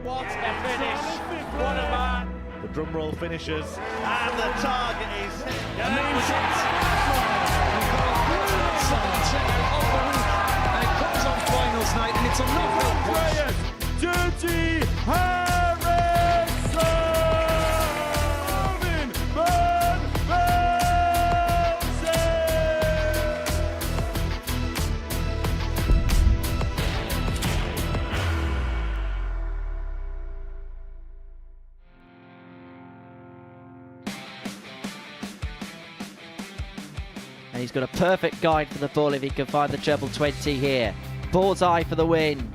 What a finish! What a man! The drum roll finishes, and the target is hit. And that was it. And it comes on finals night, and it's a knockout Brilliant! Dirty Harrison! Van Velzen! And he's got a perfect guide for the ball if he can find the treble 20 here. Bullseye for the win.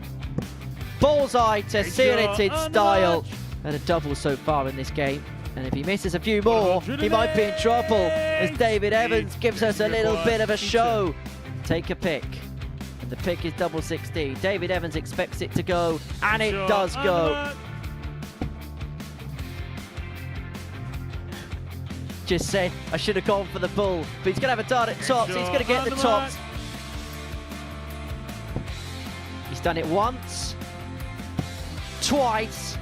Bullseye to seal it in style. And a double so far in this game. And if he misses a few more, he might be in trouble. As David Evans gives us a little bit of a show. Take a pick. And the pick is double 16. David Evans expects it to go. And it does go. Just said I should have gone for the bull, but he's going to have a dart at tops. He's going to get the tops. He's done it once, twice,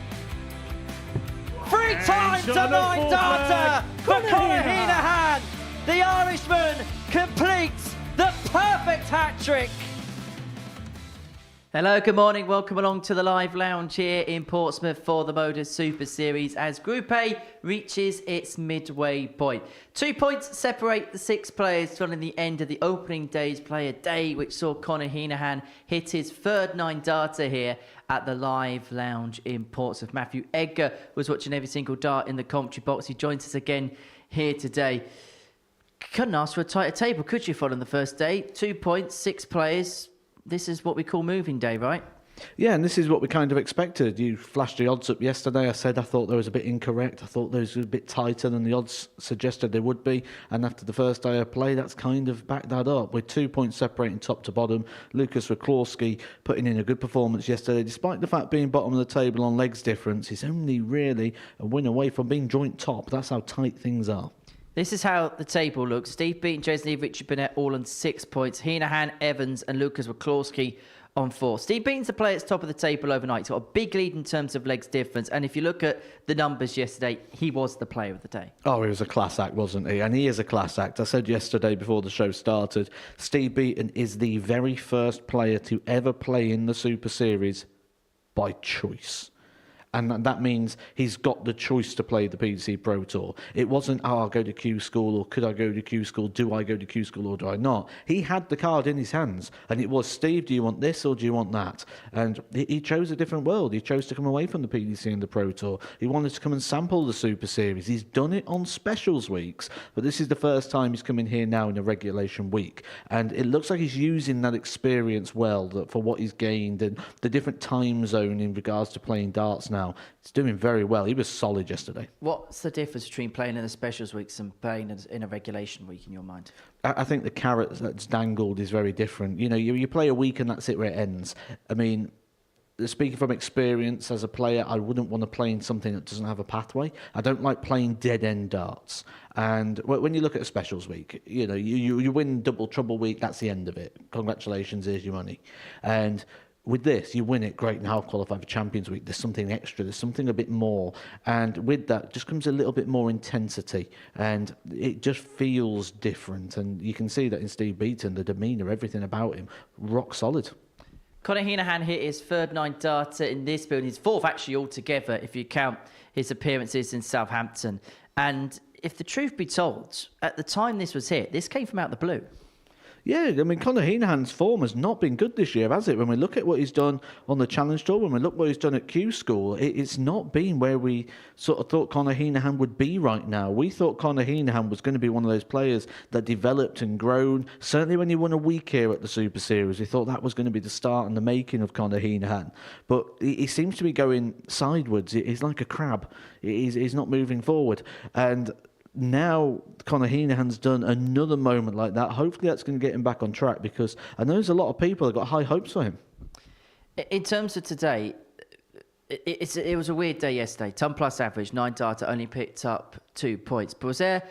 3 times a 9-darter for Conor Henahan. The Irishman completes the perfect hat-trick. Hello, good morning. Welcome along to the live lounge here in Portsmouth for the Modus Super Series as Group A reaches its midway point. 2 points separate the 6 players following the end of the opening day's player day, which saw Conor Henahan hit his third 9-darter here at the live lounge in Portsmouth. Matthew Edgar was watching every single dart in the commentary box. He joins us again here today. Couldn't ask for a tighter table, could you, following the first day? 2 points, 6 players. This is what we call moving day, right? Yeah, and this is what we kind of expected. You flashed the odds up yesterday. I said I thought they was a bit incorrect. I thought those were a bit tighter than the odds suggested they would be. And after the first day of play, that's kind of backed that up. With 2 points separating top to bottom, Waclawski putting in a good performance yesterday. Despite the fact being bottom of the table on legs difference, he's only really a win away from being joint top. That's how tight things are. This is how the table looks. Steve Beaton, Jason Heaver, Richard Bernette all on 6 points. Henahan, Evans and Waclawski on 4. Steve Beaton's the player at the top of the table overnight. He's got a big lead in terms of legs difference. And if you look at the numbers yesterday, he was the player of the day. Oh, he was a class act, wasn't he? And he is a class act. I said yesterday before the show started, Steve Beaton is the very first player to ever play in the Super Series by choice. And that means he's got the choice to play the PDC Pro Tour. It wasn't, I'll go to Q School, or could I go to Q School? Do I go to Q School or do I not? He had the card in his hands. And it was, Steve, do you want this or do you want that? And he chose a different world. He chose to come away from the PDC and the Pro Tour. He wanted to come and sample the Super Series. He's done it on specials weeks. But this is the first time he's come in here now in a regulation week. And it looks like he's using that experience well for what he's gained and the different time zone in regards to playing darts now. He's doing very well. He was solid yesterday. What's the difference between playing in the specials weeks and playing in a regulation week in your mind? I think the carrot that's dangled is very different. You know, you play a week and that's it where it ends. I mean, speaking from experience as a player, I wouldn't want to play in something that doesn't have a pathway. I don't like playing dead-end darts. And when you look at a specials week, you know, you win double trouble week, that's the end of it. Congratulations, here's your money. And with this, you win it, great, now qualify for Champions Week. There's something extra, there's something a bit more. And with that just comes a little bit more intensity. And it just feels different. And you can see that in Steve Beaton, the demeanour, everything about him, rock solid. Conor Henahan hit his third 9-darter in this build, his fourth actually altogether, if you count his appearances in Southampton. And if the truth be told, at the time this was hit, this came from out the blue. Yeah, I mean, Conor Henahan's form has not been good this year, has it? When we look at what he's done on the Challenge Tour, when we look what he's done at Q School, it's not been where we sort of thought Conor Henahan would be right now. We thought Conor Henahan was going to be one of those players that developed and grown. Certainly when he won a week here at the Super Series, we thought that was going to be the start and the making of Conor Henahan. But he seems to be going sideways. He's like a crab. He's not moving forward. And now Conor Henahan's done another moment like that. Hopefully that's going to get him back on track, because I know there's a lot of people that got high hopes for him. In terms of today, it was a weird day yesterday. 10 plus average, 9-darter, only picked up 2 points. But was there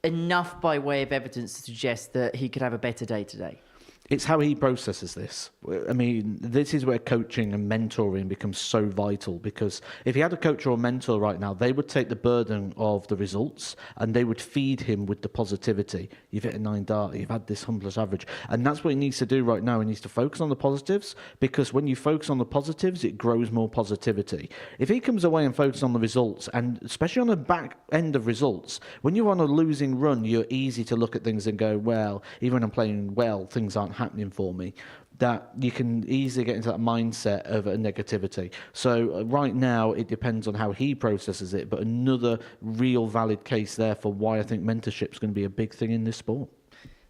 enough by way of evidence to suggest that he could have a better day today? It's how he processes this. I mean, this is where coaching and mentoring becomes so vital, because if he had a coach or a mentor right now, they would take the burden of the results and they would feed him with the positivity. You've hit a 9 dart, you've had this 100+ average. And that's what he needs to do right now. He needs to focus on the positives, because when you focus on the positives, it grows more positivity. If he comes away and focuses on the results, and especially on the back end of results, when you're on a losing run, you're easy to look at things and go, well, even when I'm playing well, things aren't happening for me. That you can easily get into that mindset of a negativity. So right now it depends on how he processes it, but another real valid case there for why I think mentorship is going to be a big thing in this sport.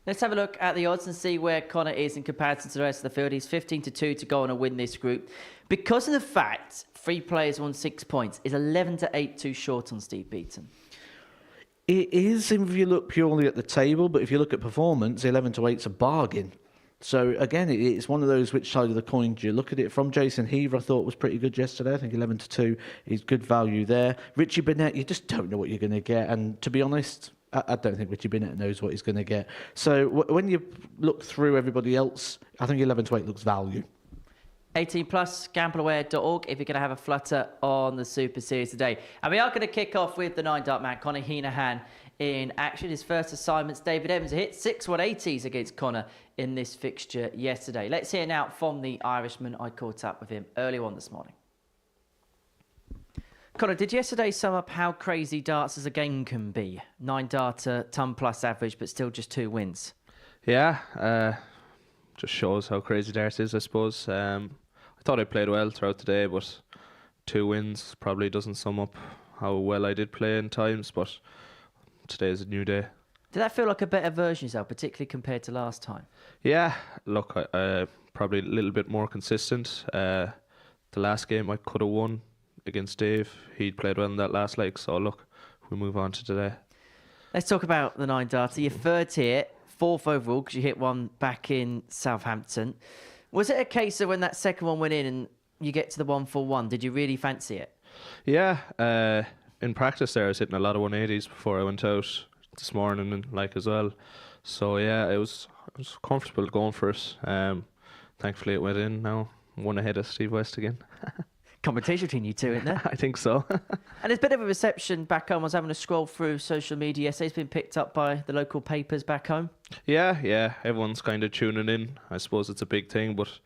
Let's have a look at the odds and see where Connor is in comparison to the rest of the field. He's 15-2 to go on and win this group. Because of the fact 3 players won 6 points, is 11-8 too short on Steve Beaton? It is if you look purely at the table, but if you look at performance, 11-8 is a bargain. So again, it's one of those, which side of the coin do you look at it from? Jason Heaver, I thought, was pretty good yesterday. I think 11-2 is good value there. Richie Bernette, you just don't know what you're going to get. And to be honest, I don't think Richie Bernette knows what he's going to get. So when you look through everybody else, I think 11-8 looks value. 18+, gambleaware.org if you're going to have a flutter on the Super Series today. And we are going to kick off with the 9-dart man, Connor Henahan, in action. His first assignments, David Evans hit 6 180s against Connor in this fixture yesterday. Let's hear now from the Irishman. I caught up with him earlier on this morning. Connor, did yesterday sum up how crazy darts as a game can be? 9-darter, ton+ average, but still just 2 wins. Yeah, just shows how crazy darts is, I suppose. I thought I played well throughout the day, but 2 wins probably doesn't sum up how well I did play in times, but today is a new day. Did that feel like a better version of yourself, particularly compared to last time? Yeah, look, I probably a little bit more consistent. The last game I could have won against Dave. He'd played well in that last leg, so look, we move on to today. Let's talk about the 9-darter. Your third here, 4th overall, because you hit one back in Southampton. Was it a case of when that second one went in and you get to the 141, did you really fancy it? Yeah, in practice there I was hitting a lot of 180s before I went out this morning and as well. So yeah, I was comfortable going for it. Thankfully it went in now. I'm 1 ahead of Steve West again. Competition between you two, isn't there? I think so. And there's a bit of a reception back home. I was having a scroll through social media yesterday. It's been picked up by the local papers back home. Yeah. Everyone's kind of tuning in. I suppose it's a big thing, but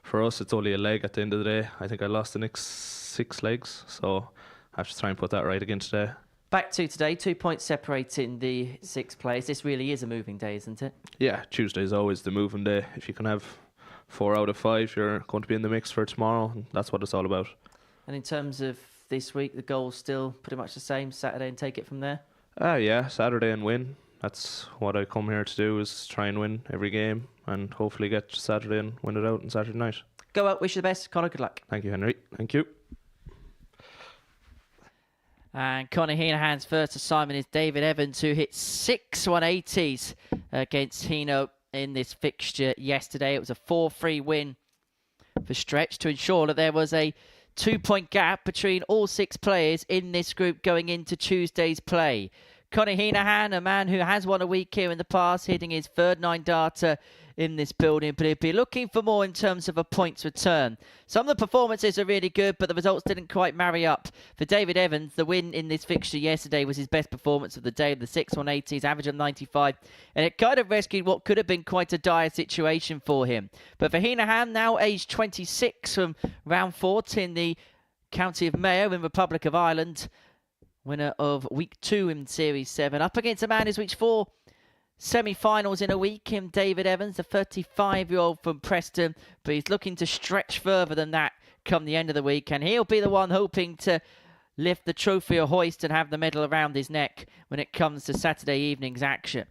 for us, it's only a leg at the end of the day. I think I lost the next 6 legs, so I have to try and put that right again today. Back to today, 2 points separating the 6 players. This really is a moving day, isn't it? Yeah, Tuesday is always the moving day. If you can have 4 out of 5, you're going to be in the mix for tomorrow, and that's what it's all about. And in terms of this week, the goal's still pretty much the same, Saturday, and take it from there? Yeah, Saturday and win. That's what I come here to do, is try and win every game and hopefully get to Saturday and win it out on Saturday night. Go out, wish you the best. Connor, good luck. Thank you, Henry. Thank you. And Connor Henahan's first assignment is David Evans, who hit 6 180s against Heno in this fixture yesterday. It was a 4-3 win for Stretch to ensure that there was a 2-point gap between all 6 players in this group going into Tuesday's play. Connor Henahan, a man who has won a week here in the past, hitting his third 9-darter in this building, but he'll be looking for more in terms of a points return. Some of the performances are really good, but the results didn't quite marry up. For David Evans, the win in this fixture yesterday was his best performance of the day, the 6 180s, average of 95, and it kind of rescued what could have been quite a dire situation for him. But for Henahan, now aged 26 from round 4 in the county of Mayo in Republic of Ireland, winner of week 2 in Series 7, up against a man who's reached 4 semi-finals in a week, in David Evans, the 35-year-old from Preston, but he's looking to stretch further than that come the end of the week, and he'll be the one hoping to lift the trophy or hoist and have the medal around his neck when it comes to Saturday evening's action.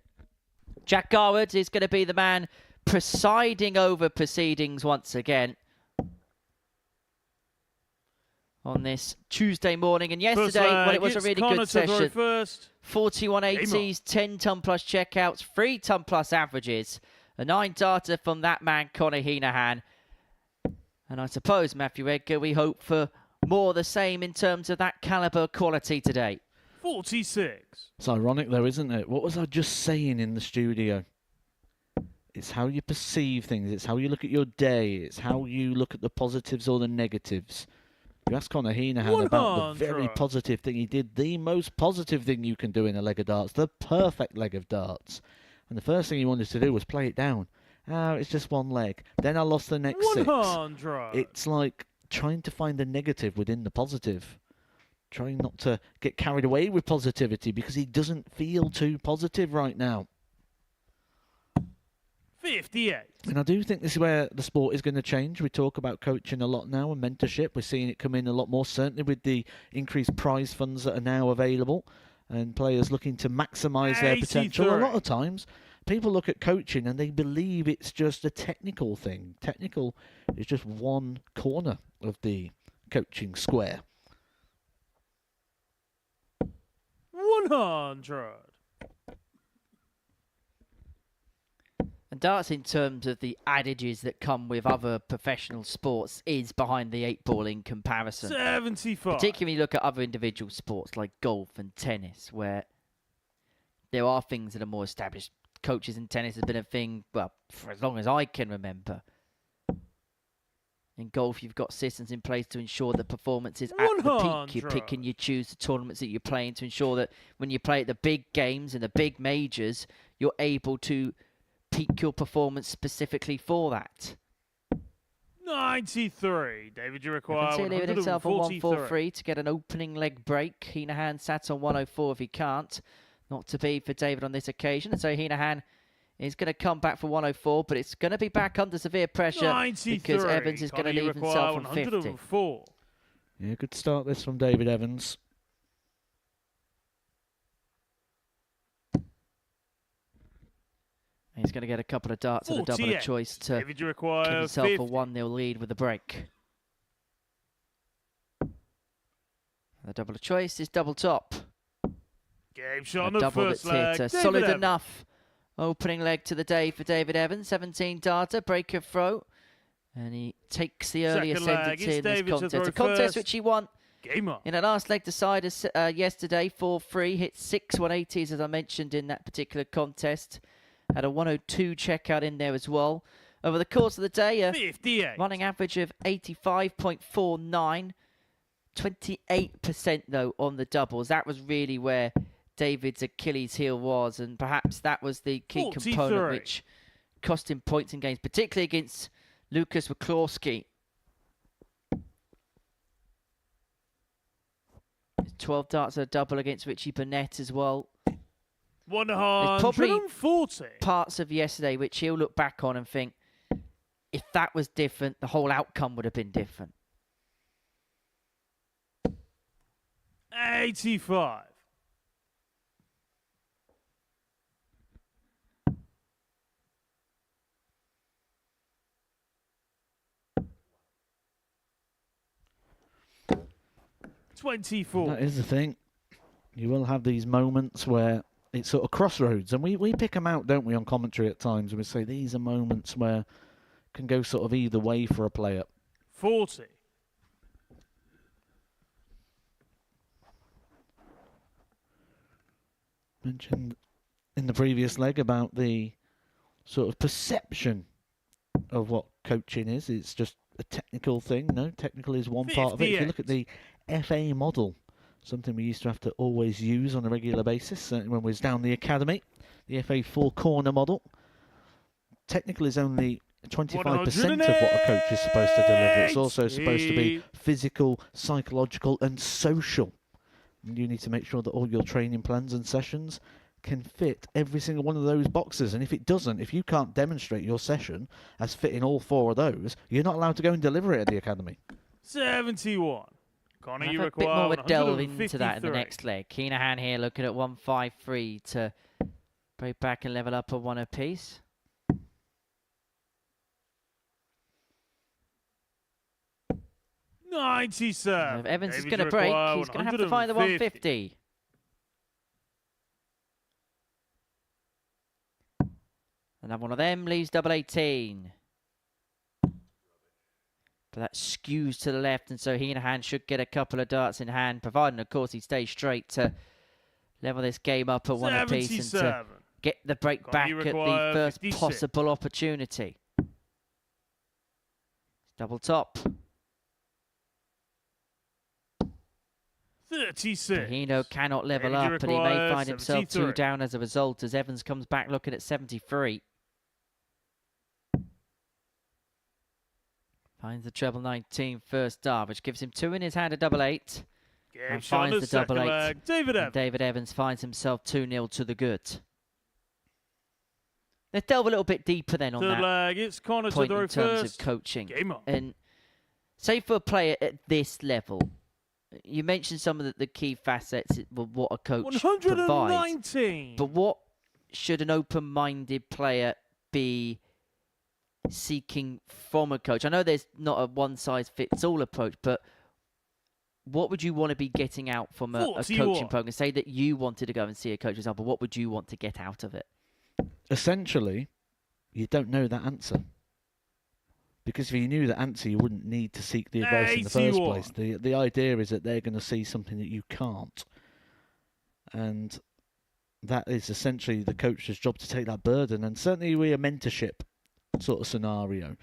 Jack Garwood is going to be the man presiding over proceedings once again on this Tuesday morning. And yesterday, well, it was a really good session. 4180s, 10-ton plus checkouts, 3-ton plus averages. A 9-darter from that man, Connor Henahan. And I suppose, Matthew Edgar, we hope for more the same in terms of that calibre quality today. 46. It's ironic though, isn't it? What was I just saying in the studio? It's how you perceive things. It's how you look at your day. It's how you look at the positives or the negatives. You ask Conor Henahan about the very positive thing. He did the most positive thing you can do in a leg of darts, the perfect leg of darts. And the first thing he wanted to do was play it down. Oh, it's just one leg. Then I lost the next 100. 6. It's like trying to find the negative within the positive. Trying not to get carried away with positivity because he doesn't feel too positive right now. 58. And I do think this is where the sport is going to change. We talk about coaching a lot now and mentorship. We're seeing it come in a lot more, certainly with the increased prize funds that are now available and players looking to maximise their potential. A lot of times, people look at coaching and they believe it's just a technical thing. Technical is just one corner of the coaching square. 100. And darts, in terms of the adages that come with other professional sports, is behind the 8-ball in comparison. 75. Particularly when you look at other individual sports like golf and tennis, where there are things that are more established. Coaches in tennis has been a thing, well, for as long as I can remember. In golf, you've got systems in place to ensure that performance is at the peak. You pick and you choose the tournaments that you're playing to ensure that when you play at the big games and the big majors, you're able to peak your performance specifically for that. 93. David, you require Evans here leaving himself on 143. 143 to get an opening leg break. Henahan sat on 104 if he can't. Not to be for David on this occasion. And so Henahan is going to come back for 104, but it's going to be back under severe pressure 93. because Evans is going to leave himself on 50. 104. Yeah, good start this from David Evans. He's going to get a couple of darts at a double of choice to David, you give require himself 50. a 1-0 lead with the break. The double of choice is double top. Game shot on A the double first that's leg. hit. David Solid Evans. enough opening leg to the day for David Evans. 17 darter, break of throw. And he takes the early Second leg, ascendancy it's in this David to contest. throw A contest first. which he won Game on. in a last leg decider yesterday, 4-3. Hit 6 180s, as I mentioned, in that particular contest. Had a 102 checkout in there as well. Over the course of the day, a 58. running average of 85.49. 28% though on the doubles. That was really where David's Achilles heel was, and perhaps that was the key 43. component which cost him points in games, particularly against Lucas Waclawski. 12 darts at a double against Richie Bernette as well. 140. Parts of yesterday which he'll look back on and think, if that was different, the whole outcome would have been different. 85. That is the thing. You will have these moments where it's sort of crossroads, and we pick them out, don't we, on commentary at times, and we say these are moments where it can go sort of either way for a player. 40. Mentioned in the previous leg about the sort of perception of what coaching is. It's just a technical thing. No, technical is one part of it. If you look at the FA model, something we used to have to always use on a regular basis, certainly when we was down the academy, the FA four-corner model, technical is only 25% of what a coach is supposed to deliver. It's also supposed to be physical, psychological and social. And you need to make sure that all your training plans and sessions can fit every single one of those boxes. And if it doesn't, if you can't demonstrate your session as fitting all 4 of those, you're not allowed to go and deliver it at the academy. 71. Connor, you a bit require more of a delve 153. into that in the next leg. Henahan here looking at 153 to break back and level up a 1 apiece. If Evans is going to break, he's going to have to find the 150. Another one of them leaves double 18. But that skews to the left, and so Henahan should get a couple of darts in hand, providing, of course, he stays straight to level this game up at 1 apiece and to get the break back You at the require first 56. possible opportunity. Double top. 36. Hino cannot level Danger up, and he may required find himself 2 73. down as a result, as Evans comes back looking at 73. Finds the treble 19 first star, which gives him 2 in his hand, a double 8. Game And shot on finds the the double second 8. leg. David And Evans. David Evans finds himself 2-0 to the good. Let's delve a little bit deeper then on Third that leg. It's Connor to point throw in terms first. of coaching. Game on. And say for a player at this level, you mentioned some of the key facets of what a coach provides. 119. But what should an open-minded player be seeking from a coach? I know there's not a one-size-fits-all approach, but what would you want to be getting out from a 41. coaching program? Say that you wanted to go and see a coach, for example. What would you want to get out of it? Essentially, you don't know that answer. Because if you knew the answer, you wouldn't need to seek the advice in the first 81. place. The idea is that they're going to see something that you can't. And that is essentially the coach's job, to take that burden. And certainly we're a mentorship sort of scenario.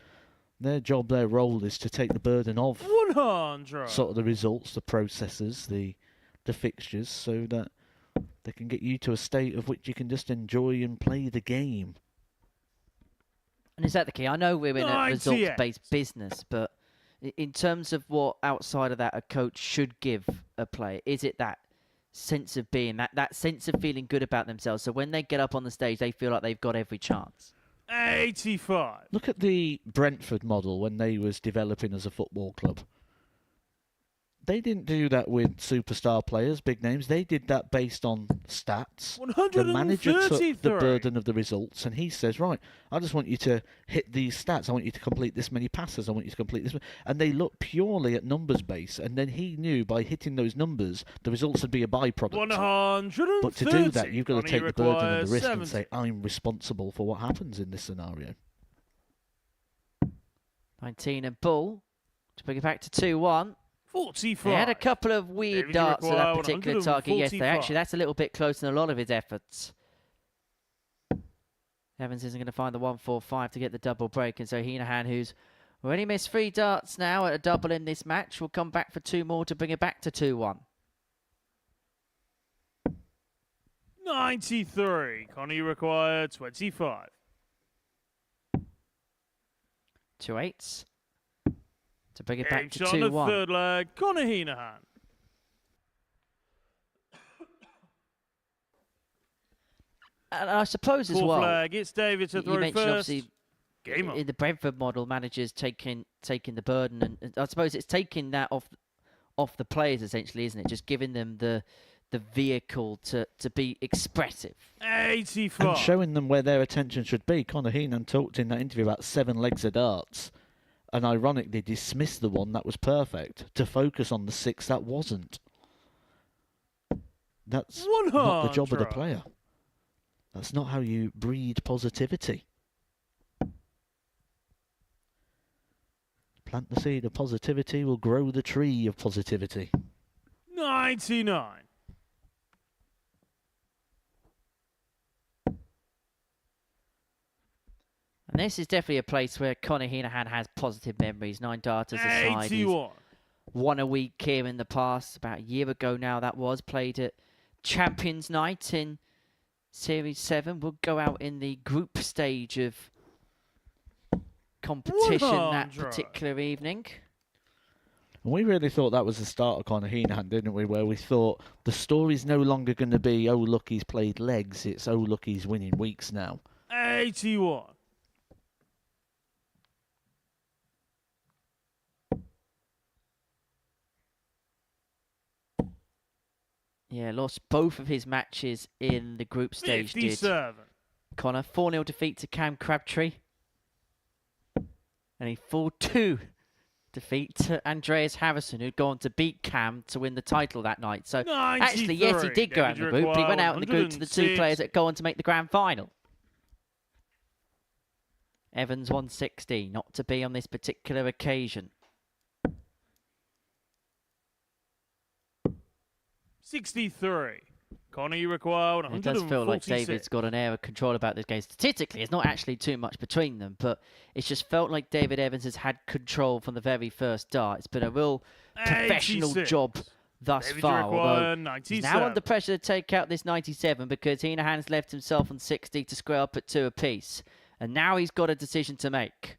Their job, their role is to take the burden of 100. sort of the results, the processes, the fixtures, so that they can get you to a state of which you can just enjoy and play the game. And is that the key? I know we're in a 98. results-based business, but in terms of what outside of that a coach should give a player, is it that sense of being, that sense of feeling good about themselves, so when they get up on the stage, they feel like they've got every chance? 85. Look at the Brentford model when they was developing as a football club. They didn't do that with superstar players, big names. They did that based on stats. 133. The manager took the burden of the results, and he says, right, I just want you to hit these stats. I want you to complete this many passes. I want you to complete this. And they looked purely at numbers base, and then he knew by hitting those numbers, the results would be a byproduct. 130. But to do that, you've got to take the burden and the risk and 70. say, I'm responsible for what happens in this scenario. 19 and Bull to bring it back to 2-1. 45. He had a couple of weird David, you darts at that require particular target yesterday. 145. Actually, that's a little bit closer than a lot of his efforts. Evans isn't going to find the 145 to get the double break, and so Henahan, who's already missed 3 darts now at a double in this match, will come back for 2 more to bring it back to 2-1. 93. Connor, you require 25. 2 8s to bring it Game back to shot on the 2-1. third leg. Connor Henahan. And I suppose as Fourth well, leg. It's David to you throw mentioned first. obviously Game on. in the Brentford model, managers taking the burden, and I suppose it's taking that off the players essentially, isn't it? Just giving them the vehicle to be expressive. 85. And showing them where their attention should be. Conor Henahan talked in that interview about 7 legs of darts, and ironically dismissed the one that was perfect to focus on the 6 that wasn't. That's not the job of the 100. player. That's not how you breed positivity. Plant the seed of positivity, will grow the tree of positivity. 99. And this is definitely a place where Conor Henahan has positive memories. 9 darters aside. He's 81. won a week here in the past. About a year ago now that was. Played at Champions Night in Series 7. We'll go out in the group stage of competition that 100. particular evening. And we really thought that was the start of Conor Henahan, didn't we? Where we thought the story's no longer going to be, oh, look, he's played legs. It's, oh, look, he's winning weeks now. 81. Yeah, lost both of his matches in the group stage, did 57. Connor. 4-0 defeat to Cam Crabtree. And a 4-2 defeat to Andreas Harrison, who'd gone to beat Cam to win the title that night. So, actually, yes, he did go out in the group, but he went out in the group to the 2 players that go on to make the grand final. Evans 160, not to be on this particular occasion. 63. Connor, you require It does feel like 146. David's got an air of control about this game. Statistically, it's not actually too much between them, but it's just felt like David Evans has had control from the very first dart. It's been a real professional 86. job thus David, you far, although require he's now 97. under pressure to take out this 97 because Henahan's left himself on 60 to square up at 2 apiece. And now he's got a decision to make.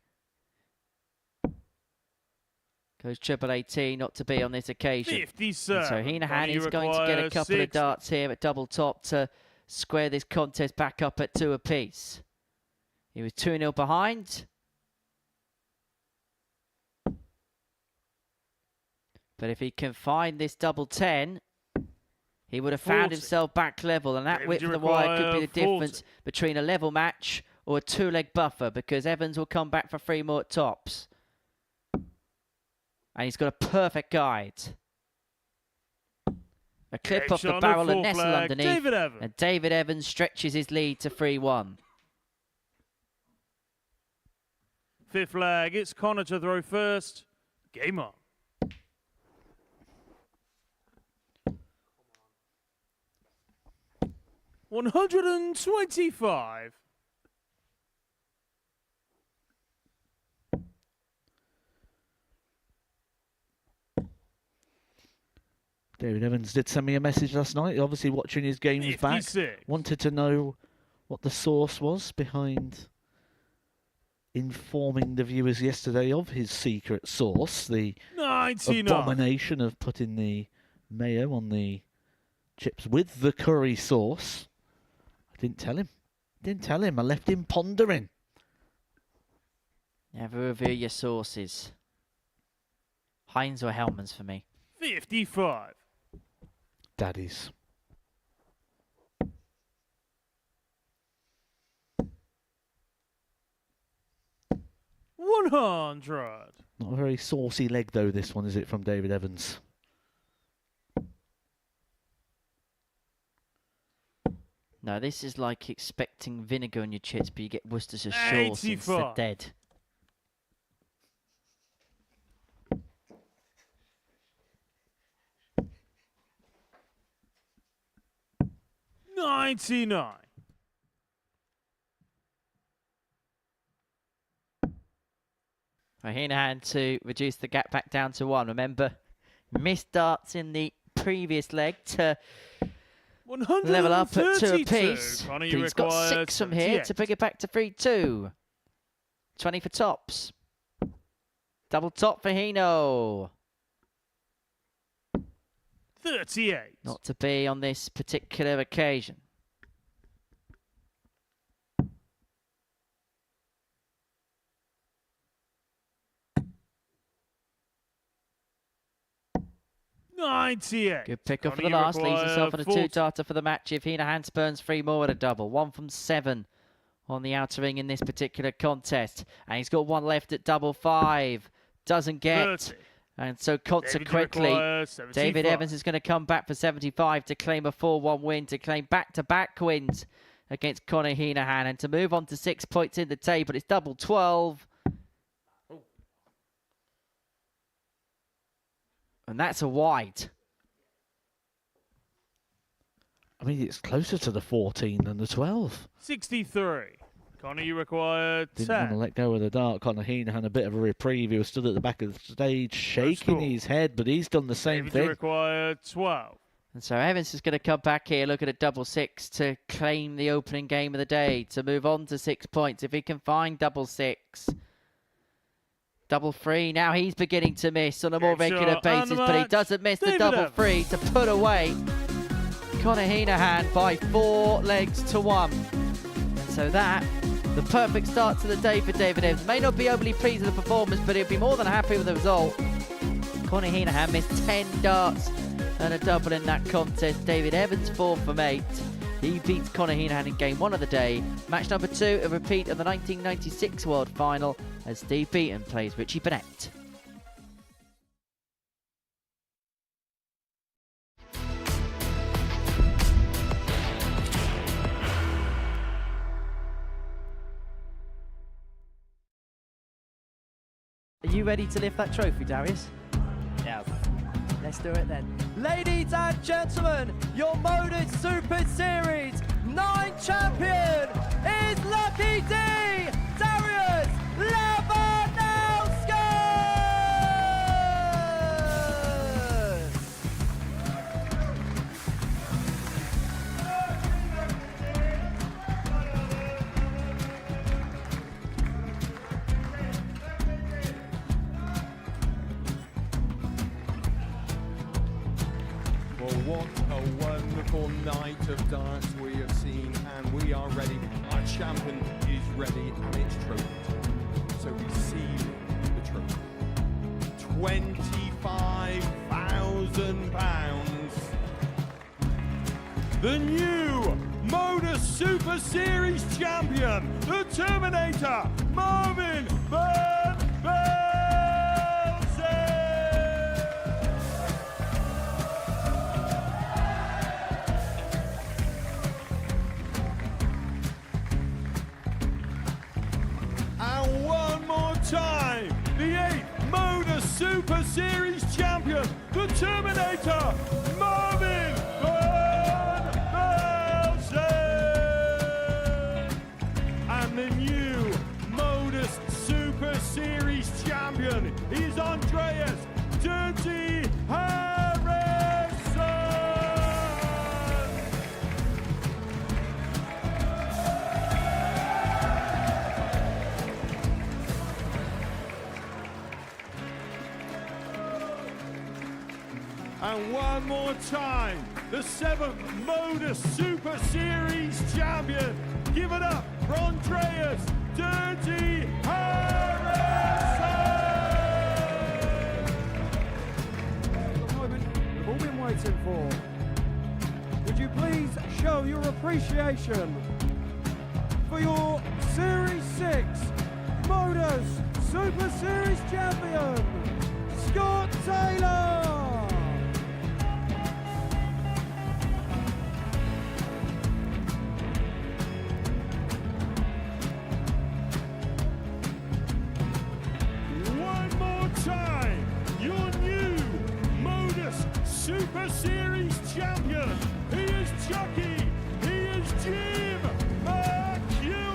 Goes triple 18, not to be on this occasion. 57. And so Henahan Connor, you is going to get a require couple of 60. darts here at double top to square this contest back up at 2 apiece. He was 2-0 behind. But if he can find this double 10, he would have found 40. himself back level. And that David, width you of the wire could be the require 40. difference between a level match or a 2-leg buffer, because Evans will come back for 3 more at tops. And he's got a perfect guide. A clip Game off the shot on barrel the and full nestle flag, underneath. David Evans. And David Evans stretches his lead to 3-1. Fifth flag, it's Connor to throw first. Game on. $125. David Evans did send me a message last night, obviously watching his games back. 56. Wanted to know what the source was behind informing the viewers yesterday of his secret sauce, the 99. abomination of putting the mayo on the chips with the curry sauce. I didn't tell him. I left him pondering. Never reveal your sources. Heinz or Hellman's for me. 55. Daddies. $100. Not a very saucy leg though, this one, is it, from David Evans? No, this is like expecting vinegar on your chips, but you get Worcestershire sauce 85. instead. $99. Henahan to reduce the gap back down to 1. Remember, missed darts in the previous leg to level up at 2 apiece. Connor, But you he's got require 6 from here to 78. bring it back to 3-2. 20 for tops. Double top for Heno. 38. Not to be on this particular occasion. $98. Good pick up for Connor, the you last. Leaves himself on a require 2-darter for the match. If Henahan spurns 3 more at a double. 1 from 7 on the outer ring in this particular contest. And he's got 1 left at double 5. Doesn't get. 30. And so consequently, require 75. David Evans is going to come back for 75 to claim a 4-1 win, to claim back-to-back wins against Connor Henahan, and to move on to 6 points in the table. It's double 12. And that's a wide. I mean, it's closer to the 14 than the 12. 63. Connor, you require 10. Didn't want to let go of the dart. Connor Henahan a bit of a reprieve. He was stood at the back of the stage, shaking score. his head, but he's done the same David, you thing. require 12. And so Evans is going to come back here, look at a double 6 to claim the opening game of the day, to move on to 6 points. If he can find double 6. Double 3, now he's beginning to miss on a more Game regular shot and basis, the but he match. doesn't miss the David double Evans. 3 to put away Connor Henahan by 4 legs to 1. And so that, the perfect start to the day for David Evans. May not be overly pleased with the performance, but he'll be more than happy with the result. Connor Henahan missed 10 darts and a double in that contest. David Evans 4 from 8. He beats Connor Henahan in game 1 of the day. Match number 2, a repeat of the 1996 World Final as Steve Beaton plays Richie Bernette. Are you ready to lift that trophy, Darius? Yes. Let's do it then. Ladies and gentlemen, your Modus Super Series 9 champion is Lucky D, Darius Lewandowski! Well, what a wonderful night of darts we have seen, and we are ready. Our champion is ready, and it's trophy. So receive the trophy. £25,000. The new Modus Super Series champion, the Terminator, Marvin Bernette. And one more time, the 8th Modus Super Series champion, the Terminator, Marvin Bernette. And the new Modus Super Series champion is Andreas Dirty Harrison. And one more time, the 7th Modus Super Series champion. Give it up for Andreas Dirty Harrison! The moment we've all been waiting for. Would you please show your appreciation for your Series 6 Modus Super Series champion, Scott Taylor! One more time, your new Modus Super Series champion. He is Chucky. He is Jim McEwen.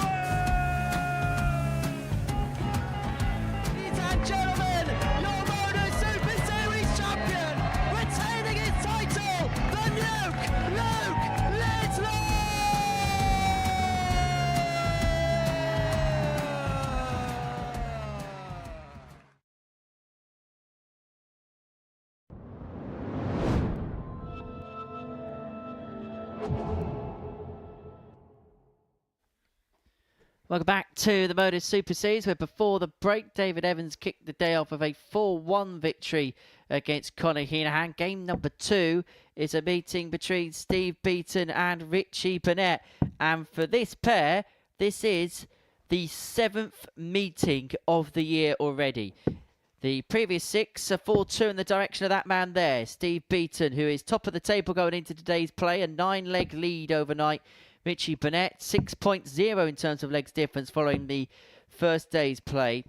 Ladies and gentlemen, your Modus Super Series champion, retaining his title, the Nuke, Luke Littler! Welcome back to the Modus Super Series, where before the break, David Evans kicked the day off of a 4-1 victory against Conor Henahan. Game number 2 is a meeting between Steve Beaton and Richie Bernette. And for this pair, this is the 7th meeting of the year already. The previous 6 are 4-2 in the direction of that man there, Steve Beaton, who is top of the table going into today's play, a 9-leg lead overnight. Richie Bernette, 6.0 in terms of legs difference following the first day's play.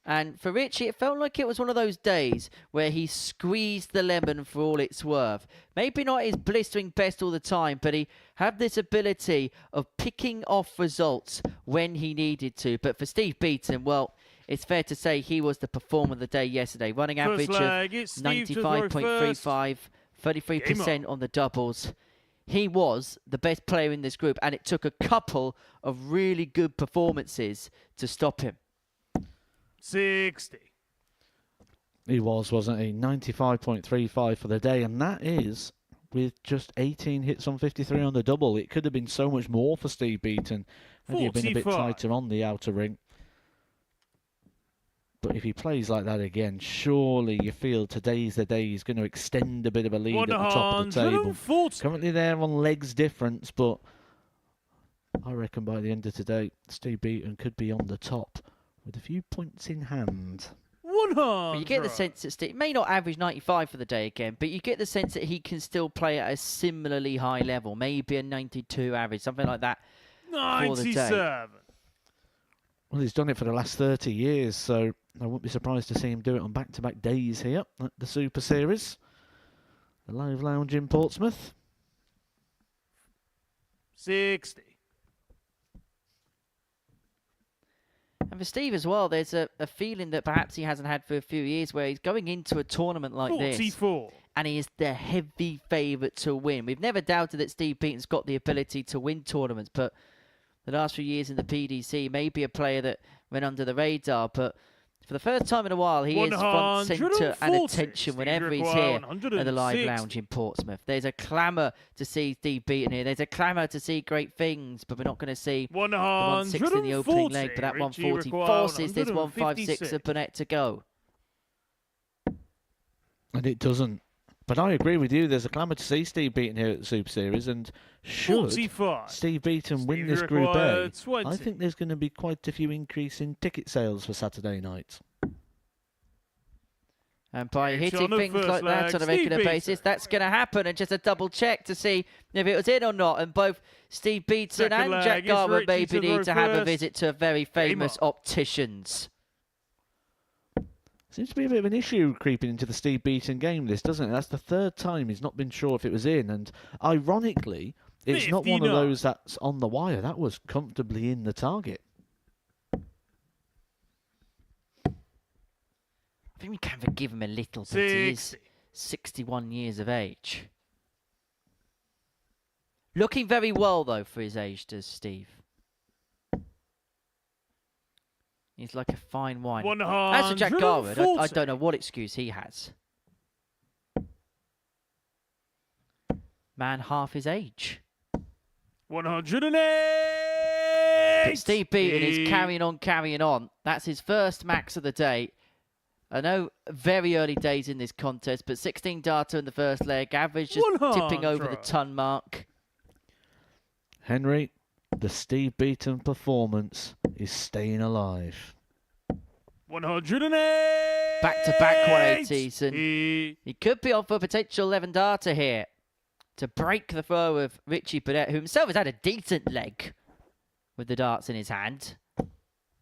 And for Richie, it felt like it was one of those days where he squeezed the lemon for all it's worth. Maybe not his blistering best all the time, but he had this ability of picking off results when he needed to. But for Steve Beaton, well, it's fair to say he was the performer of the day yesterday. Running average of 95.35, 33% on the doubles. He was the best player in this group, and it took a couple of really good performances to stop him. 60. He was, wasn't he? 95.35 for the day, and that is with just 18 hits on 53 on the double. It could have been so much more for Steve Beaton had he been a bit 45. tighter on the outer ring. But if he plays like that again, surely you feel today's the day he's going to extend a bit of a lead at the top of the table. 140. Currently there on legs difference, but I reckon by the end of today, Steve Beaton could be on the top with a few points in hand. 100. But you get the sense that Steve may not average 95 for the day again, but you get the sense that he can still play at a similarly high level, maybe a 92 average, something like that for the day. 97. Well, he's done it for the last 30 years, so I wouldn't be surprised to see him do it on back-to-back days here at the Super Series. The Live Lounge in Portsmouth. 60. And for Steve as well, there's a feeling that perhaps he hasn't had for a few years where he's going into a tournament like this 44. and he is the heavy favourite to win. We've never doubted that Steve Beaton's got the ability to win tournaments, but the last few years in the PDC, maybe a player that went under the radar, but for the first time in a while, he is front centre and attention whenever he's here at the Live Lounge in Portsmouth. There's a clamour to see Steve Beaton here. There's a clamour to see great things, but we're not going to see the 160 in the opening leg, but that 140 forces this 156 of Bernette to go. And it doesn't. But I agree with you. There's a clamour to see Steve Beaton here at the Super Series, and should 45. Steve Beaton win this Group A, I think there's going to be quite a few increase in ticket sales for Saturday night. And by hitting things like that on a regular basis, that's going to happen. And just a double check to see if it was in or not. And both Steve Beaton and Jack Garber maybe need to have a visit to a very famous opticians. Seems to be a bit of an issue creeping into the Steve Beaton game list, doesn't it? That's the third time he's not been sure if it was in. And ironically, it's 59. Not one of those that's on the wire. That was comfortably in the target. I think we can forgive him a little bit. He is 61 years of age. Looking very well, though, for his age, does Steve. He's like a fine wine. As for Jack Garwood, I don't know what excuse he has. Man half his age. 108! But Steve Beaton is carrying on. That's his first max of the day. I know very early days in this contest, but 16 data in the first leg. Average just tipping over the ton mark. Henry, the Steve Beaton performance is staying alive. 108! Back-to-back 180s, and he could be on for a potential 11 data here to break the throw of Richie Bernette, who himself has had a decent leg with the darts in his hand.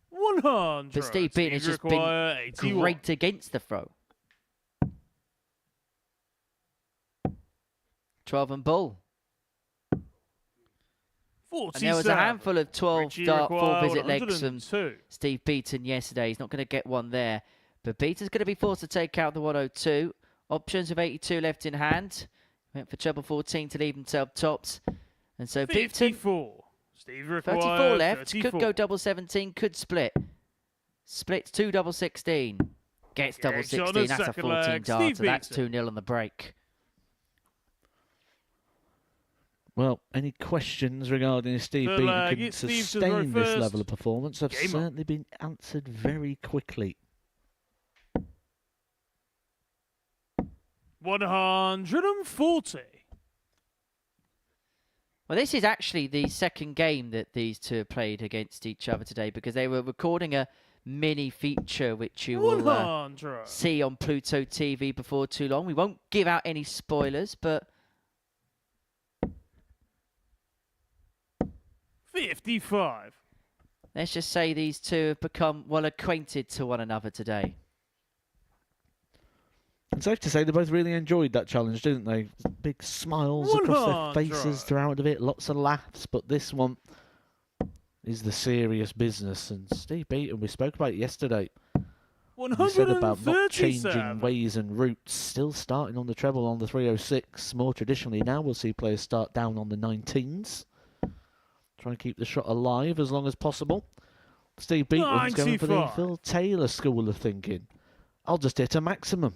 100! But Steve Beaton has just been 81. Great against the throw. 12 and bull. 47. And there was a handful of 12 dart 4-visit legs from 102. Steve Beaton yesterday. He's not going to get one there. But Beaton's going to be forced to take out the 102. Options of 82 left in hand. Went for treble 14 to leave himself tops. And so 54. Beaton, Steve 34 left. 34. Could go double 17. Could split. Splits 2 double 16. Gets double 16. That's a 14 dart. So that's 2-0 on the break. Well, any questions regarding if Steve Beaton can sustain this level of performance have certainly been answered very quickly. 140. Well, this is actually the second game that these two played against each other today, because they were recording a mini feature which you will see on Pluto TV before too long. We won't give out any spoilers, but 55. Let's just say these two have become well acquainted to one another today. It's safe to say they both really enjoyed that challenge, didn't they? Big smiles across their faces throughout of it, lots of laughs, but this one is the serious business. And Steve Beaton, we spoke about it yesterday. He said about not changing ways and routes, still starting on the treble on the 306. More traditionally, now we'll see players start down on the 19s. Try and keep the shot alive as long as possible. Steve Beaton's going for the Phil Taylor school of thinking. I'll just hit a maximum.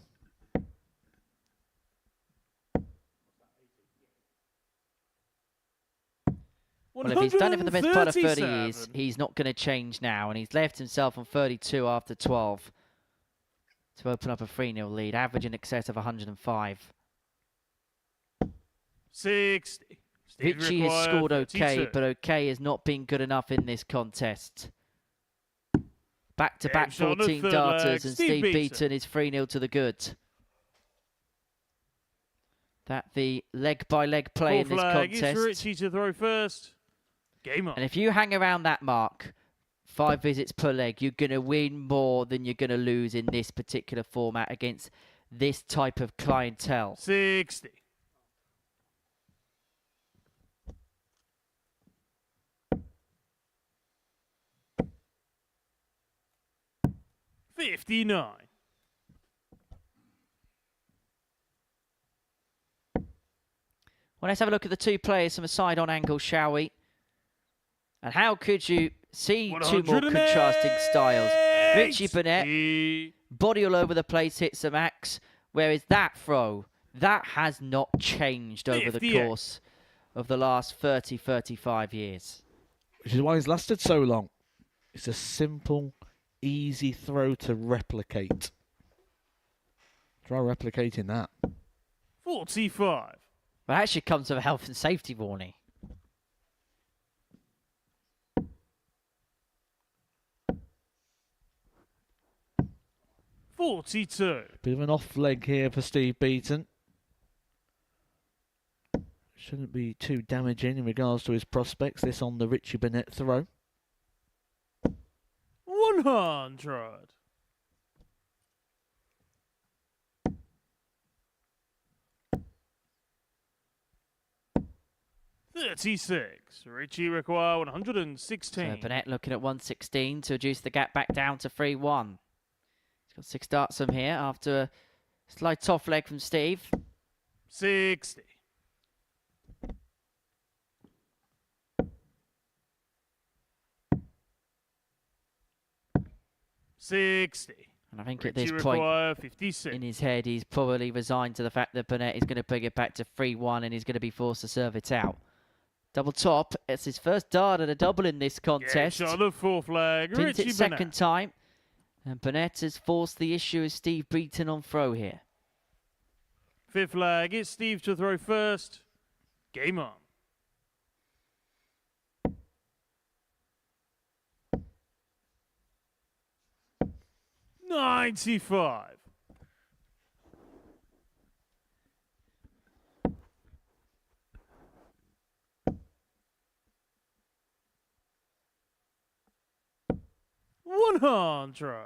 Well, if he's done it for the best part of 30 years, he's not going to change now. And he's left himself on 32 after 12 to open up a 3-0 lead, average in excess of 105. 60. Richie has scored okay, but okay has not been good enough in this contest. Back-to-back 14 darters, and Steve Beaton is 3-0 to the good. That the leg-by-leg play in this contest. It's Richie to throw first. Game on. And if you hang around that mark, 5 visits per leg, you're going to win more than you're going to lose in this particular format against this type of clientele. 60. $59. Well, let's have a look at the two players from a side-on angle, shall we? And how could you see two more contrasting styles? Richie Bernette, body all over the place, hits the max. Whereas that throw, that has not changed over the course of the last 30, 35 years. Which is why he's lasted so long. It's a simple, easy throw to replicate. Try replicating that. 45. Well, that actually comes with a health and safety warning. $42. Bit of an off leg here for Steve Beaton. Shouldn't be too damaging in regards to his prospects. This on the Richie Bernette throw. 100. $36. Richie require 116. So Bernette looking at 116 to reduce the gap back down to 3-1. He's got 6 darts from here after a slight off leg from Steve. 60. $60. And I think Richie at this require point 56. in his head, he's probably resigned to the fact that Bernette is going to bring it back to 3-1 and he's going to be forced to serve it out. Double top. It's his first dart at a double in this contest. Yeah, shot of fourth leg. Pins Richie it second Bernette. time. And Bernette has forced the issue of Steve Beaton on throw here. Fifth leg. It's Steve to throw first. Game on. $95. $100.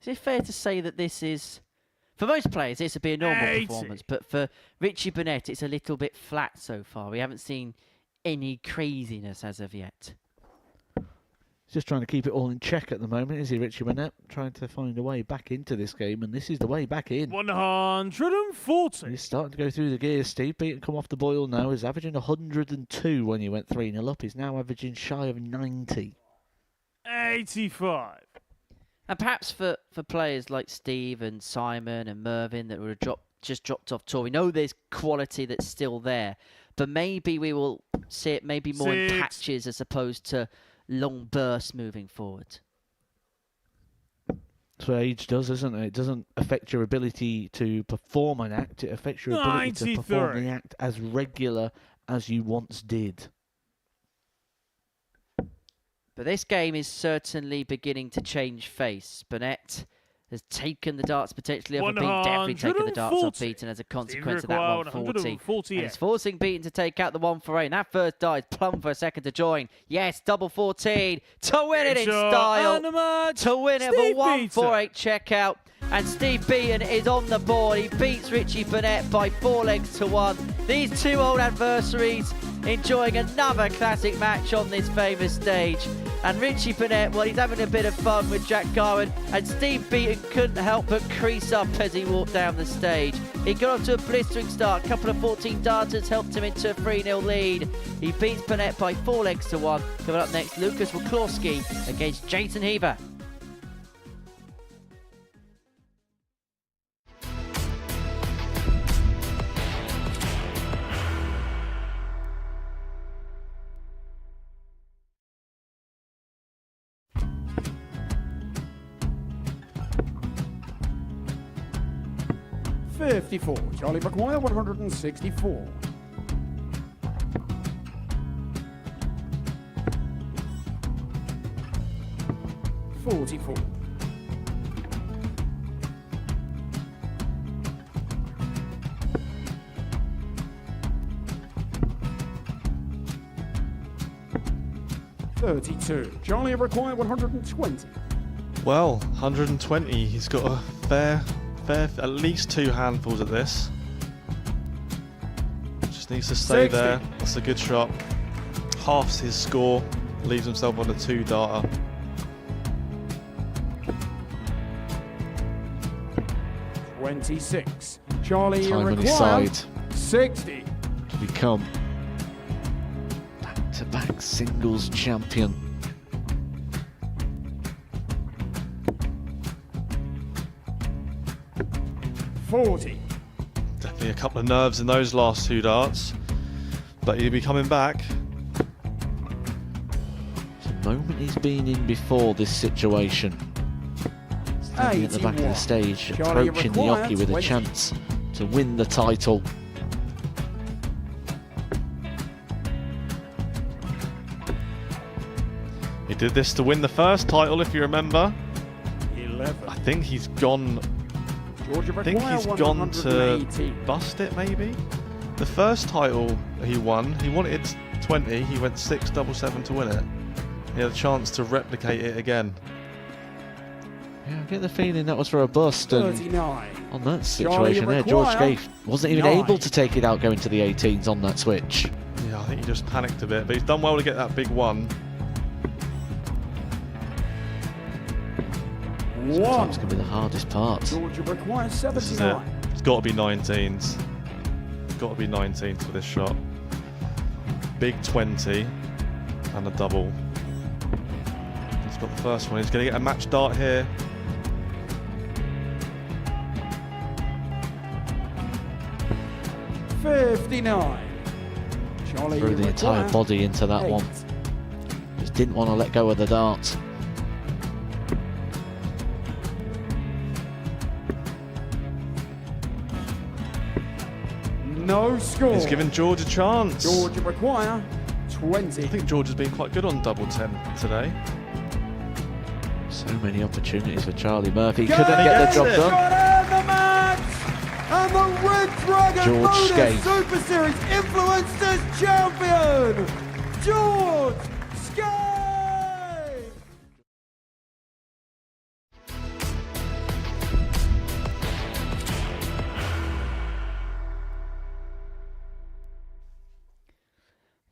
Is it fair to say that this is, for most players, this would be a normal 80. performance, but for Richie Bernette, it's a little bit flat so far. We haven't seen any craziness as of yet. He's just trying to keep it all in check at the moment, is he, Richie Bernette? Trying to find a way back into this game, and this is the way back in. 140. He's starting to go through the gears. Steve Beaton come off the boil now. He's averaging 102 when he went 3-0 up. He's now averaging shy of 90. 85. And perhaps for players like Steve and Simon and Mervyn that would have just dropped off tour, we know there's quality that's still there, but maybe we will see it maybe more in patches as opposed to long bursts moving forward. That's what age does, isn't it? It doesn't affect your ability to perform an act. It affects your ability to perform the act as regular as you once did. But this game is certainly beginning to change face. Bernette has taken the darts potentially off Beaton, definitely taken the darts off Beaton as a consequence of that 140. And it's forcing Beaton to take out the 148. And that first dart is plumb for a second to join. Yes, double 14 to win it in style. To win it with a 148 checkout. And Steve Beaton is on the board. He beats Richie Bernette by 4 legs to 1. These two old adversaries enjoying another classic match on this famous stage. And Richie Bernette, well, he's having a bit of fun with Jack Garwin, and Steve Beaton couldn't help but crease up as he walked down the stage. He got off to a blistering start. A couple of 14 darters helped him into a 3-0 lead. He beats Bernette by 4 legs to 1. Coming up next, Lucas Waclawski against Jason Heaver. $54. Charlie McGuire, 164. $44. $32. Charlie required 120. Well, 120. He's got a fair, at least 2 handfuls at this. Just needs to stay 60. there. That's a good shot. Halves his score. Leaves himself on a 2-darter. $26. Charlie, you Time on his require side 60. to become back-to-back singles champion. $40. Definitely a couple of nerves in those last 2 darts. But he'll be coming back. The moment he's been in before this situation. Standing at the back of the 81. stage, Charlie, you approaching the require Yoki with a 20. chance to win the title. He did this to win the first title, if you remember. 11. I think he's gone. Georgia I think require he's gone to 180. bust it, maybe. The first title he won, he wanted 20. He went 6-7-7 to win it. He had a chance to replicate it again. Yeah, I get the feeling that was for a bust. And 39. on that Charlie, situation there, George require Gay wasn't even 9. able to take it out going to the 18s on that switch. Yeah, I think he just panicked a bit, but he's done well to get that big one. Sometimes can be the hardest part. Georgia requires This is it. 79. It's got to be 19s. It's got to be 19s for this shot. Big 20 and a double. He's got the first one. He's going to get a match dart here. $59. Charlie, Threw you the entire require body into that 8. one. Just didn't want to let go of the dart. No score. He's given George a chance. Georgia require 20. I think George has been quite good on double 10 today. So many opportunities for Charlie Murphy. Go Couldn't get the job it. done. Got in the match! And the Red Dragon George Modus Skate. Super Series Influencers Champion, George Skate!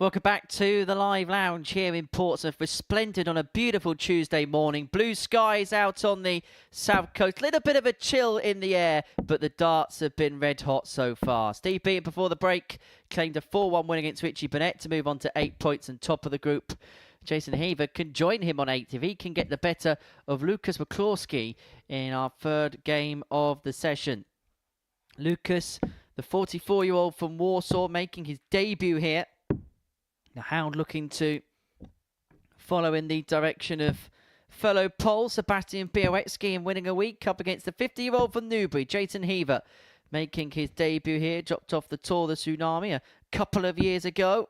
Welcome back to the live lounge here in Portsmouth. Resplendent on a beautiful Tuesday morning. Blue skies out on the south coast. Little bit of a chill in the air, but the darts have been red hot so far. Steve Beaton before the break claimed a 4-1 win against Richie Bernette to move on to 8 points and top of the group. Jason Heaver can join him on 8 if he can get the better of Lucas Waclawski in our third game of the session. Lucas, the 44-year-old from Warsaw, making his debut here. The Hound looking to follow in the direction of fellow Pole Sebastian Waclawski and winning a week up against the 50-year-old from Newbury, Jason Heaver, making his debut here. Dropped off the Tour, the Tsunami, a couple of years ago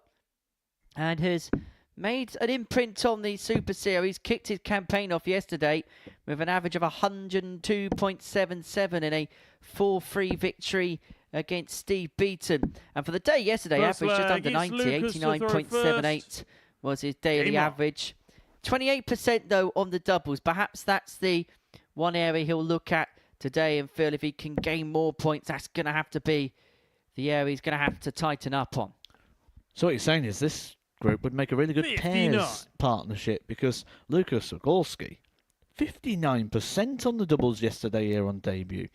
and has made an imprint on the Super Series. Kicked his campaign off yesterday with an average of 102.77 in a 4-3 victory against Steve Beaton. And for the day yesterday, First average just leg, under it's 90, Lucas to throw 89.78 first. was his daily Game on. average. 28% though on the doubles. Perhaps that's the one area he'll look at today and feel if he can gain more points, that's going to have to be the area he's going to have to tighten up on. So what you're saying is this group would make a really good 59. pairs partnership because Lucas Waclawski, 59% on the doubles yesterday here on debut.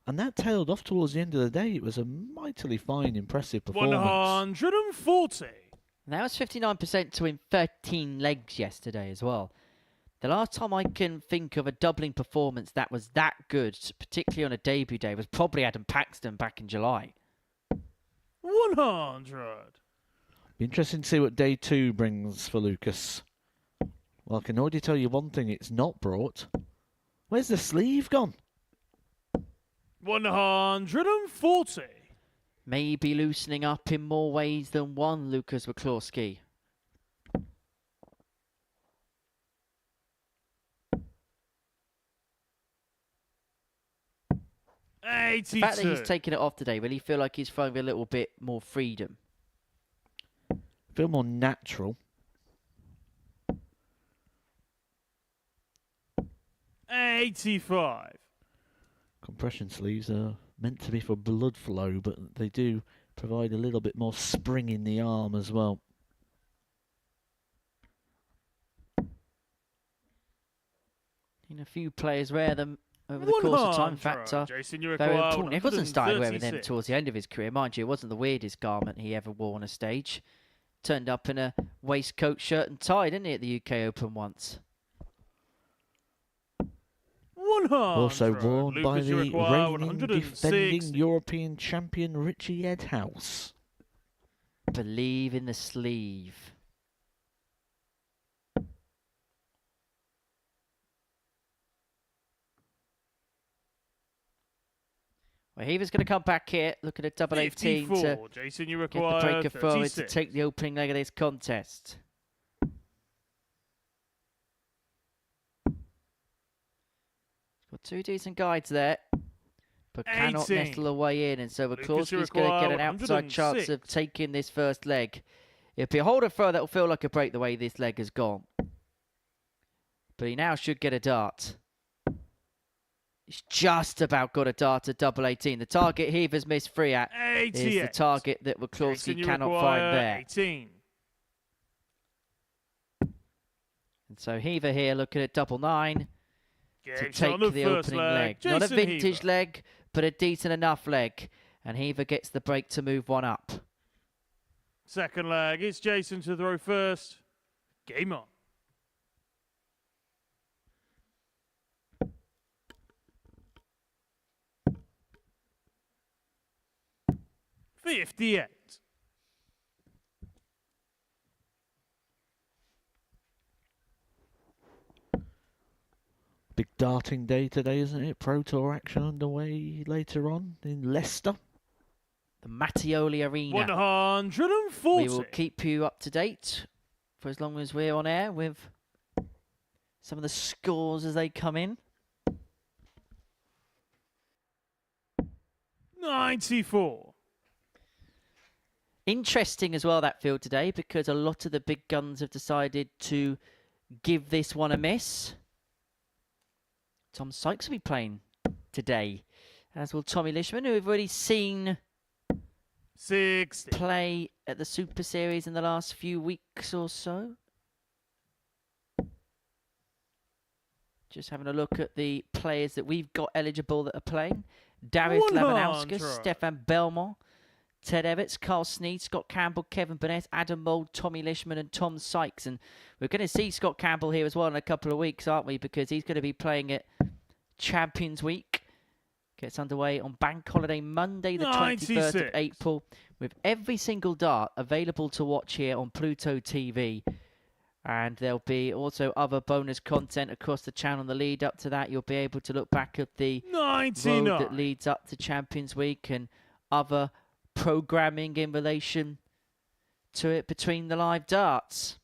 And that tailed off towards the end of the day. It was a mightily fine, impressive performance. 140. That was 59% to win 13 legs yesterday as well. The last time I can think of a doubling performance that was that good, particularly on a debut day, was probably Adam Paxton back in July. 100. Be interesting to see what day 2 brings for Lucas. Well, I can already tell you one thing it's not brought. Where's the sleeve gone? 140. Maybe loosening up in more ways than one, Lucas Waclawski. The fact that he's 82. taken it off today, will he feel like he's throwing a little bit more freedom? Feel more natural. 85. Compression sleeves are meant to be for blood flow, but they do provide a little bit more spring in the arm as well. Seen a few players wear them over the course of time. In fact, Jason, you very require important. Nicholson started wearing them 136. towards the end of his career. Mind you, it wasn't the weirdest garment he ever wore on a stage. Turned up in a waistcoat, shirt and tie, didn't he, at the UK Open once? 100. Also worn by Lucas, you the require reigning 106. defending European champion Richie Edhouse. Believe in the sleeve. Well, Heaver's going to come back here, looking at double 18 to 54. Jason, you get the require breaker forward to 36. take the opening leg of this contest. Got two decent guides there, but cannot 18. nestle away in, and so Lucas, Waclawski's you going to get require an outside chance 106. of taking this first leg. It'll be a holder throw that will feel like a break the way this leg has gone. But he now should get a dart. He's just about got a dart at double 18. The target Heaver's missed free at is the 88. target that Jason, Waclawski you cannot require find there. 18. And so Heaver here looking at double 9 to Gets take on the the first opening leg. Not a Jason vintage Heaver. leg, but a decent enough leg. And Heaver gets the break to move one up. Second leg, it's Jason to throw first. Game on. $58. Big darting day today, isn't it? Pro Tour action underway later on in Leicester. The Mattioli Arena. 140. We will keep you up to date for as long as we're on air with some of the scores as they come in. 94. Interesting as well, that field today, because a lot of the big guns have decided to give this one a miss. Tom Sykes will be playing today, as will Tommy Lishman, who we've already seen 60. play at the Super Series in the last few weeks or so. Just having a look at the players that we've got eligible that are playing. Darius 100. Lavanauskas, Stefan Belmont, Ted Evans, Carl Sneed, Scott Campbell, Kevin Bernette, Adam Mould, Tommy Lishman and Tom Sykes. And we're going to see Scott Campbell here as well in a couple of weeks, aren't we? Because he's going to be playing at Champions Week. Gets underway on Bank Holiday Monday, the 21st of 96. April, with every single dart available to watch here on Pluto TV. And there'll be also other bonus content across the channel in the lead up to that. You'll be able to look back at the 99. road that leads up to Champions Week and other programming in relation to it between the live darts.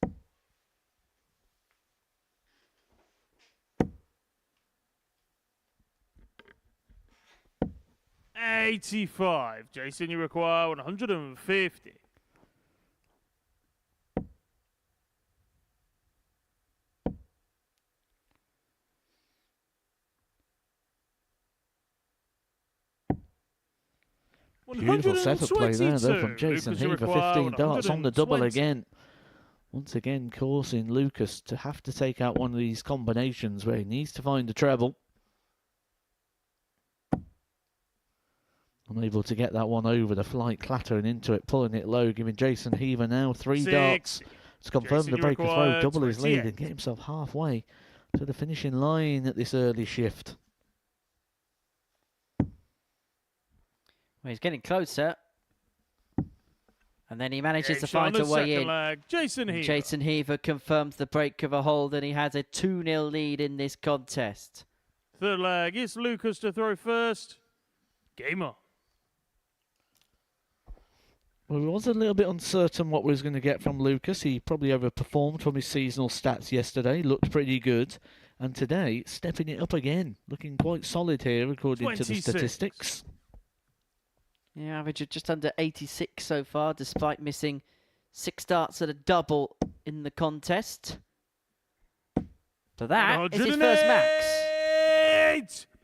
$85. Jason, you require 150. Beautiful setup play there, though, from Jason Lucas, you Heaver. require 15 darts on the double 120. again. Once again, causing Lucas to have to take out one of these combinations where he needs to find a treble. Unable to get that one over the flight, clattering into it, pulling it low, giving Jason Heaver now 3 darts to confirm Jason, the you break of throw, require double his lead 28. and get himself halfway to the finishing line at this early shift. Well, he's getting closer. And then he manages to Jason on find a the way second in. leg, Jason Heaver. Jason Heaver confirms the break of a hold, and he has a 2-0 lead in this contest. Third leg, it's Lucas to throw first. Game on. Well, we was a little bit uncertain what we was going to get from Lucas. He probably overperformed from his seasonal stats yesterday. Looked pretty good. And today, stepping it up again. Looking quite solid here, according to the 26. statistics. Yeah, average of just under 86 so far, despite missing 6 darts at a double in the contest. But that is his first max.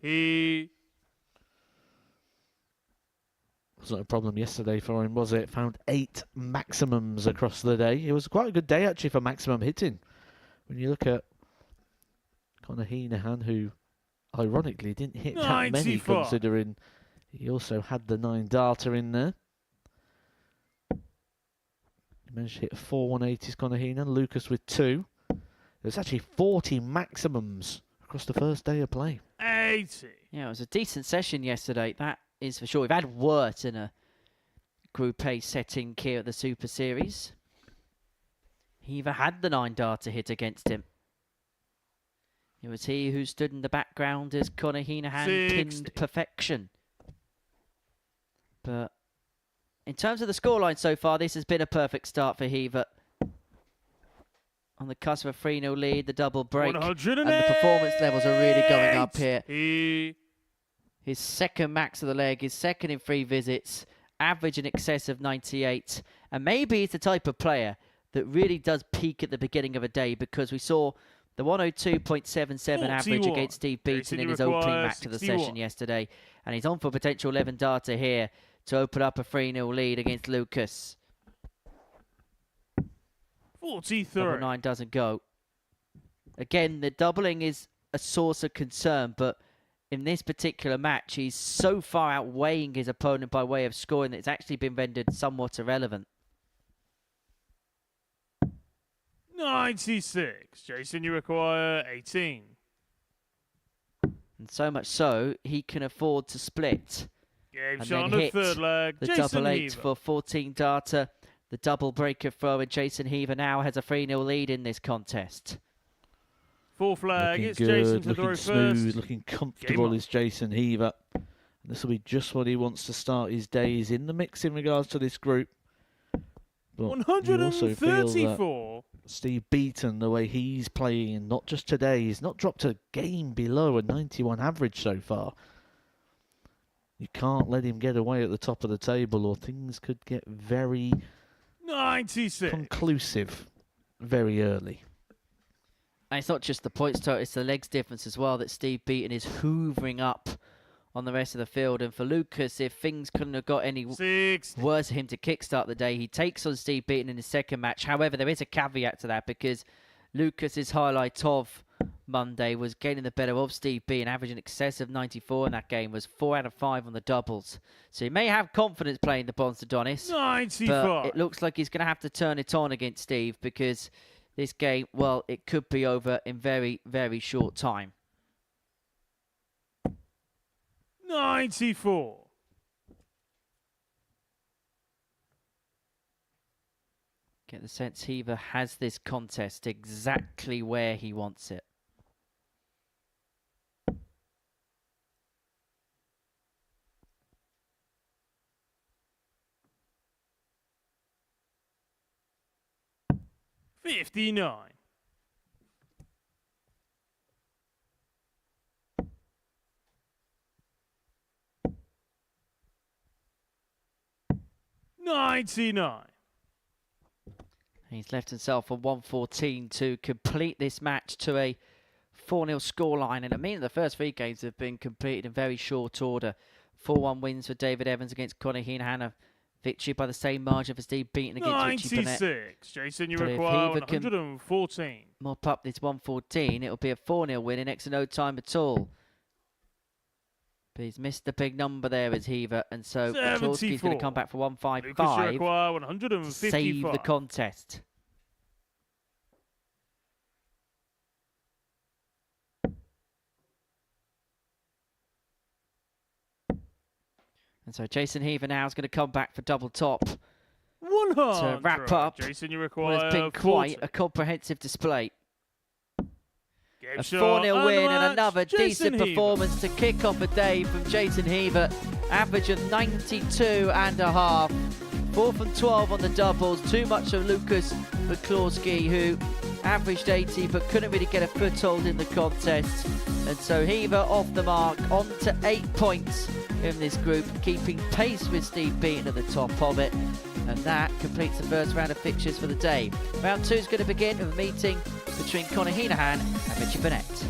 80. Wasn't a problem yesterday for him, was it? Found 8 maximums across the day. It was quite a good day, actually, for maximum hitting. When you look at Henahan, who ironically didn't hit that many, 94. considering he also had the 9 data in there. He managed to hit 4 180s, Henahan. Lucas with 2. There's actually 40 maximums across the first day of play. 80. Yeah, it was a decent session yesterday, that is for sure. We've had worse in a Group A setting here at the Super Series. Heaver had the 9 data hit against him. It was he who stood in the background as Henahan pinned perfection. But in terms of the scoreline so far, this has been a perfect start for Heaver. On the cusp of a 3-0 lead, the double break, and the performance levels are really going up here. His second max of the leg, his second in 3 visits, average in excess of 98. And maybe he's the type of player that really does peak at the beginning of a day, because we saw the 102.77 average against Steve Beaton in his opening match of the session yesterday. And he's on for potential 11 data here to open up a 3-0 lead against Lucas. 43. Double 9 doesn't go. Again, the doubling is a source of concern, but in this particular match, he's so far outweighing his opponent by way of scoring that it's actually been rendered somewhat irrelevant. 96. Jason, you require 18. And so much so, he can afford to split. Game And shot on then the hit third leg. the Jason double 8 Heaver. for 14 data. The double breaker throw, and Jason Heaver now has a 3-0 lead in this contest. Fourth flag. Looking It's good, Jason to looking throw smooth, first. looking comfortable is Jason Heaver. And this will be just what he wants to start his days in the mix in regards to this group. But you also feel that 134. Steve Beaton, the way he's playing, and not just today, he's not dropped a game below a 91 average so far. You can't let him get away at the top of the table, or things could get very 96. conclusive very early. And it's not just the points total, it's the legs difference as well that Steve Beaton is hoovering up on the rest of the field. And for Lucas, if things couldn't have got any worse for him to kickstart the day, he takes on Steve Beaton in his second match. However, there is a caveat to that, because Lucas's highlight of Monday was getting the better of Steve Beaton, averaging in excess of 94 in that game, was 4 out of 5 on the doubles. So he may have confidence playing the Bronze Adonis, 95. but it looks like he's going to have to turn it on against Steve, because this game, well, it could be over in very, very short time. 94. Get the sense Heaver has this contest exactly where he wants it. $59. 99. He's left himself on 114 to complete this match to a 4-0 scoreline. And I mean, the first 3 games have been completed in very short order. 4-1 wins for David Evans against Henahan. A victory by the same margin for Steve Beaton against Richie Bernette. 96. Jason, you But if require Heaver can 114. mop up this 114, it'll be a 4-0 win in next to no time at all. But he's missed the big number there as Heaver, and so Waclawski's going to come back for 155 require to 155. save the contest. And so Jason Heaver now is going to come back for double top 100. to wrap up Jason, you what require has been 40. quite a comprehensive display. Game A shot 4-0 on win the and match, another Jason decent Heaver. performance to kick off a day from Jason Heaver. Average of 92.5. 4 from 12 on the doubles. Too much of Lucas Waclawski, who averaged 80 but couldn't really get a foothold in the contest. And so Heaver off the mark, on to 8 points in this group, keeping pace with Steve Beaton at the top of it. And that completes the first round of fixtures for the day. Round 2 is going to begin with a meeting between Henahan and Richie Bernette.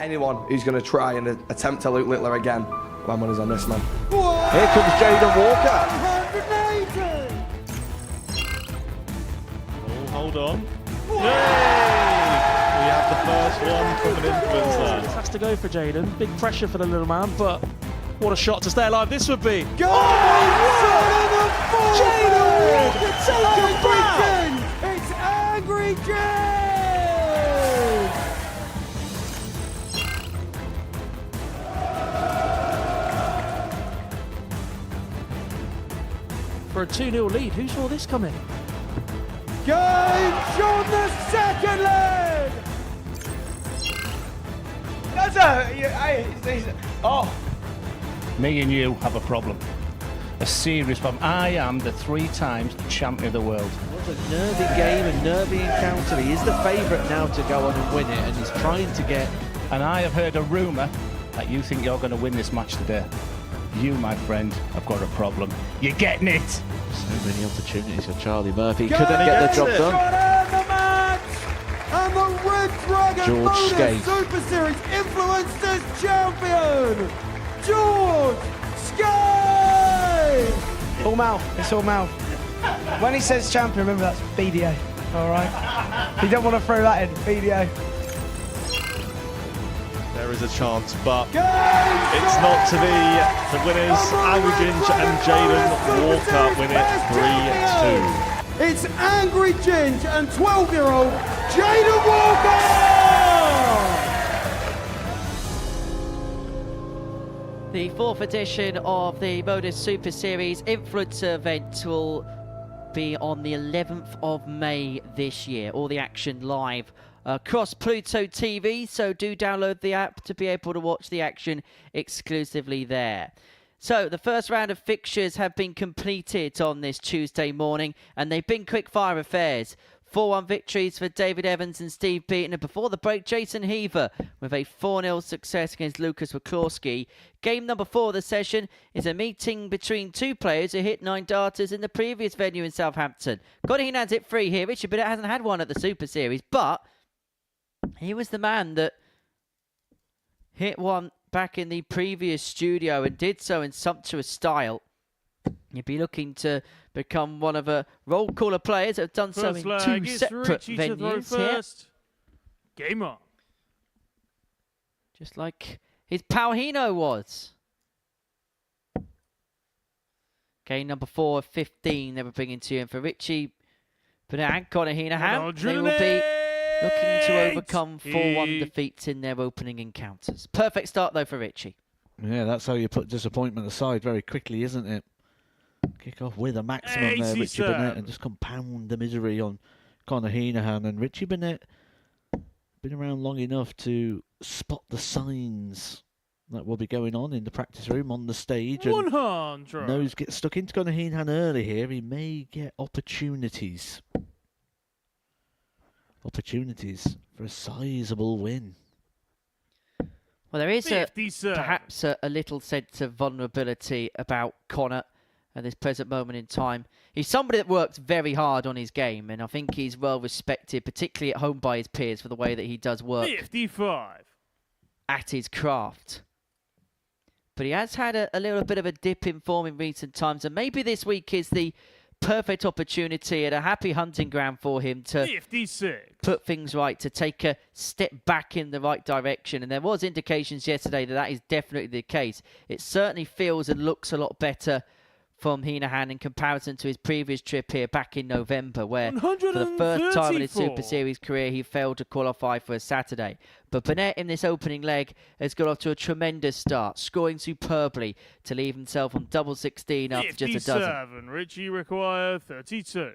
Anyone who's going to try and attempt to loot Littler again, my money's on this man. Here comes Jaden Walker. Oh, hold on. Yay! We have the first one from an influencer. Has to go for Jaden. Big pressure for the little man, but what a shot to stay alive this would be. Jaden Walker taking Beaton. It's Angry Jay. For a 2-0 lead, who saw this coming? Gage on the second leg. Me and you have a problem. A serious problem. I am the 3 times champion of the world. What a nervy game, a nervy encounter. He is the favourite now to go on and win it, and he's trying to get... And I have heard a rumour that you think you're going to win this match today. You, my friend, have got a problem. You're getting it! So many opportunities for Charlie Murphy. Couldn't get the job done. The match! And the Red Dragon George Modus Skate. Super Series Influencers Champion, George Skate! All mouth, it's all mouth. When he says champion, remember that's BDA, all right? You don't want to throw that in, BDA. There is a chance, but it's not to be. The winners, Angry Ginge and Jaden Walker win it 3-2. It's Angry Ginge and 12-year-old Jaden Walker! The 4th edition of the Modus Super Series Influencer event will be on the 11th of May this year. All the action live across Pluto TV, so do download the app to be able to watch the action exclusively there. So the first round of fixtures have been completed on this Tuesday morning, and they've been quick-fire affairs. 4-1 victories for David Evans and Steve Beaton, and before the break, Jason Heaver with a 4-0 success against Lucas Waclawski. Game number 4 of the session is a meeting between 2 players who hit 9 darters in the previous venue in Southampton. Henahan's hit 3 here. Richard Bernette hasn't had one at the Super Series, but he was the man that hit one back in the previous studio and did so in sumptuous style. You'd be looking to become one of a roll caller players that have done so in 2 separate venues here. Game on. Just like his pal Hino was. Game number 4 of 15 they were bringing to you. And for Richie Bernette and Connor Henahan, they will be looking to overcome 4-1 defeats in their opening encounters. Perfect start, though, for Richie. Yeah, that's how you put disappointment aside very quickly, isn't it? Kick off with a maximum there, Richie Bernette, and just compound the misery on Conor Henahan. And Richie Bernette been around long enough to spot the signs that will be going on in the practice room, on the stage. 100. And nose gets stuck into Conor Henahan early here. He may get opportunities. Opportunities for a sizable win. Well, there is perhaps a little sense of vulnerability about Conor at this present moment in time. He's somebody that works very hard on his game, and I think he's well respected, particularly at home by his peers, for the way that he does work 55. at his craft. But he has had a little bit of a dip in form in recent times, and maybe this week is the perfect opportunity and a happy hunting ground for him to 56. put things right, to take a step back in the right direction. And there was indications yesterday that that is definitely the case. It certainly feels and looks a lot better from Henahan in comparison to his previous trip here back in November, where for the first time in his Super Series career he failed to qualify for a Saturday. But Bernette in this opening leg has got off to a tremendous start, scoring superbly to leave himself on double 16 after just a dozen. Richie require 32.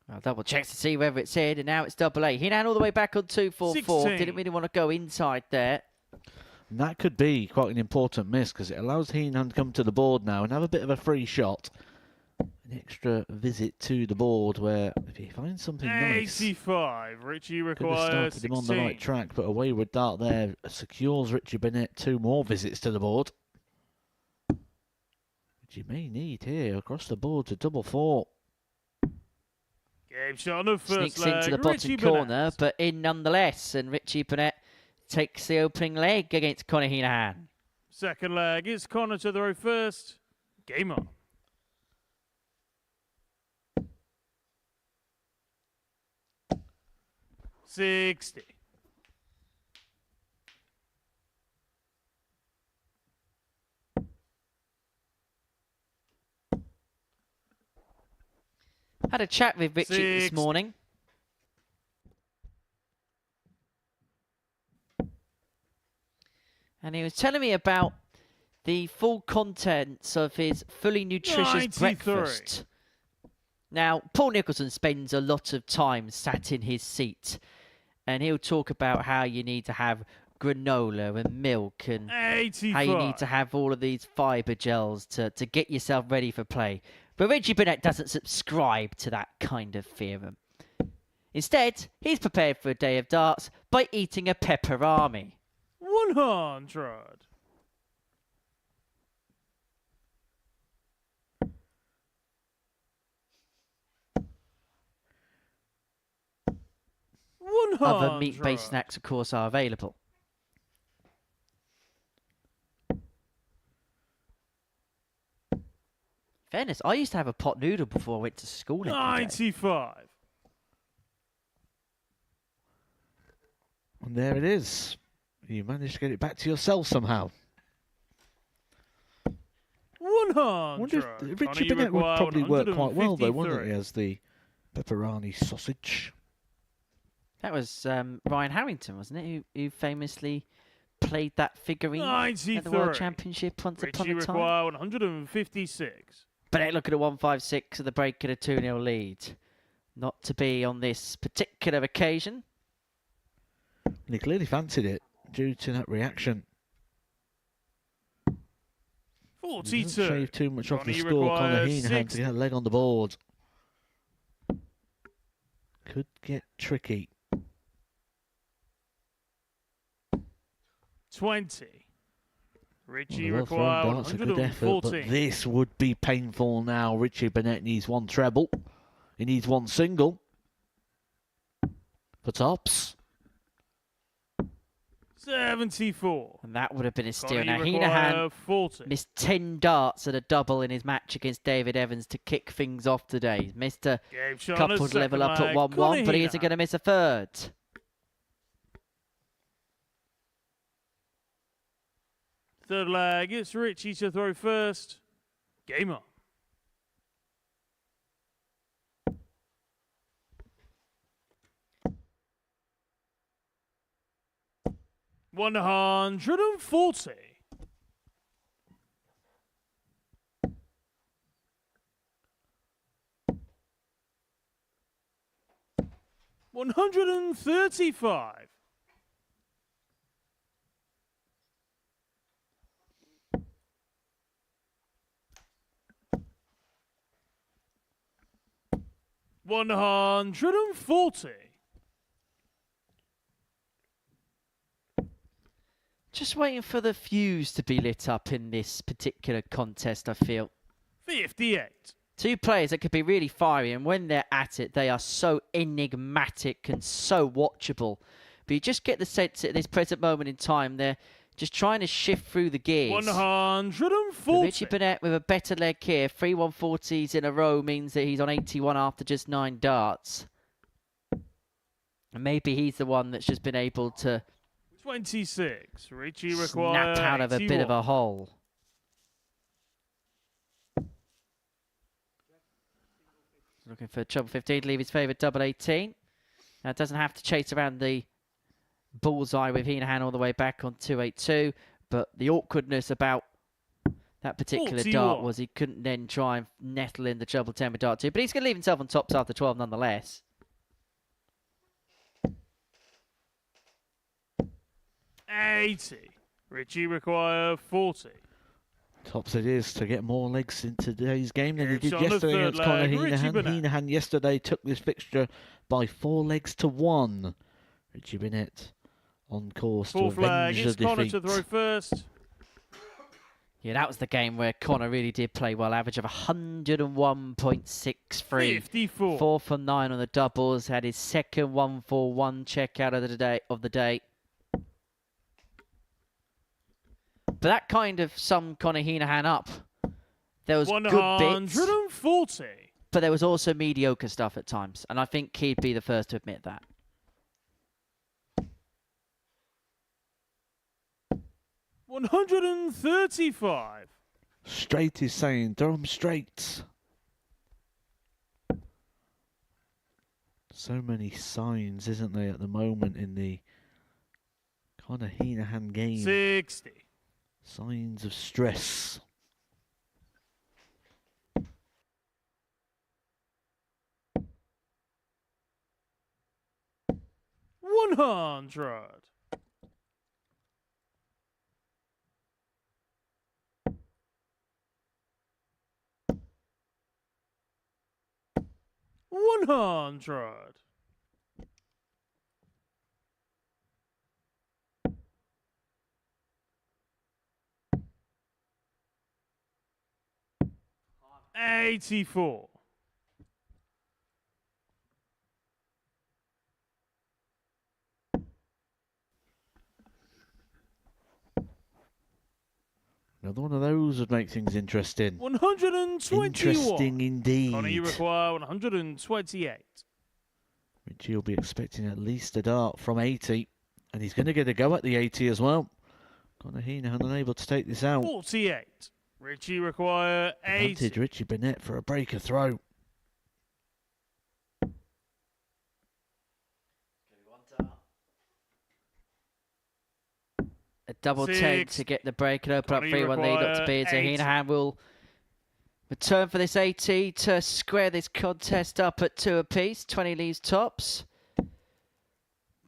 I'll double check to see whether it's in, and now it's double A. Henahan all the way back on 2-4-4. 16. Didn't really want to go inside there. And that could be quite an important miss, because it allows Henahan to come to the board now and have a bit of a free shot. An extra visit to the board where if he finds something nice, 85. Richie could have requires started 16. him on the right track, but a wayward dart there secures Richie Bernette 2 more visits to the board, which he may need here across the board to double 4. Game shot on the first Sneaks leg. into the bottom Richie corner, Bernette. but in nonetheless. And Richie Bernette takes the opening leg against Conor Henahan. Second leg is Conor to throw first. Game on. $60. Had a chat with Richie this 60. morning. And he was telling me about the full contents of his fully nutritious 93. breakfast. Now, Paul Nicholson spends a lot of time sat in his seat, and he'll talk about how you need to have granola and milk, and 85. how you need to have all of these fibre gels to get yourself ready for play. But Richie Bernette doesn't subscribe to that kind of theorem. Instead, he's prepared for a day of darts by eating a pepperami. 100. Other meat-based snacks, of course, are available. Fairness, I used to have a pot noodle before I went to school every day. 95. And there it is. You managed to get it back to yourself somehow. 100. I wonder if Richie Bernette would probably work quite well, though, wouldn't he, as the pepperoni sausage? That was Ryan Harrington, wasn't it, who famously played that figurine 93. at the World Championship once upon a Richie time. require 156. But look at a 1-5-6 at the break at a 2-0 lead. Not to be on this particular occasion. And he clearly fancied it due to that reaction. 42. He doesn't shave too much off the Ronnie score. Conor requires Henahan to 60. get a leg on the board. Could get tricky. 20. Richie Well, require throwing darts a good effort, but 114. this would be painful now. Richie Bernette needs 1 treble. He needs 1 single. For tops. 74. And that would have been a steal. Connie Now, require Henahan 40. missed 10 darts at a double in his match against David Evans to kick things off today. He's missed a Game shot on the couple to level second up at leg. 1-1, Connie but he isn't Henahan. going to miss a third. Third leg, it's Richie to throw first. Game on. 140. $135. $140. Just waiting for the fuse to be lit up in this particular contest, I feel. 58. Two players that could be really fiery, and when they're at it, they are so enigmatic and so watchable. But you just get the sense at this present moment in time, they're just trying to shift through the gears. 140. Richie Bernette with a better leg here. 3 140s in a row means that he's on 81 after just 9 darts. And maybe he's the one that's just been able to 26. Richie requires snap out of a bit of a hole. Looking for trouble 15 to leave his favourite double 18. Now doesn't have to chase around the bullseye with Henahan all the way back on 282, but the awkwardness about that particular 41. dart was he couldn't then try and nettle in the trouble 10 with dart 2, but he's going to leave himself on tops after 12 nonetheless. $80. Richie requires 40. Tops it is to get more legs in today's game than he did It's on the yesterday third against Conor leg, Richie Henahan. Bernette. Henahan yesterday took this fixture by 4 legs to 1. Richie Bernette on course Fourth to leg. avenge It's the Conor defeat. to throw first. Yeah, that was the game where Conor really did play well. Average of 101.63. 54. 4 for 9 on the doubles. Had his second 1-4-1 check out of the day. But that kind of summed Conor Henahan up. There was good bits, 140. but there was also mediocre stuff at times. And I think he'd be the first to admit that. $135. Straight is saying, Durham straight. So many signs, isn't there, at the moment in the Conor Henahan game. 60. Signs of stress. $100. $100. $84. Another one of those would make things interesting. 121. Interesting indeed. Conor, you require 128. Richie will be expecting at least a dart from 80. And he's going to get a go at the 80 as well. Conor Henahan unable to take this out. 48. Richie require 80. Advantage Richie Bernette for a breaker throw. A double 10 to get the break and open up Conor, you 3-1 lead up to require Beaton. So 80. Henahan will return for this 80 to square this contest up at 2 apiece. 20 leaves tops.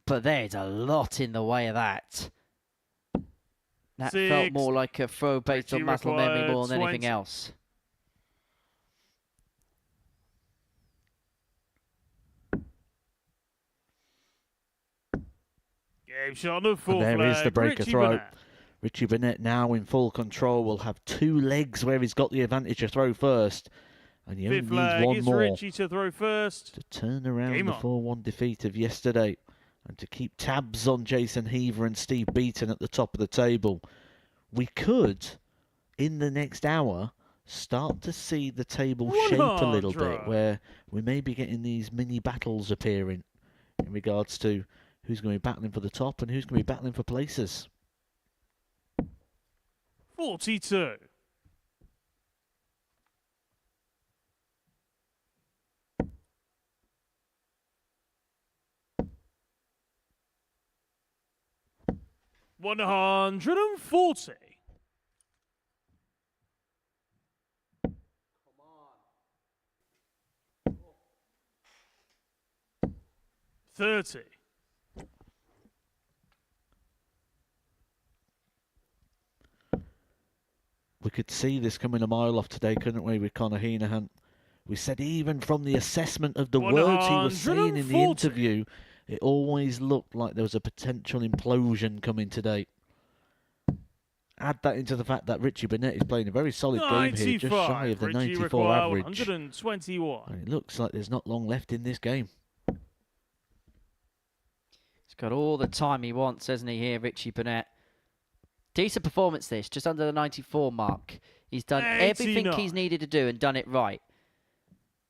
But there's a lot in the way of that. That felt 6. more like a throw based on Richie muscle memory required more than anything 20. else. Game shot on the fourth And there leg. is the breaker Richie throw. Bernette. Richie Bernette now in full control will have 2 legs where he's got the advantage to throw first. And he only Fifth needs leg. one It's more Richie to throw first. to turn around Game the on. 4-1 defeat of yesterday and to keep tabs on Jason Heaver and Steve Beaton at the top of the table. We could, in the next hour, start to see the table shape a little bit, 100. where we may be getting these mini battles appearing in regards to who's going to be battling for the top and who's going to be battling for places. 42. 140. Come on. 30. We could see this coming a mile off today, couldn't we, with Conor Henahan? We said even from the assessment of the words he was saying in the interview, it always looked like there was a potential implosion coming today. Add that into the fact that Richie Bernette is playing a very solid game here, just shy of the Richie 94 average. 121. And it looks like there's not long left in this game. He's got all the time he wants, hasn't he, here, Richie Bernette? Decent performance this, just under the 94 mark. He's done everything he's needed to do and done it right.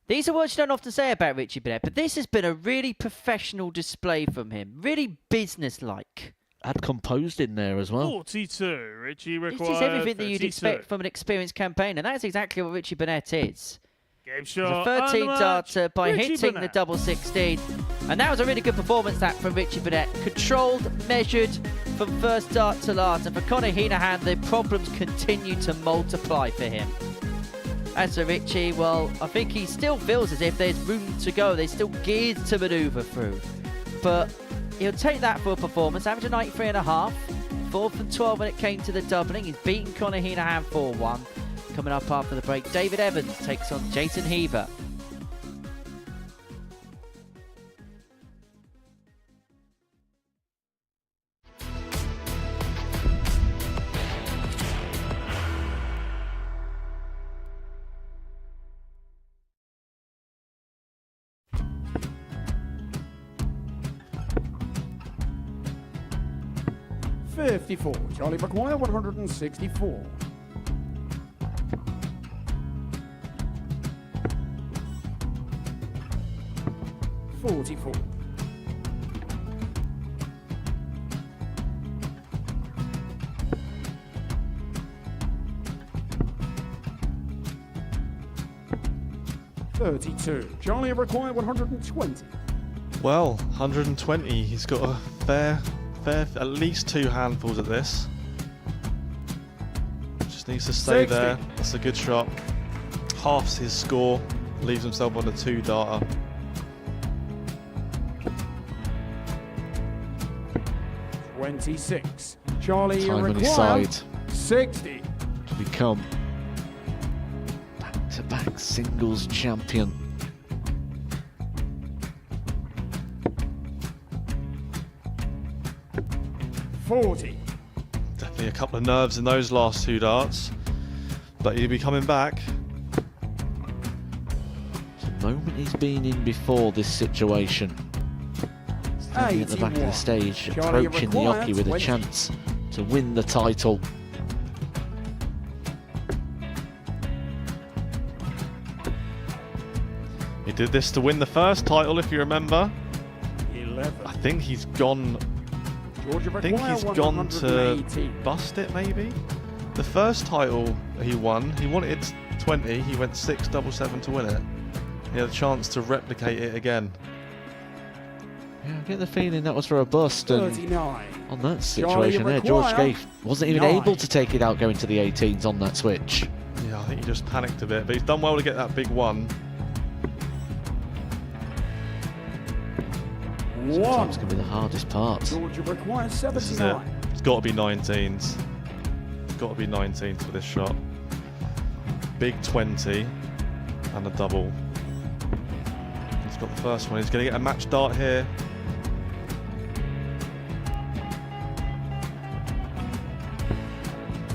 These are words you don't often say about Richie Bernette, but this has been a really professional display from him. Really business-like. Had composed in there as well. 42. Richie requires This is everything that you'd 32. expect from an experienced campaigner, and that's exactly what Richie Bernette is. Game He's shot. a 13 darter by Richie hitting Bernette. the double 16. And that was a really good performance, that, from Richie Bernette. Controlled, measured from first dart to last. And for Conor Henahan, the problems continue to multiply for him. As for Richie, well, I think he still feels as if there's room to go. There's still gears to manoeuvre through. But he'll take that for a performance. Average of 93.5. 4 from 12 when it came to the doubling. He's beaten Conor Henahan 4-1. Coming up after the break, David Evans takes on Jason Heaver. $54. Charlie McGuire, 164. $44. $32. Charlie required 120. Well, 120. He's got a fair, at least 2 handfuls at this. Just needs to stay 60. there. That's a good shot. Halves his score. Leaves himself on a 2-darter. $26. Charlie Time on his required side 60. to become back-to-back singles champion. $40. Definitely a couple of nerves in those last 2 darts. But he'll be coming back. It's the moment he's been in before this situation. Standing at the back of the stage, Charlie approaching the required Yoki with a 20. chance to win the title. He did this to win the first title, if you remember. 11. I think he's gone. Georgia I think required he's gone to 118. bust it, maybe. The first title he won, he wanted 20. He went 6-7-7 to win it. He had a chance to replicate it again. Yeah, I get the feeling that was for a bust. And 39. on that situation there, George Scaife wasn't even able to take it out going to the 18s on that switch. Yeah, I think he just panicked a bit, but he's done well to get that big one. Sometimes can be the hardest part. Georgia requires This is it. 79. It's got to be 19s. It's got to be 19s for this shot. Big 20 and a double. He's got the first one. He's going to get a match dart here.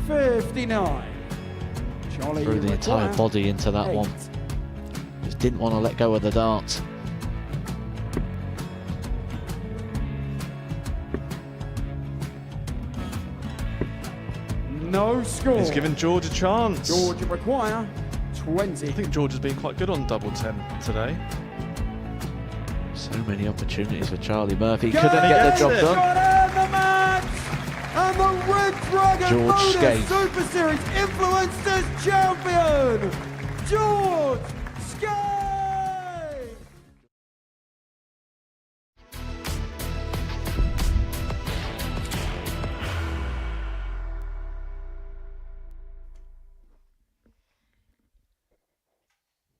$59. Charlie Threw the entire required body into that 8. one. Just didn't want to let go of the dart. No score. He's given George a chance. Georgia require 20. I think George has been quite good on double 10 today. So many opportunities for Charlie Murphy. Couldn't get the job done. And the match! And the Red Dragon George Modus Scaife. Super Series Influencers Champion, George Scaife!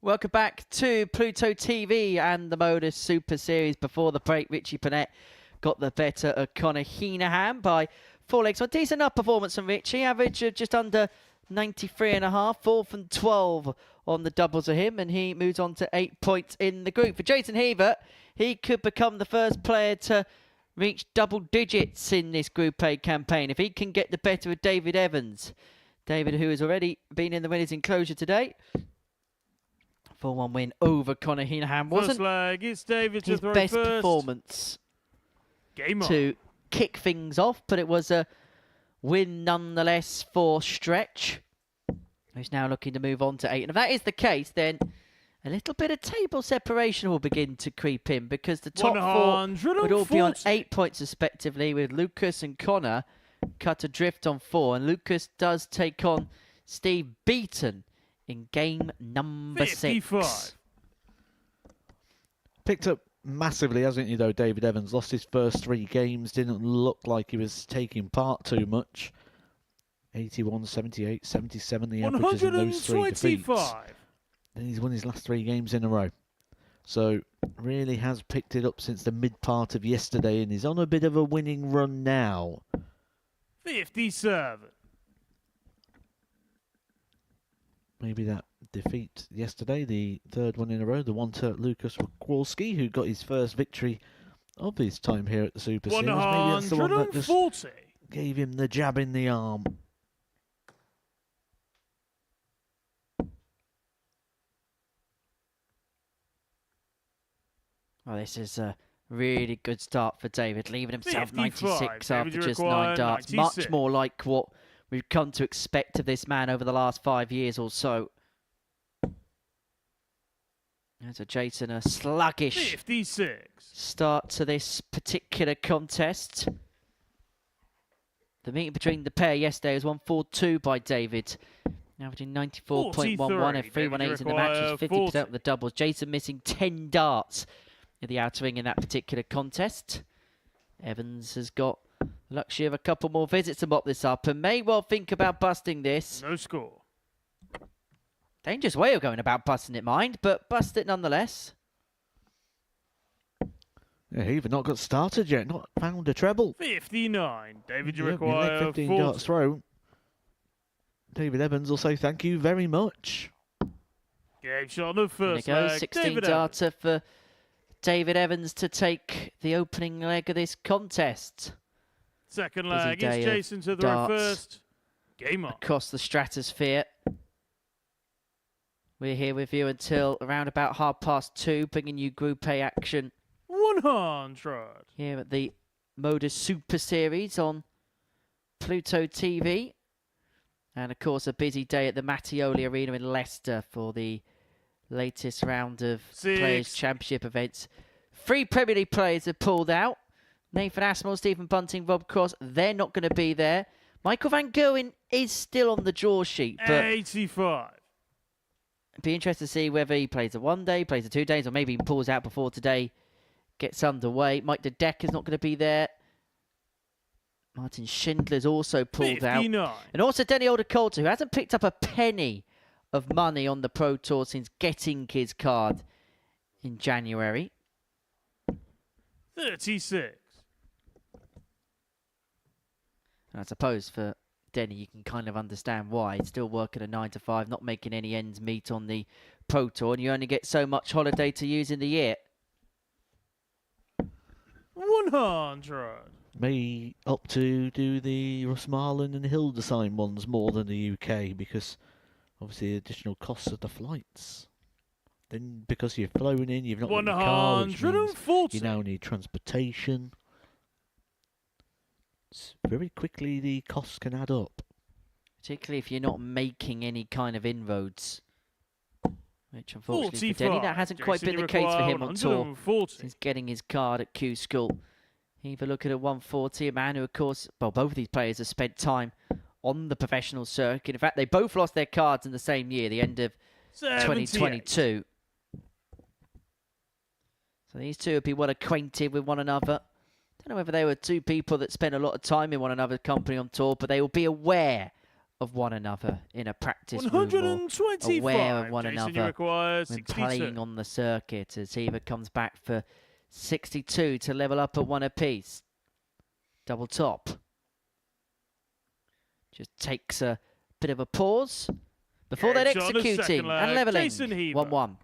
Welcome back to Pluto TV and the Modus Super Series. Before the break, Richie Bernette got the better of Connor Henahan by 4 legs. So a decent enough performance from Richie. Average of just under 93.5, 4th and 12 on the doubles of him, and he moves on to 8 points in the group. For Jason Heaver, he could become the first player to reach double digits in this Group A campaign if he can get the better of David Evans. David, who has already been in the winners' enclosure today. 4-1 win over Connor Henahan. Wasn't first leg, it's David to his throw best first. performance Game on. to kick things off, but it was a win nonetheless for Stretch, who's now looking to move on to 8. And if that is the case, then a little bit of table separation will begin to creep in, because the top 4 would all be on 8 points respectively, with Lucas and Connor cut adrift on 4. And Lucas does take on Steve Beaton in game number 55. 6. Picked up massively, hasn't he, though, David Evans? Lost his first 3 games, didn't look like he was taking part too much. 81, 78, 77, the averages in those 3 defeats. Then he's won his last 3 games in a row. So, really has picked it up since the mid-part of yesterday, and is on a bit of a winning run now. 57. Maybe that defeat yesterday, the 3rd one in a row, the one to Lucas Waclawski, who got his first victory of his time here at the Super Series. Maybe that's the one that just gave him the jab in the arm. Well, this is a really good start for David, leaving himself 55. 96 David, after you just require 9 darts. 96. Much more like what we've come to expect of this man over the last 5 years or so. There's a Jason, a sluggish 56. start to this particular contest. The meeting between the pair yesterday was 142 by David, averaging 94.11, a 318 in the matches, 50% of the doubles. Jason missing 10 darts in the outer ring in that particular contest. Evans has got the luxury of a couple more visits to mop this up and may well think about busting this. No score. Dangerous way of going about busting it, mind, but bust it nonetheless. Yeah, Heaver not got started yet, not found a treble. 59. David, you Yep, you let require 15 40. darts thrown. David Evans will say thank you very much. Game shot on the first There it goes, leg. 16 David darter for David Evans to take the opening leg of this contest. Second Busy leg, day it's of Jason to throw darts first. Game on. Across the stratosphere. We're here with you until around about 2:30, bringing you Group A action 100. here at the Modus Super Series on Pluto TV. And of course, a busy day at the Mattioli Arena in Leicester for the latest round of Players' Championship events. 3 Premier League players have pulled out. Nathan Aspinall, Stephen Bunting, Rob Cross, they're not going to be there. Michael Van Gerwen is still on the draw sheet, but 85. it'd be interesting to see whether he plays a 1 day, plays a 2 days, or maybe he pulls out before today gets underway. Mike De Decker's not going to be there. Martin Schindler's also pulled 59. out. And also Denny Aldercoulter, who hasn't picked up a penny of money on the Pro Tour since getting his card in January. 36. And I suppose for Denny, you can kind of understand why. He's still working a 9 to 5, not making any ends meet on the Pro Tour, and you only get so much holiday to use in the year. 100. May opt to do the Russ Marlin and Hildesheim ones more than the UK, because obviously the additional costs of the flights. Then because you've flown in, you've not got your car, which means 140. you now need transportation. Very quickly the costs can add up. Particularly if you're not making any kind of inroads. Which unfortunately for Denny, that hasn't quite been the case for him on tour since getting his card at Q School. Heaver looking at 140, a man who of course, well, both of these players have spent time on the professional circuit. In fact, they both lost their cards in the same year, the end of 2022. So these two would be well acquainted with one another. Don't know whether they were 2 people that spent a lot of time in one another's company on tour, but they will be aware of one another in a practice room, or aware of one another when playing on the circuit, as Heaver comes back for 62 to level up at 1 apiece. Double top. Just takes a bit of a pause before then executing and leveling. 1-1.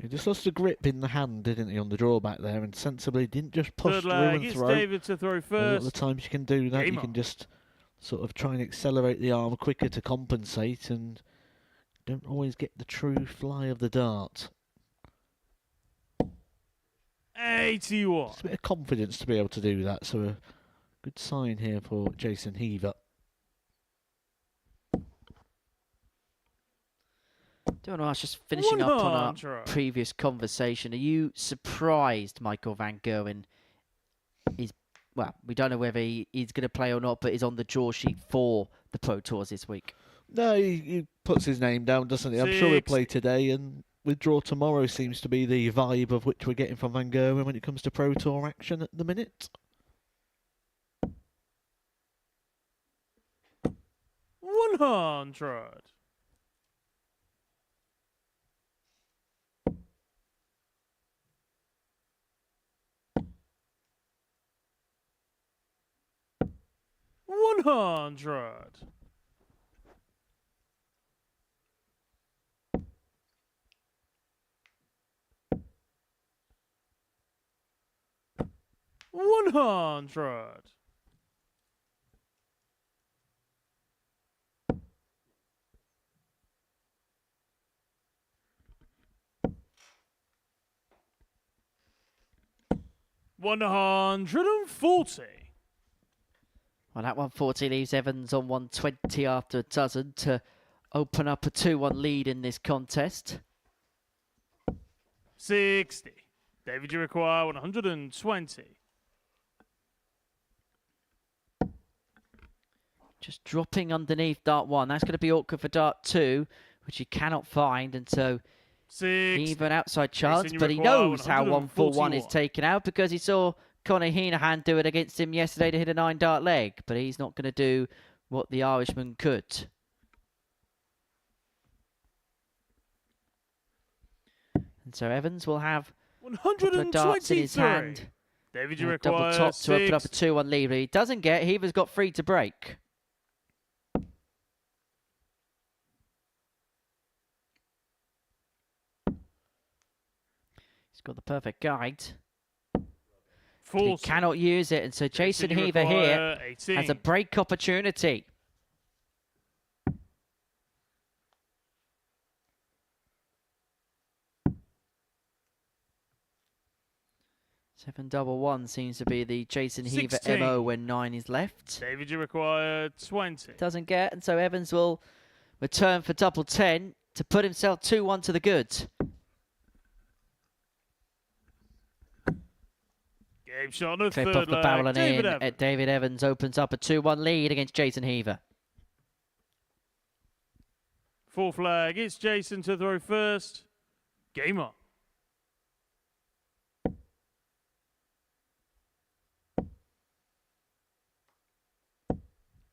He just lost a grip in the hand, didn't he, on the drawback there, and sensibly didn't just push through and throw. David to throw first. A lot of the times you can do that, you can just sort of try and accelerate the arm quicker to compensate, and don't always get the true fly of the dart. 81. It's a bit of confidence to be able to do that, so a good sign here for Jason Heaver. Do you want to ask, just finishing up on our previous conversation, are you surprised Michael Van Gerwen is, well, we don't know whether he's going to play or not, but is on the draw sheet for the Pro Tours this week? No, he puts his name down, doesn't he? I'm sure he'll play today, and withdraw tomorrow seems to be the vibe of which we're getting from Van Gerwen when it comes to Pro Tour action at the minute. 100. $100. $100. $140. Well, that 140 leaves Evans on 120 after a dozen to open up a 2-1 lead in this contest. 60. David, you require 120. Just dropping underneath dart 1. That's going to be awkward for dart 2, which he cannot find. And so even outside chance, but he knows how 141 is taken out because he saw Conor Henahan do it against him yesterday to hit a 9-dart leg, but he's not going to do what the Irishman could. And so Evans will have 123 darts in his hand. David, you require double top to open up a 2-1 lead. But he doesn't get. Heaver's got free to break. He's got the perfect guide. He cannot use it, and so Jason Heaver here 18. has a break opportunity. Seven double one seems to be the Jason Heaver 16. MO when 9 is left. David, you require 20. Doesn't get, and so Evans will return for double 10 to put himself 2-1 to the good. Game shot on the Clip third off the leg. barrel and David in. Evans. David Evans opens up a 2-1 lead against Jason Heaver. Fourth flag. It's Jason to throw first. Game on.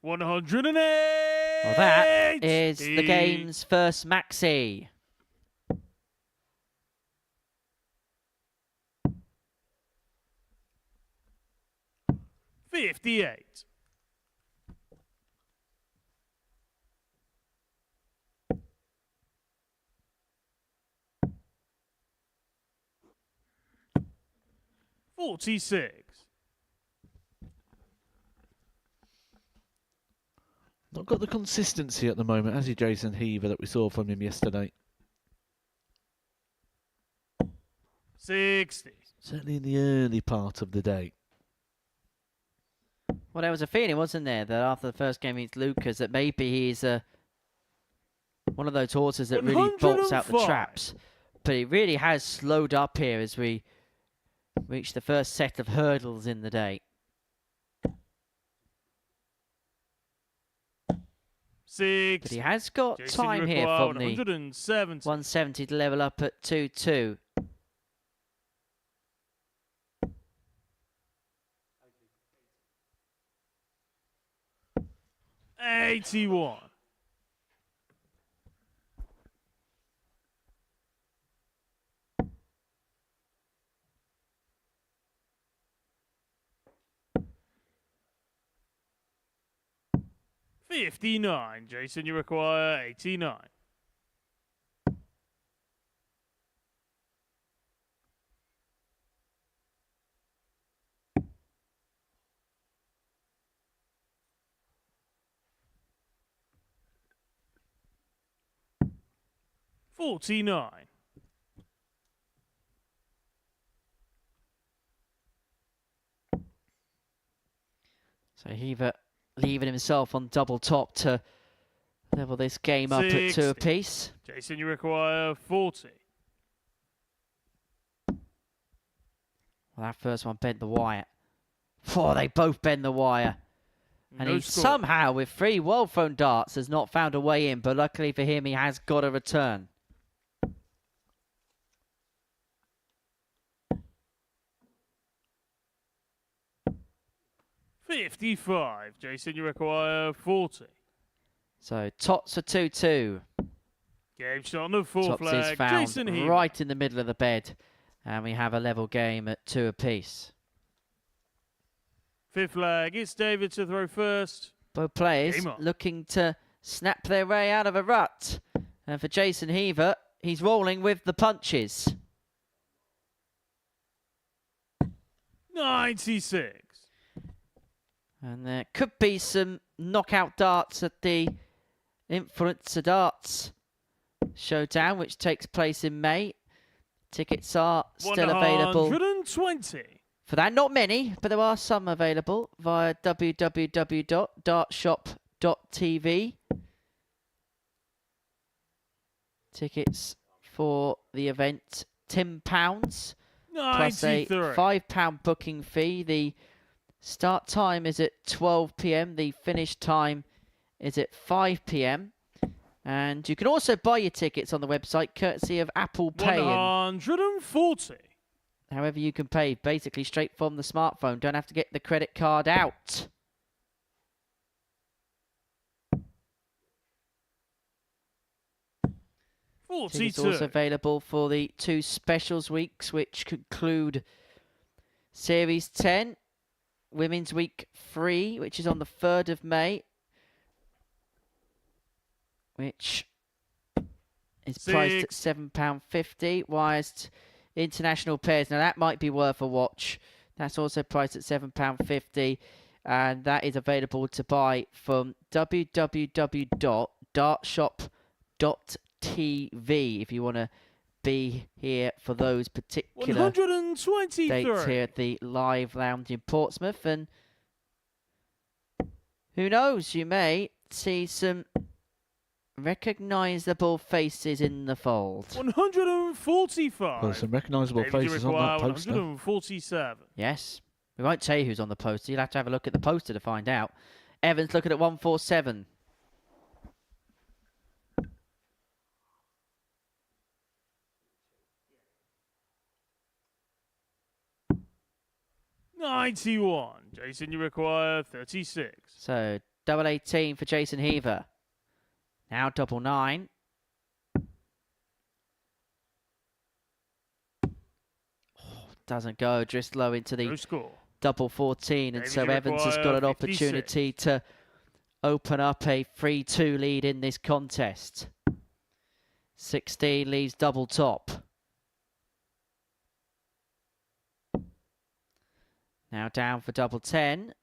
$108. Well, that is the game's first maxi. $58. $46. Not got the consistency at the moment, has he, Jason Heaver, that we saw from him yesterday? 60. Certainly in the early part of the day. Well, there was a feeling, wasn't there, that after the first game against Lucas, that maybe he's one of those horses that really bolts out the traps. But he really has slowed up here as we reach the first set of hurdles in the day. 6. But he has got Jason, time here from the 170. 170 to level up at 2-2. 81. $59. Jason, you require 89. $49. So Heaver leaving himself on double top to level this game up at 2 apiece. Jason, you require 40. Well, that first one bent the wire. They both bend the wire. And No he score. somehow, with 3 well-thrown darts, has not found a way in. But luckily for him, he has got a return. $55. Jason, you require 40. So tots for 2-2. Game shot on the 4 Tots flag. is found Jason Heaver. right in the middle of the bed. And we have a level game at 2 apiece. 5th flag. It's David to throw first. Both players Game on. looking to snap their way out of a rut. And for Jason Heaver, he's rolling with the punches. 96. And there could be some knockout darts at the Influencer Darts Showdown, which takes place in May. Tickets are still available 120. for that. Not many, but there are some available via www.dartshop.tv. Tickets for the event, £10, plus a 93. £5 booking fee. The start time is at 12 p.m. The finish time is at 5 p.m. And you can also buy your tickets on the website, courtesy of Apple Pay. 140. However you can pay, basically straight from the smartphone. Don't have to get the credit card out. Tickets 42. also available for the 2 specials weeks, which conclude Series 10, Women's Week 3, which is on the 3rd of May, which is priced at £7.50, whilst international pairs, now that might be worth a watch. That's also priced at £7.50, and that is available to buy from www.dartshop.tv if you want to be here for those particular 123. dates here at the Live Lounge in Portsmouth. And who knows, you may see some recognisable faces in the fold. 145. Well, there's some recognisable David, you faces on that require poster. 147. Yes. We won't tell you who's on the poster. You'll have to have a look at the poster to find out. Evans looking at 147. $91. Jason, you require 36. So, double 18 for Jason Heaver. Now double 9. Doesn't go. Just low into the No score. double 14. And David, so you Evans has got require an opportunity to open up a 3-2 lead in this contest. 16 leaves double top. Now down for double 10.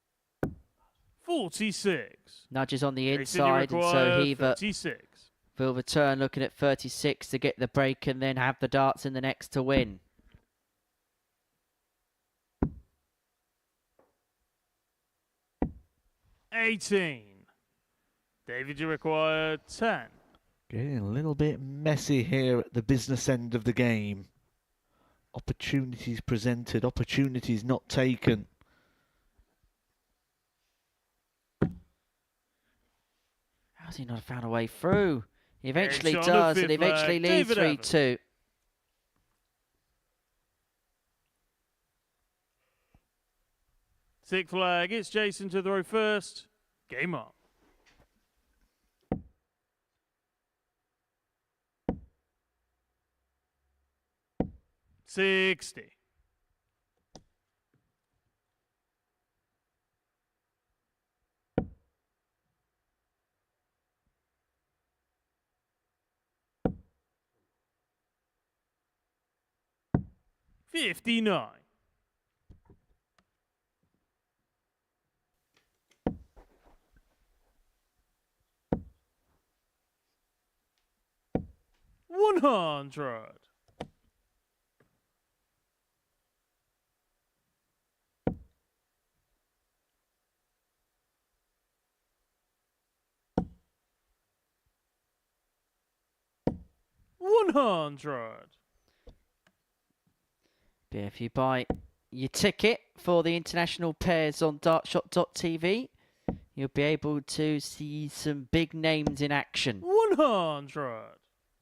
46. Nudges on the Jason, you inside, and so require Heaver 36. will return looking at 36 to get the break and then have the darts in the next to win. $18. David, you require 10. Getting a little bit messy here at the business end of the game. Opportunities presented, opportunities not taken. How's he not found a way through? He eventually It's on the does, and fifth eventually flag. leads David 3-2. Sixth flag. It's Jason to throw first. Game on. 60. $59. $100. $100. But if you buy your ticket for the international pairs on dartshot.tv, you'll be able to see some big names in action. 100.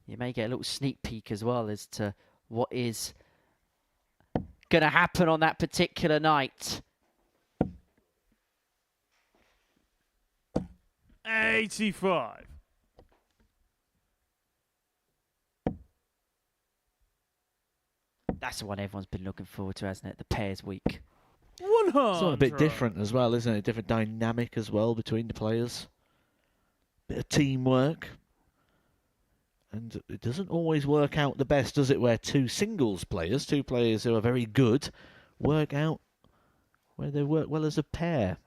You may get a little sneak peek as well as to what is going to happen on that particular night. 85. That's the one everyone's been looking forward to, hasn't it? The pairs week. 100. It's all a bit different as well, isn't it? Different dynamic as well between the players. Bit of teamwork. And it doesn't always work out the best, does it? Where two singles players, two players who are very good, work out where they work well as a pair.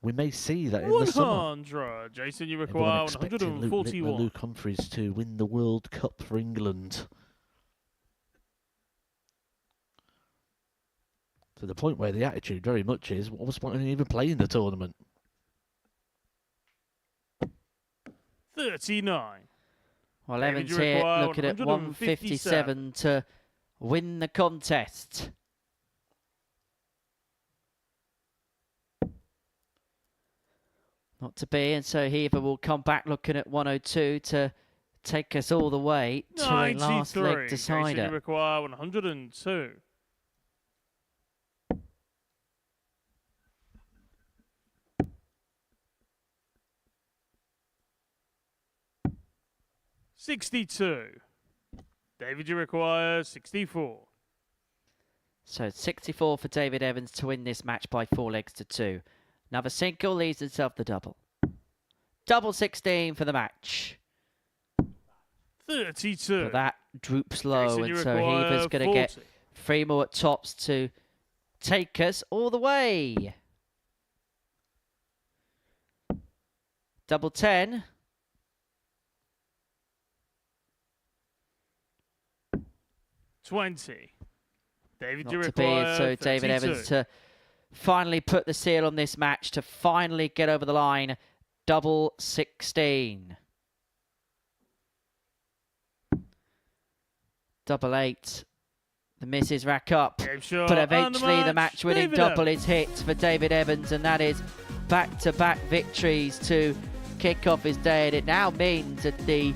We may see that in the summer. 100. Jason, you require 141. Luke Humphries to win the World Cup for England. To the point where the attitude very much is, what was the point of even playing the tournament? 39. Well, Evans here looking at 157 to win the contest. Not to be, and so Heaver will come back looking at 102 to take us all the way to a last leg decider. You require 102. $62. David, you require 64. So 64 for David Evans to win this match by 4 legs to 2. Another single leaves himself the double. Double 16 for the match. 32. But that droops low, Jason, and so Heaver's going to get 3 more at tops to take us all the way. Double 10. $20. David, Not you to be, require so 32. David Evans to finally put the seal on this match, to finally get over the line. Double 16. Double 8. The misses rack up, but eventually the match-winning double is hit for David Evans, and that is back-to-back victories to kick off his day. And it now means that the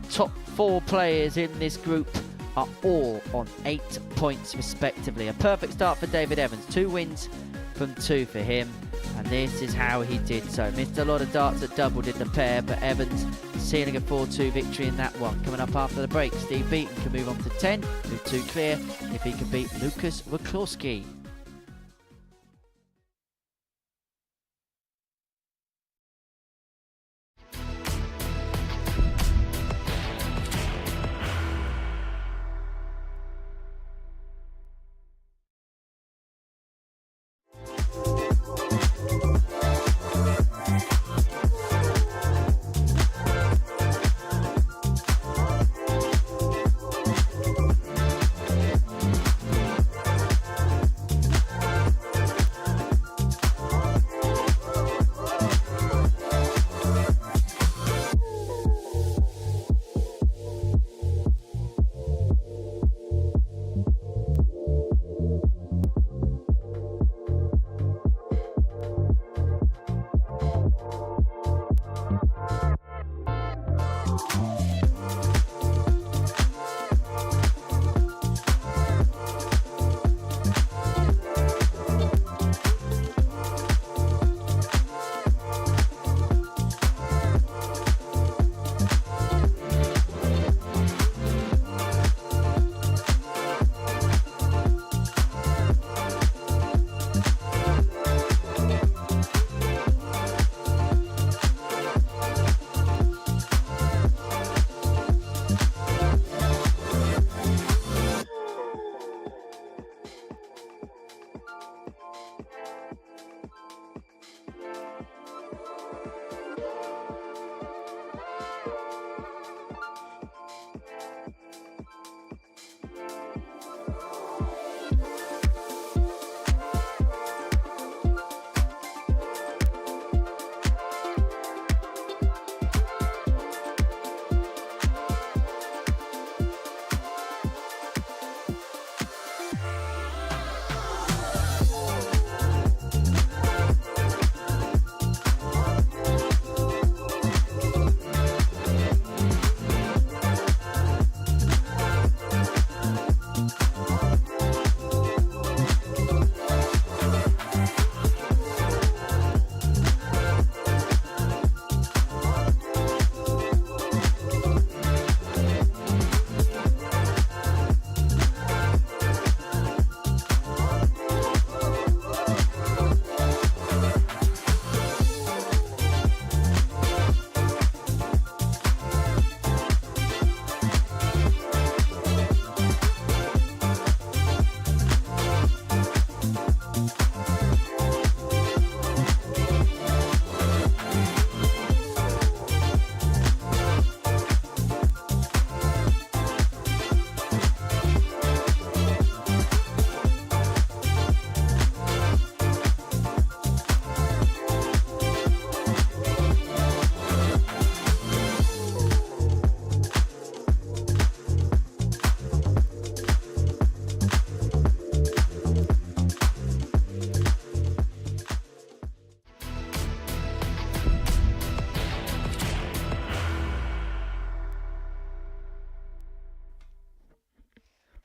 top 4 players in this group are all on 8 points respectively. A perfect start for David Evans. 2 wins from 2 for him, and this is how he did so. Missed a lot of darts at double, did the pair, but Evans sealing a 4-2 victory in that one. Coming up after the break, Steve Beaton can move on to 10, with 2 clear if he can beat Lucas Waclawski.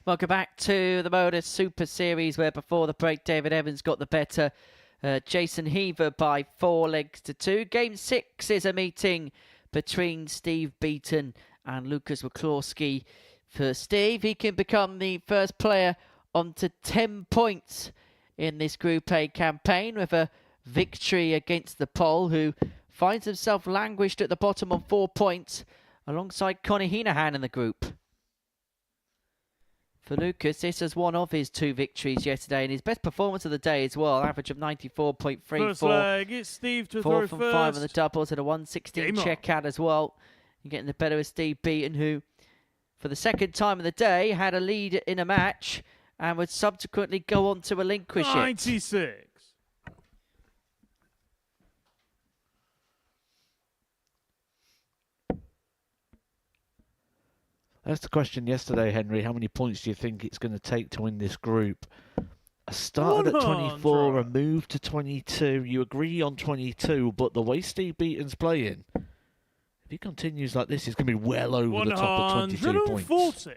Welcome back to the Modus Super Series, where before the break, David Evans got the better. Jason Heaver by 4 legs to 2. Game 6 is a meeting between Steve Beaton and Lucas Waclawski. For Steve, he can become the first player onto 10 points in this Group A campaign with a victory against the Pole, who finds himself languished at the bottom on 4 points alongside Connie Henahan in the group. For Lucas, this is one of his 2 victories yesterday, and his best performance of the day as well. Average of 94.34. First leg, it's Steve to 4 throw from first. 5 on the doubles at a 116 checkout as well. You're getting the better of Steve Beaton, who, for the second time of the day, had a lead in a match and would subsequently go on to relinquish 96. it. That's the question yesterday, Henry. How many points do you think it's going to take to win this group? I started at 24, a move to 22. You agree on 22, but the way Steve Beaton's playing, if he continues like this, he's going to be well over the top of 22 points.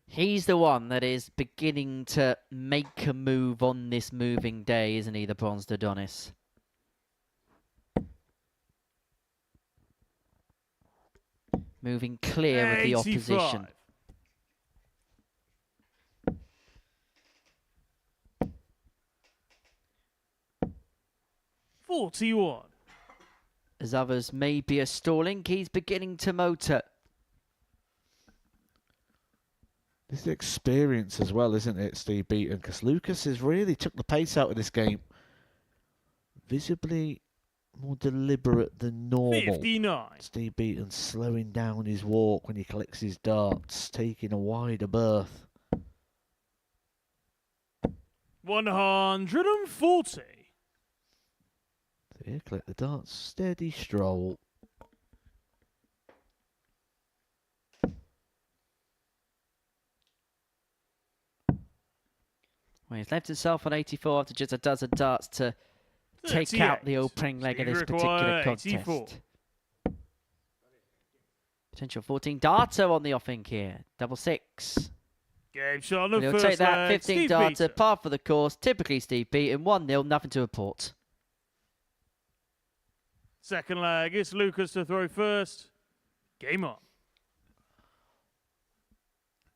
He's the one that is beginning to make a move on this moving day, isn't he, the Bronze Adonis? Moving clear of the opposition. 41. As others may be a stalling, he's beginning to motor. This is experience as well, isn't it, Steve Beaton? Because Lucas has really took the pace out of this game. Visibly more deliberate than normal. 59. Steve Beaton slowing down his walk when he collects his darts, taking a wider berth. 140. Here, collect the darts, steady stroll. Well, he's left himself on 84 after just a dozen darts to take out the opening leg of this particular contest. 84. Potential 14 darter on the offing here. Double 6. Game shot on the He'll first take that leg. 15 Steve darter, Beaton. par for the course. Typically Steve Beaton, 1-0, nothing to report. Second leg, it's Lucas to throw first. Game on.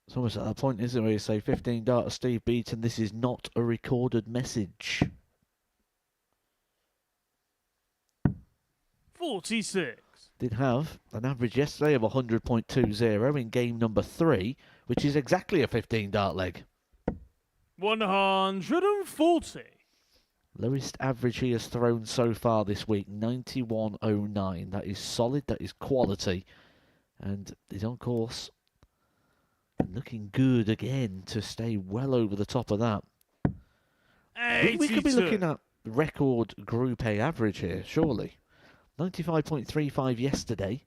It's almost at that point, isn't it, where you say 15 darter Steve Beaton, this is not a recorded message. 46. Did have an average yesterday of 100.20 in game number 3, which is exactly a 15 dart leg. 140. Lowest average he has thrown so far this week, 91.09. That is solid, that is quality. And he's on course. Looking good again to stay well over the top of that. We could be looking at record Group A average here, surely. 95.35 yesterday.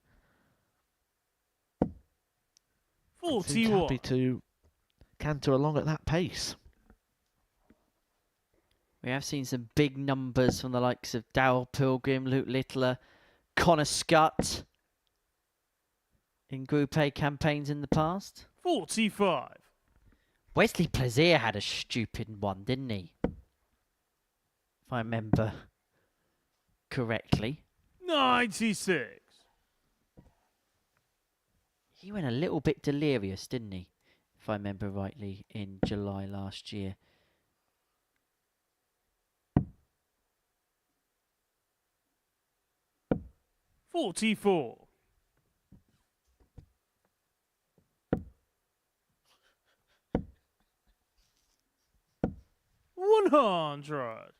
41. Happy to canter along at that pace. We have seen some big numbers from the likes of Darryl Pilgrim, Luke Littler, Connor Scott in Group A campaigns in the past. 45. Wesley Plaisir had a stupid one, didn't he? If I remember correctly. 96. He went a little bit delirious, didn't he? If I remember rightly, in July last year. $44. 100.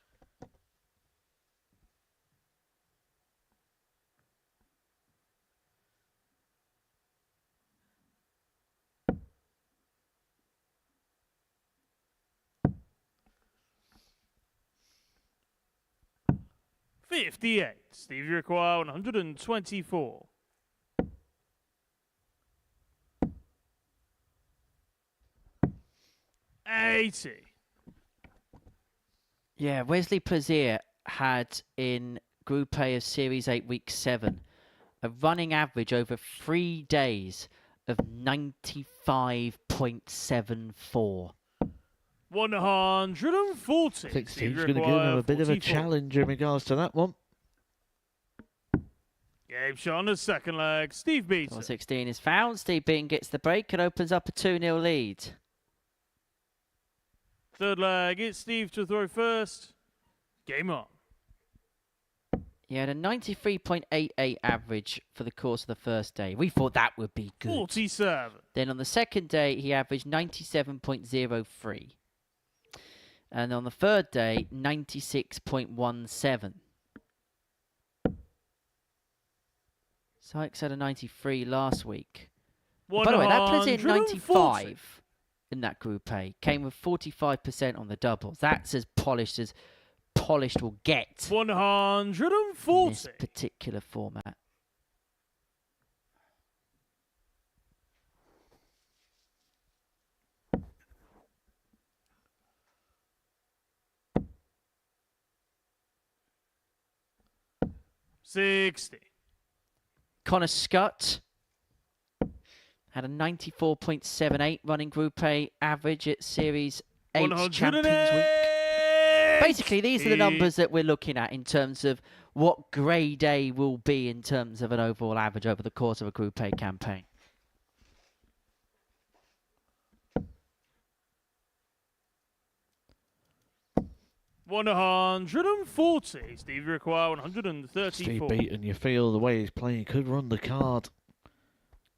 58. Steve, you require 124. 80. Yeah, Wesley Plaisir had in Group A of Series 8, Week 7, a running average over 3 days of 95.74. 140. I think Steve Steve's going to give him a bit of a 44. challenge in regards to that one. Game shot on the second leg. Steve Beaton. 16 is found. Steve Beaton gets the break and opens up a 2-0 lead. Third leg, it's Steve to throw first. Game on. He had a 93.88 average for the course of the first day. We thought that would be good. 47. Then on the second day, he averaged 97.03. And on the third day, 96.17. Sykes had a 93 last week. By the way, that plays in 95 in that Group A. Came with 45% on the doubles. That's as polished will get 140. in this particular format. Connor Scott had a 94.78 running Group A average at Series 8 Champions Week. Basically, these are the numbers that we're looking at in terms of what grade A will be in terms of an overall average over the course of a Group A campaign. $140. Steve require 134. Steve Beaton, you feel the way he's playing could run the card.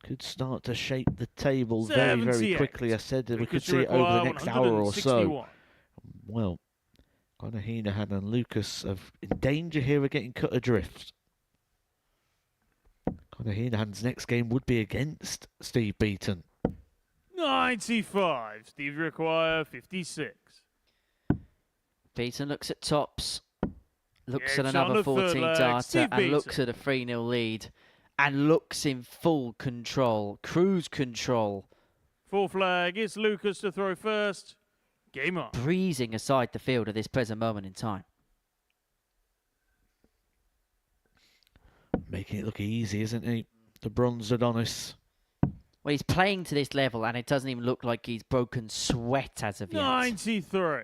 Could start to shape the table very, very quickly. I said that we could see it over the next hour or so. Well, kind of Henahan and Lucas are in danger here of getting cut adrift. Kind of Henahan's next game would be against Steve Beaton. 95. Steve require 56. Beaton looks at tops, looks at another 14 data, and looks at a 3-0 lead, and looks in full control, cruise control. Fourth leg, it's Lucas to throw first. Game on. Breezing aside the field at this present moment in time. Making it look easy, isn't he? The bronze Adonis. Well, he's playing to this level, and it doesn't even look like he's broken sweat as of yet. 93.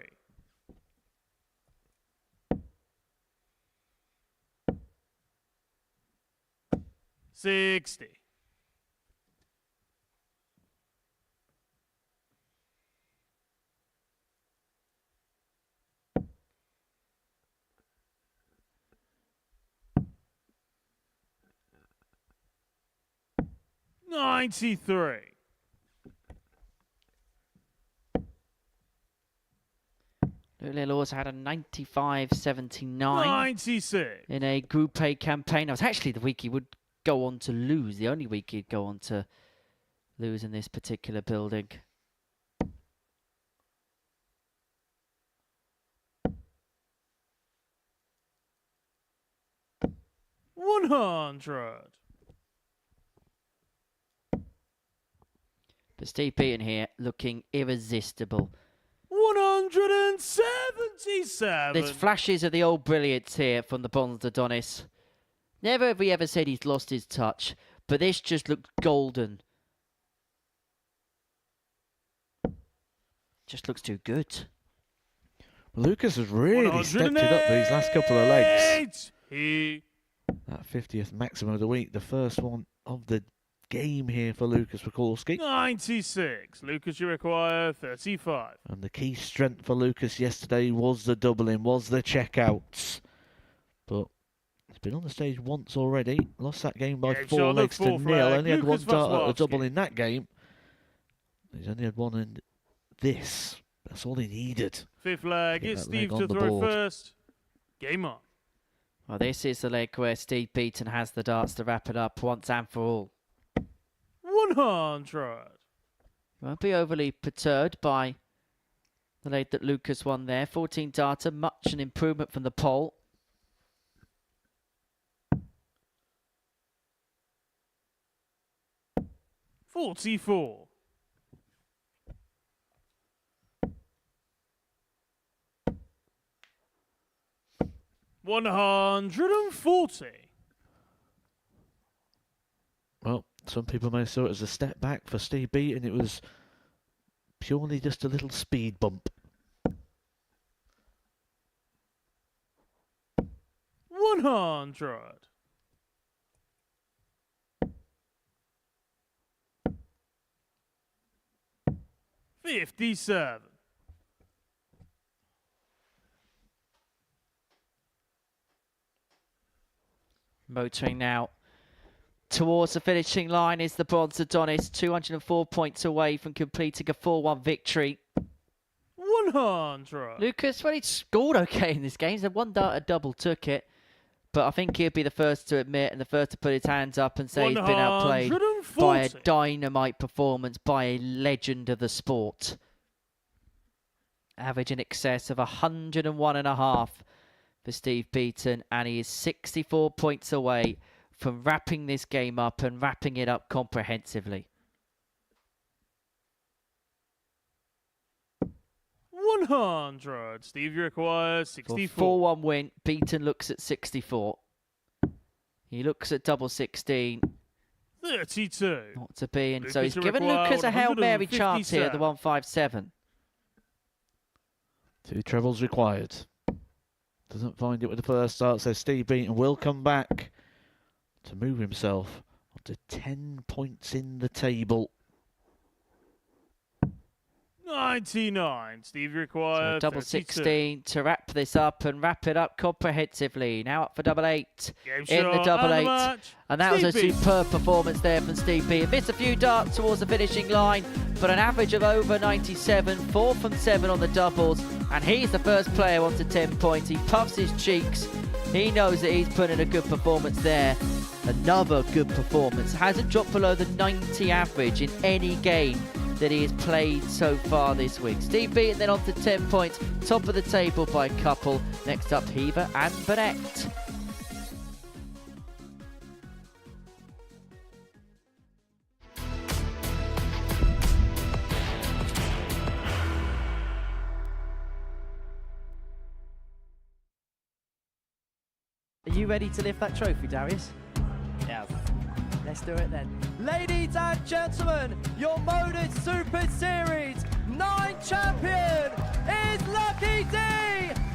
$60. $93. Little also had a 95.79 96 in a Group A campaign. That was actually the week he would go on to lose, the only week he'd go on to lose in this particular building. $100. But Steve Beaton here looking irresistible. 177. There's flashes of the old brilliance here from the Bronze Adonis. Never have we ever said he's lost his touch, but this just looked golden. Just looks too good. Well, Lucas has really stepped it up these last couple of legs. That 50th maximum of the week, the first one of the game here for Lucas Waclawski. 96. Lucas, you require 35. And the key strength for Lucas yesterday was the doubling, was the checkouts. But he's been on the stage once already. Lost that game by 4 legs to nil. Only had one dart at a double in that game. He's only had one in this. That's all he needed. Fifth leg, it's Steve to throw first. Game on. Well, this is the leg where Steve Beaton has the darts to wrap it up once and for all. 100. Won't be overly perturbed by the leg that Lucas won there. 14 data, much an improvement from the pole. $44. $140. Well, some people may saw it as a step back for Steve Beaton. It was purely just a little speed bump. 100. $57. Motoring now towards the finishing line is the bronze Adonis, 204 points away from completing a 4-1 victory. 100. Lucas, well, he scored okay in this game. He had one darter double, took it. But I think he'll be the first to admit and the first to put his hands up and say he's been outplayed by a dynamite performance by a legend of the sport. Average in excess of 101.5 for Steve Beaton, and he is 64 points away from wrapping this game up and wrapping it up comprehensively. 100. Steve requires 64. 4-1 win. Beaton looks at 64. He looks at double 16. 32. Not to be, and Lucas so he's given Lucas a Hail Mary chance here at the 157. 2 trebles required. Doesn't find it with the first start, so Steve Beaton will come back to move himself up to 10 points in the table. 99. Steve requires So double 32. 16 to wrap this up and wrap it up comprehensively. Now up for double 8 Game in the shot double and 8. the match. And that was a Steve Beaton. superb performance there from Steve Beaton. Missed a few darts towards the finishing line, but an average of over 97, 4 from 7 on the doubles. And he's the first player onto 10 points. He puffs his cheeks. He knows that he's put in a good performance there. Another good performance. Hasn't dropped below the 90 average in any game that he has played so far this week. Steve Beaton then on to 10 points, top of the table by a couple. Next up, Heaver and Bernette. Are you ready to lift that trophy, Darius? Yes. Let's do it then. Ladies and gentlemen, your Modus Super Series 9 champion is Lucky D,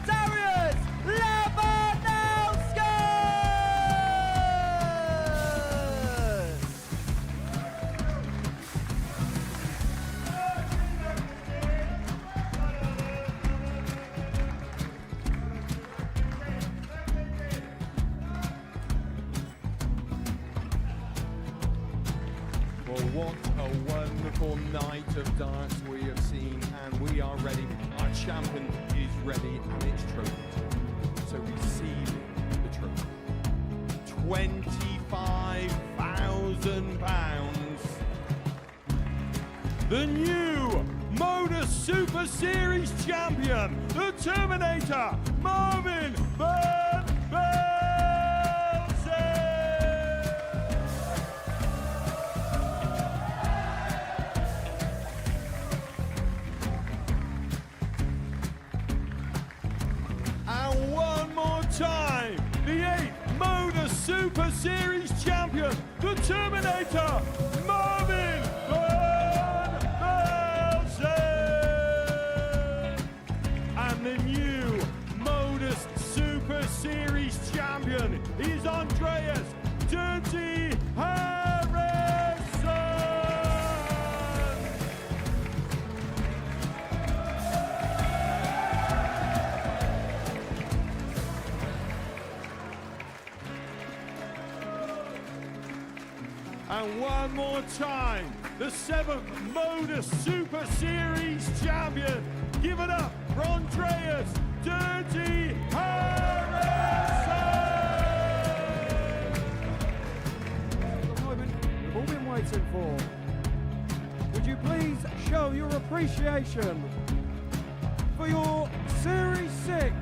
Darius Lebanowski! Well, what a wonderful night of darts we have seen, and we are ready. Our champion is ready, and it's trophy time. So receive the trophy. £25,000. The new Modus Super Series champion, the Terminator, Marvin And one more time, the 8th Modus Super Series champion, the Terminator, Marvin Belsen. And the new Modus Super Series champion is Andreas Dirty Harrison. And one more time, the 7th Modus Super Series champion. Give it up for Andreas Dirty Harrison! The moment we've all been waiting for. Would you please show your appreciation for your Series 6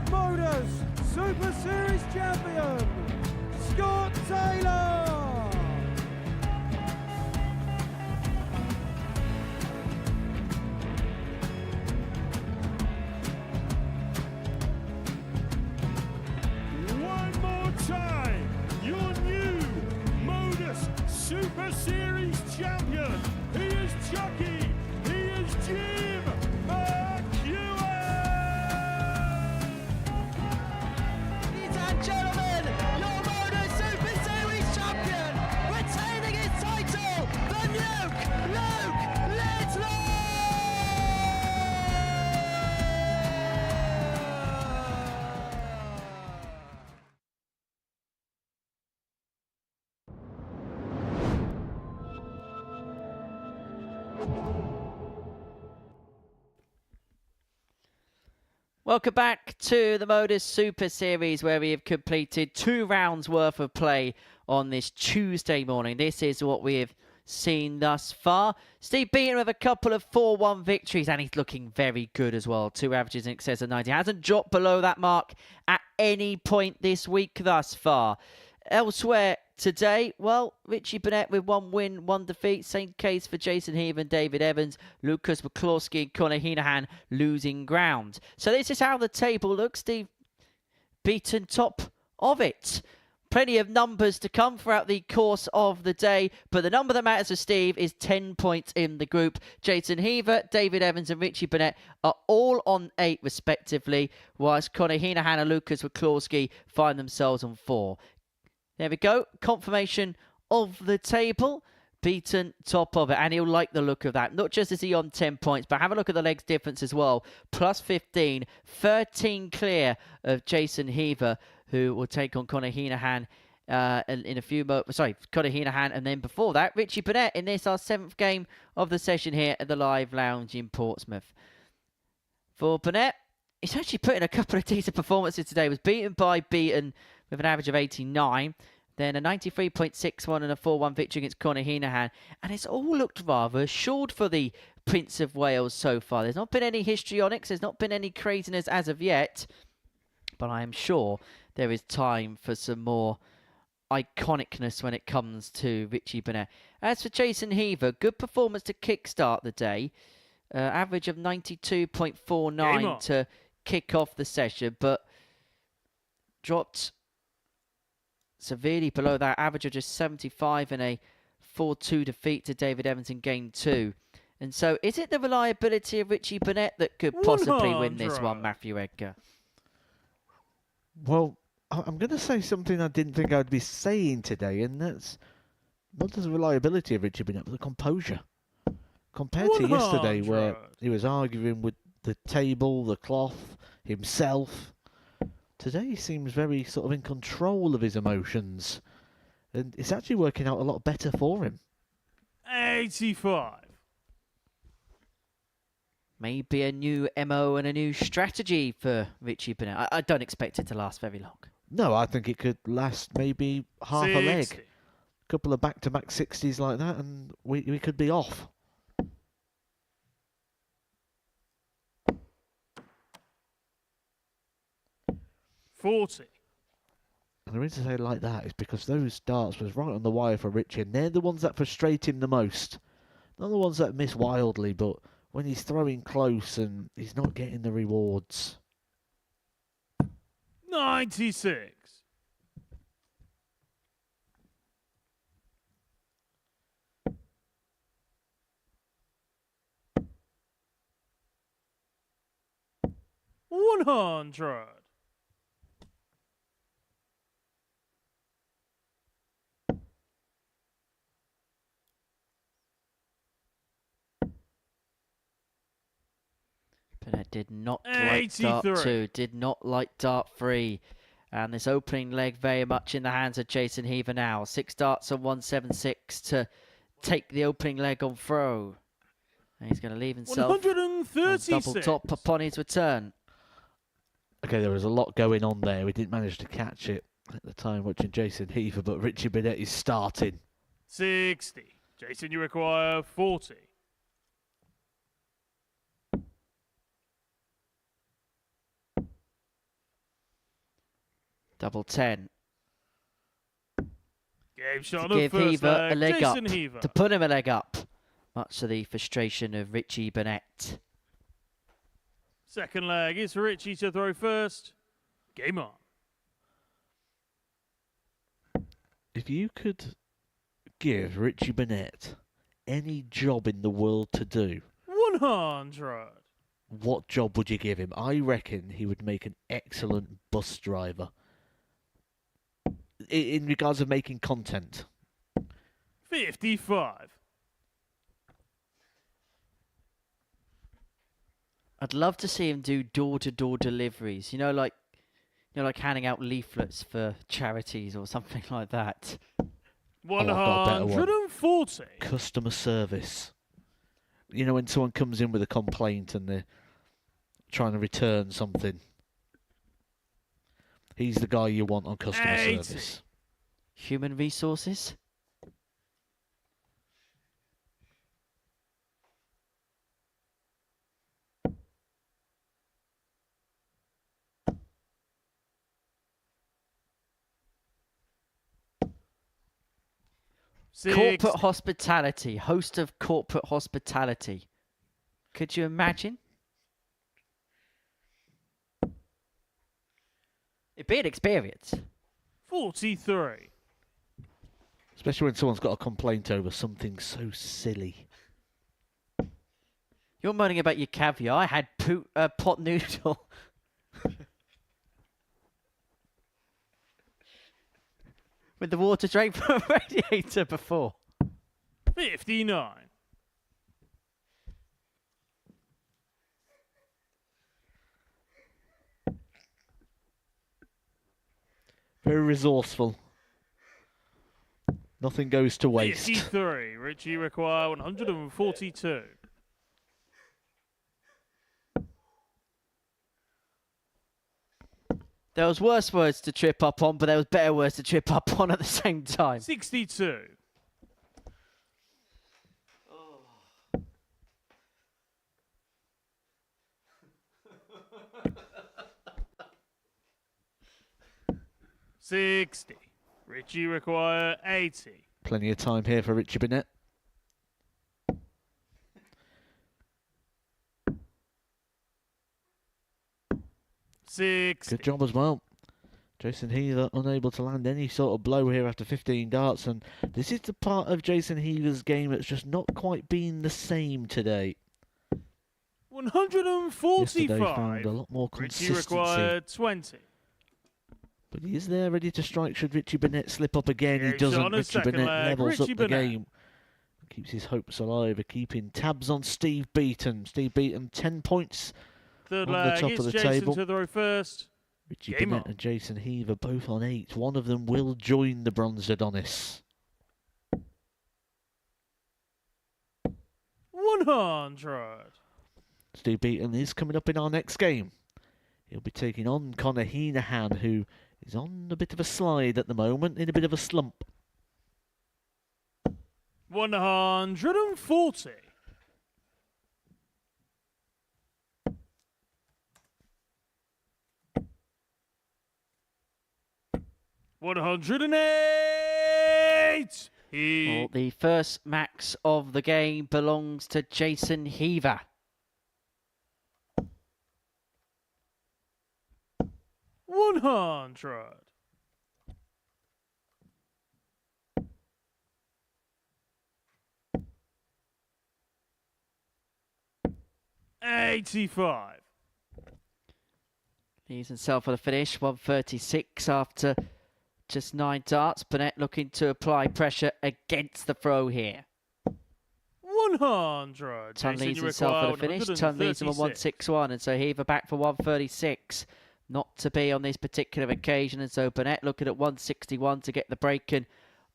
Modus Super Series champion, Scott Taylor! One more time, your new Modus Welcome back to the Modus Super Series, where we have completed 2 rounds worth of play on this Tuesday morning. This is what we have seen thus far. Steve Beaton with a couple of 4-1 victories, and he's looking very good as well. 2 averages in excess of 90. Hasn't dropped below that mark at any point this week thus far. Elsewhere today, well, Richie Bernette with 1 win, 1 defeat. Same case for Jason Heaver and David Evans. Lucas Waclawski and Conor Henahan losing ground. So this is how the table looks. Steve Beaton top of it. Plenty of numbers to come throughout the course of the day, but the number that matters for Steve is 10 points in the group. Jason Heaver, David Evans and Richie Bernette are all on 8 respectively, whilst Conor Henahan and Lucas Waclawski find themselves on 4. There we go. Confirmation of the table. Beaton top of it, and he'll like the look of that. Not just is he on 10 points, but have a look at the legs difference as well. Plus 15, 13 clear of Jason Heaver, who will take on Conor Henahan in a few moments. Sorry, Conor Henahan, and then before that, Richie Bernette in this, our 7th game of the session here at the Live Lounge in Portsmouth. For Bernette, he's actually put in a couple of decent performances today. He was beaten by Beaton with an average of 89. Then a 93.61 and a 4-1 victory against Conor Henahan. And it's all looked rather assured for the Prince of Wales so far. There's not been any histrionics. There's not been any craziness as of yet. But I am sure there is time for some more iconicness when it comes to Richie Bernette. As for Jason Heaver, good performance to kickstart the day. Average of 92.49 to kick off the session. But dropped severely below that average of just 75 in a 4-2 defeat to David Evans in game 2. And so is it the reliability of Richie Bernette that could possibly win this one, Matthew Edgar? Well, I'm going to say something I didn't think I'd be saying today, and that's not the reliability of Richie Bernette, but the composure. Compared to yesterday, where he was arguing with the table, the cloth, himself, today he seems very sort of in control of his emotions. And it's actually working out a lot better for him. 85. Maybe a new MO and a new strategy for Richie Bernette. I don't expect it to last very long. No, I think it could last maybe half a leg. A couple of back-to-back 60s like that, and we could be off. $40. And the reason I say it like that is because those darts was right on the wire for Richie, and they're the ones that frustrate him the most. Not the ones that miss wildly, but when he's throwing close and he's not getting the rewards. 96. $100. Bernette did not like dart 2, did not like dart 3. And this opening leg very much in the hands of Jason Heaver now. 6 darts on 176 to take the opening leg on throw. And he's going to leave himself 136. double top upon his return. Okay, there was a lot going on there. We didn't manage to catch it at the time watching Jason Heaver, but Richie Bernette is starting. 60. Jason, you require 40. Double 10. Game shot To give Heaver a leg up. Heaver. To put him a leg up. Much to the frustration of Richie Bernette. Second leg is for Richie to throw first. Game on. If you could give Richie Bernette any job in the world to do, 100. what job would you give him? I reckon he would make an excellent bus driver. In regards of making content. 55. I'd love to see him do door-to-door deliveries. You know, like handing out leaflets for charities or something like that. 140. Customer service. You know, when someone comes in with a complaint and they're trying to return something. He's the guy you want on customer service. Human resources. Corporate hospitality, host of corporate hospitality. Could you imagine? It'd be an experience. 43. Especially when someone's got a complaint over something so silly. You're moaning about your caviar. I had pot noodle. With the water drained from a radiator before. 59. Very resourceful. Nothing goes to waste. 53. Richie require 142. There was worse words to trip up on, but there was better words to trip up on at the same time. 62. Oh. 60. Richie require 80. Plenty of time here for Richie Bernette. Good job as well. Jason Heaver unable to land any sort of blow here after 15 darts, and this is the part of Jason Heaver's game that's just not quite been the same today. 145. Yesterday found a lot more consistency. Richie required 20. But he is there ready to strike should Richie Bernette slip up again. Yeah, he doesn't. Richie Bernette levels Richie up the Bernette. game. Keeps his hopes alive of keeping tabs on Steve Beaton. Steve Beaton 10 points Third on the leg, top it's of the Jason table. to throw first. Richie Game Bernette on. and Jason Heaver both on 8. One of them will join the Bronze Adonis. 100. Steve Beaton is coming up in our next game. He'll be taking on Connor Henahan, who is on a bit of a slide at the moment, in a bit of a slump. 140. 108. Well, the first max of the game belongs to Jason Heaver. 100. 85. Leaves himself for the finish, 136 after just 9 darts. Bernette looking to apply pressure against the throw here. 100. Ton Jason, leaves you himself require for the finish. Ton leaves him on 161, and so Heaver back for 136. Not to be on this particular occasion, and so Bernette looking at 161 to get the break and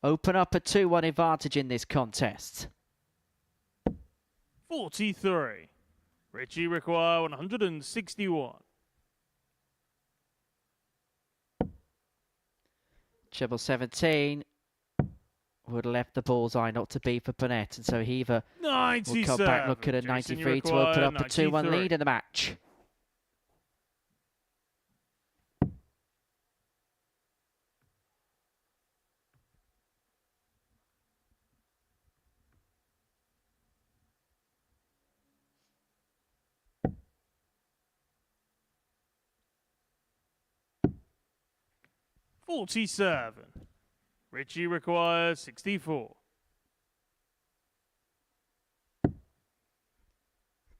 open up a 2-1 advantage in this contest. 43. Richie require 161. Treble 17 would have left the bullseye, not to be for Bernette, and so Heaver will come back looking at 93 to open up a 2-1 lead in the match. $47. Richie requires 64.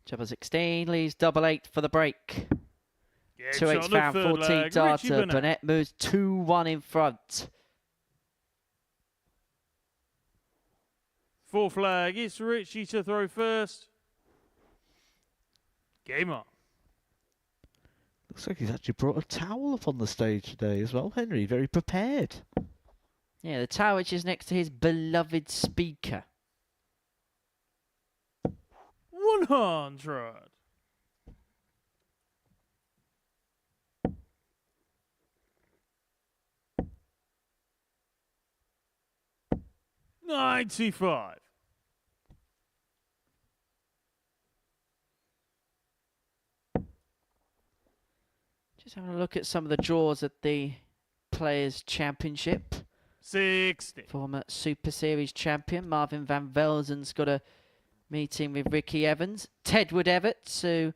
Treble 16 leaves double 8 for the break. Yeah, 2-8 found, 14 darter. Bernette moves 2-1 in front. Fourth flag, it's Richie to throw first. Game on. Looks like he's actually brought a towel up on the stage today as well, Henry. Very prepared. Yeah, the towel which is next to his beloved speaker. 100. $95. Just having a look at some of the draws at the Players' Championship. 60. Former Super Series champion Marvin van Velzen's got a meeting with Ricky Evans. Tedward Everts, who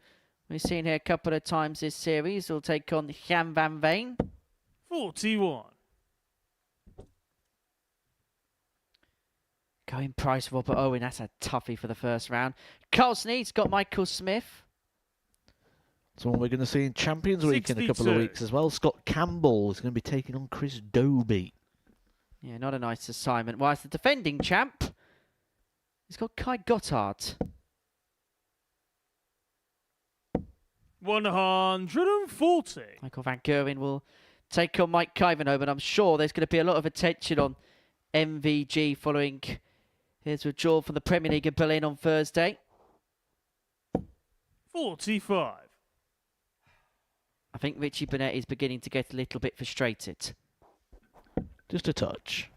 we've seen here a couple of times this series, will take on Jan van Veen. 41. Going price Robert Owen, that's a toughie for the first round. Carl Sneed's got Michael Smith. That's one we're going to see in Champions Week in a couple of 62. weeks as well. Scott Campbell is going to be taking on Chris Doby. Yeah, not a nice assignment. Whilst the defending champ, he's got Kai Gottard. 140. Michael Van Gerwen will take on Mike Kivenhoe, and I'm sure there's going to be a lot of attention on MVG following his withdrawal from the Premier League in Berlin on Thursday. 45. I think Richie Bernette is beginning to get a little bit frustrated. Just a touch.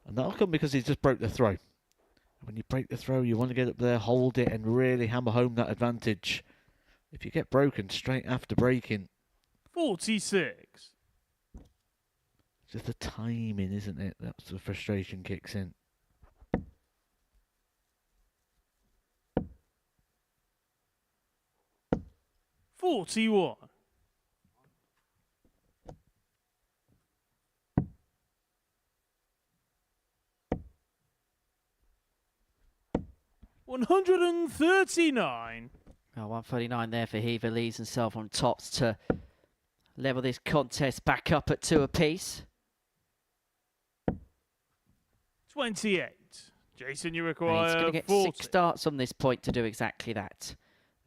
And that'll come because he's just broke the throw. When you break the throw, you want to get up there, hold it, and really hammer home that advantage. If you get broken straight after breaking, 46. just the timing, isn't it? That's the frustration kicks in. $41. $139. Well, 139 there for Heaver, leaves himself on tops to level this contest back up at 2 apiece. 28. Jason, you And he's require going to get 40. 6 starts on this point to do exactly that.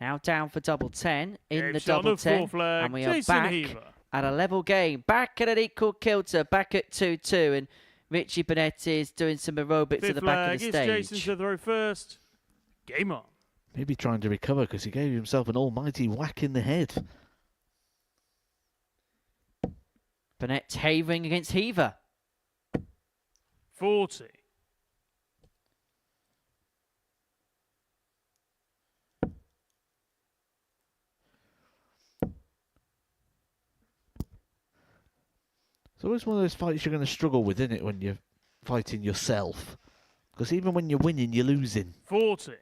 Now down for double 10 in the Gibbs on double the 10. full flag, And we are Jason back Heaver. at a level game. Back at an equal kilter. Back at 2-2. And Richie Bernette is doing some aerobics Fifth at the back of flag, the it's Jason stage. to throw first. Game on. Maybe trying to recover because he gave himself an almighty whack in the head. Bernette havering against Heaver. 40. It's always one of those fights you're going to struggle with, isn't it, when you're fighting yourself? Because even when you're winning, you're losing. 40.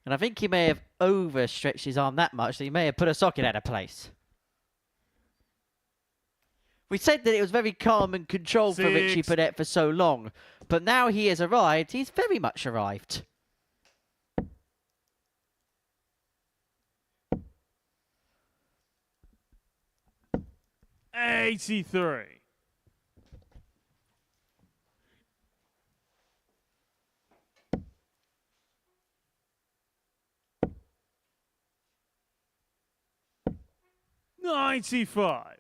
And I think he may have overstretched his arm that much that he may have put a socket out of place. We said that it was very calm and controlled for Richie Bernette for so long, but now he has arrived. He's very much arrived. $83. $95.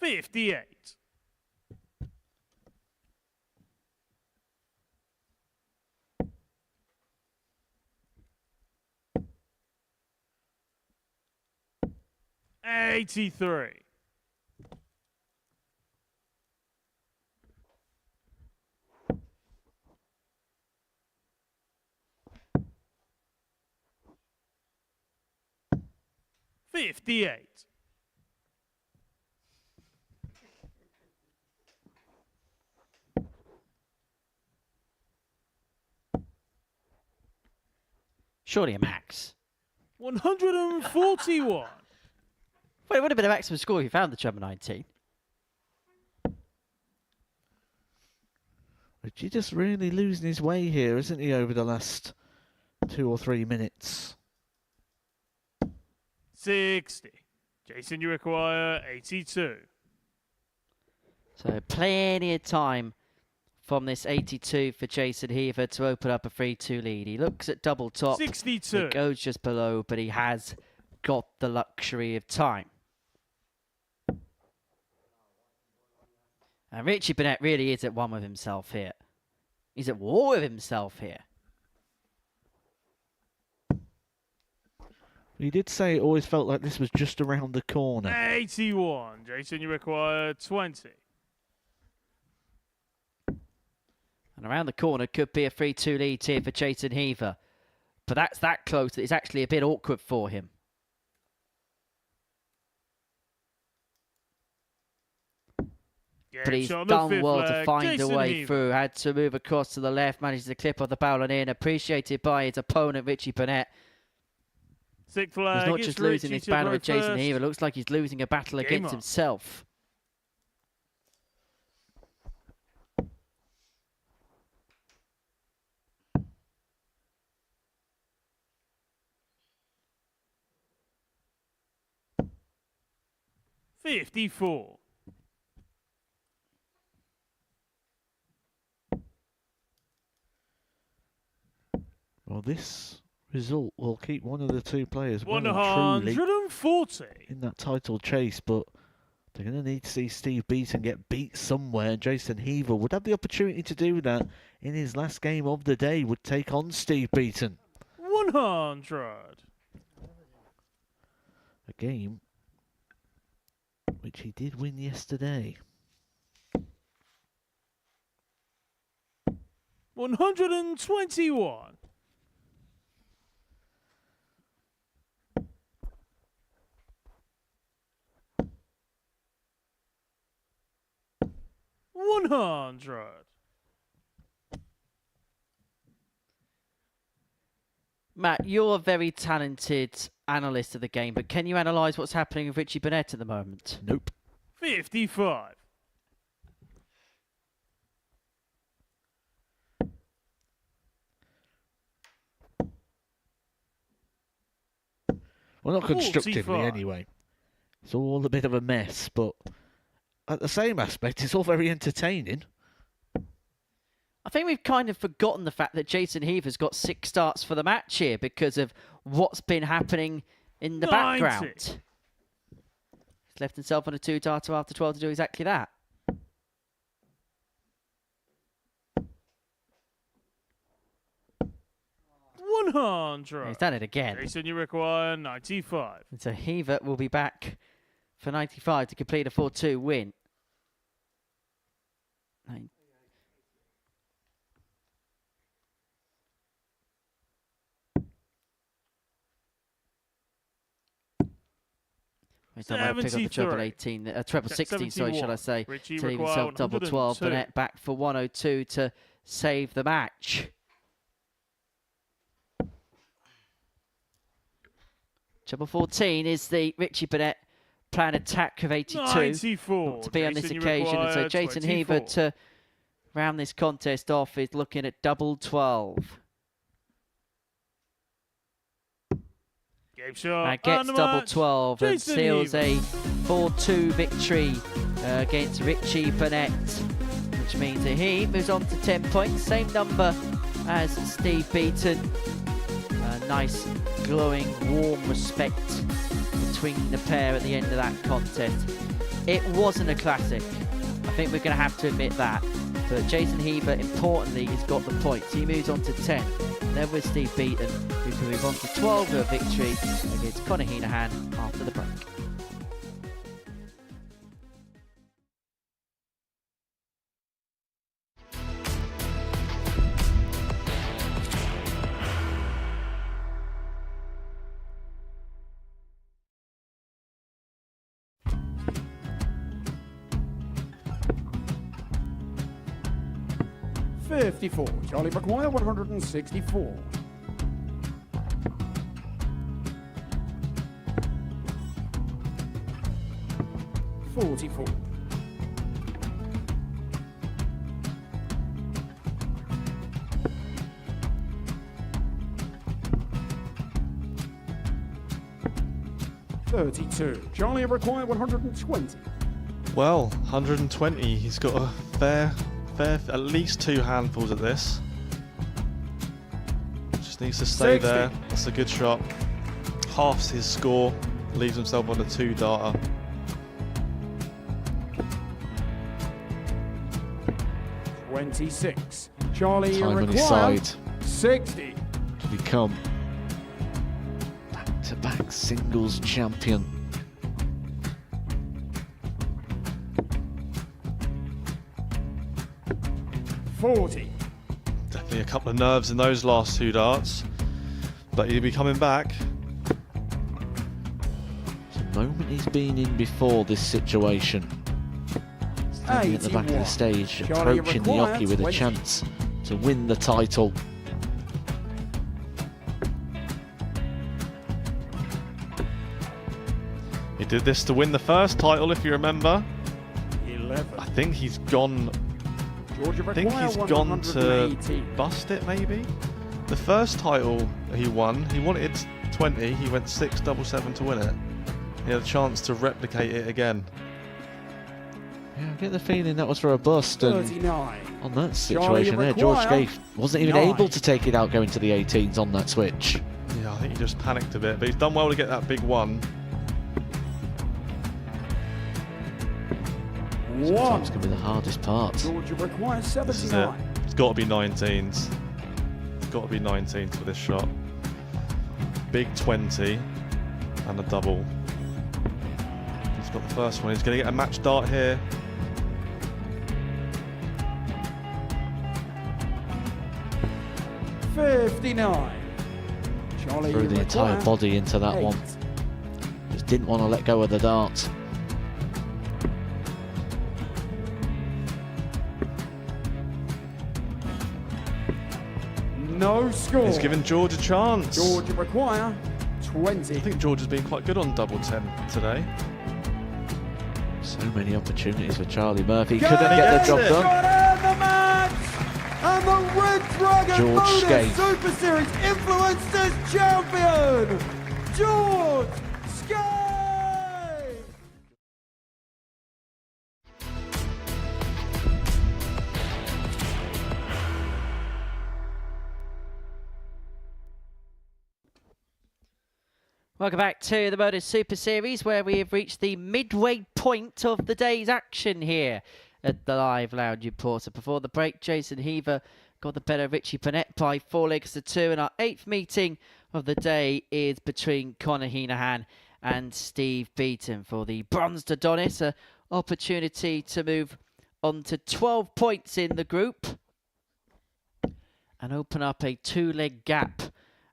$58. $83. $58. Surely a max. 141. Well, it would have been a maximum score if you found the Chumma 19. Richie just really losing his way here, isn't he, over the last 2 or 3 minutes? 60. Jason, you require 82. So plenty of time from this 82 for Jason Heaver to open up a 3-2 lead. He looks at double top. 62. It goes just below, but he has got the luxury of time. And Richie Bernette really is at one with himself here. He's at war with himself here. He did say it always felt like this was just around the corner. 81. Jason, you require 20. And around the corner could be a 3-2 lead here for Jason Heaver. But that's that close that it's actually a bit awkward for him. But he's done well to find a way through. Had to move across to the left, managed to clip on the barrel and in. Appreciated by his opponent, Richie Bernette. Sixth flag. He's not just losing this battle with Jason Heaver. It looks like he's losing a battle against himself. $54. Well, this result will keep one of the two players well 140 in that title chase, but they're going to need to see Steve Beaton get beat somewhere. Jason Heaver would have the opportunity to do that in his last game of the day, would take on Steve Beaton. 100. A game which he did win yesterday. 121. $100. Matt, you're a very talented analyst of the game, but can you analyse what's happening with Richie Bernette at the moment? Nope. 55. Well, not constructively 45. anyway. It's all a bit of a mess, but at the same aspect, it's all very entertaining. I think we've kind of forgotten the fact that Jason Heaver's got 6 starts for the match here because of what's been happening in the 90. background. He's left himself on a 2-darter after 12 to do exactly that. He's done it again. Jason, you require 95. And so Heaver will be back for 95 to complete a 4-2 win. He's done well to pick up the treble 18, treble 16, sorry, shall I say, Richie to leave require himself double 12. 102. Bernette back for 102 to save the match. Treble 14 is the Richie Bernette plan attack of 82. 94. To be on this Jason, you occasion. And so require Jason 24. Heaver to round this contest off is looking at double 12. Game shot. And gets and double match. 12 and Jason seals Heaver. a 4-2 victory against Richie Bernette, which means that he moves on to 10 points, same number as Steve Beaton. A nice, glowing, warm respect between the pair at the end of that contest. It wasn't a classic. I think we're going to have to admit that. But Jason Heaver, importantly, has got the points. He moves on to 10. And then with Steve Beaton, who can move on to 12 with a victory against Henahan after the break. $54. Charlie require 164. $44. $32. Charlie require 120. Well, 120. He's got a at least 2 handfuls at this. Just needs to stay 60. there. That's a good shot. Halves his score, leaves himself on a 2-darter. $26. Charlie, you Time on his require side 60. to become back-to-back singles champion. $40. Definitely a couple of nerves in those last 2 darts, but he'll be coming back. It's a moment he's been in before this situation. Standing at the back of the stage, Charlie, approaching the require hockey with a 20. chance to win the title. He did this to win the first title, if you remember. 11. I think he's gone. Georgia I think require he's gone to 118. bust it, maybe. The first title he wanted 20. He went 6-7-7 to win it. He had a chance to replicate it again. Yeah, I get the feeling that was for a bust, and 39. on that Charlie, situation there, George require Scaife wasn't even 9. able to take it out going to the 18s on that switch. Yeah, I think he just panicked a bit, but he's done well to get that big one. Sometimes can be the hardest part. Georgia requires This is it. 79. It's got to be 19s. It's got to be 19s for this shot. Big 20 and a double. He's got the first one. He's going to get a match dart here. $59. Charlie, Threw you the entire require body into that 8. one. Just didn't want to let go of the dart. No score. He's given George a chance. Georgia require 20. I think George has been quite good on double 10 today. So many opportunities for Charlie Murphy. Go Couldn't get the job Got done. in the match! And the Red Dragon George Modus Scaife. Super Series Influencers Champion, George Scaife! Welcome back to the Modus Super Series, where we have reached the midway point of the day's action here at the Live Lounge in Portsmouth. Before the break, Jason Heaver got the better of Richie Bernette by 4 legs to 2, and our 8th meeting of the day is between Connor Henahan and Steve Beaton for the bronze to Adonis, an opportunity to move on to 12 points in the group and open up a 2-leg gap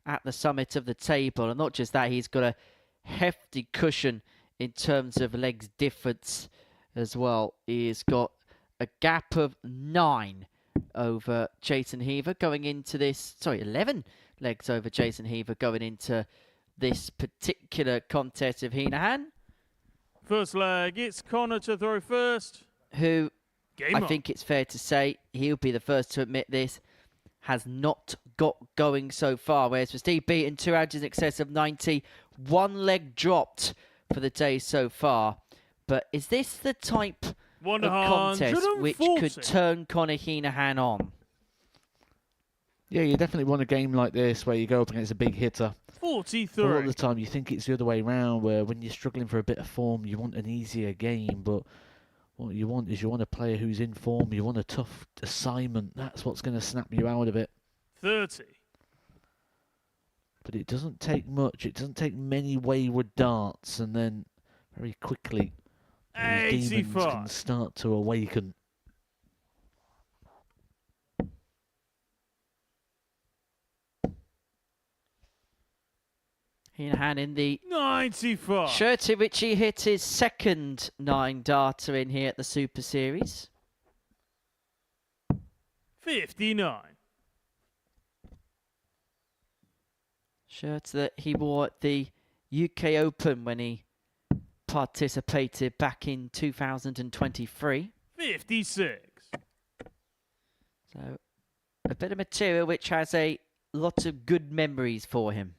at the summit of the table. And not just that, he's got a hefty cushion in terms of legs difference as well. He's got a gap of 9 over Jason Heaver going into this, 11 legs over Jason Heaver going into this particular contest of Henahan. First leg, it's Connor to throw first. Who, Game I on. think it's fair to say, he'll be the first to admit this, has not got going so far. Whereas for Steve Beaton, 2 averages in excess of 90, 1 leg dropped for the day so far. But is this the type of contest which could turn Connor Henahan on? Yeah, you definitely want a game like this where you go up against a big hitter. 43. A lot of the time you think it's the other way around, where when you're struggling for a bit of form, you want an easier game. But what you want is you want a player who's in form. You want a tough assignment. That's what's going to snap you out of it. 30. But it doesn't take much. It doesn't take many wayward darts, and then very quickly those demons can 85. start to awaken. Henahan in the 95. shirt in which he hit his second 9-darter in here at the Super Series. 59. Shirt that he wore at the UK Open when he participated back in 2023. 56. So a bit of material which has a lot of good memories for him.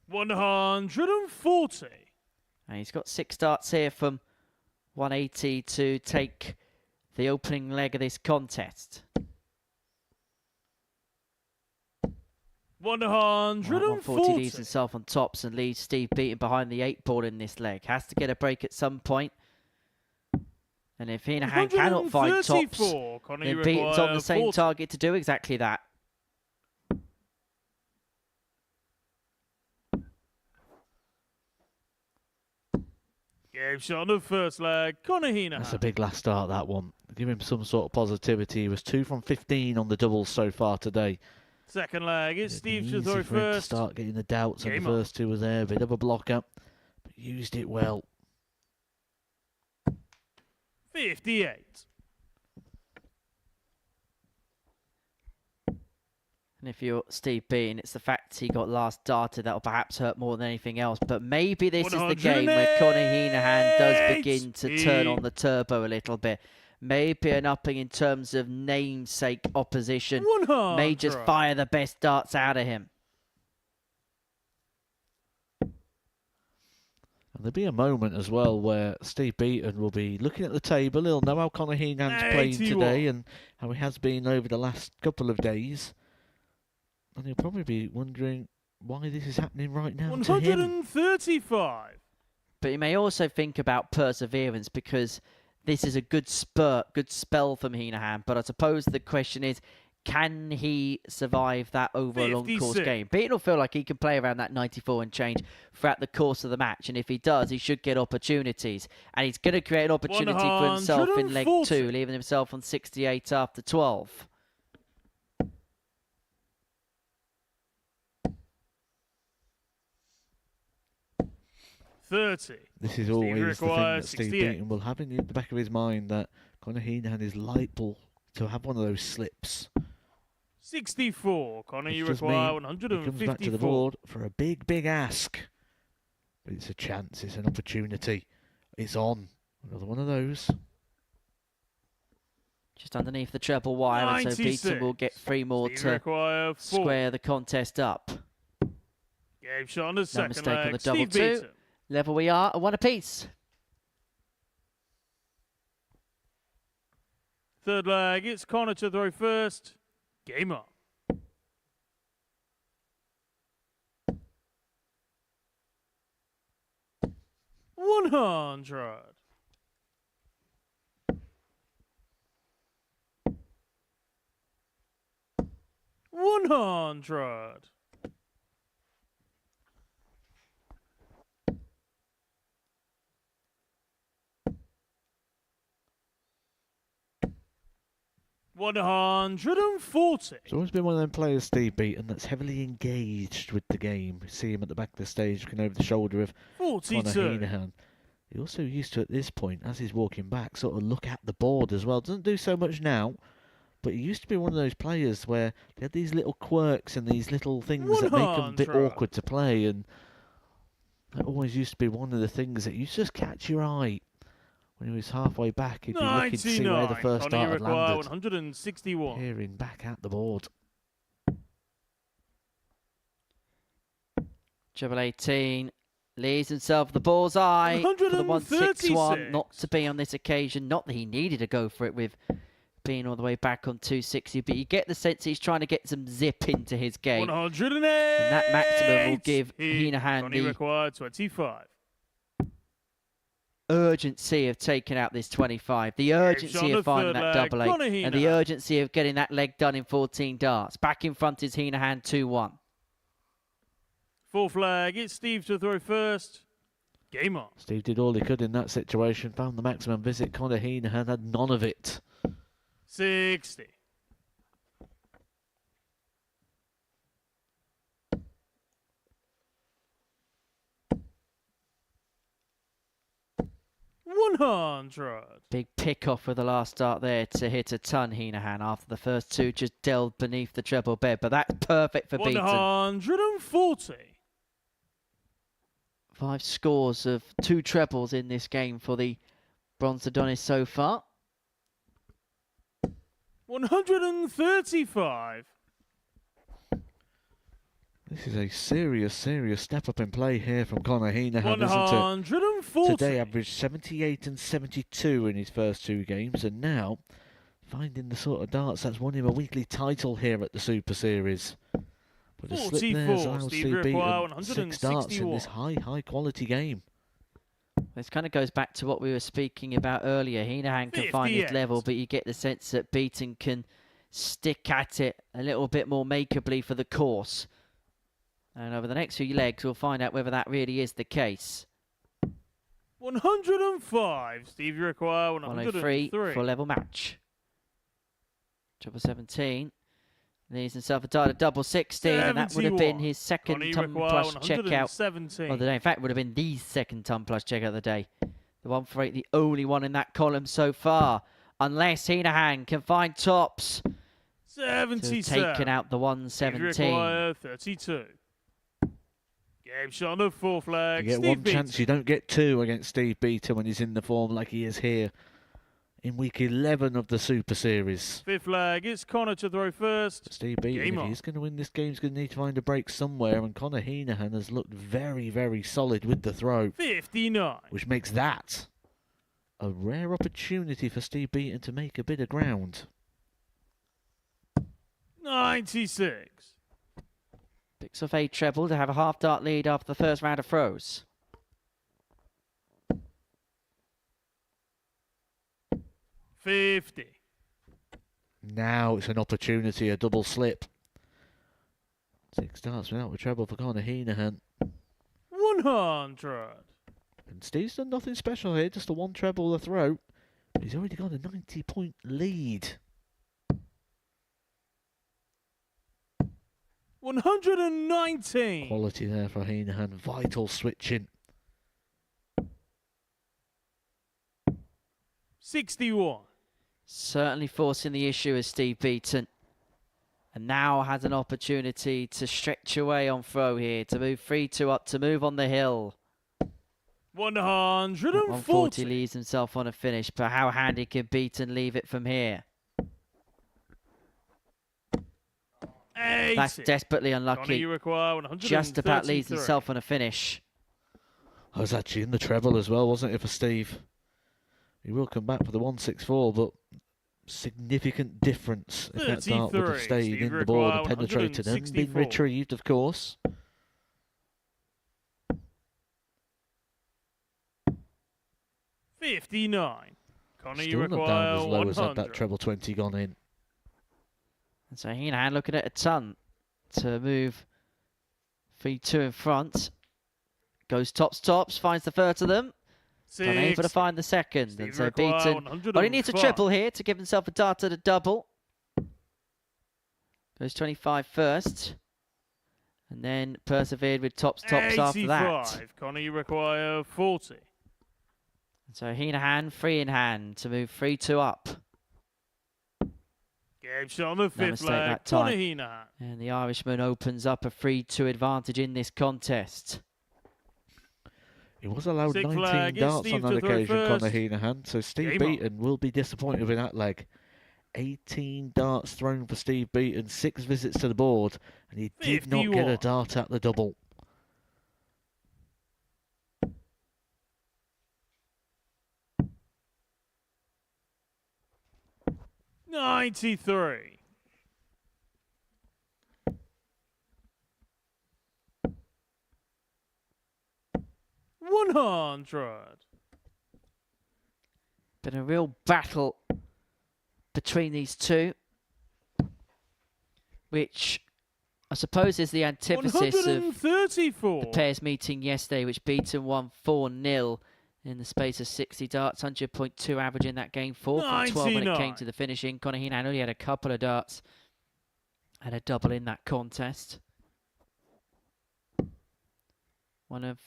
140. And he's got 6 darts here from 180 to take the opening leg of this contest. 140 leaves himself on tops and leaves Steve Beaton behind the 8 ball in this leg. Has to get a break at some point. And if Henahan cannot find tops, then Beaton's on the same target to do exactly that. Game shot on the first leg, Conor Henahan. That's a big last start, that one. Give him some sort of positivity. He was 2 from 15 on the doubles so far today. Second leg, it's Steve to Easy throw for him to first. start getting the doubts on the Game on. first 2 was there. A bit of a blocker, but used it well. 58. And if you're Steve Beaton, it's the fact he got last darted that'll perhaps hurt more than anything else. But maybe this is the game where Conor Henahan does begin to turn on the turbo a little bit. Maybe an upping in terms of namesake opposition. May just fire the best darts out of him. And there'll be a moment as well where Steve Beaton will be looking at the table. He'll know how Conor Henahan's playing today and how he has been over the last couple of days. And he'll probably be wondering why this is happening right now to him. 135. But you may also think about perseverance, because this is a good spurt, good spell from Henahan. But I suppose the question is, can he survive that over a long course game? Beaton will feel like he can play around that 94 and change throughout the course of the match. And if he does, he should get opportunities. And he's going to create an opportunity for himself in leg 2, leaving himself on 68 after 12. This is always the thing that Steve Beaton will have in the back of his mind, that Conor Henahan is liable to have one of those slips. 64. Conor, you Just require mean 154. he comes back to the board for a big, big ask. But it's a chance, it's an opportunity. It's on. Another one of those. Just underneath the treble wire, and so Beaton will get 3 more to square the contest up. Game shot on the second mistake leg. on the double Steve 2. Beaton. Level we are at 1 apiece. Third leg, it's Conor to throw first. Game on. $100. $100. $140. He's always been one of them players, Steve Beaton, that's heavily engaged with the game. You see him at the back of the stage, looking over the shoulder of 42. Conor Henahan. He also used to, at this point, as he's walking back, sort of look at the board as well. Doesn't do so much now, but he used to be one of those players where they had these little quirks and these little things that make them a bit awkward to play, and that always used to be one of the things that used to just catch your eye. When he was halfway back, he'd be looking to see where the first dart had landed. 161. Peering back at the board. Treble 18 leaves himself the bullseye for the 161. Not to be on this occasion. Not that he needed to go for it with being all the way back on 260, but you get the sense he's trying to get some zip into his game. 108. And that maximum will give Henahan the required 25. urgency of taking out this 25, the urgency of finding that double 8, and the urgency of getting that leg done in 14 darts. Back in front is Henahan 2-1. Fourth leg, it's Steve to throw first. Game on. Steve did all he could in that situation, found the maximum visit. Conor Henahan had none of it. 60. $100. Big pick off with the last start there to hit a ton, Henahan, after the first 2 just delved beneath the treble bed, but that's perfect for Beaton. 140. 5 scores of 2 trebles in this game for the Bronze Adonis so far. 135. This is a serious step up in play here from Conor Henahan, isn't it? 140. Today averaged 78 and 72 in his first 2 games, and now finding the sort of darts that's won him a weekly title here at the Super Series. But a slip there has allowed Steve Beaton 6 darts in this high quality game. This kind of goes back to what we were speaking about earlier. Henahan can find his level, but you get the sense that Beaton can stick at it a little bit more makeably for the course. And over the next few legs, we'll find out whether that really is the case. 105. Steve require 103. For a level match. Treble 17. Leaves himself a dart of double 16, and that would have been his second ton plus checkout of the day. In fact, would have been the second ton plus checkout of the day. The 1 for 8, the only one in that column so far. Unless Henahan can find tops. 77. Taken out the 117. 32. Game shot on the 4th flag. You get Steve one Beaton. chance, you don't get 2 against Steve Beaton when he's in the form like he is here in week 11 of the Super Series. 5th flag, it's Conor to throw first. Steve Beaton, if he's going to win this game, he's going to need to find a break somewhere, and Conor Henahan has looked very solid with the throw. 59. Which makes that a rare opportunity for Steve Beaton to make a bit of ground. 96. Picks off a treble to have a half dart lead after the first round of throws. 50. Now it's an opportunity, a double slip. 6 darts without a treble for Conor Henahan. 100. And Steve's done nothing special here, just a 1 treble the throw. But he's already got a 90-point lead. 119. Quality there for Henahan, vital switching. 61. Certainly forcing the issue as Steve Beaton. And now has an opportunity to stretch away on throw here, to move 3-2 up, to move on the hill. 140. 140 leaves himself on a finish, but how handy can Beaton leave it from here? 80. That's desperately unlucky. Just about leaves himself on a finish. I was actually in the treble as well, wasn't it, for Steve? He will come back for the 164, but significant difference if that dart would have stayed in the board and penetrated and been retrieved, of course. 59. Conor, you Still not require down as low 100. as had that treble 20 gone in. And so Henahan looking at a ton to move 3-2 in front. Goes tops, finds the third of them. Unable to find the second. Steve and so require Beaton only needs a triple here to give himself a dart at a double. Goes 25 first. And then persevered with tops after that. Conor, you require 40. And so Henahan, 3 in hand to move 3-2 up. Game shot on the 5th mistake flag. that Conor time. Henahan. And the Irishman opens up a 3-2 advantage in this contest. He was allowed 6th 19 flag, it's darts Steve on that to throw occasion, first. Conor Henahan. So Steve Game on. Beaton will be disappointed with that leg. 18 darts thrown for Steve Beaton, 6 visits to the board, and he did not get a 51. dart at the double. $93. 100. Been a real battle between these two, which I suppose is the antithesis of 134. the pairs meeting yesterday, which Beaton won 4-0 in the space of 60 darts, 100.2 average in that game, 4 from 12 when it came to the finishing. Conor Henahan only had a couple of darts, had a double in that contest. One of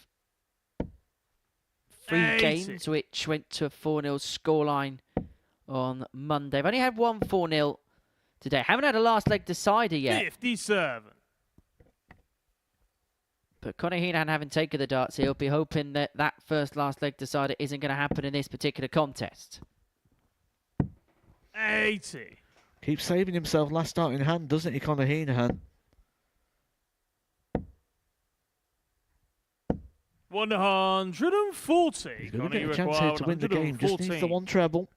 3 games which went to a 4-0 scoreline on Monday. I've only had one 4-0 today. Haven't had a last leg decider yet. 57. But Conor Henahan having taken the darts, he'll be hoping that that first last leg decider isn't going to happen in this particular contest. 80. Keeps saving himself last dart in hand, doesn't he, Conor Henahan? 140. He's going to get a chance here to win the game. Just needs the one treble.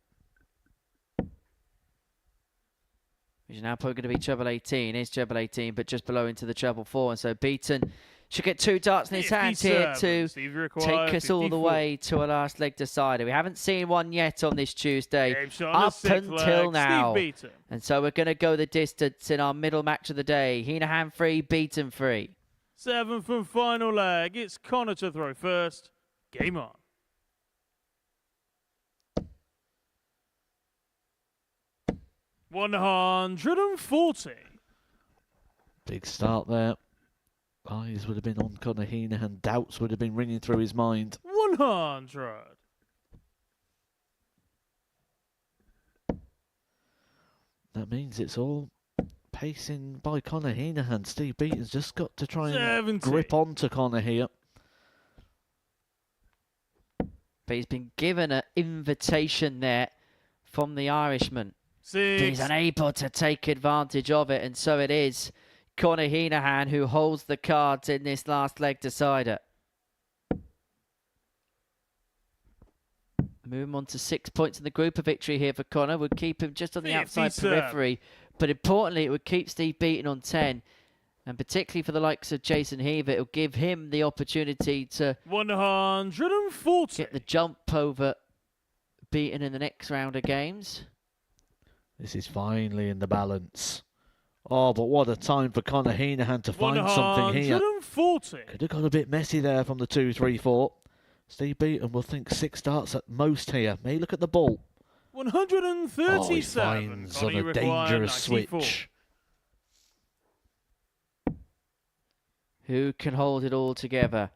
Which is now probably going to be treble 18. It's treble 18, but just below into the treble 4. And so Beaton should get 2 darts in his hand here to take us all the way to a last leg decider. We haven't seen one yet on this Tuesday up until now. And so we're going to go the distance in our middle match of the day. Henahan 3, Beaton 3. 7th and final leg. It's Connor to throw first. Game on. $140. Big start there. Eyes would have been on Connor Henahan. Doubts would have been ringing through his mind. 100. That means it's all pacing by Connor Henahan. Steve Beaton's just got to try and 70. grip onto Connor here. But he's been given an invitation there from the Irishman. 6. He's unable to take advantage of it, and so it is Connor Henahan who holds the cards in this last leg decider. Moving on to 6 points in the group. A victory here for Connor would keep him just on the outside periphery, but importantly it would keep Steve Beaton on 10, and particularly for the likes of Jason Heaver, it will give him the opportunity to 140. get the jump over Beaton in the next round of games. This is finally in the balance. Oh, but what a time for Connor Henahan to find something here. 140. Could have got a bit messy there from the 2, 3, 4. Steve Beaton will think 6 darts at most here. May look at the ball. 137. Oh, he finds on a dangerous switch. Who can hold it all together?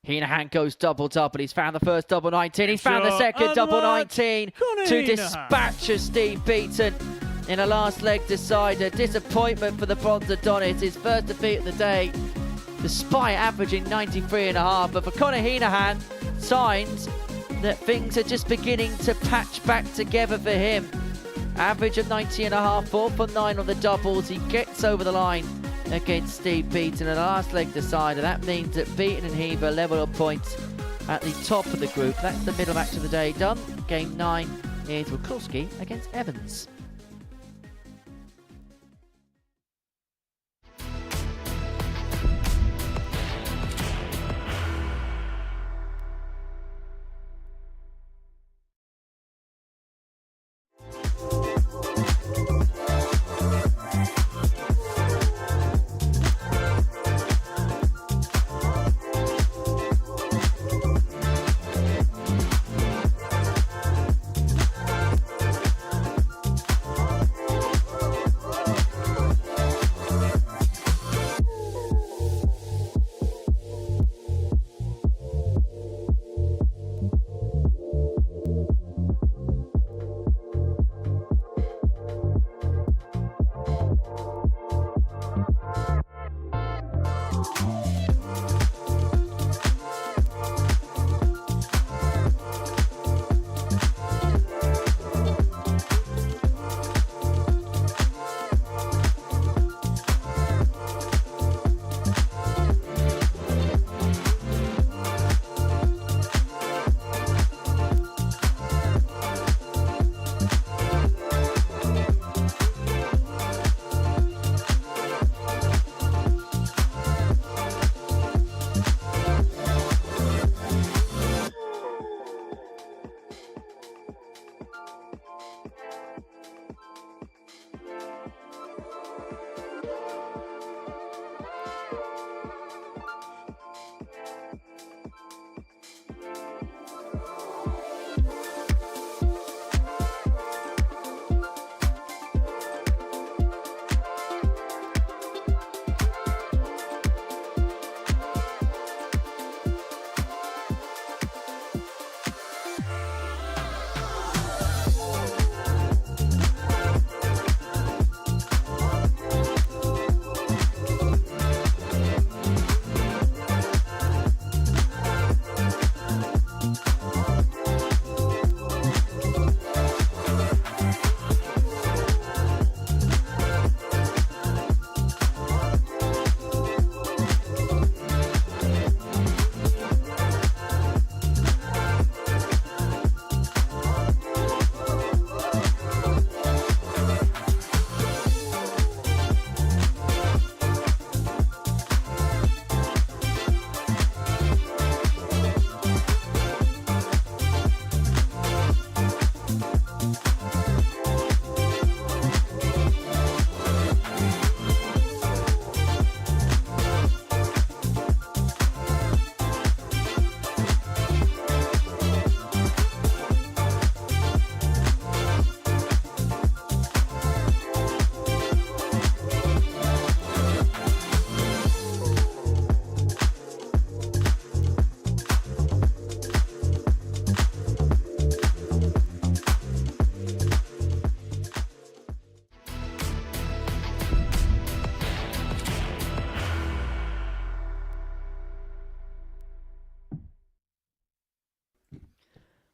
Henahan goes double-double. He's found the first double 19. He's found the second double 19 to dispatch of Steve Beaton in a last leg decider. Disappointment for the Bronze Adonis. His first defeat of the day, despite averaging 93.5. But for Connor Henahan, signs that things are just beginning to patch back together for him. Average of 90.5, 4 for 9 on the doubles. He gets over the line against Steve Beaton in a last leg decider. That means that Beaton and Heaver level up points at the top of the group. That's the middle match of the day done. Game 9 is Waclawski against Evans.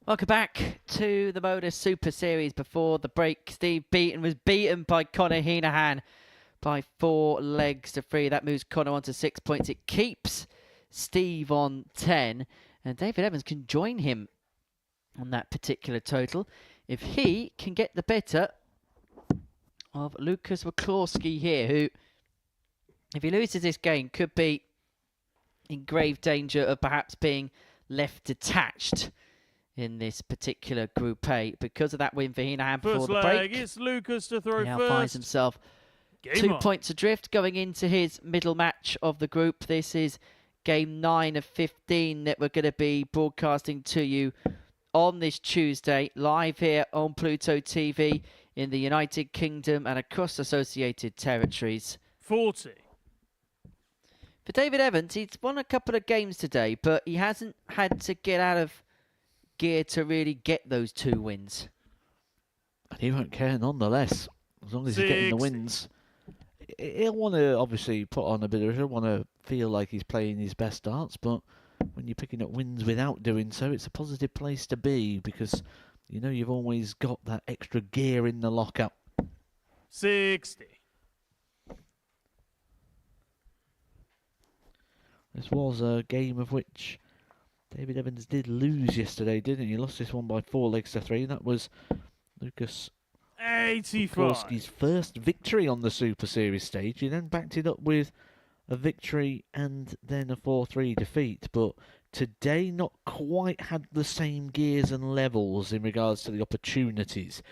Welcome back to the Modus Super Series. Before the break, Steve Beaton was beaten by Conor Henahan by 4 legs to 3. That moves Conor on to 6 points. It keeps Steve on 10. And David Evans can join him on that particular total if he can get the better of Lucas Waclawski here, who, if he loses this game, could be in grave danger of perhaps being left detached in this particular Group A because of that win for Henahan before the break. It's Lucas to throw now first. Finds himself Game 2 on. points adrift going into his middle match of the group. This is game 9 of 15 that we're going to be broadcasting to you on this Tuesday, live here on Pluto TV in the United Kingdom and across associated territories. 40. For David Evans, he's won a couple of games today, but he hasn't had to get out of gear to really get those 2 wins. And he won't care nonetheless, as long as he's getting the wins. He'll want to obviously put on a bit of, he'll want to feel like he's playing his best darts, but when you're picking up wins without doing so, it's a positive place to be because, you know, you've always got that extra gear in the lockup. 60. This was a game of which David Evans did lose yesterday, didn't he? He lost this one by 4 legs to 3. That was Lucas 85. Waclawski's first victory on the Super Series stage. He then backed it up with a victory and then a 4-3 defeat. But today not quite had the same gears and levels in regards to the opportunities.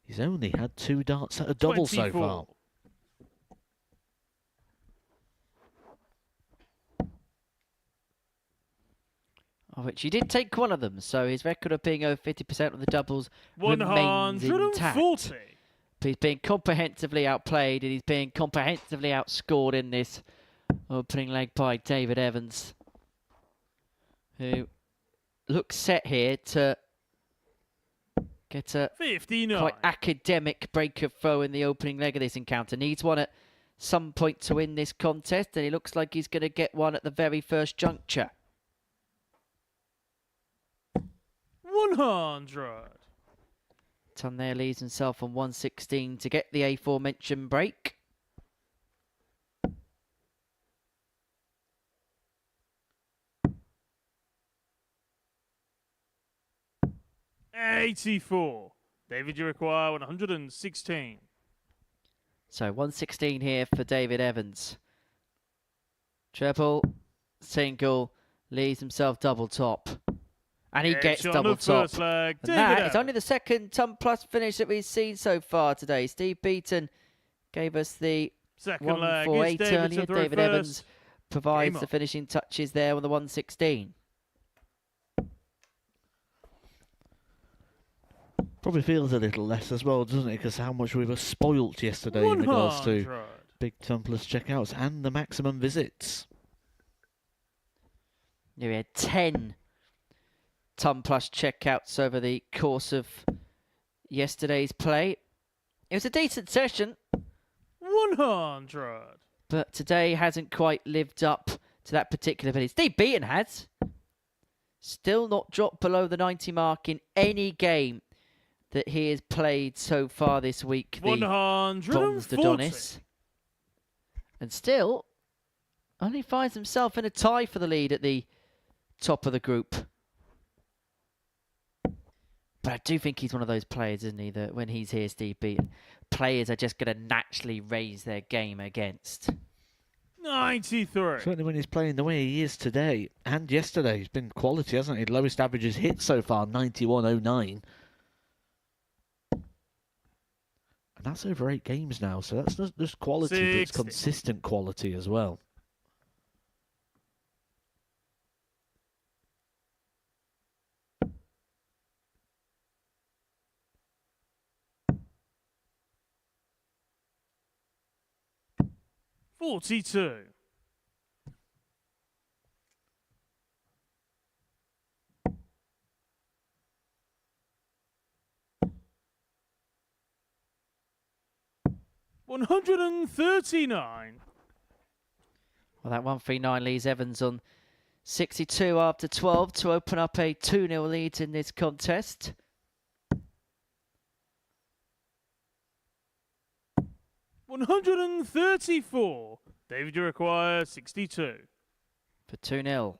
He's only had 2 darts at a double 24. so far. Of which he did take one of them, so his record of being over 50% on the doubles remains intact. 140. But he's being comprehensively outplayed and he's being comprehensively outscored in this opening leg by David Evans, who looks set here to get a 59. quite academic break of throw in the opening leg of this encounter. Needs one at some point to win this contest, and he looks like he's going to get one at the very first juncture. 100. Tom there leaves himself on 116 to get the aforementioned break. $84. David, you require 116. So 116 here for David Evans. Treble, single, leaves himself double top. And he gets double top. Leg, and that is only the second ton plus finish that we've seen so far today. Steve Beaton gave us the second 148 earlier. David Evans provides the finishing touches there on the 116. Probably feels a little less as well, doesn't it? Because how much we were spoilt yesterday in regards to big ton plus checkouts and the maximum visits. Yeah, we had 10 ton plus checkouts over the course of yesterday's play. It was a decent session. 100. But today hasn't quite lived up to that particular ability. Steve Beaton has. Still not dropped below the 90 mark in any game that he has played so far this week. The Bronze Adonis. And still only finds himself in a tie for the lead at the top of the group. But I do think he's one of those players, isn't he, that when he's here, Steve Beaton, players are just going to naturally raise their game against. 93. Certainly when he's playing the way he is today and yesterday, he's been quality, hasn't he? Lowest averages hit so far, 91.09. And that's over 8 games now, so that's not just quality, but it's consistent quality as well. $42. $139. Well, that 139 leaves Evans on 62 after 12 to open up a 2-0 lead in this contest. $134. David, you require 62. For 2-0.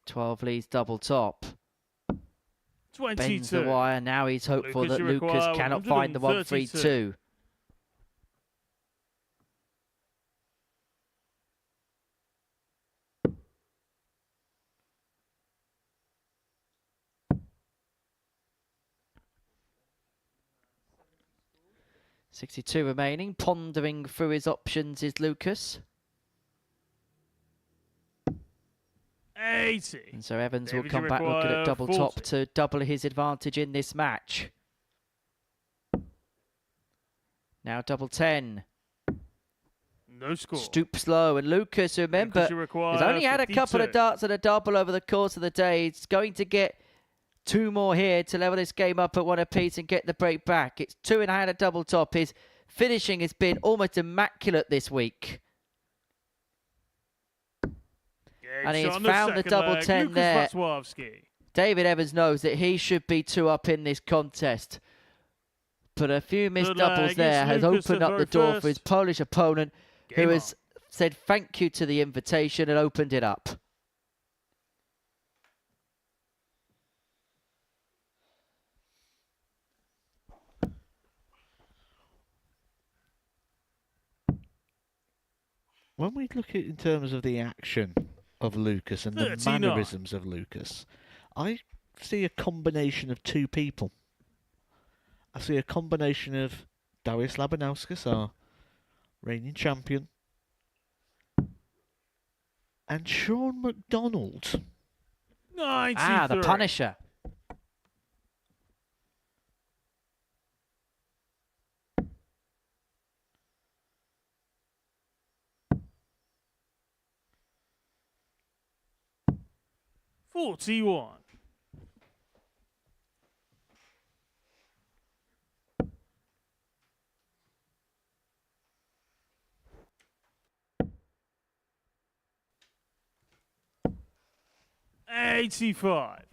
$12 leads double top. 22. Bends the wire. Now he's hopeful Lucas, that you Lucas require cannot find the 132. $62 remaining. Pondering through his options is Lucas. 80. And so Evans David, will come you back looking require at double 40. top to double his advantage in this match. Now double 10. No score. Stoops low, and Lucas, remember, Lucas, you require has only had a couple of 52. darts and a double over the course of the day. He's going to get 2 more here to level this game up at 1 apiece and get the break back. It's 2 in hand, a double top. His finishing has been almost immaculate this week. And he's found the double 10 there. Waclawski. David Evans knows that he should be 2 up in this contest. But a few missed Good doubles leg. there It's has Lucas opened to up throw the door for his first. Polish opponent, Game who has said thank you to the invitation and opened it up. When we look at it in terms of the action of Lucas and the 39. mannerisms of Lucas, I see a combination of 2 people. I see a combination of Darius Labanauskas, our reigning champion, and Sean McDonald. 93. Ah, the Punisher. $41. $85.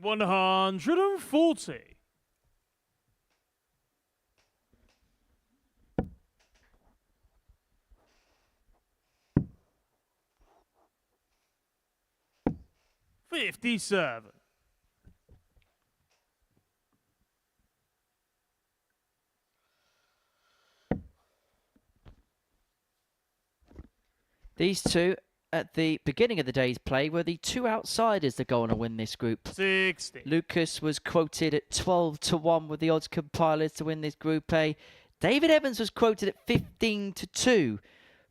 $140. $57. These 2 at the beginning of the day's play were the 2 outsiders that go on to win this group. 60. Lucas was quoted at 12-1 with the odds compilers to win this Group A. David Evans was quoted at 15-2.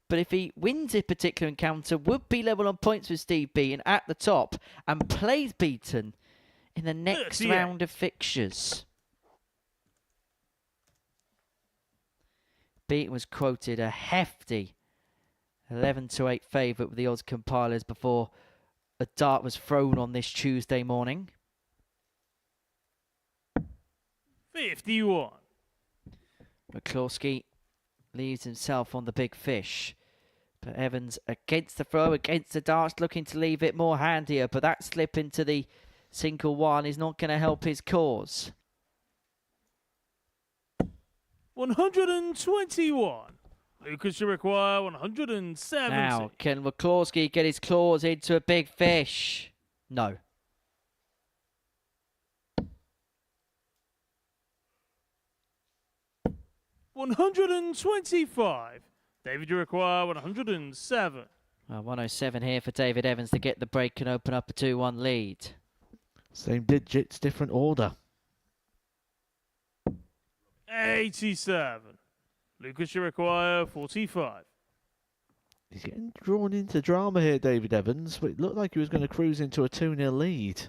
But if he wins this particular encounter, would be level on points with Steve Beaton at the top and plays Beaton in the next 38. round of fixtures. Beaton was quoted a hefty 11-8 favourite with the odds compilers before a dart was thrown on this Tuesday morning. 51. Waclawski leaves himself on the big fish. But Evans against the throw, against the darts, looking to leave it more handier. But that slip into the single 1 is not going to help his cause. 121. Lucas, you require 170. Now, can Waclawski get his claws into a big fish? No. $125. David, you require 107. 107 here for David Evans to get the break and open up a 2-1 lead. Same digits, different order. 87. Lucas, you require 45. He's getting drawn into drama here, David Evans, but it looked like he was going to cruise into a 2-0 lead.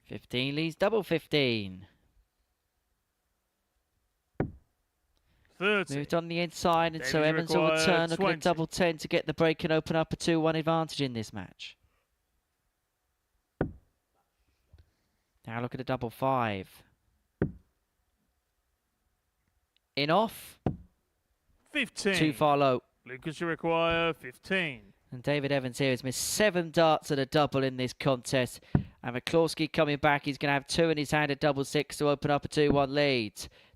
15 leads double 15. 30. Moved on the inside, and so David Evans will require return, looking 20. at double 10 to get the break and open up a 2-1 advantage in this match. Now look at a double 5. In off. 15. Too far low. Lucas, you require 15. And David Evans here has missed 7 darts at a double in this contest. And Waclawski coming back. He's going to have 2 in his hand at double 6 to open up a 2-1 lead.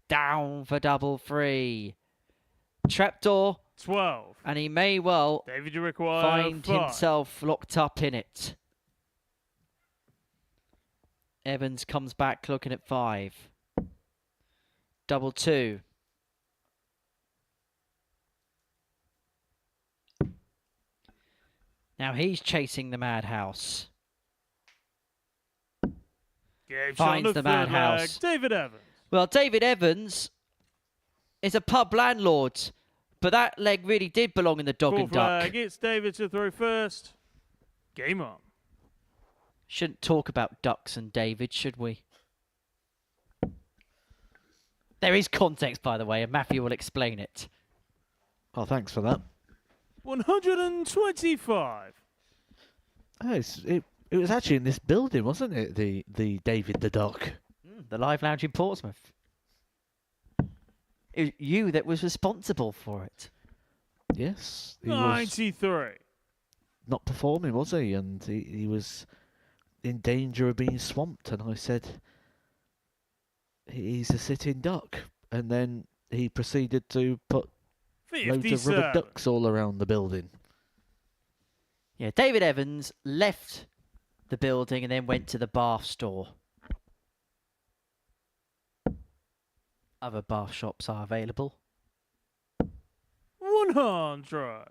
Down for double 3. Trapdoor. 12. And he may well David, you require find 5. himself locked up in it. Evans comes back looking at 5. Double 2. Now he's chasing the madhouse. Finds the madhouse. David Evans. Well, David Evans is a pub landlord, but that leg really did belong in the dog Full and duck. flag. It's David to throw first. Game on. Shouldn't talk about ducks and David, should we? There is context, by the way, and Matthew will explain it. Oh, thanks for that. 125. Oh, it was actually in this building, wasn't it? The David the Duck. The Live Lounge in Portsmouth. It was you that was responsible for it. Yes. He 93. was not performing, was he? And he was in danger of being swamped. And I said, he's a sitting duck. And then he proceeded to put loads of rubber ducks all around the building. Yeah, David Evans left the building and then went to the bath store. Other bath shops are available. 100.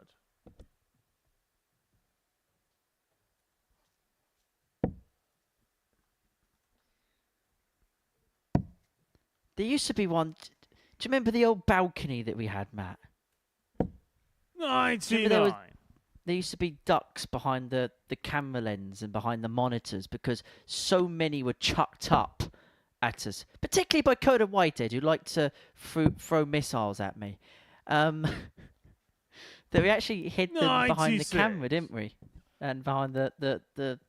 There used to be one. Do you remember the old balcony that we had, Matt? 99. There used to be ducks behind the camera lens and behind the monitors because so many were chucked up at us, particularly by Coda Whitehead, who liked to throw missiles at me. That we actually hid them behind the camera, didn't we? And behind the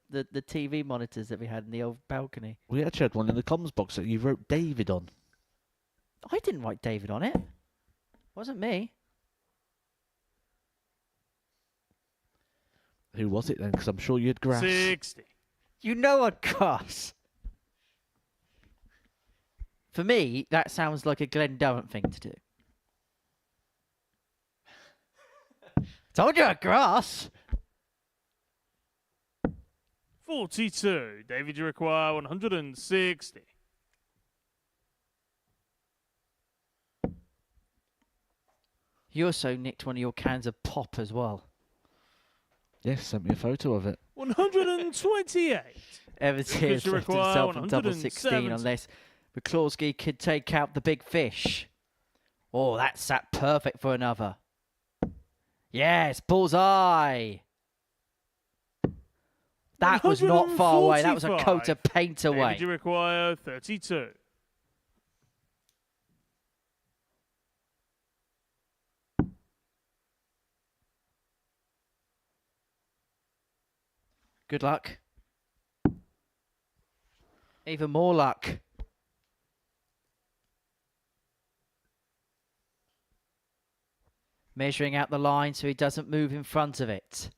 TV monitors that we had in the old balcony. We actually had one in the comms box that you wrote David on. I didn't write David on it. Wasn't me. Who was it then? Because I'm sure you had grass. 60. You know I'd grass. For me, that sounds like a Glenn Durrant thing to do. Told you I'd grass. 42. David, you require 160. You also nicked one of your cans of pop as well. Yes, sent me a photo of it. 128. Evans here left himself on double 16 unless Waclawski could take out the big fish. Oh, that's sat perfect for another. Yes, bullseye. That was not far away. That was a coat of paint away. David, you require 32. Good luck. Even more luck. Measuring out the line so he doesn't move in front of it.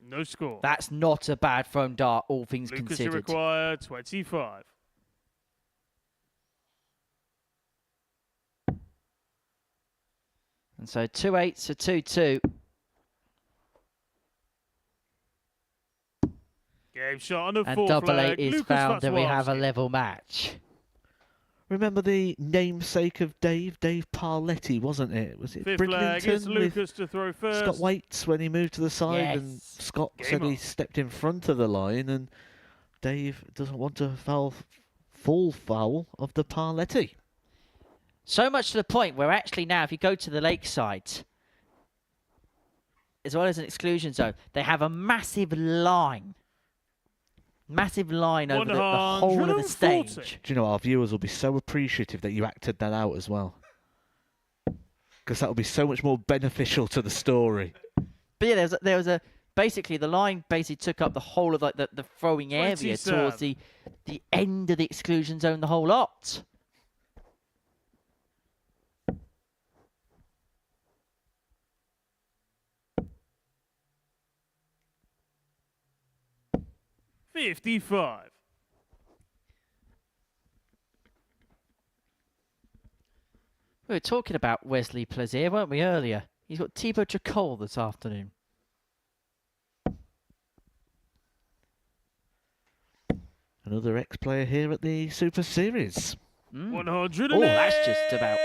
No score. That's not a bad thrown dart, all things Lucas, considered. you require 25. And so 2-8 to 2-2. Game shot on a And full double flag. 8 is Lucas found and we have a Waclawski. level match. Remember the namesake of Dave Parletti, wasn't it? Was it Fifth flag, it's Bridlington Lucas to throw first. Scott Waits when he moved to the side, and Yes. Scott Game said he on. stepped in front of the line, and Dave doesn't want to full foul of the Parletti. So much to the point where actually now, if you go to the lakeside, as well as an exclusion zone, they have a massive line. Massive line over the whole of the stage. Do you know, our viewers will be so appreciative that you acted that out as well. because that will be so much more beneficial to the story. But yeah, there was a basically the line basically took up the whole of like the throwing area 27. towards the end of the exclusion zone, the whole lot. $55. We were talking about Wesley Plaisir, weren't we, earlier? He's got Thibaut Tricol this afternoon. Another ex-player here at the Super Series. 108. Oh, that's just about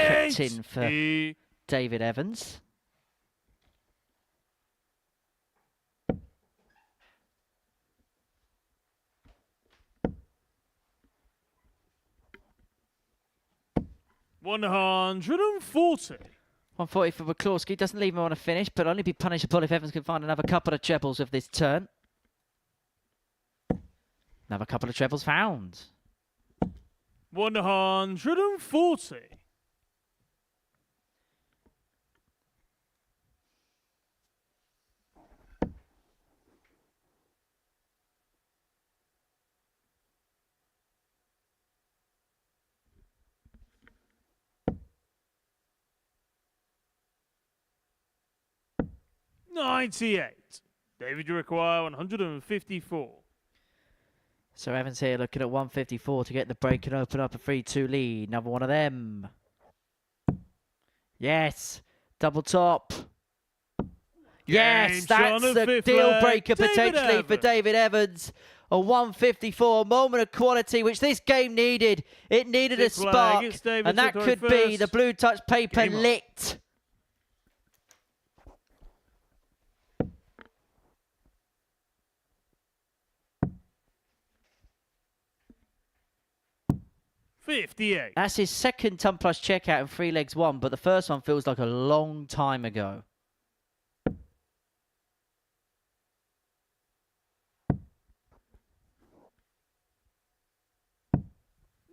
crept in for David Evans. $140. 140 for Waclawski. Doesn't leave him on a finish, but only be punishable if Evans can find another couple of trebles of this turn. Another couple of trebles found. 140. $98. David, you require 154. So Evans here looking at 154 to get the break and open up a 3-2 lead. Another one of them. Yes. Double top. Yes, that's a deal breaker potentially for David Evans. A 154 moment of quality, which this game needed. It needed a spark, and that could be the blue touch paper lit. $58. That's his second ton plus checkout and 3 legs won, but the first one feels like a long time ago.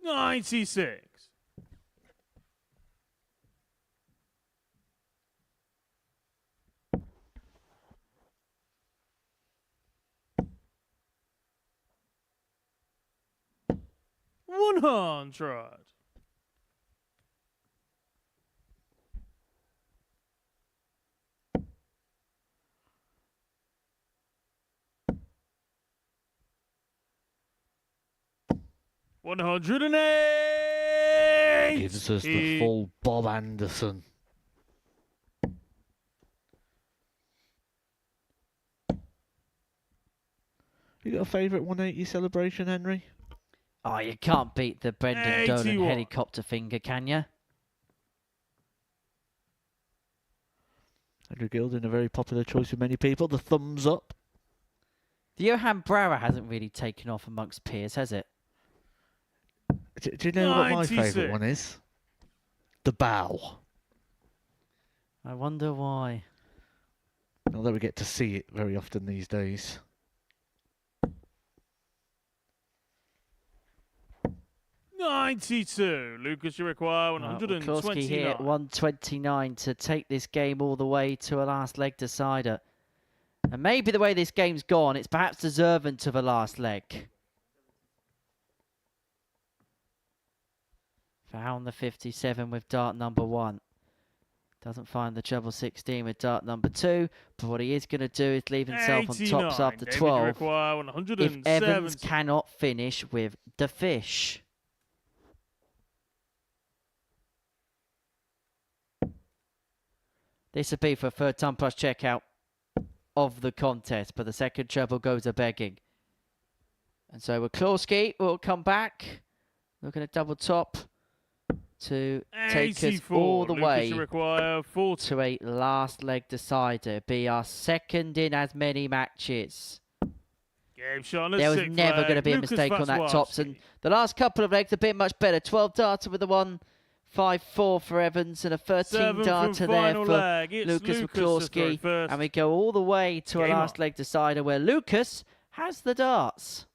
$96. $100. $108. Gives us the full Bob Anderson. You got a favourite 180 celebration, Henry? Oh, you can't beat the Brendan Dolan 81. helicopter finger, can you? Andrew Gilding, a very popular choice with many people. The thumbs up. The Johan Brouwer hasn't really taken off amongst peers, has it? Do you know what my 96. favourite one is? The bow. I wonder why. Although we get to see it very often these days. $92. Lucas, you require Waclawski here at 129. 129 to take this game all the way to a last leg decider. And maybe the way this game's gone, it's perhaps deserving of a last leg. Found the 57 with dart number 1. Doesn't find the treble 16 with dart number 2. But what he is going to do is leave himself on tops 89. after David, you 12. require If 170. Evans cannot finish with the fish. This would be for a third ton plus checkout of the contest, but the second treble goes a begging. And so Waclawski will come back, looking at double top to take us 84. all the Lucas, way you require 40. to a last leg decider. Be our second in as many matches. Game shot on There was sixth never flag. going to be a Lucas mistake on that tops, Waclawski. and the last couple of legs have been much better. 12 darter with the 1.54 for Evans and a 13 7 darter from there final for leg. It's Lucas Lucas to throw Waclawski, first. and we go all the way to a Game last on. leg decider where Lucas has the darts.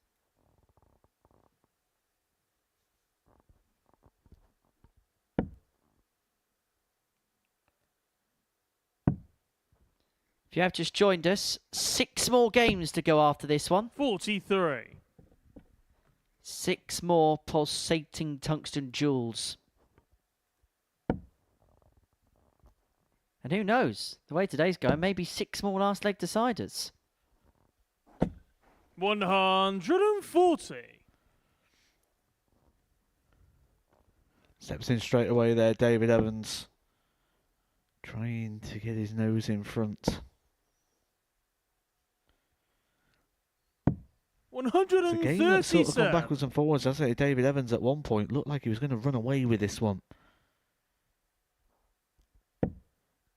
If you have just joined us, 6 more games to go after this one. 43. 6 more pulsating tungsten jewels. And who knows? The way today's going, maybe 6 more last leg deciders. 140. Steps in straight away there, David Evans. Trying to get his nose in front. 137. It's a game that's sort of gone backwards and forwards. I say David Evans at one point looked like he was going to run away with this one.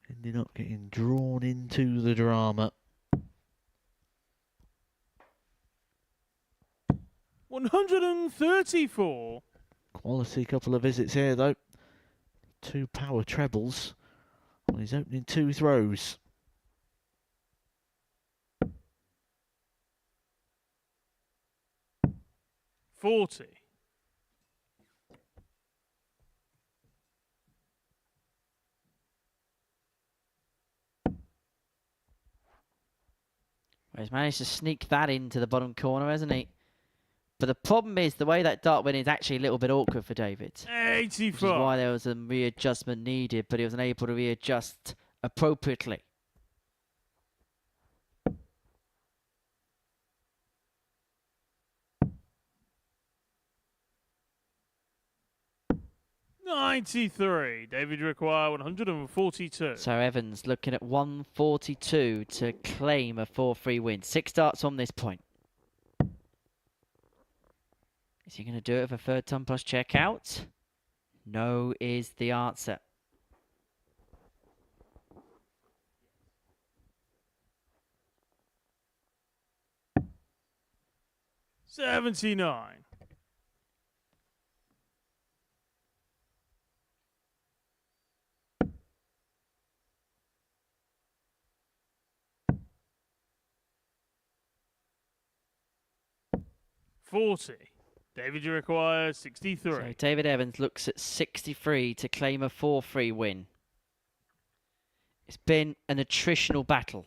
Ending up getting drawn into the drama. 134. Quality couple of visits here though. 2 power trebles on his opening 2 throws. $40. He's managed to sneak that into the bottom corner, hasn't he? But the problem is the way that dart went is actually a little bit awkward for David. 84. Which is why there was a readjustment needed, but he was unable to readjust appropriately. $93. David require 142. So Evans looking at 142 to claim a 4-3 win. 6 darts on this point. Is he going to do it for 3rd ton plus checkout? No is the answer. $79. $40. David, you require 63. So David Evans looks at 63 to claim a 4-3 win. It's been an attritional battle.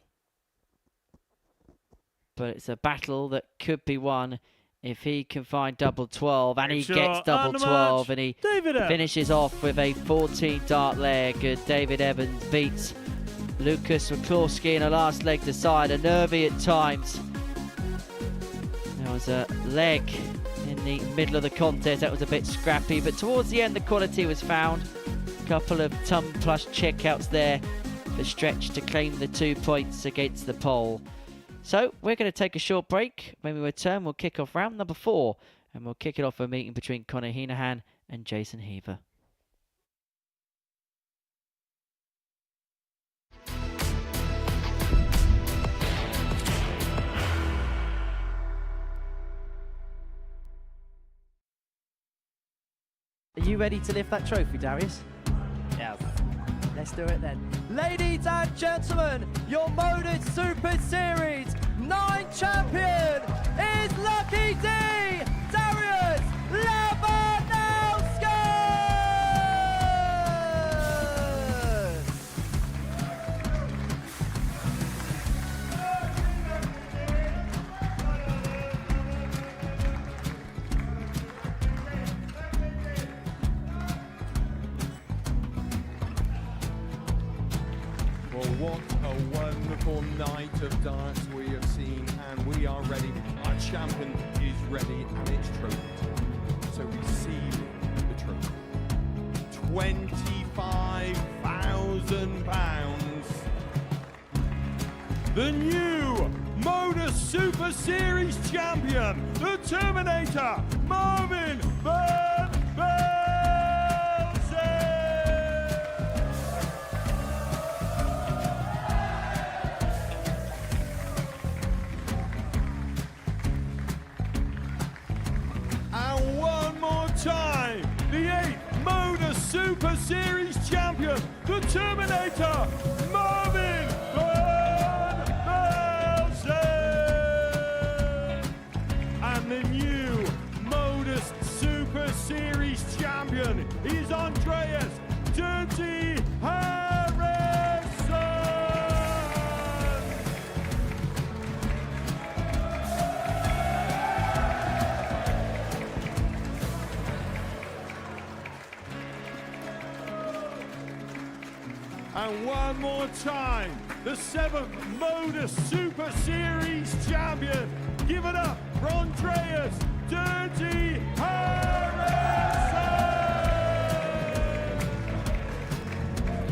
But it's a battle that could be won if he can find double 12. And he gets double 12. And he finishes off with a 14-dart leg. David Evans beats Lucas Waclawski in a last leg decider. Nervy at times. There was a leg in the middle of the contest that was a bit scrappy, but towards the end the quality was found. A couple of ton plus checkouts there for Stretch to claim the 2 points against the pole. So we're going to take a short break. When we return, we'll kick off round number 4, and we'll kick it off a meeting between Connor Henahan and Jason Heaver. Are you ready to lift that trophy, Darius? Yes. Let's do it then. Ladies and gentlemen, your Modus Super Series 9 champion is Lucky D, Darius Lewandowski! Well, what a wonderful night of darts we have seen, and we are ready. Our champion is ready, and it's trophy time. So receive the trophy. £25,000. The new Modus Super Series champion, the Terminator, Marvin Bernette! And one more time, the 8th Modus Super Series champion, the Terminator, Marvin Bernette! And the new Modus Super Series champion is Andreas Dirty Harrison! And one more time, the 7th Modus Super Series champion. Give it up for Andreas Dirty Harrison!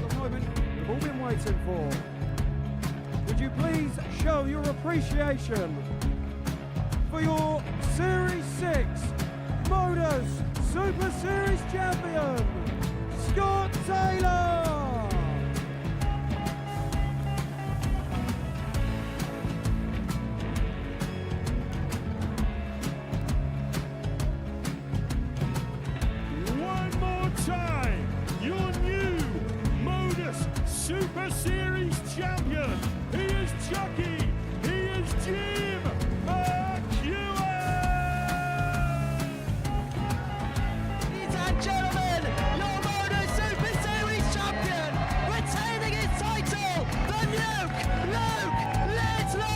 The moment we've all been waiting for. Would you please show your appreciation for your Series 6 Modus Super Series champion, Scott Taylor! One more time, your new Modus Super Series champion. He is Chucky. He is Jim McEwen. Ladies and gentlemen, your Modus Super Series champion, retaining his title, the Luke Littler!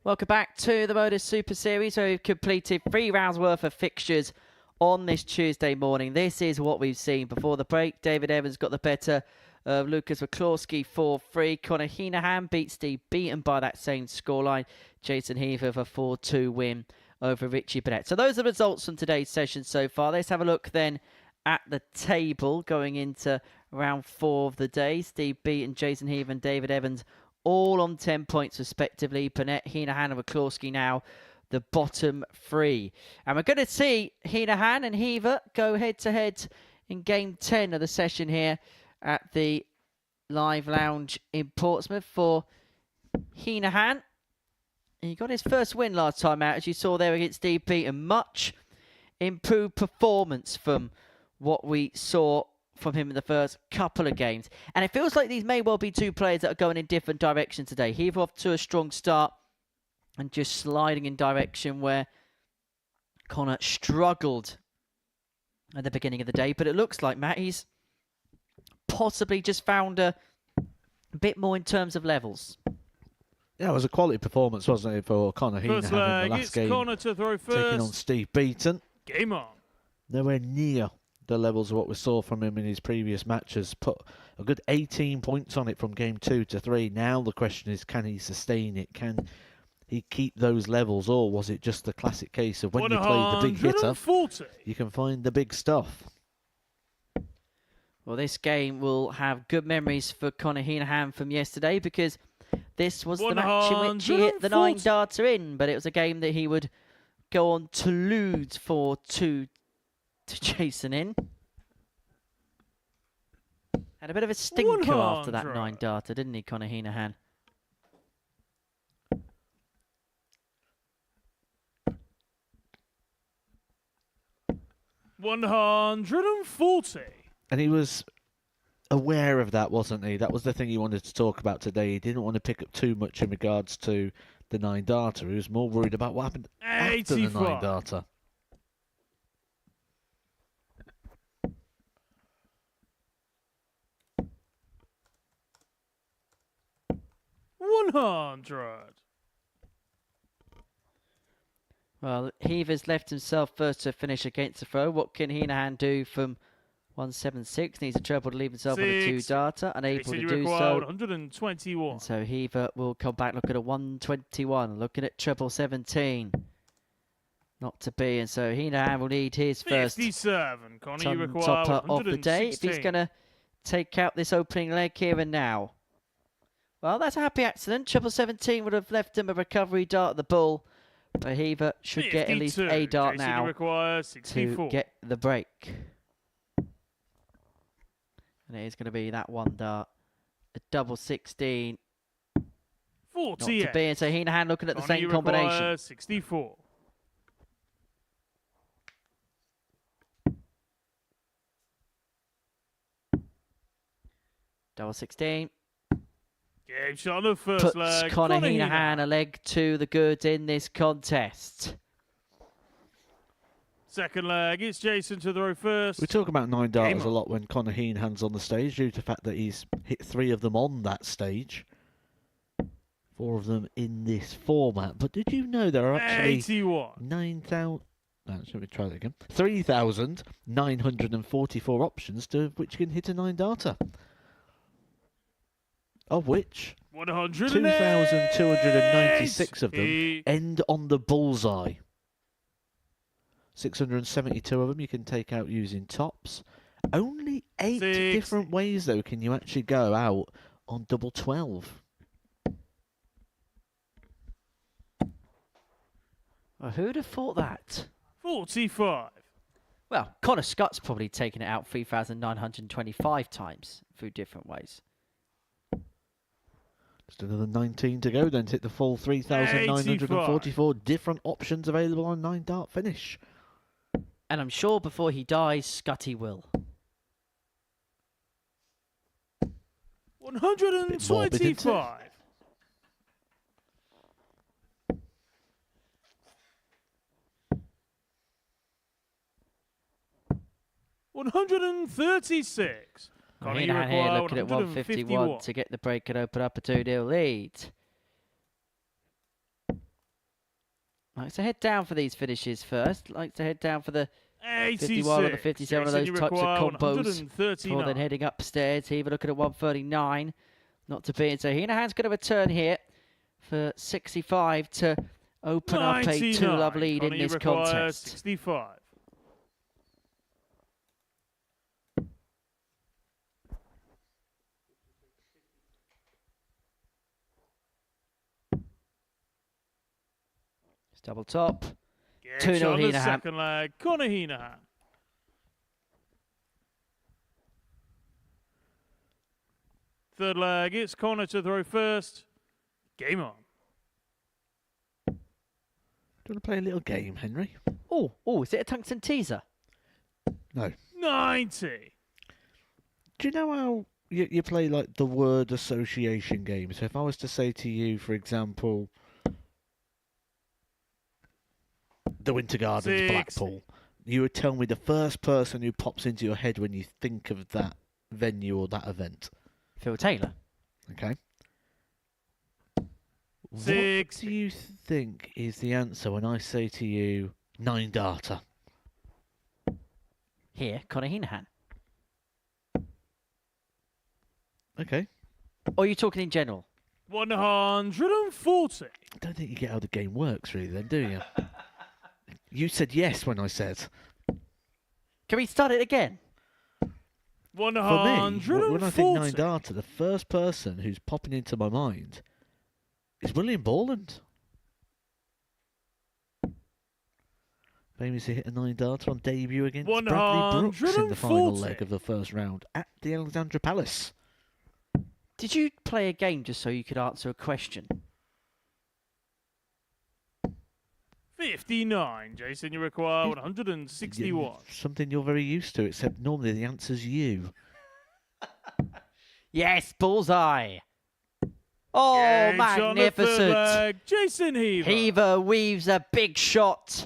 Welcome back to the Modus Super Series, where we've completed 3 rounds worth of fixtures on this Tuesday morning. This is what we've seen before the break. David Evans got the better of Lucas Waclawski 4-3. Conor Henahan beat Steve Beaton by that same scoreline. Jason Heaver for 4-2 win over Richie Bernette. So those are the results from today's session so far. Let's have a look then at the table going into round 4 of the day. Steve Beaton, Jason Heaver and David Evans all on 10 points respectively. Bernette, Henahan and Waclawski now the bottom 3. And we're going to see Henahan and Heaver go head-to-head in Game 10 of the session here at the Live Lounge in Portsmouth. For Henahan, he got his first win last time out, as you saw there against Steve Beaton. Much improved performance from what we saw from him in the first couple of games. And it feels like these may well be 2 players that are going in different directions today. Heaver off to a strong start and just sliding in direction where Conor struggled at the beginning of the day. But it looks like, Matt, he's possibly just found a bit more in terms of levels. Yeah, it was a quality performance, wasn't it, for Conor Henahan in the last game, Conor to throw first. taking on Steve Beaton. Game on. Nowhere near the levels of what we saw from him in his previous matches. Put a good 18 points on it from game 2 to 3. Now the question is, can he sustain it? Can he keep those levels, or was it just the classic case of when you play the big hitter, you can find the big stuff? Well, this game will have good memories for Conor Henahan from yesterday, because this was the match in which he hit the 9-darter in, but it was a game that he would go on to lose 4-2 to Jason in. Had a bit of a stinker after that 9-darter, didn't he, Conor Henahan? $140. And he was aware of that, wasn't he? That was the thing he wanted to talk about today. He didn't want to pick up too much in regards to the 9-darter. He was more worried about what happened after the 9-darter. $100. Well, Heaver's left himself first to finish against the throw. What can Henahan do from 176? Needs a treble to leave himself on a 2-darter. Unable to do so. 121. And so Heaver will come back. Look at a 121. Looking at treble 17. Not to be. And so Henahan will need his first 57. Conor, you require topper of the day. If he's going to take out this opening leg here and now. Well, that's a happy accident. Treble 17 would have left him a recovery dart at the bull. But Heaver should get at least a dart now to get the break. And it is going to be that 1 dart. A double 16. 48. Not to be. And so Henahan looking at the same combination. 64. Double 16. Game shot on the first leg. Puts Conor Henahan a leg to the good in this contest. Second leg, it's Jason to throw first. We talk about 9 darters Game a lot when Conor Henahan's on the stage due to the fact that he's hit 3 of them on that stage. 4 of them in this format. But did you know there are actually 81. 9,000... Let me try that again. 3,944 options to which you can hit a 9 darter. Of which 2,296 of them end on the bullseye. 672 of them you can take out using tops. Only 8 different ways, though, can you actually go out on double 12. Well, who'd have thought that? 45. Well, Connor Scott's probably taken it out 3,925 times through different ways. Just another 19 to go, then to hit the full 3,944 different options available on 9 dart finish. And I'm sure before he dies, Scotty will. 125. 136. Henahan here looking at 151 to get the break and open up a 2-0 lead. Likes to head down for these finishes first. Likes to head down for the 51 or the 57 of those types of combos before then heading upstairs. Heaver looking at 139. Not to be. And so Henahan's going to return here for 65 to open up a 2-love lead in this contest. 65. Double top. 2-0 Henahan. Second leg, Conor Henahan. Third leg, it's Conor to throw first. Game on. Do you want to play a little game, Henry? Oh, is it a tungsten teaser? No. 90. Do you know how you play like the word association game? So if I was to say to you, for example, the Winter Gardens, Blackpool, you would tell me the first person who pops into your head when you think of that venue or that event. Phil Taylor. Okay. 60. What do you think is the answer when I say to you 9 darter? Here, Conor Henahan. Okay. Or are you talking in general? 140. I don't think you get how the game works, really, then, do you? You said yes when I said. Can we start it again? 140. For me, when I think 9 darter, the first person who's popping into my mind is William Borland. Famously hit a 9 darter on debut against Bradley Brooks in the final leg of the first round at the Alexandra Palace. Did you play a game just so you could answer a question? 59. Jason, you require 161. Something you're very used to, except normally the answer's you. Yes, bullseye. Oh, magnificent. Jason Heaver. Heaver weaves a big shot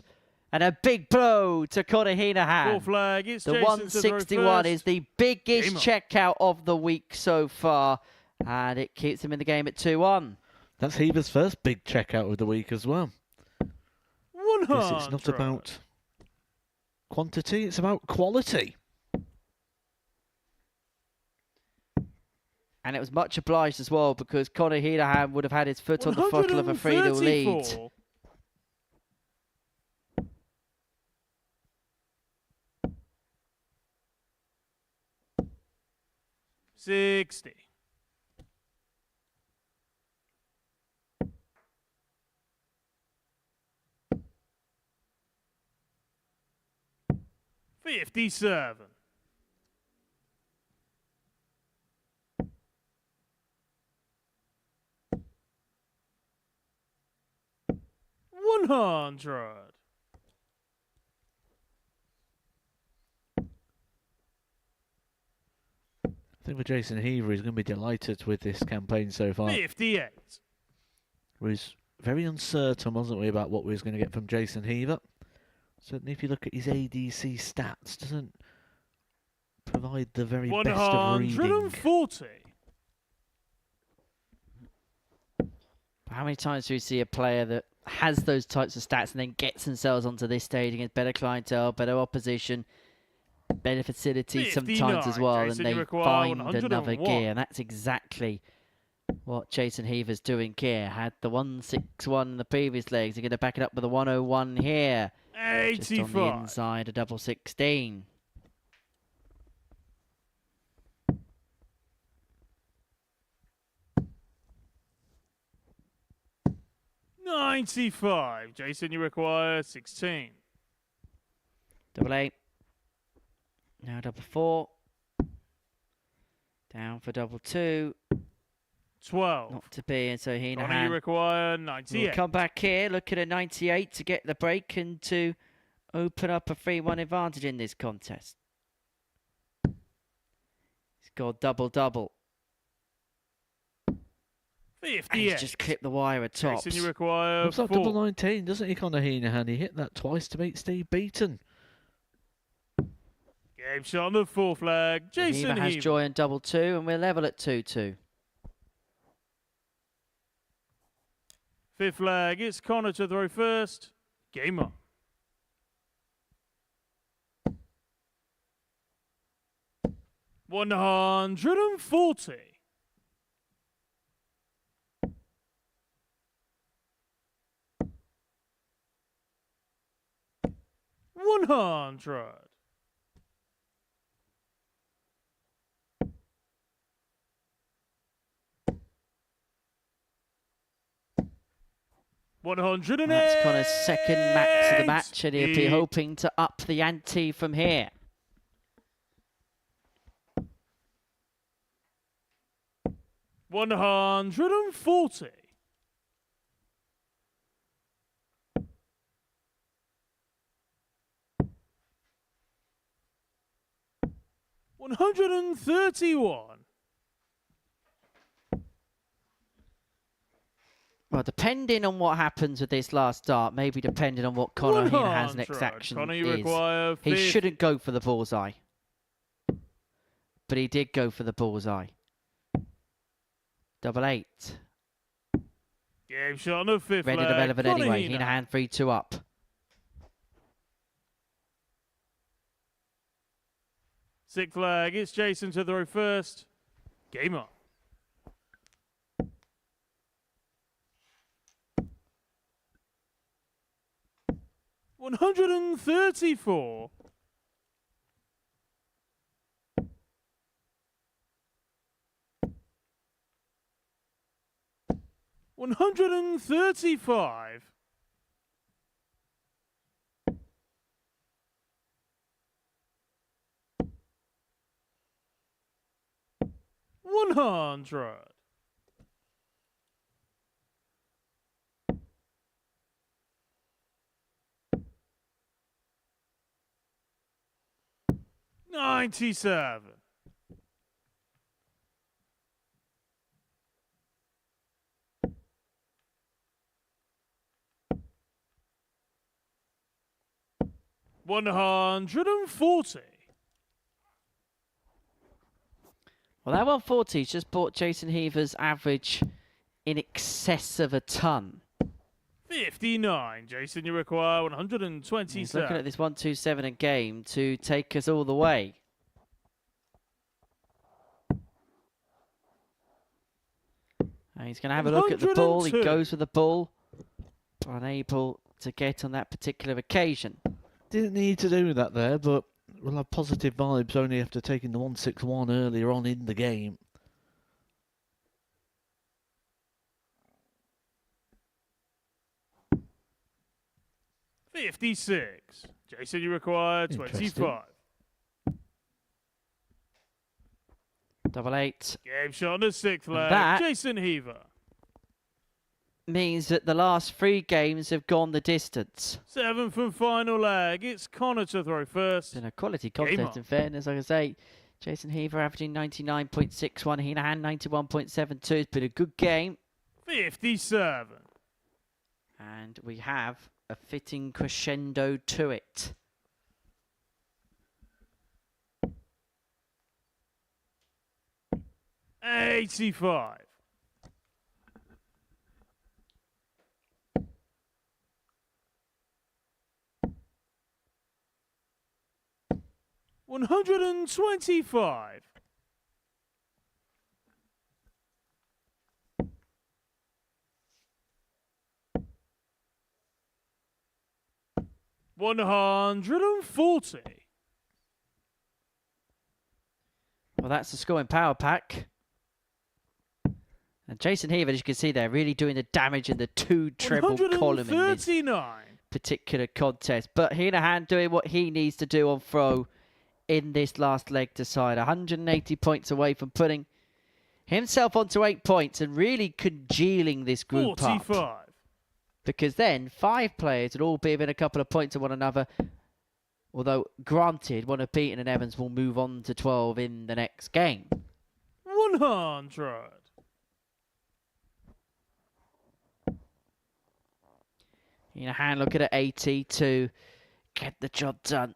and a big blow to Conor Henahan. Full flag, it's the Jason 161 is the biggest checkout of the week so far, and it keeps him in the game at 2-1. That's Heaver's first big checkout of the week as well. 100. Yes, it's not about quantity, it's about quality. And it was much obliged as well because Conor Henahan would have had his foot on the throttle of a 3-0 lead. 60. 57. 100. I think for Jason Heaver, he's going to be delighted with this campaign so far. 58. We was very uncertain, wasn't we, about what we was going to get from Jason Heaver. Certainly, if you look at his ADC stats, doesn't provide the very best of reading. 140. How many times do we see a player that has those types of stats and then gets themselves onto this stage against better clientele, better opposition, better facilities sometimes as well, Jason, and you they require find 101. another gear. And that's exactly what Jason Heaver's doing here. Had the 161 in the previous legs. They're going to back it up with a 101 here. 85. Just on the inside, a double 16. $95. Jason, you require 16. Double 8. Now double 4. Down for double 2. 12. Not to be, and so Connor, you Henahan require will 98. come back here, look at a 98 to get the break and to open up a 3-1 advantage in this contest. He's got double-double. 58. And he's just clipped the wire at tops. Jason, you require Looks like 4. double 19, doesn't he, Connor Henahan? He hit that twice to beat Steve Beaton. Game shot on the 4 flag. Jason Heaver has Heaver. joy on double 2, and we're level at 2-2. 5th flag. It's Connor to throw first. Game on. $140. $100. $108. That's Connor's second max of the match, and he'll be hoping to up the ante from here. $140. $131. Well, depending on what happens with this last start, maybe depending on what Connor Henahan's next 100. action Connor, you is, require he 50. shouldn't go for the bullseye. But he did go for the bullseye. Double 8. Game shot on the 5th Ready to flag. relevant Connor anyway. Henahan. Henahan 3-2 up. Sixth flag. It's Jason to throw first. Game on. $134. $135. $100. $97. $140. Well, that 140's just brought Jason Heaver's average in excess of a ton. 59. Jason, you require 127. He's looking at this 127 a game to take us all the way. And he's going to have a look at the ball. He 102. goes with the ball. Unable to get on that particular occasion. Didn't need to do that there, but we'll have positive vibes only after taking the 161 earlier on in the game. $56. Jason, you require 25. Double 8. Game shot on the 6th flag. that- Jason Heaver. Means that the last 3 games have gone the distance. 7th and final leg. It's Connor to throw first. Been a quality Game contest on. in fairness, like I say. Jason Heaver averaging 99.61, Henahan 91.72. It's been a good game. 57. And we have a fitting crescendo to it. $85. $125. $140. Well, that's the scoring power pack. And Jason Heaver, as you can see there, really doing the damage in the 2 treble column in this particular contest. But Henahan doing what he needs to do on throw in this last leg to side. 180 points away from putting himself onto 8 points and really congealing this group 45. up. Because then 5 players would all be within a couple of points of one another. Although, granted, one of Beaton and Evans will move on to 12 in the next game. 100. Henahan looking at 80 to get the job done.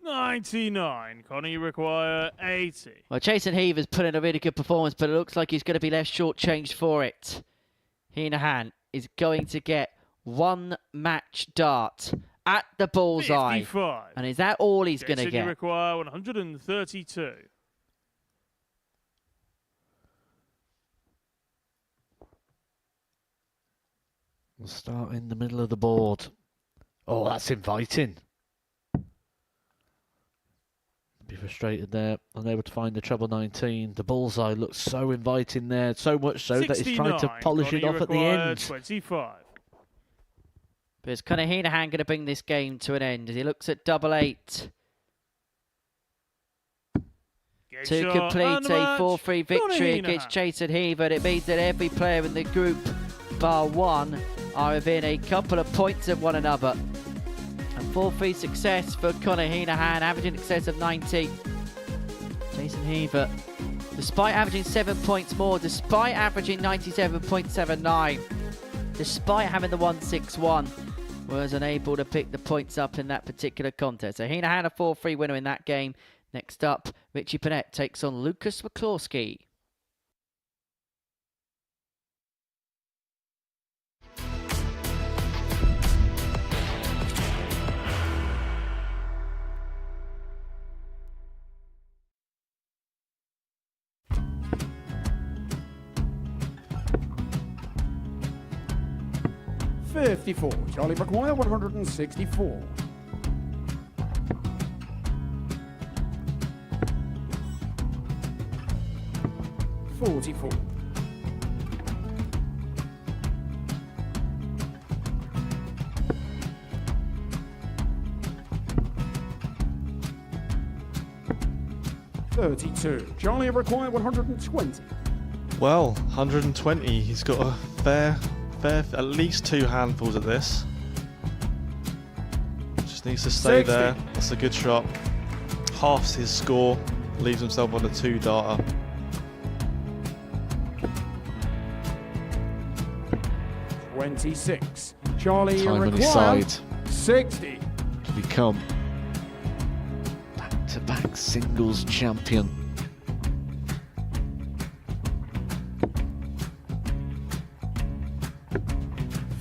99. Connor, you require 80. Well, Jason Heaver's put in a really good performance, but it looks like he's going to be left shortchanged for it. Henahan is going to get 1 match dart at the bullseye. 55. And is that all he's going to You get? require 132. We'll start in the middle of the board. Oh, that's inviting. Be frustrated there, unable to find the treble 19. The bullseye looks so inviting there, so much so that he's trying to polish it off at the end. 25. But is Connor Henahan going to bring this game to an end as he looks at double 8 to complete a 4-3 victory against Jason Heaver? It means that every player in the group, bar 1, are within a couple of points of one another. A 4-3 success for Connor Henahan, averaging in excess of 90. Jason Heaver, despite averaging 7 points more, despite averaging 97.79, despite having the 161, was unable to pick the points up in that particular contest. So Henahan a 4-3 winner in that game. Next up, Bernette takes on Lucas Waclawski. $54. Charlie require 164. $44. $32. Charlie require 120. Well, 120. He's got a fair, at least 2 handfuls at this. Just needs to stay 60. there. That's a good shot. Halves his score. Leaves himself on a 2-darter. $26. Charlie Time on his require side 60. to become back-to-back singles champion.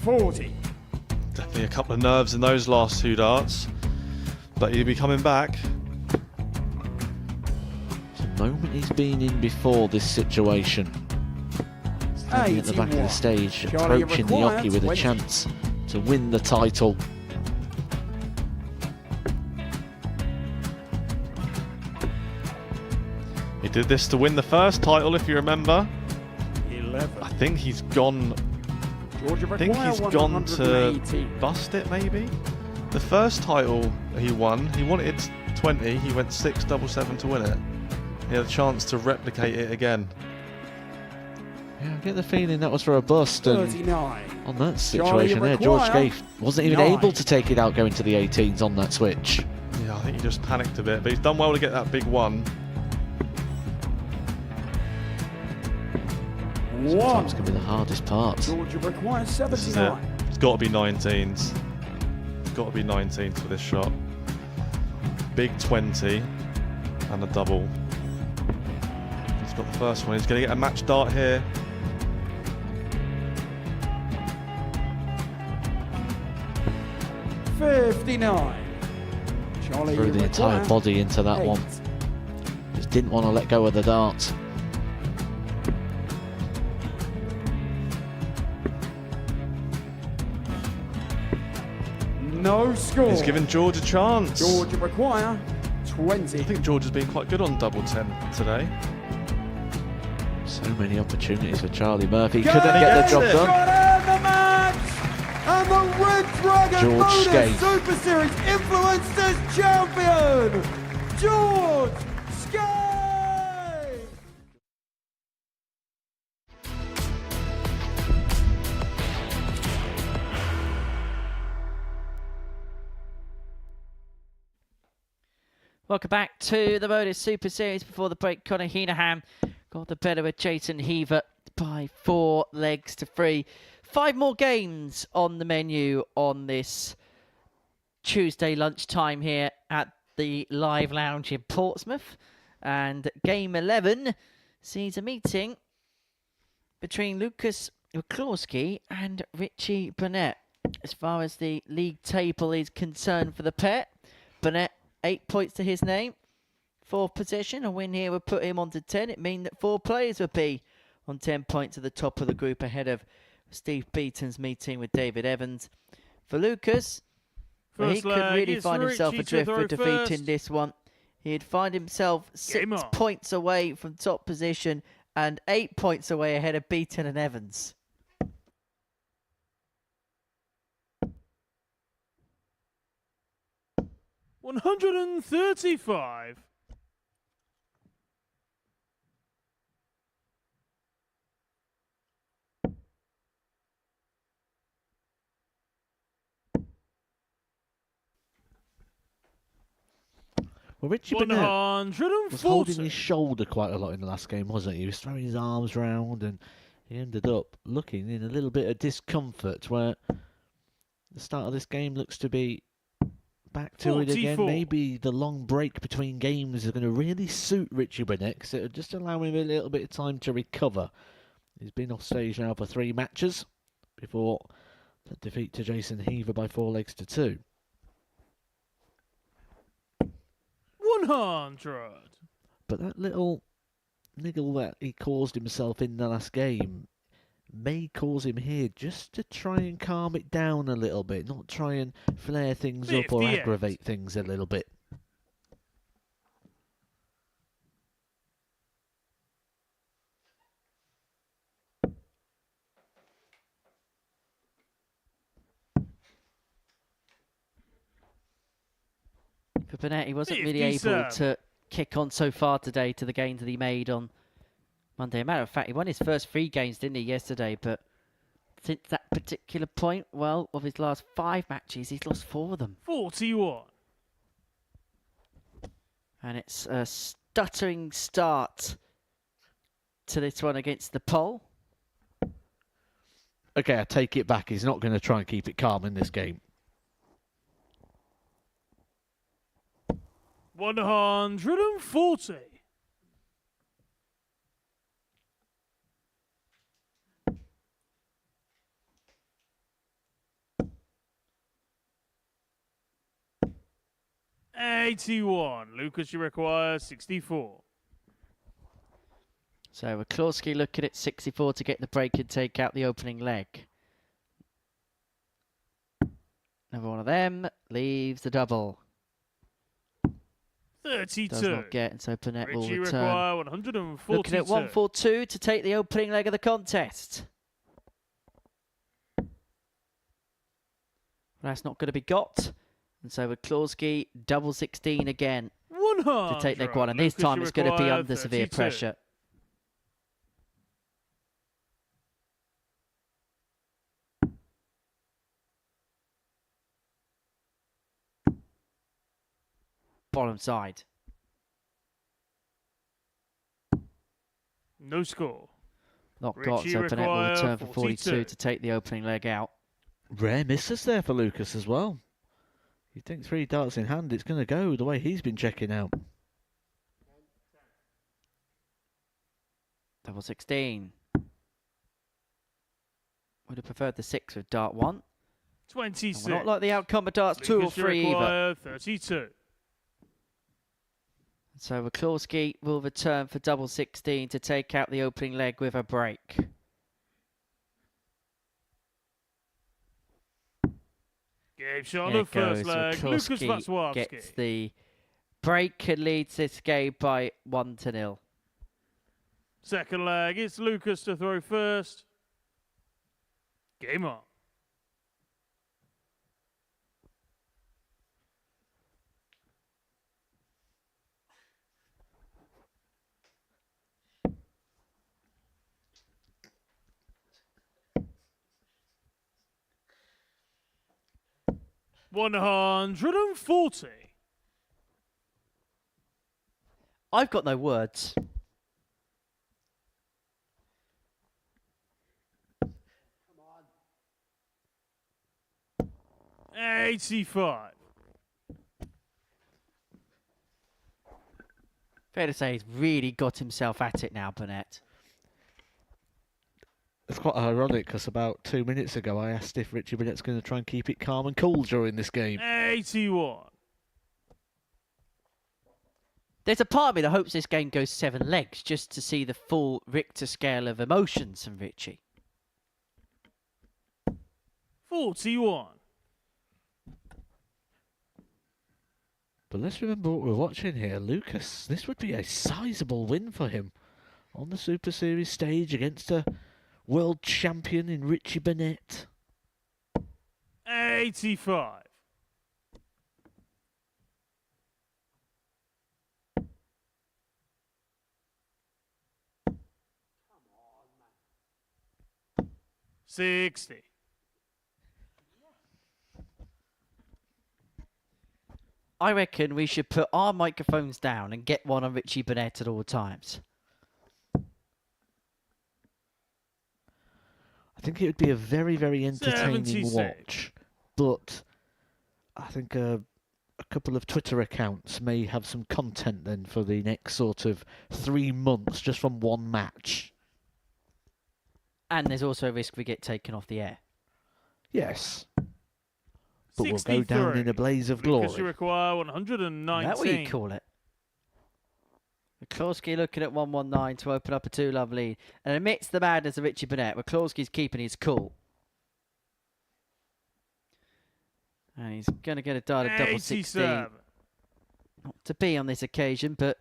$40. Definitely a couple of nerves in those last 2 darts. But he'll be coming back. The moment he's been in before this situation. Standing at the back of the stage, Charlie approaching the requires Yoki with a 20. chance to win the title. He did this to win the first title, if you remember. 11. I think he's gone. Georgia I think require he's gone to 180. bust it, maybe. The first title he won, he wanted 20. He went 6-7-7 to win it. He had a chance to replicate it again. Yeah, I get the feeling that was for a bust. And 39. on that Charlie situation there, George require Gave wasn't even 9. able to take it out going to the 18s on that switch. Yeah, I think he just panicked a bit, but he's done well to get that big one. Sometimes can be the hardest part. Georgia requires This is it. 79. got to be 19s. Got to be 19s for this shot. Big 20 and a double. He's got the first one. He's going to get a match dart here. Charlie Threw the entire body into that one. Just didn't want to let go of the dart. No score. He's given George a chance. George require 20. I think George has been quite good on double 10 today. So many opportunities for Charlie Murphy. Couldn't get the job done. The match! And the Red Dragon George Modus Skate. Super Series Influencers Champion, George Skate! Welcome back to the Modus Super Series. Before the break, Conor Henahan got the better of Jason Heaver by 4 legs to 3. 5 more games on the menu on this Tuesday lunchtime here at the Live Lounge in Portsmouth. And game 11 sees a meeting between Lucas Waclawski and Richie Bernette. As far as the league table is concerned for the pair, Bernette 8 points to his name. 4th position. A win here would put him on to 10. It means that 4 players would be on 10 points at the top of the group ahead of Steve Beaton's meeting with David Evans. For Lucas, he could really find himself adrift with defeating this one. He'd find himself 6 points away from top position and 8 points away ahead of Beaton and Evans. $135. Well, Richie Bernette was holding his shoulder quite a lot in the last game, wasn't he? He was throwing his arms round and he ended up looking in a little bit of discomfort where the start of this game looks to be back to it again. Maybe the long break between games is going to really suit Richie Bernette because it'll just allow him a little bit of time to recover. He's been off stage now for 3 matches before the defeat to Jason Heaver by 4 legs to 2. 100. But that little niggle that he caused himself in the last game may cause him here just to try and calm it down a little bit, not try and flare things up or aggravate things a little bit. For Bernette, he wasn't really able to kick on so far today to the gains that he made on Monday. As a matter of fact, he won his first 3 games, didn't he, yesterday? But since that particular point, well, of his last 5 matches, he's lost 4 of them. 41. And it's a stuttering start to this one against the pole. Okay, I take it back. He's not going to try and keep it calm in this game. 140. $81. Lucas, you require 64. So Waclawski looking at 64 to get the break and take out the opening leg. Another one of them leaves the double. 32. Does not get, and so Bernette will Richie return. require 142. Looking at 142 to take the opening leg of the contest. That's not going to be got. And so Waclawski double 16 again 100. to take leg 1. And this time it's going to be under severe pressure. Bottom side. No score. Not got, so Bernette will return for 42 to take the opening leg out. Rare misses there for Lucas as well. You think 3 darts in hand, it's going to go the way he's been checking out. Double 16. Would have preferred the 6 with dart 1. 26. Not like the outcome of darts 2 or 3 either. 32. So Waclawski will return for double 16 to take out the opening leg with a break. Game shot on the first leg. Lucas Waclawski gets the break and leads this game by 1-0. Second leg, it's Lucas to throw first. Game on. $140. I've got no words. Come on. 85. Fair to say he's really got himself at it now, Bernette. It's quite ironic because about 2 minutes ago I asked if Richie Bernette's going to try and keep it calm and cool during this game. 81. There's a part of me that hopes this game goes 7 legs just to see the full Richter scale of emotions from Richie. 41. But let's remember what we're watching here. Lucas, this would be a sizable win for him on the Super Series stage against a world champion in Richie Bernette. 85. Come on, man. 60. I reckon we should put our microphones down and get one on Richie Bernette at all times. I think it would be a very, very entertaining 76. watch. But I think a couple of Twitter accounts may have some content then for the next sort of 3 months just from one match. And there's also a risk we get taken off the air. Yes. But 63. we'll go down in a blaze of glory. Lucas, you require 119. That's what you call it. Waclawski looking at 119 to open up a 2-love lead. And amidst the madness of Richie Bernette, Waclawski's keeping his cool. And he's going to get a dart at double 16. Not to be on this occasion, but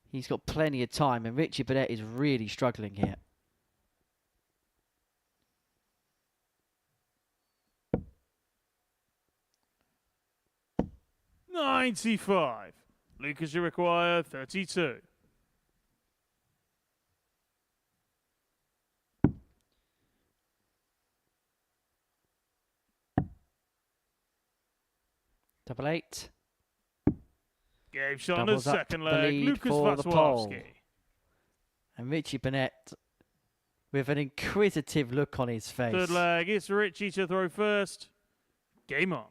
he's got plenty of time. And Richie Bernette is really struggling here. $95. Lucas, you require 32. Double 8. Game shot on the Doubles up second the leg. lead Lucas for the pole. Waclawski. And Richie Bernette with an inquisitive look on his face. Third leg, it's Richie to throw first. Game on.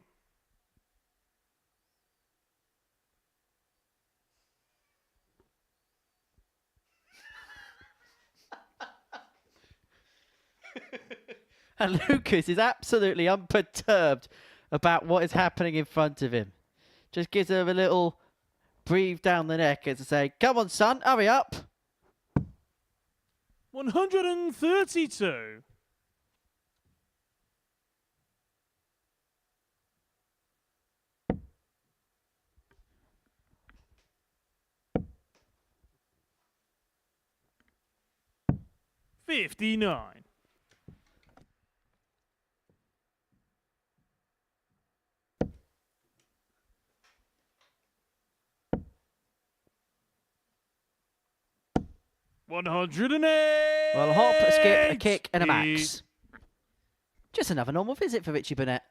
And Lucas is absolutely unperturbed about what is happening in front of him. Just gives him a little breathe down the neck as to say, come on, son, hurry up. 132. $59. $108. Well, a hop, a skip, a kick, and a max. Just another normal visit for Richie Bernette.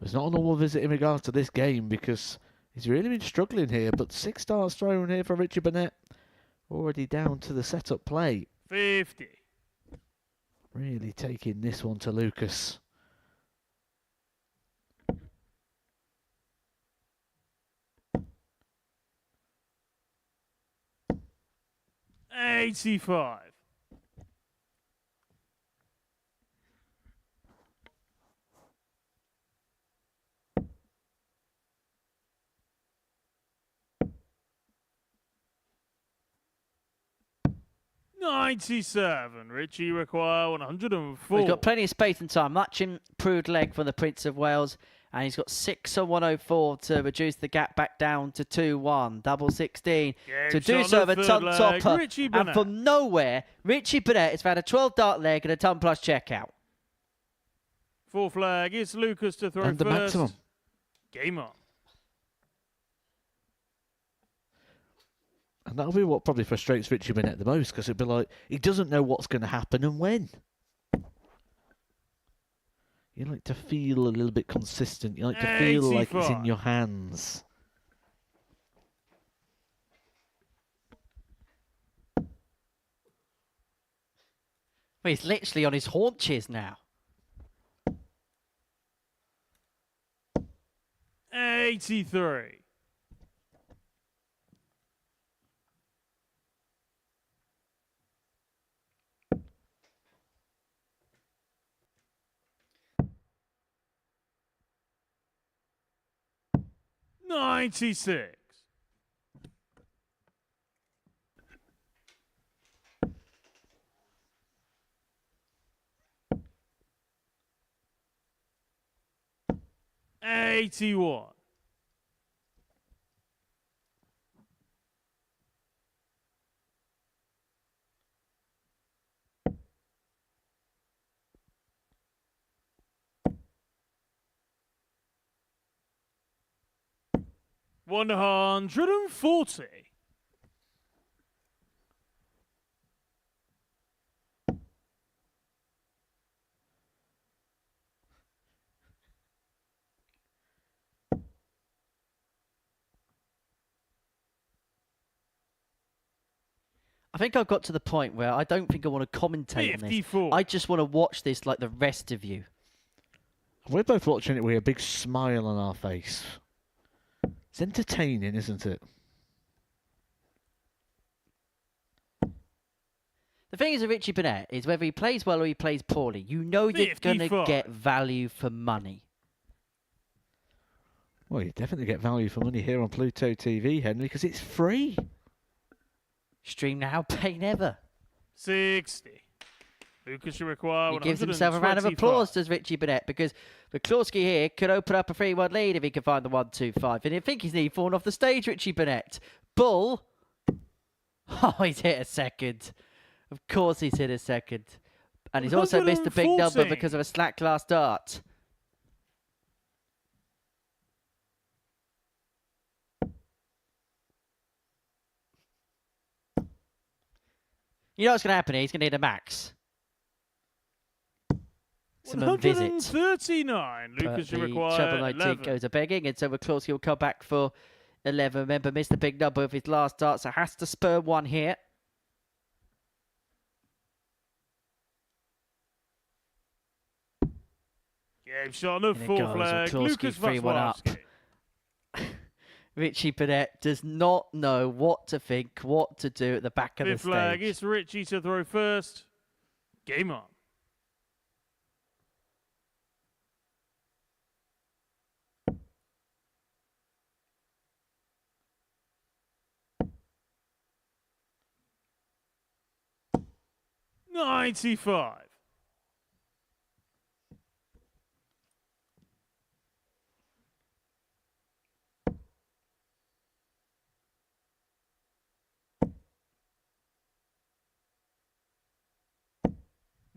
It's not a normal visit in regards to this game because he's really been struggling here. But 6 darts thrown here for Richie Bernette. Already down to the setup play. 50. Really taking this one to Lucas. $85. $97. Richie require 104. We've got plenty of space and time. Much improved leg from the Prince of Wales. And he's got 6 on 104 to reduce the gap back down to 2-1. Double 16. To do so with a ton topper. And from nowhere, Richie Bernette has had a 12 dart leg and a ton plus checkout. Full flag. It's Lucas to throw and the first. maximum. Game on. And that'll be what probably frustrates Richie Bernette the most, because it'd be like, he doesn't know what's going to happen and when. You like to feel a little bit consistent. You like to feel like it's in your hands. Well, he's literally on his haunches now. 83. $96. $81. $140. I think I've got to the point where I don't think I want to commentate on this. 54. I just want to watch this like the rest of you. We're both watching it with a big smile on our face. It's entertaining, isn't it? The thing is with Richie Bernette is whether he plays well or he plays poorly, you know you're going to get value for money. Well, you definitely get value for money here on Pluto TV, Henry, because it's free. Stream now, pay never. 60. Lucas should require He gives himself a round of applause, does Richie Bernette, because Waclawski here could open up a 3-1 lead if he can find the 1-2-5. And I think he's nearly fallen off the stage, Richie Bernette. Bull. Oh, he's hit a second. Of course he's hit a second. And he's also missed a big number because of a slack last start. You know what's going to happen here? He's going to need a max. Some visit. 139. Lucas should require treble 19 11. goes a begging, and so Waclawski will come back for 11. Remember, missed a big number of his last start, so has to spur one here. Game shot on the full flag. Lucas 3-1 up. Richie Bernette does not know what to think, what to do at the back of the Fifth stage. flag. It's Richie to throw first. Game on. $95.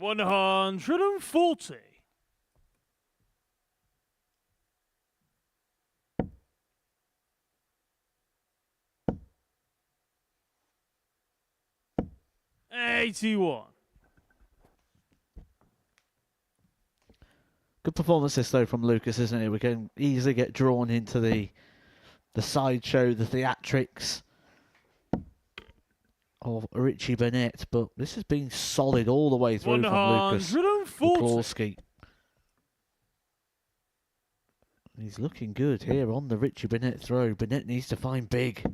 $140. $81. Good performances though from Lucas, isn't it? We can easily get drawn into the sideshow, the theatrics of Richie Bernette, but this has been solid all the way through from Lucas Waclawski. He's looking good here on the Richie Bernette throw. Bernette needs to find big.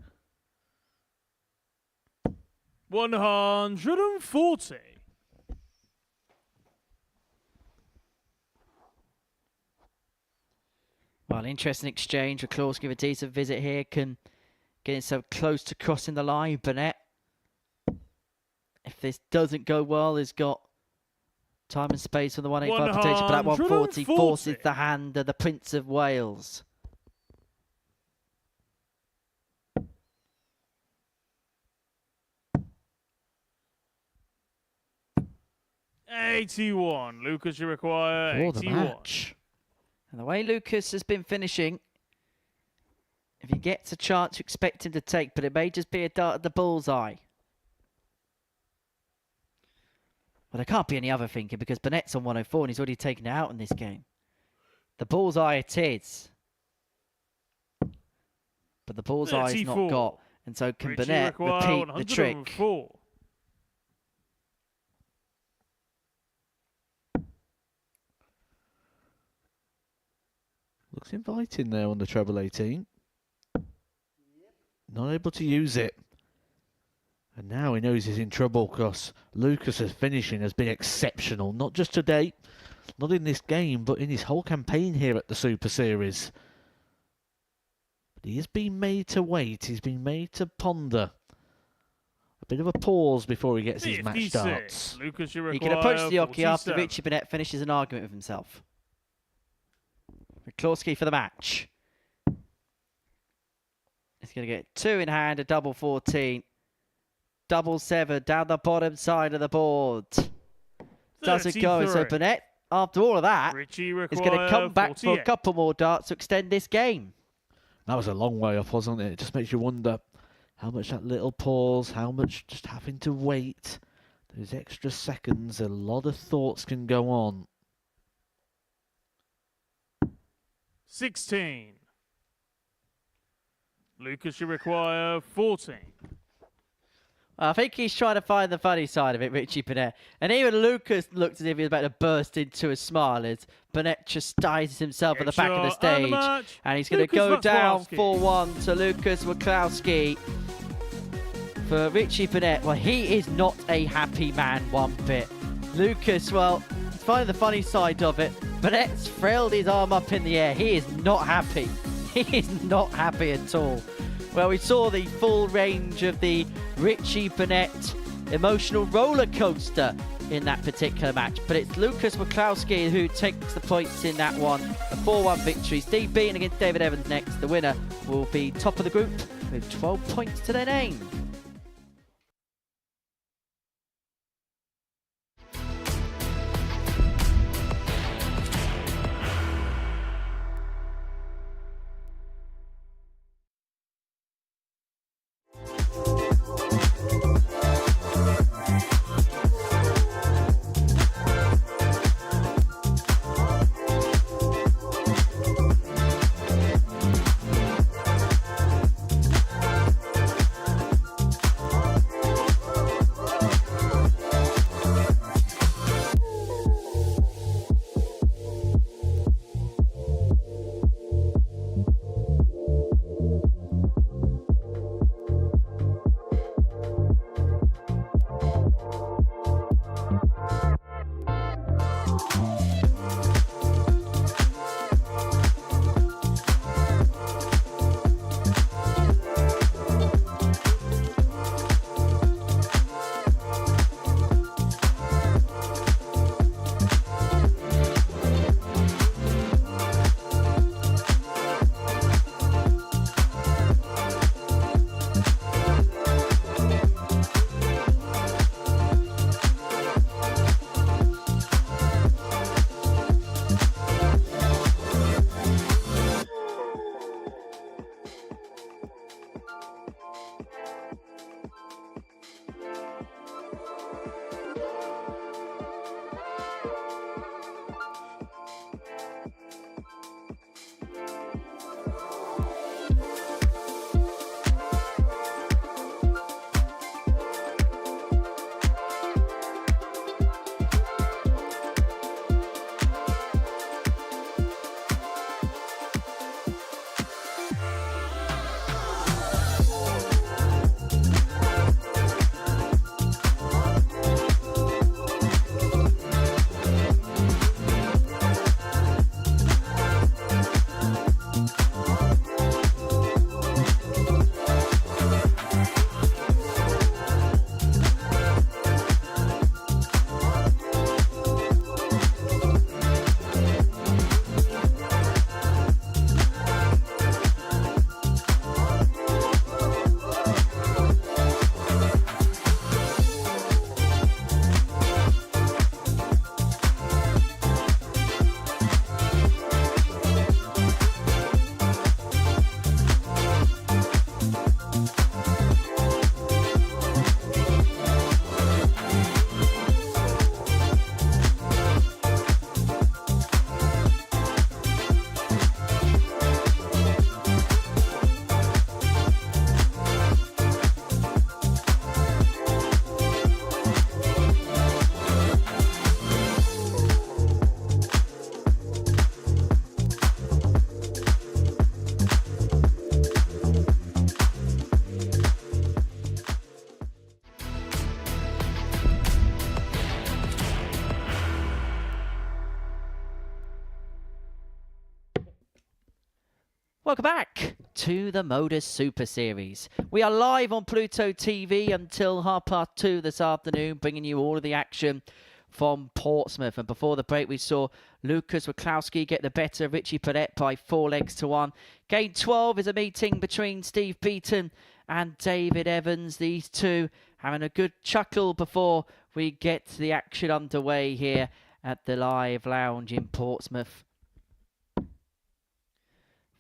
140. Well, interesting exchange. Waclawski with a decent visit here. Can get himself close to crossing the line. Bernette, if this doesn't go well, has got time and space for the 185 potential, but at 140 forces the hand of the Prince of Wales. $81. Lucas, you require For the 81. match. And the way Lucas has been finishing, if he gets a chance, you expect him to take, but it may just be a dart at the bullseye. Well, there can't be any other thinking because Bernette's on 104 and he's already taken it out in this game. The bullseye it is. But the bullseye is not got. And so can Bernette repeat the trick? 104. Looks inviting there on the treble 18. Not able to use it. And now he knows he's in trouble because Lucas's finishing has been exceptional. Not just today, not in this game, but in his whole campaign here at the Super Series. But he has been made to wait. He's been made to ponder. A bit of a pause before he gets his match starts. Lucas, you He can approach the hockey after Richie Bernette finishes an argument with himself. Waclawski for the match. He's going to get 2 in hand, a double 14. Double 7 down the bottom side of the board. Doesn't go. So Bernette, after all of that, is going to come back for a couple more darts to extend this game. That was a long way off, wasn't it? It just makes you wonder how much that little pause, how much just having to wait. Those extra seconds, a lot of thoughts can go on. 16. Lucas, you require 14. I think he's trying to find the funny side of it, Richie Bernette. And even Lucas looked as if he was about to burst into a smile as Bernette chastises himself at the back of the stage. And he's going to go down 4-1 to Lucas Waclawski. For Richie Bernette, well, he is not a happy man one bit. Lucas, well, he's finding the funny side of it. Bernette's frilled his arm up in the air. He is not happy. He is not happy at all. Well, we saw the full range of the Richie Bernette emotional roller coaster in that particular match. But it's Lucas Waclawski who takes the points in that one. A 4-1 victory. Steve Beaton against David Evans next. The winner will be top of the group with 12 points to their name. Welcome back to the Modus Super Series. We are live on Pluto TV until 2:30 this afternoon, bringing you all of the action from Portsmouth. And before the break, we saw Lucas Waclawski get the better of Richie Bernette by 4-1. Game 12 is a meeting between Steve Beaton and David Evans. These two having a good chuckle before we get the action underway here at the Live Lounge in Portsmouth.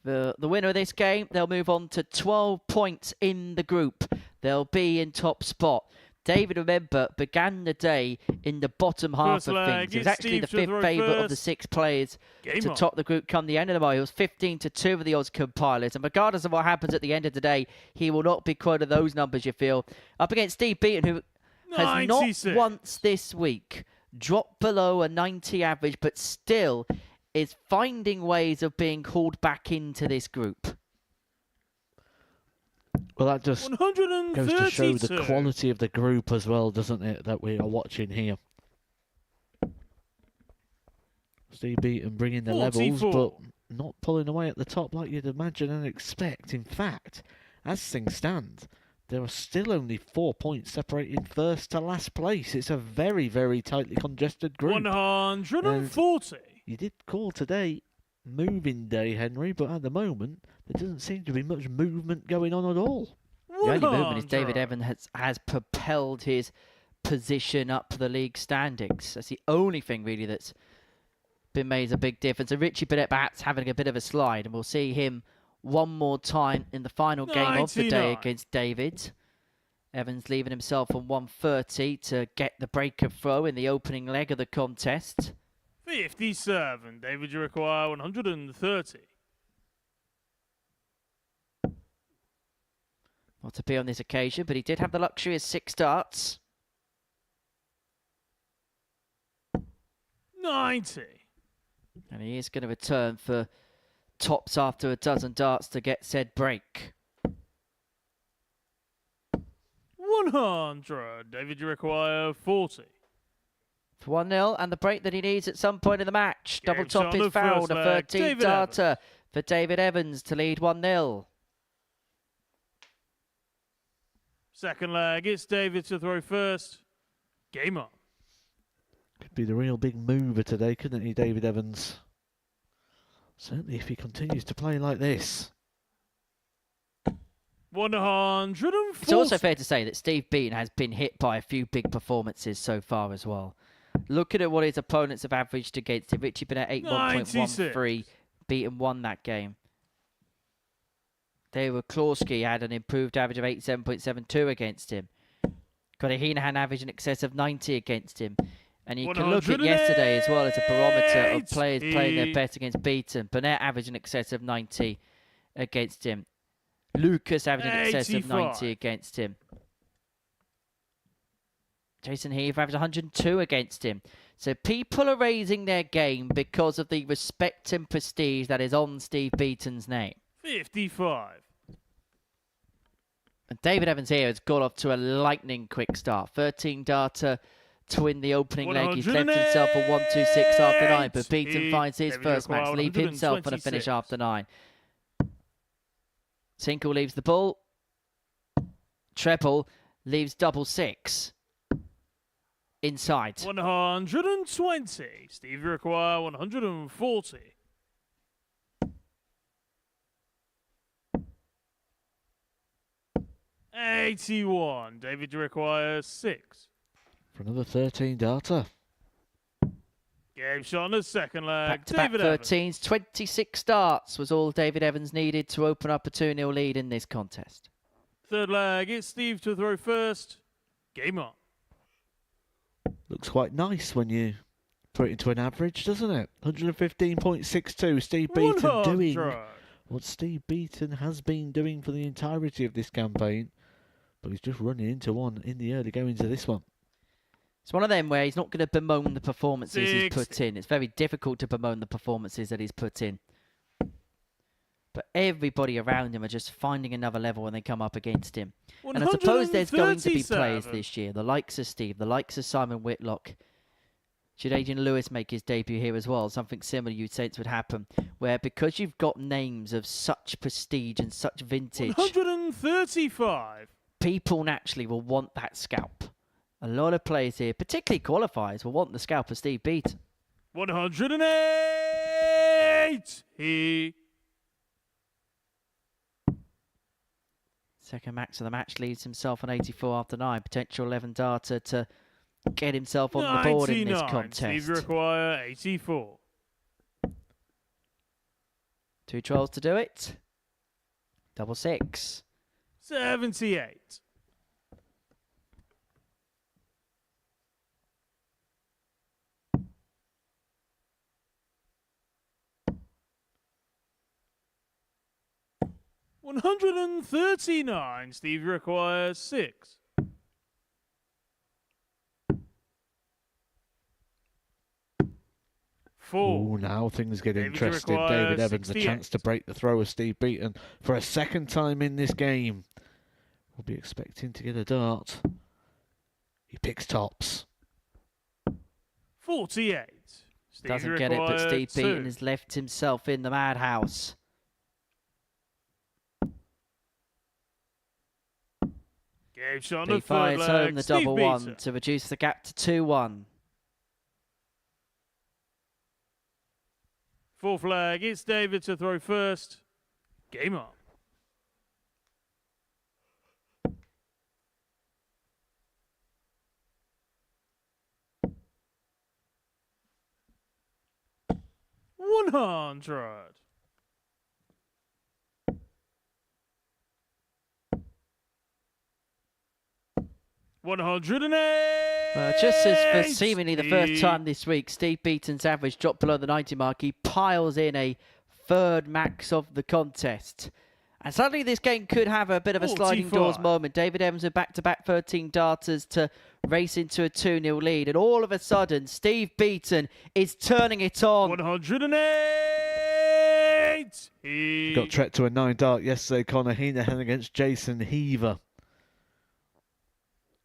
The winner of this game, they'll move on to 12 points in the group. They'll be in top spot. David, remember, began the day in the bottom half of things. He was actually the fifth favourite of the 6 players to top the group come the end of the night. He was 15-2 of the odds compilers. And regardless of what happens at the end of the day, he will not be quoted those numbers, you feel. Up against Steve Beaton, who has 96. not once this week dropped below a 90 average, but still is finding ways of being called back into this group. Well, that just goes to show the 132. quality of the group as well, doesn't it, that we are watching here. Steve Beaton bringing the 44. levels, but not pulling away at the top like you'd imagine and expect. In fact, as things stand, there are still only 4 points separating first to last place. It's a very, very tightly congested group. 140. You did call today moving day, Henry, but at the moment, there doesn't seem to be much movement going on at all. The only movement is David Evans has propelled his position up the league standings. That's the only thing really that's been made a big difference. And Richie Bernette perhaps having a bit of a slide, and we'll see him one more time in the final game of the day against David. Evans leaving himself on 130 to get the break of throw in the opening leg of the contest. 57. David, you require 130. Not to be on this occasion, but he did have the luxury of 6 darts. 90. And he is going to return for tops after a dozen darts to get said break. 100. David, you require 40. For 1-0, and the break that he needs at some point in the match. Double top is the fouled. first A leg, 13th David darter for David Evans to lead 1-0. Second leg, it's David to throw first. Game on. Could be the real big mover today, couldn't he, David Evans? Certainly if he continues to play like this. 140. It's also fair to say that Steve Beaton has been hit by a few big performances so far as well. Looking at what his opponents have averaged against him, Richie Bernette 81.13. Beaton won that game. Waclawski had an improved average of 87.72 against him. Got a Henahan average in excess of 90 against him. And you can look at yesterday as well as a barometer of players playing their best against Beaton. Bernette averaged in excess of 90 against him. Lucas averaging in excess of 90 against him. Jason Heaver averaged 102 against him. So people are raising their game because of the respect and prestige that is on Steve Beaton's name. 55. And David Evans here has got off to a lightning quick start. 13 darter to win the opening leg. He's left himself a 1-2-6 after 9, but Beaton finds his first match. Leave himself on a finish after 9. Tinkle leaves the ball. Treble leaves double 6. Inside. 120. Steve, you require 140. $81. David, you require 6. For another 13 darter. Game shot on the second leg. Back-to-back 13s, 26 starts was all David Evans needed to open up a 2-0 lead in this contest. Third leg, it's Steve to throw first. Game on. Looks quite nice when you put it into an average, doesn't it? 115.62. Steve Beaton doing what Steve Beaton has been doing for the entirety of this campaign. But he's just running into one in the early goings of this one. It's one of them where he's not going to bemoan the performances he's put in. It's very difficult to bemoan the performances that he's put in. But everybody around him are just finding another level when they come up against him. And I suppose there's going to be players this year, the likes of Steve, the likes of Simon Whitlock, should Adrian Lewis make his debut here as well, something similar you'd sense would happen, where because you've got names of such prestige and such vintage, 135. people naturally will want that scalp. A lot of players here, particularly qualifiers, will want the scalp of Steve Beaton. 108. Second max of the match leaves himself on 84 after 9. Potential 11 darter to get himself on the board in this contest. Steve require 84. 2 trolls to do it. Double 6. 78. $139. Steve requires 6. Oh, now things get David interesting. requires David Evans, a 68. chance to break the throw of Steve Beaton for a second time in this game. We'll be expecting to get a dart. He picks tops. 48. Steve Doesn't get it, but requires Steve 2. Beaton has left himself in the madhouse. Game shot on He the third fires leg. home the Steve double Beaton. 1 to reduce the gap to 2-1. Fourth flag. It's David to throw first. Game on. $100. Just as for seemingly the first time this week, Steve Beaton's average dropped below the 90 mark. He piles in a third max of the contest. And suddenly this game could have a bit of a sliding doors 45. moment. David Evans with back-to-back 13 darters to race into a 2-0 lead. And all of a sudden, Steve Beaton is turning it on. 108. He Got trekked to a 9 dart yesterday, Connor Henahan against Jason Heaver.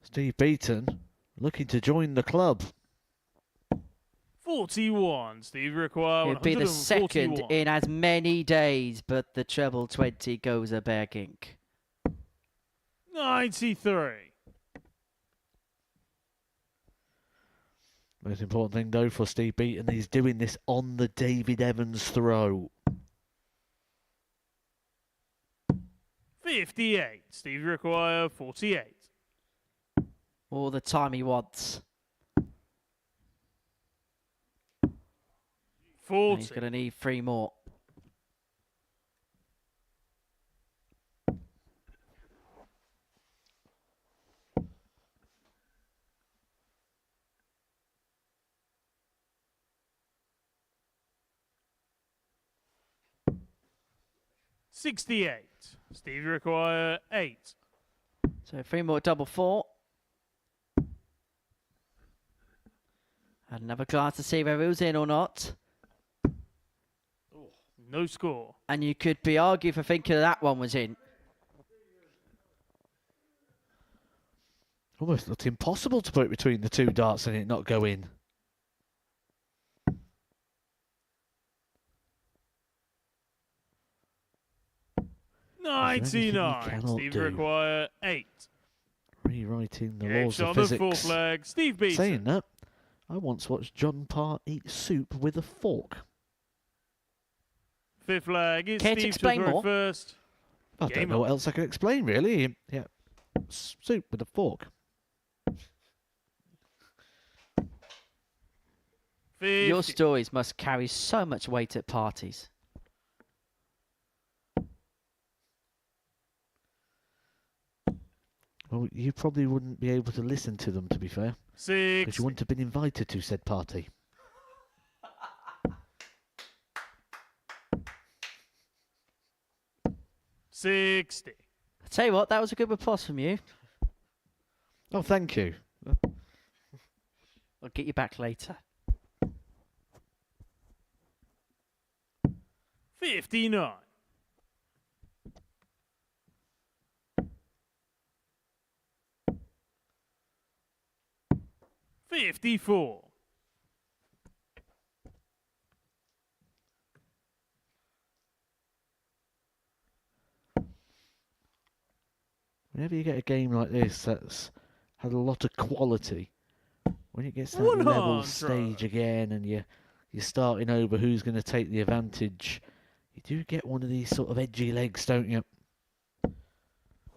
Steve Beaton looking to join the club. 41. Steve require It'd be the 141. second in as many days, but the treble 20 goes a begging. 93. Most important thing, though, for Steve Beaton, he's doing this on the David Evans throw. 58. Steve require 48. All the time he wants. 40. And he's going to need 3 more. $68. Steve require 8. So 3 more double 4. And another glance to see whether it was in or not. No score. And you could be argued for thinking that one was in. Almost looked impossible to put it between the 2 darts and it not go in. Anything he 99. cannot Steve do. require 8. Rewriting the Game laws shot of on the physics. full flag. Steve Beaton. Saying that, I once watched John Parr eat soup with a fork. Fifth flag. It's Care to Steve explain throw more? first. I Game don't know on. what else I can explain, really. Yeah, soup with a fork. 50. Your stories must carry so much weight at parties. Well, you probably wouldn't be able to listen to them, to be fair. 6. Because you wouldn't have been invited to said party. $60. I tell you what, that was a good riposte from you. Oh, thank you. I'll get you back later. 59. $54. Whenever you get a game like this that's had a lot of quality, when it gets to that level stage again and you're starting over who's going to take the advantage, you do get one of these sort of edgy legs, don't you?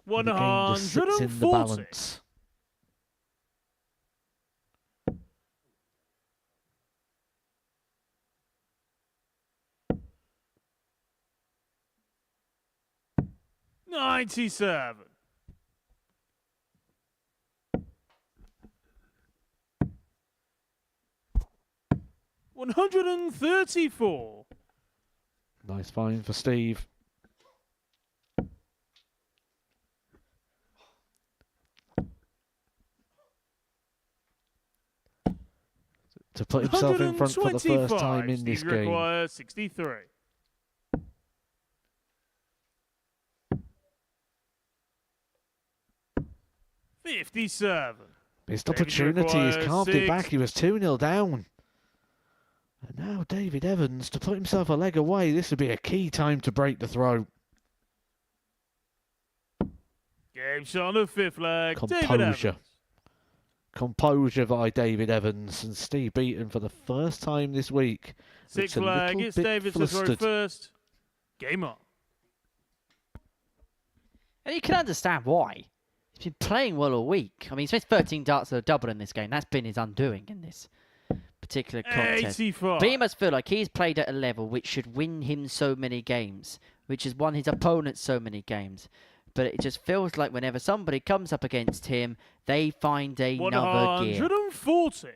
140. Sits in the balance. $97. $134. Nice find for Steve. To put himself in front for the first time in this Steve game. requires 63. $57. Missed opportunity. He's carved it back. He was 2-0 down. And now David Evans to put himself a leg away. This would be a key time to break the throw. Game shot on the fifth leg. Composure. Composure by David Evans and Steve Beaton for the first time this week. Sixth flag. It's David to throw first. Game on. And you can understand why. He's been playing well all week. I mean, he's missed 13 darts at a double in this game. That's been his undoing in this particular contest. 85. But he must feel like he's played at a level which should win him so many games, which has won his opponents so many games. But it just feels like whenever somebody comes up against him, they find another gear. 140.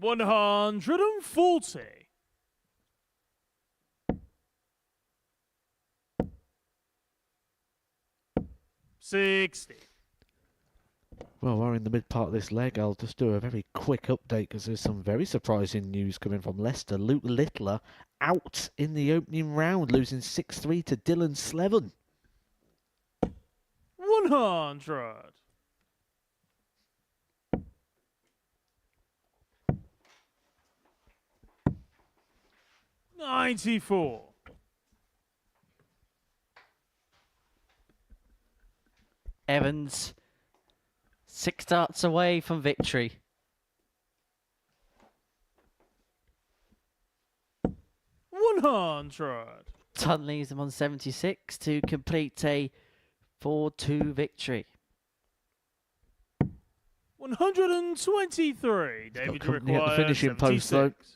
$140. 60. Well, we're in the mid part of this leg. I'll just do a very quick update because there's some very surprising news coming from Leicester. Luke Littler out in the opening round, losing 6-3 to Dylan Slevin. 100. $94. Evans, 6 darts away from victory. $100. Ton leaves him on 76 to complete a 4-2 victory. 123. David Company at the requires finishing post, though. 76.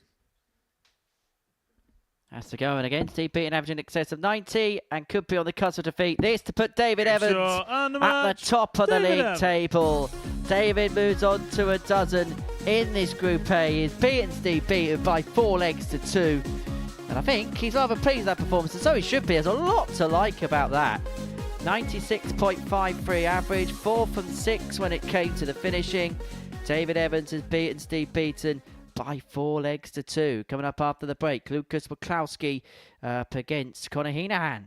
Has to go, and again, Steve Beaton averaging in excess of 90 and could be on the cusp of defeat. This to put David Evans at the top of the league table. David moves on to a dozen in this Group A. He's beaten Steve Beaton by 4 legs to 2. And I think he's rather pleased with that performance, and so he should be. There's a lot to like about that. 96.53 average, 4 from 6 when it came to the finishing. David Evans has beaten Steve Beaton by 4 legs to 2. Coming up after the break, Lucas Waclawski up against Connor Henahan.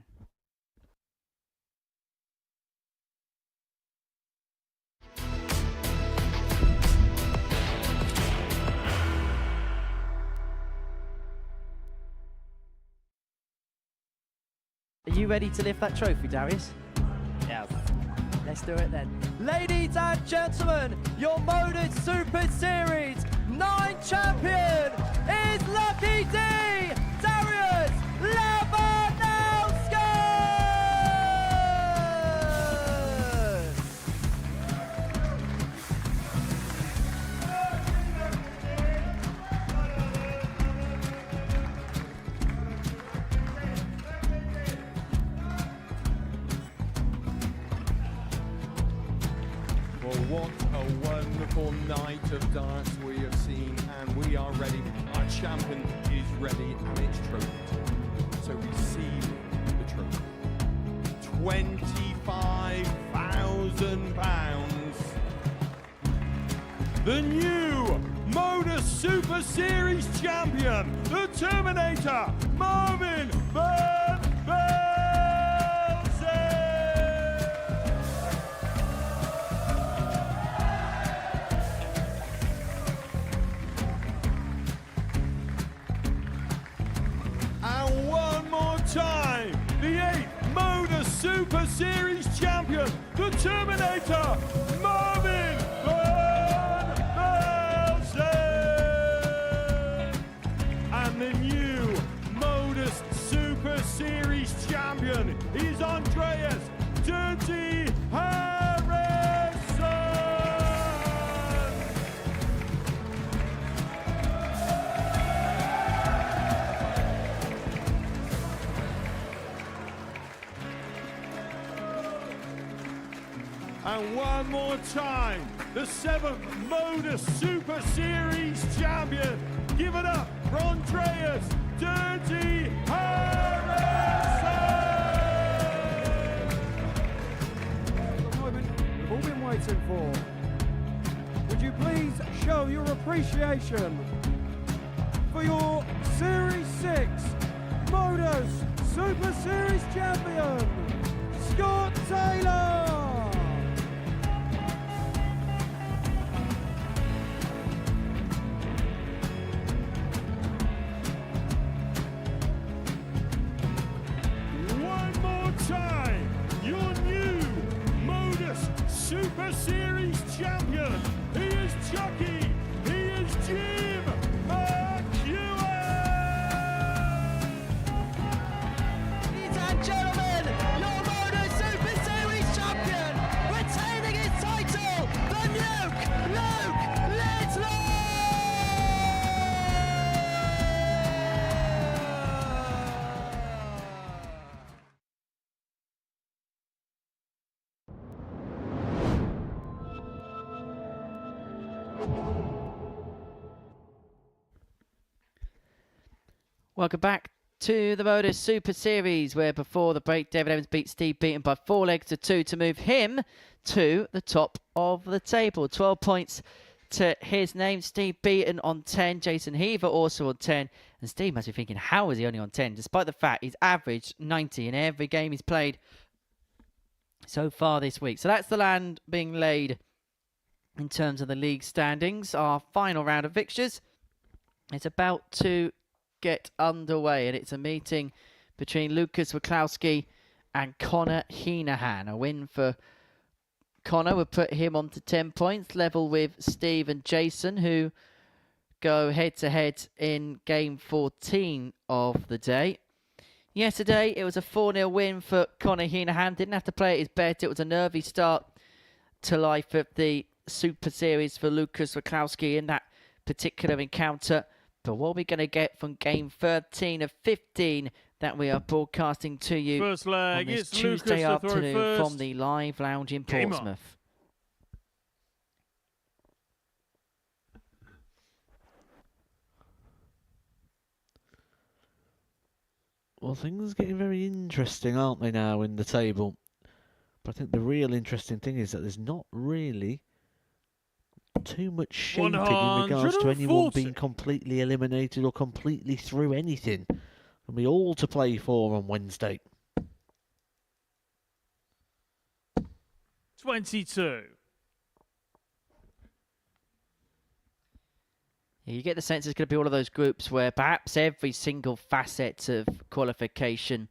Are you ready to lift that trophy, Darius? Yes. Let's do it then. Ladies and gentlemen, your Modus Super Series 9 champion is Lucky D, Darius Lewandowski! Well, what a wonderful night of darts we have seen, and we are ready. Our champion is ready, and it's trophy time. So receive the trophy. £25,000. The new Modus Super Series champion, the Terminator, Marvin Van Terminator, Marvin Van Velzen. And the new Modus Super Series champion is Andreas Dirty Harrison. And one more time, the 7th Modus Super Series champion. Give it up for Andreas Dirty Harrison. The moment we've all been waiting for. Would you please show your appreciation for your Series 6 Modus Super Series champion, Scott Taylor. Time, your new Modus Super Series champion. He is Chucky. He is Jim McEwen. Ladies and gentlemen, your Modus Super Series champion, retaining his title, the Luke Lidlow. Welcome back to the Modus Super Series, where before the break, David Evans beat Steve Beaton by 4 legs to 2 to move him to the top of the table. 12 points to his name. Steve Beaton on 10, Jason Heaver also on 10. And Steve must be thinking, how is he only on 10? Despite the fact he's averaged 90 in every game he's played so far this week. So that's the land being laid in terms of the league standings. Our final round of fixtures is about to get underway, and it's a meeting between Lucas Waclawski and Connor Henahan. A win for Connor would put him on to 10 points, level with Steve and Jason, who go head-to-head in game 14 of the day. Yesterday, it was a 4-0 win for Connor Henahan. Didn't have to play at his best. It was a nervy start to life at the Super Series for Lucas Waclawski in that particular encounter. But what are we going to get from game 13 of 15 that we are broadcasting to you First leg, on this it's Tuesday Lucas to throw afternoon first. from the Live Lounge in Game on. Portsmouth? Well, things are getting very interesting, aren't they, now in the table? But I think the real interesting thing is that there's not really too much shaping in regards to anyone being completely eliminated or completely through anything. And we all to play for on Wednesday. 22. You get the sense it's going to be one of those groups where perhaps every single facet of qualification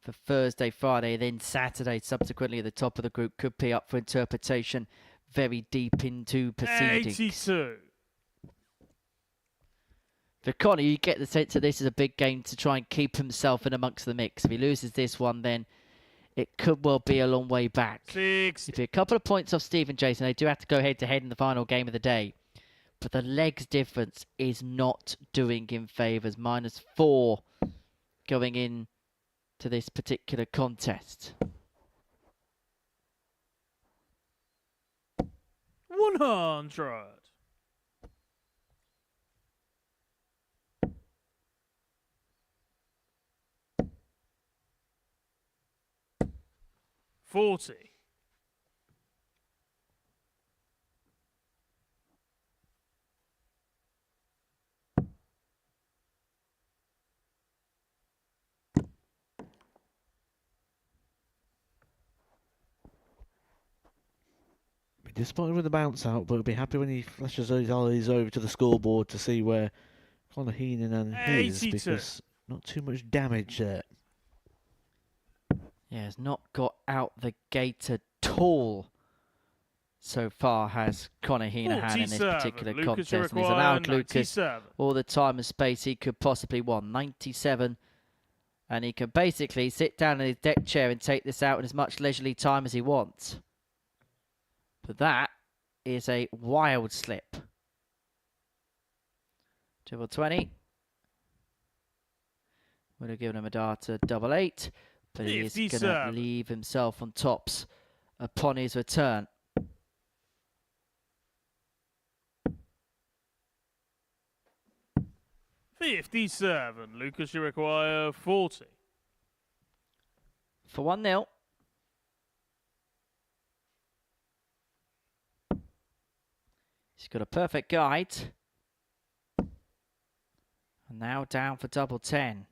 for Thursday, Friday, then Saturday, subsequently at the top of the group, could be up for interpretation very deep into proceedings. 82. For Connor, you get the sense that this is a big game to try and keep himself in amongst the mix. If he loses this one, then it could well be a long way back. 60. If you're a couple of points off Steve and Jason, they do have to go head-to-head in the final game of the day. But the legs difference is not doing him favours. -4 going in to this particular contest. 100. 40. 'Disappointed with the bounce out, but he'll be happy when he flashes his eyes over to the scoreboard to see where Connor Henahan is, 82. because not too much damage there. Yeah, has not got out the gate a tall so far has Conor Henahan in this 47. particular Lucas contest. And he's require allowed Lucas 97. all the time and space he could possibly want. 97. And he can basically sit down in his deck chair and take this out in as much leisurely time as he wants. But that is a wild slip. Triple 20. Would have given him a dart to double 8. But he is going to leave himself on tops upon his return. $57. Lucas, you require 40. For 1-0. He's got a perfect guide. And now down for double 10.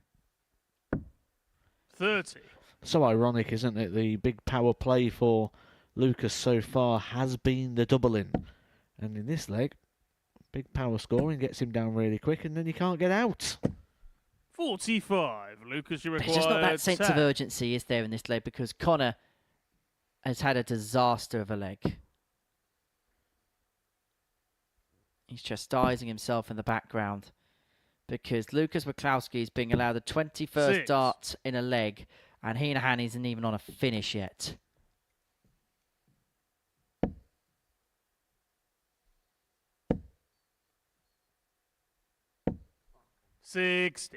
30. So ironic, isn't it? The big power play for Lucas so far has been the doubling. And in this leg, big power scoring gets him down really quick, and then you can't get out. 45. Lucas, you require There's just not that sense 10. of urgency, is there, in this leg? Because Conor has had a disaster of a leg. He's chastising himself in the background. Because Lucas Waclawski is being allowed the 21st 6. dart in a leg. And Henahan isn't even on a finish yet. $60.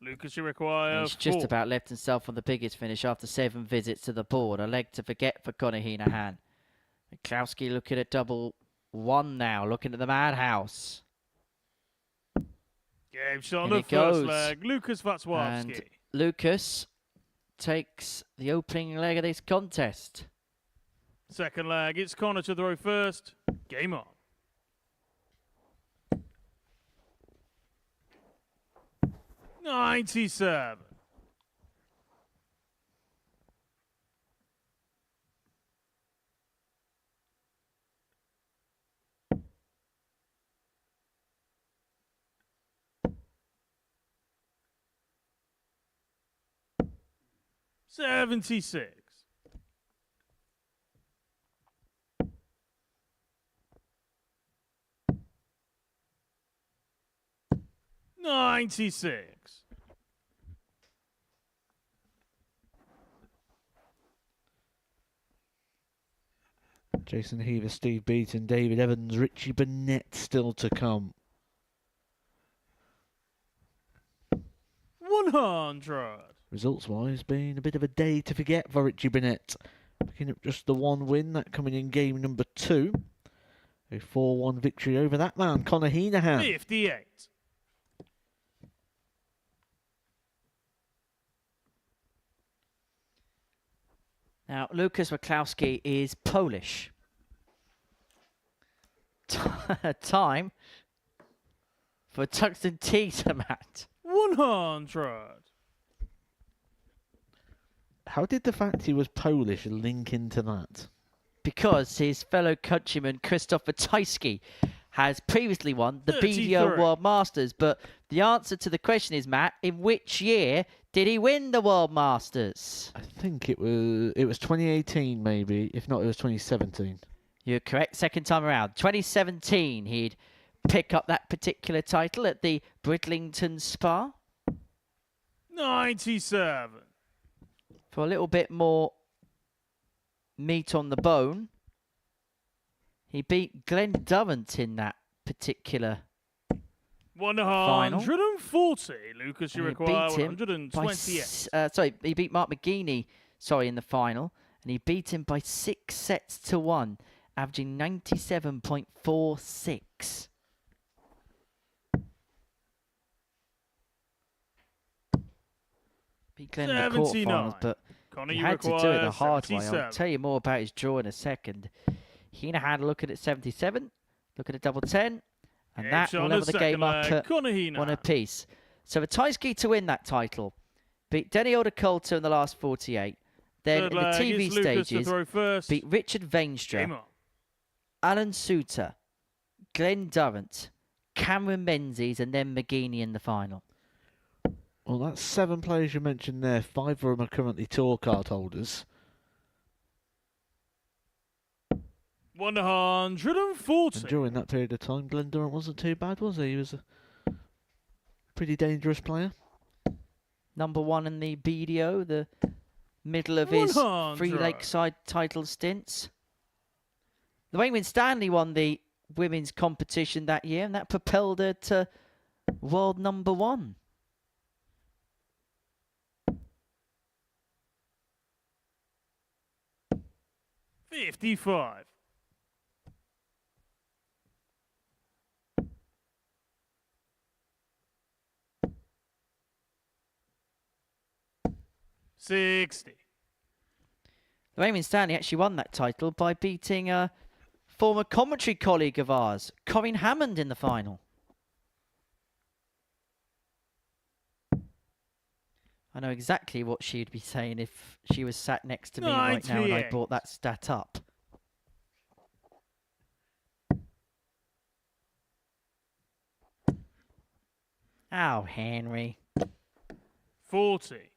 Lucas, you require He's just 4. about left himself on the biggest finish after 7 visits to the board. A leg to forget for Conor Henahan. Waclawski looking at double 1 now. Looking at the madhouse. Game shot on In the it first goes. leg. Lucas Waclawski. And Lucas takes the opening leg of this contest. Second leg, it's Conor to throw first. Game on. $97. $76. $96. Jason Heaver, Steve Beaton, David Evans, Richie Bernette still to come. 100. Results-wise, been a bit of a day to forget for Richie Bernette. Picking up just the one win, that coming in game number 2. A 4-1 victory over that man, Conor Henahan. 58. Now, Lucas Waclawski is Polish. Time for Tuxton Teeter, Matt. 100. How did the fact he was Polish link into that? Because his fellow countryman Krzysztof Wojtowski has previously won the 33. BDO World Masters. But the answer to the question is, Matt, in which year did he win the World Masters? I think it was 2018 maybe, if not it was 2017. You're correct, second time around. 2017, he'd pick up that particular title at the Bridlington Spa. 97. For a little bit more meat on the bone, he beat Glenn Durrant in that particular 140. Lucas, you and he require beat him 128. he beat Mark McGeaney, in the final, and he beat him by 6 sets to 1, averaging 97.46. Beat Glenn in the 79. quarterfinals, but Conor, he you had to do it require the hard way. I'll 77. tell you more about his draw in a second. Henahan looking at 77, looking at double 10, and Game that shot will on level the the game second up leg, at Conor Henahan. 1 apiece. So Wojtowski to win that title. Beat Denny Oderkolter in the last 48. Then Third in the leg, TV it's Lucas to stages, throw first. beat Richard Game Veenstra, on. Alan Suter, Glenn Durrant, Cameron Menzies, and then McGeaney in the final. Well, that's 7 players you mentioned there. 5 of them are currently tour card holders. 140. And during that period of time, Glenn Durrant wasn't too bad, was he? He was a pretty dangerous player. Number 1 in the BDO, the middle of his 100. Free Lakeside title stints. The Wayne Stanley won the women's competition that year, and that propelled her to world number 1. $55. $60. Raymond Stanley actually won that title by beating a former commentary colleague of ours, Corinne Hammond, in the final. I know exactly what she'd be saying if she was sat next to me right now and I brought that stat up. Ow, Henry. 40.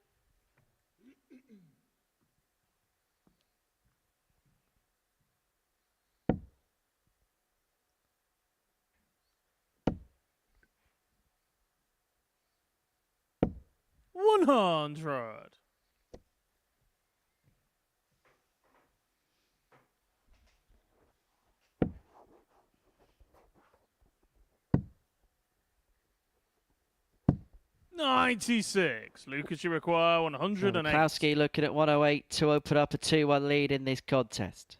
$100. $96. Lucas, you require 108. Waclawski looking at 108 to open up a 2-1 lead in this contest.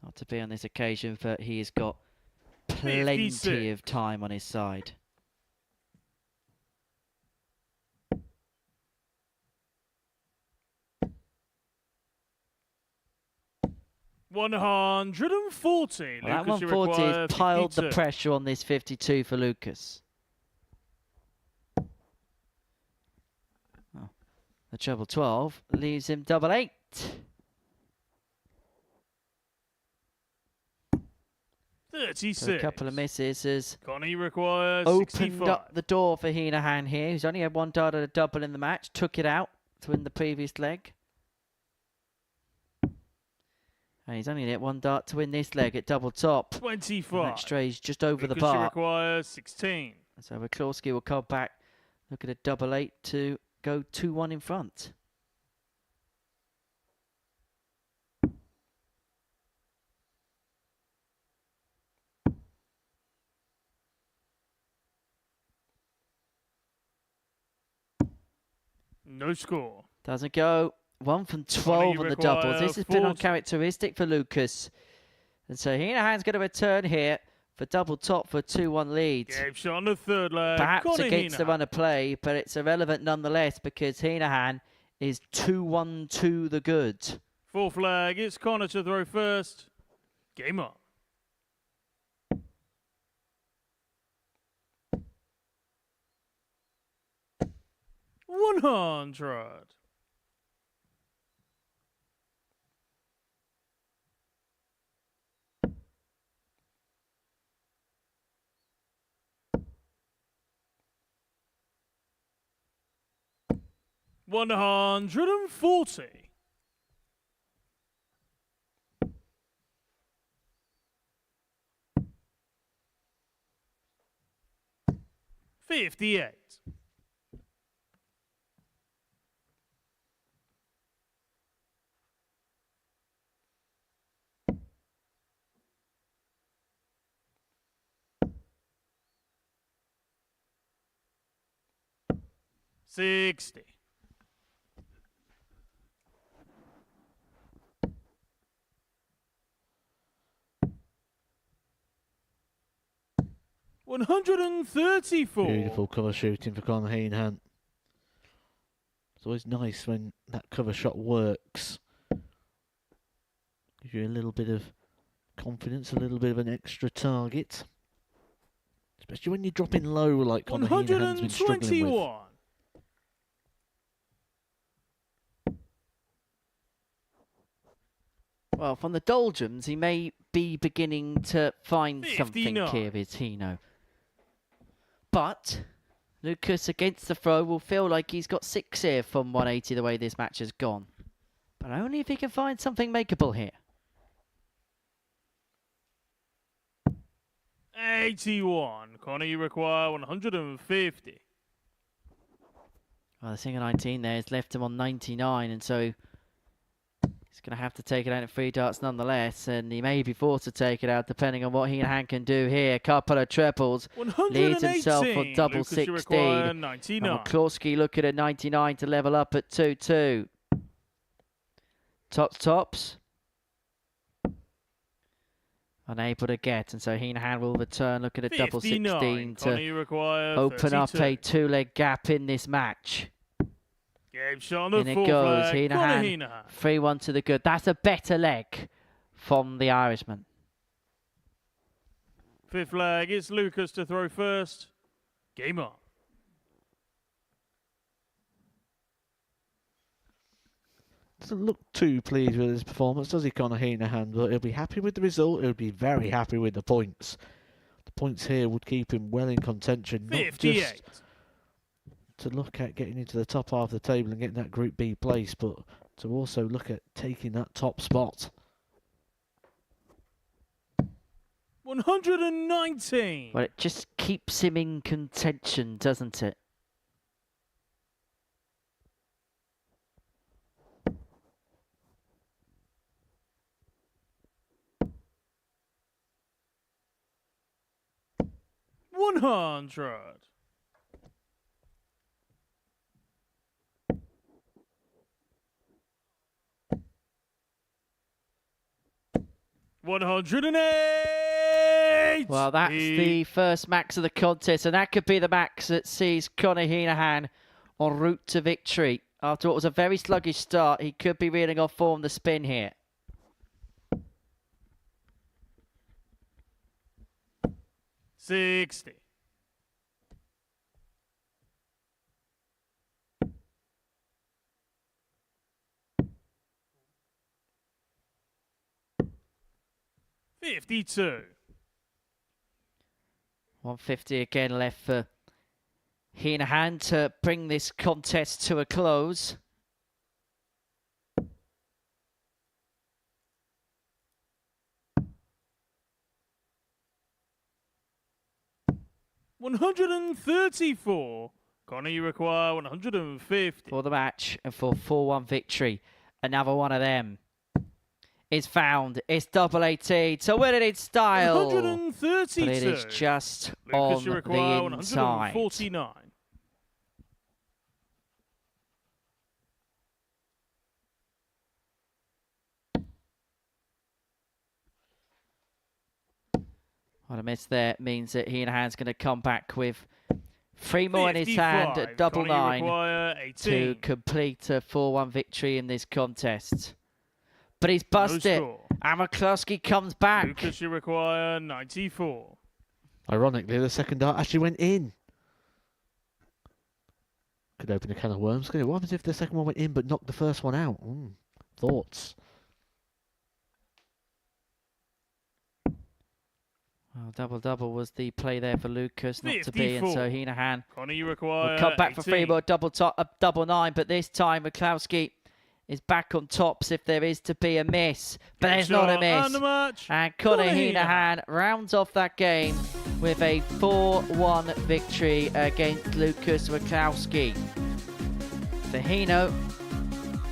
Not to be on this occasion, but he has got plenty 56. of time on his side. $140. Well, that Lucas, you 140 require has piled 52. the pressure on this 52 for Lucas. Oh, the treble 12 leaves him double 8. So a couple of misses has Connie requires opened 65. up the door for Henahan here. He's only had one dart at a double in the match. Took it out to win the previous leg. And he's only hit one dart to win this leg at double top. 25. That strays just over the Lucas, you bar. requires 16. So Waclawski will come back. Look at a double 8 to go 2-1 in front. No score. Doesn't go. 1 from 12 on the doubles. This has been 40. uncharacteristic for Lucas. And so Henahan's going to return here for double top for a 2-1 lead. Game shot on the third leg. Perhaps Connie against the Henahan. run of play, but it's irrelevant nonetheless because Henahan is 2-1 to the good. Fourth leg. It's Connor to throw first. Game on. $100. $140. $58. $60. $134. Beautiful cover shooting for Conor Henahan. It's always nice when that cover shot works. Gives you a little bit of confidence, a little bit of an extra target. Especially when you're dropping low like Conor Henahan's been struggling with. 121. Well, from the doldrums, he may be beginning to find 59. something here with Hino. But Lucas against the throw will feel like he's got 6 here from 180 the way this match has gone. But only if he can find something makeable here. 81. Connor, you require 150. Well, the single 19 there has left him on 99, and so he's going to have to take it out at 3 darts nonetheless, and he may be forced to take it out depending on what Henahan can do here. Couple of triples, leads himself for double Lucas, 16. you require And 99. Waclawski looking at 99 to level up at 2-2. Tops. Unable to get, and so Henahan will return, looking at double 16 Connor, you to require open 32. up a 2-leg gap in this match. Game shot on the In it full goes, flag. Connor Henahan, Henahan. 3-1 to the good. That's a better leg from the Irishman. 5th flag, it's Lucas to throw first. Game on. Doesn't look too pleased with his performance, does he, Connor Henahan? But he'll be happy with the result. He'll be very happy with the points. The points here would keep him well in contention. 58. Not just to look at getting into the top half of the table and getting that Group B place, but to also look at taking that top spot. 119. Well, it just keeps him in contention, doesn't it? $100. $108. Well, that's the first max of the contest, and that could be the max that sees Connor Henahan en route to victory. After what was a very sluggish start, he could be reeling off form the spin here. $60. $52. 150 again left for Henahan to bring this contest to a close. $134. Connor, you require 150. For the match and for 4-1 victory. Another one of them is found. It's double 18. So win it in style. 132. But it is just Lucas, you on require the inside. 149. What a miss there means that Henahan's going to come back with 3 more in his 55. hand at double Connor, you 9 require to 18. complete a 4-1 victory in this contest. But he's busted. score. And Waclawski comes back. Lucas, you require 94. Ironically, the second dart actually went in. Could open a can of worms, couldn't it? What happens if the second one went in but knocked the first one out? Thoughts? Well, double-double was the play there for Lucas, not to be, and so 54. Henahan Connor, you require will come back for 3 18. more double 9, but this time Waclawski is back on tops if there is to be a miss. But there's not a shot miss. and the match. And Connor Connor Henahan rounds off that game with a 4-1 victory against Lucas Waclawski. For Heno,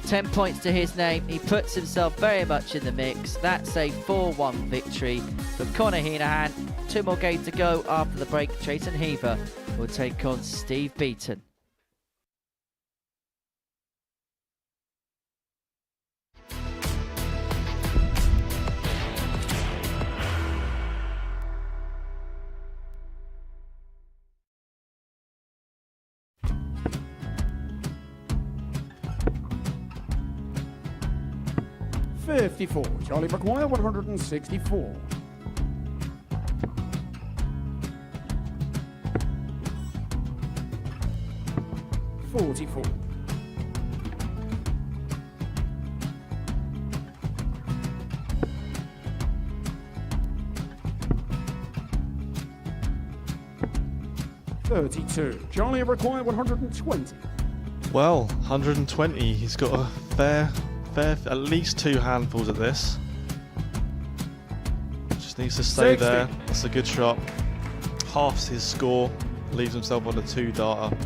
10 points to his name. He puts himself very much in the mix. That's a 4-1 victory for Connor Henahan. 2 more games to go after the break. Jason Heaver will take on Steve Beaton. $54. Charlie McGuire, 164. $44. 32. Charlie require 120. Well, 120. He's got a fair, at least 2 handfuls of this. Just needs to stay 60. there. That's a good shot. Halves his score. Leaves himself on a 2-darter.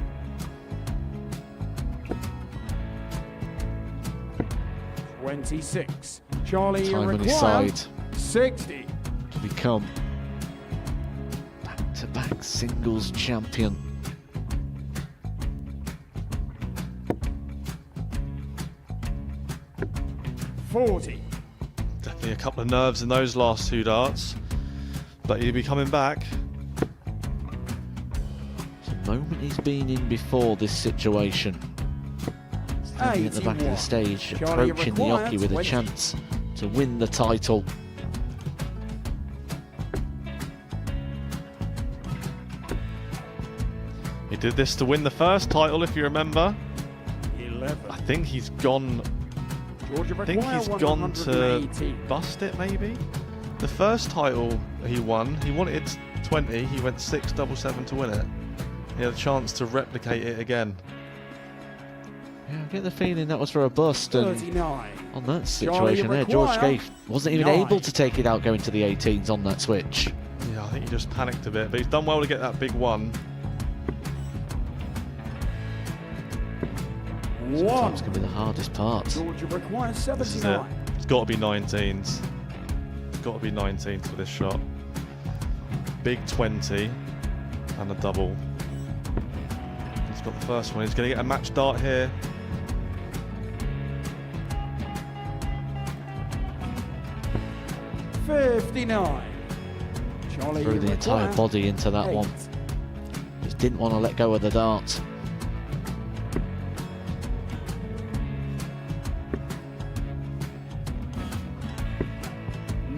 $26. Charlie Time on his require side 60. to become back-to-back singles champion. $40. Definitely a couple of nerves in those last 2 darts. But he'll be coming back. The moment he's been in before this situation. Standing at the back of the stage, Charlie approaching the require Oki with a 20. chance to win the title. He did this to win the first title, if you remember. 11. I think he's gone. Georgia I think require he's gone to 180. bust it, maybe. The first title he wanted 20. He went 6-7-7 to win it. He had a chance to replicate it again. Yeah, I get the feeling that was for a bust, and 39. on that situation there, George require Scaife wasn't even 9. able to take it out going to the 18s on that switch. Yeah, I think he just panicked a bit, but he's done well to get that big one. Sometimes can be the hardest part. Georgia requires This is it. 79. It's got to be 19s. It's got to be 19s for this shot. Big 20 and a double. He's got the first one. He's going to get a match dart here. $59. Charlie Threw the entire require body into that 8. one. Just didn't want to let go of the dart.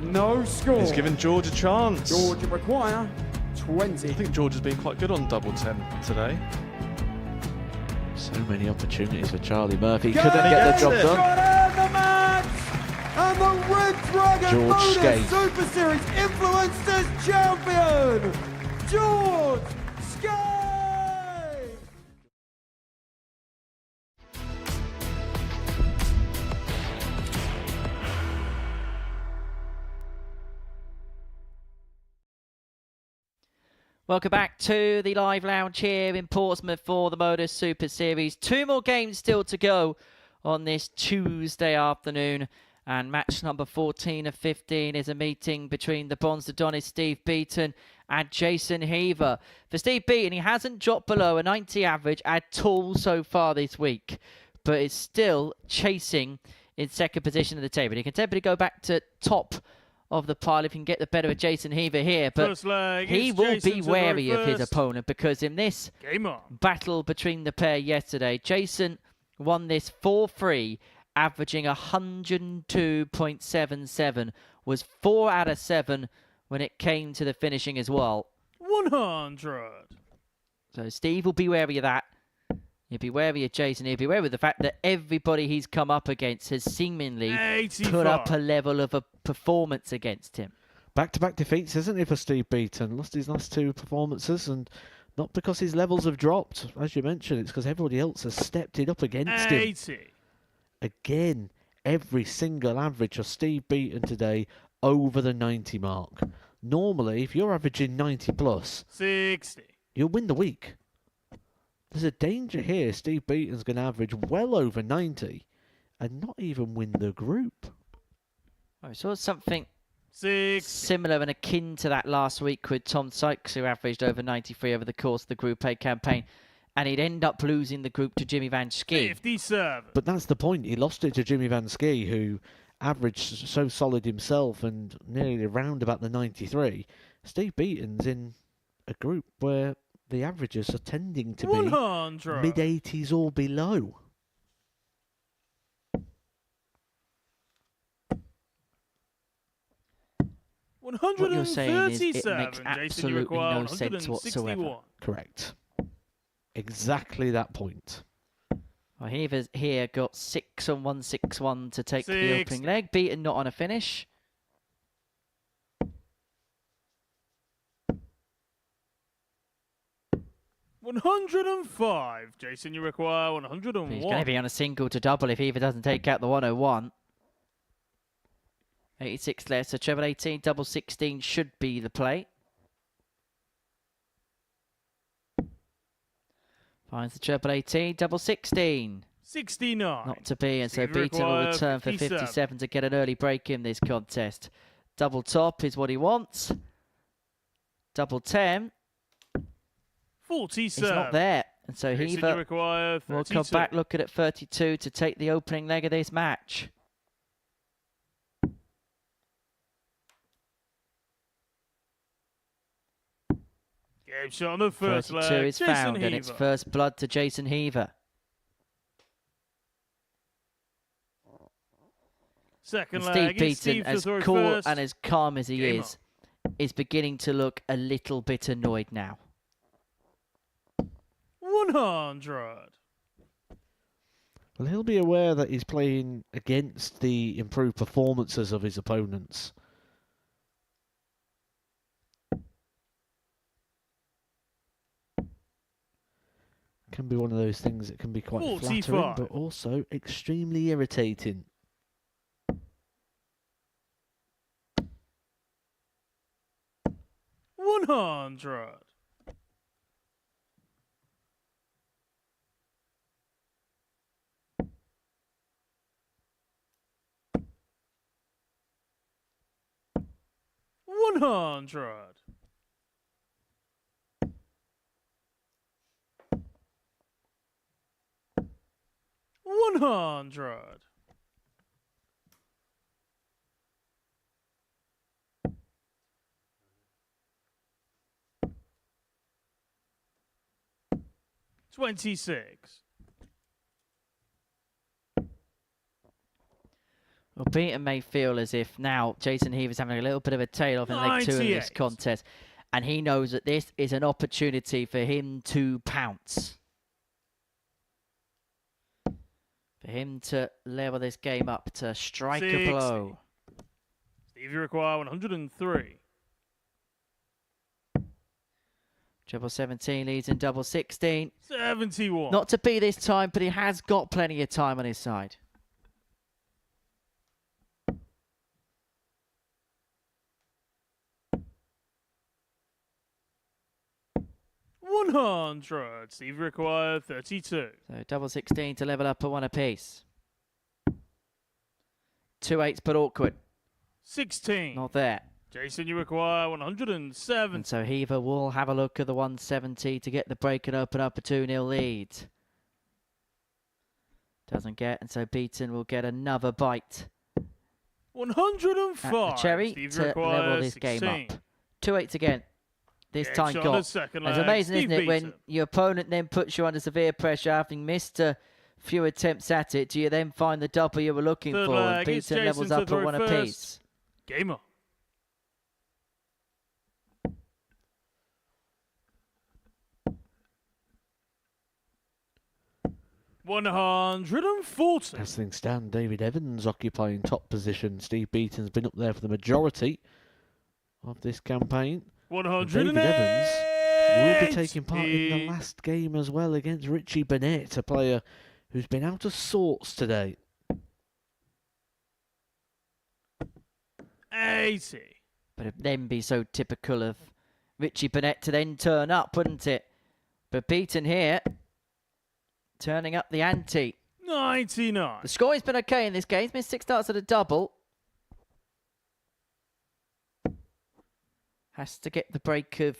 No score. He's giving George a chance. Georgia require 20. I think George has been quite good on double 10 today. So many opportunities for Charlie Murphy. Go Couldn't get the job it. done. Got in the match! And the Red Dragon George Modus Scaife. Super Series Influencers Champion, George Scaife! Welcome back to the live lounge here in Portsmouth for the Modus Super Series. 2 more games still to go on this Tuesday afternoon. And match number 14 of 15 is a meeting between the Bronze Adonis Steve Beaton and Jason Heaver. For Steve Beaton, he hasn't dropped below a 90 average at all so far this week, but is still chasing in second position of the table. He can temporarily go back to top of the pile if he can get the better of Jason Heaver here, but he will be wary of his opponent, because in this battle between the pair yesterday, Jason won this 4-3, averaging 102.77, was 4 out of 7 when it came to the finishing as well. 100. So Steve will be wary of that. He'll be wary of Jason. He'll be wary of the fact that everybody he's come up against has seemingly 85. put up a level of a performance against him. Back-to-back defeats, isn't it, for Steve Beaton? Lost his last 2 performances, and not because his levels have dropped, as you mentioned. It's because everybody else has stepped it up against him. 80. Again, every single average of Steve Beaton today over the 90 mark. Normally, if you're averaging 90 plus, 60. you'll win the week. There's a danger here. Steve Beaton's going to average well over 90 and not even win the group. I saw something 60. similar and akin to that last week with Tom Sykes, who averaged over 93 over the course of the Group A campaign, and he'd end up losing the group to Jimmy Van Schie. 57. But that's the point. He lost it to Jimmy Van Schie, who averaged so solid himself and nearly around about the 93. Steve Beaton's in a group where the averages are tending to 100. be mid-80s or below. What you're saying is it 137. makes Jason, you absolutely require no sense whatsoever. 161. Correct. Exactly that point. Well, Heaver's here got 6 on 161 to take the 60. opening leg. Beaton not on a finish. 105. Jason, you require 101. He's going to be on a single to double if Heaver doesn't take out the 101. 86 left, so treble 18, double 16 should be the play. Finds the treble 18, double 16. 69. Not to be, and so Steve Beaton will require return for 57 to get an early break in this contest. Double top is what he wants. Double 10. 47. He's not there. And so Jason, you Heaver require 32. will come back looking at 32 to take the opening leg of this match. Game shot on the first 32 leg. is Jason found, Heaver. and it's first blood to Jason Heaver. Second And leg. Steve It's Beaton, Steve to as throw cool first. and as calm as he Game is beginning to look a little bit annoyed now. 100. Well, he'll be aware that he's playing against the improved performances of his opponents. Can be one of those things that can be quite 45. flattering, but also extremely irritating. $100. $100. $100. $26. Well, Beaton may feel as if now Jason Heaver's having a little bit of a tail off in leg 2 of this 98. contest. And he knows that this is an opportunity for him to pounce. For him to level this game up, to strike a 60. blow. Steve, you require 103. Treble 17 leads in double 16. 71. Not to be this time, but he has got plenty of time on his side. $100. Steve, you require 32. So double 16 to level up at one apiece. 2 8s but awkward. 16. Not there. Jason, you require 107. And so Heaver will have a look at the 170 to get the break and open up a 2-0 lead. Doesn't get, and so Beaton will get another bite 105. at the cherry Steve, you to require level this 16. game up. 2 8s again. This Game time shot on got. the second It's leg. amazing, Steve isn't it, when Beaton. your opponent then puts you under severe pressure, having missed a few attempts at it. Do you then find the double you were looking Third for? leg, And it's Beaton levels Jason to up at throw one first. apiece. Game on. $140. As things stand, David Evans occupying top position. Steve Beaton's been up there for the majority of this campaign. And 108. David Evans will be taking part in the last game as well against Richie Bernette, a player who's been out of sorts today. 80. But it'd then be so typical of Richie Bernette to then turn up, wouldn't it? But Beaton here, turning up the ante. 99. The score has been okay in this game. He's missed 6 starts at a double. Has to get the break of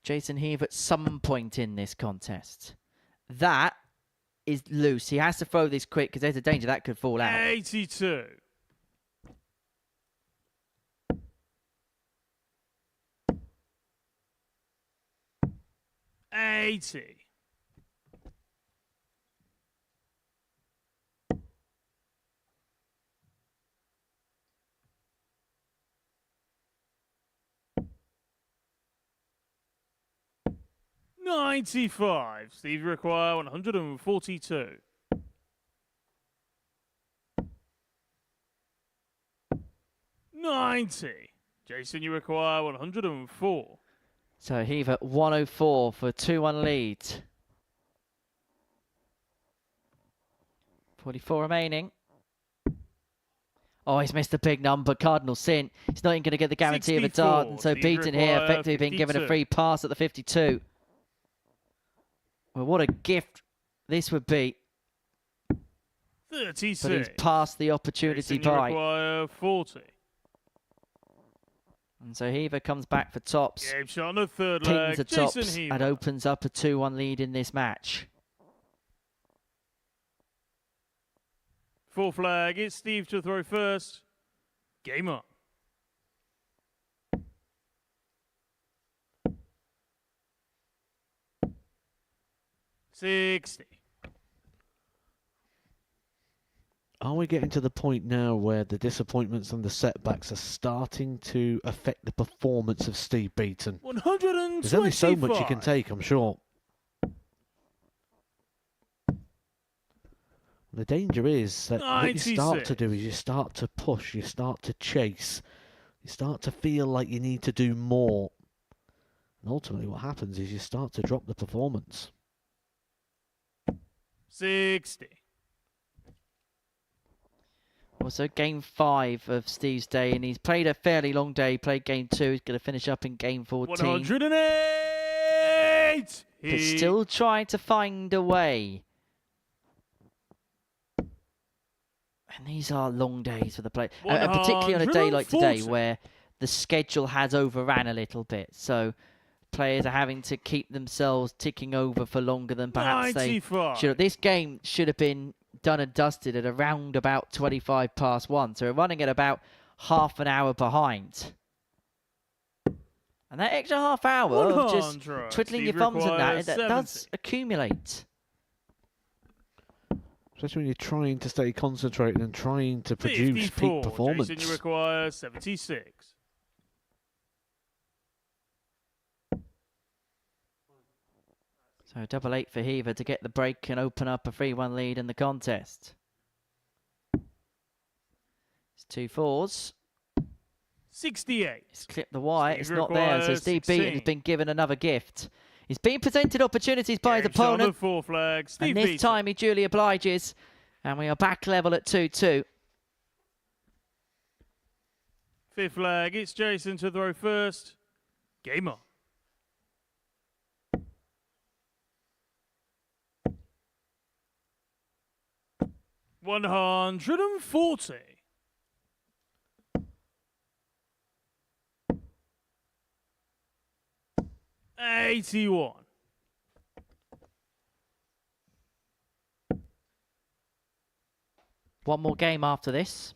Jason Heaver at some point in this contest. That is loose. He has to throw this quick because there's a danger that could fall out. 82. $80. $95. Steve, you require 142. $90. Jason, you require 104. So Heaver 104 for 2-1 lead. 44 remaining. Oh, he's missed a big number. Cardinal sin. He's not even going to get the guarantee of a dart. And so Beaton here effectively being given a free pass at the 52. Well, what a gift this would be. 36. But he's passed the opportunity by. Require 40. And so Heaver comes back for tops. Game shot on the third Pings leg. the Jason tops Heaver. and opens up a 2-1 lead in this match. Full flag. It's Steve to throw first. Game on. $60. Are we getting to the point now where the disappointments and the setbacks are starting to affect the performance of Steve Beaton? 125. There's only so much you can take, I'm sure. The danger is that what you start to do is you start to push, you start to chase, you start to feel like you need to do more. And ultimately what happens is you start to drop the performance. 60. Also, game 5 of Steve's day, and he's played a fairly long day. He played game 2. He's going to finish up in game 14. 108. But still trying to find a way. And these are long days for the player, and particularly on a day like today where the schedule has overran a little bit. So players are having to keep themselves ticking over for longer than perhaps 95. they should. This game should have been done and dusted at around about 25 past 1. So we're running at about half an hour behind. And that extra half hour of just twiddling your thumbs and that does accumulate. Especially when you're trying to stay concentrated and trying to produce peak performance. Jason, you require 76. So 8-8 for Heaver to get the break and open up a 3-1 lead in the contest. It's 2 4s. 68. He's clipped the wire. It's not there. So Steve Beaton has been given another gift. He's been presented opportunities by his opponent. And this time he duly obliges. And we are back level at 2-2. Fifth flag. It's Jason to throw first. Game on. $140. $81. One more game after this.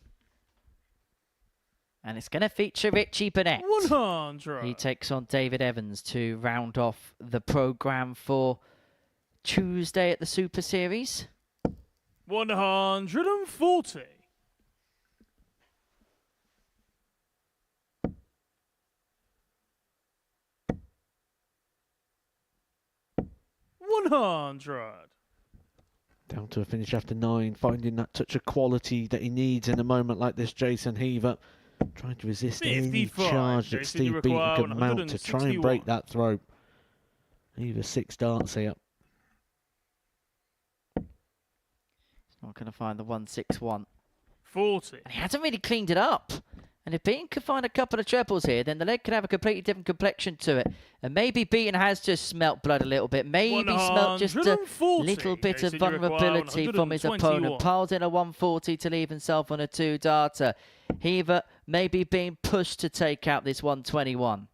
And it's going to feature Richie Bernette. 100. He takes on David Evans to round off the programme for Tuesday at the Super Series. 140. Down to a finish after 9, finding that touch of quality that he needs in a moment like this. Jason Heaver trying to resist any charge that Steve Beaton could mount to try and break that throw. Heaver 6 darts here. Not going to find the 161. 40. And he hasn't really cleaned it up. And if Beaton could find a couple of trebles here, then the leg could have a completely different complexion to it. And maybe Beaton has just smelt blood a little bit. Maybe smelt just a little bit of vulnerability from his opponent. Piles in a 140 to leave himself on a 2-darter. Heaver maybe being pushed to take out this 121.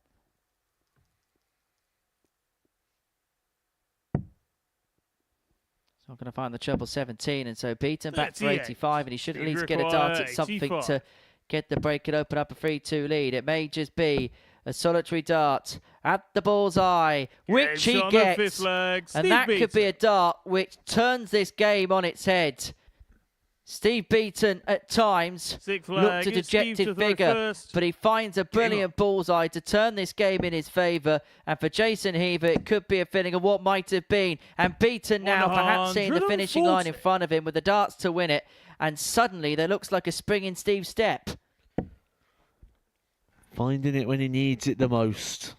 Not going to find the treble 17, and so Beaton back for 85, and he should at least get a dart at something to get the break and open up a 3-2 lead. It may just be a solitary dart at the bullseye, which he gets, and that could be a dart which turns this game on its head. Steve Beaton at times looked a dejected figure, but he finds a brilliant bullseye to turn this game in his favour. And for Jason Heaver, it could be a feeling of what might have been. And Beaton now perhaps seeing the finishing line in front of him with the darts to win it. And suddenly there looks like a spring in Steve's step. Finding it when he needs it the most.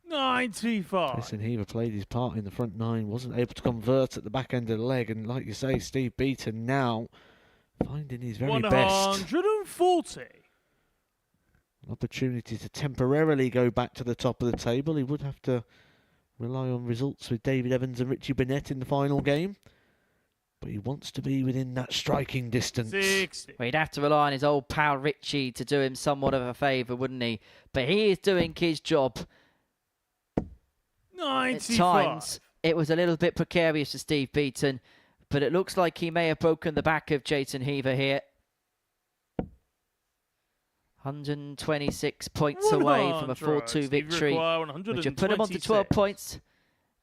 95. Jason Heaver played his part in the front nine, wasn't able to convert at the back end of the leg, and like you say, Steve Beaton now finding his very best. 140. An opportunity to temporarily go back to the top of the table. He would have to rely on results with David Evans and Richie Bernette in the final game. But he wants to be within that striking distance. 60. Well, he'd have to rely on his old pal Richie to do him somewhat of a favour, wouldn't he? But he is doing his job. 95. At times, it was a little bit precarious for Steve Beaton, but it looks like he may have broken the back of Jason Heaver here. 126 points away from a 4-2 victory, which would put him on to 12 points,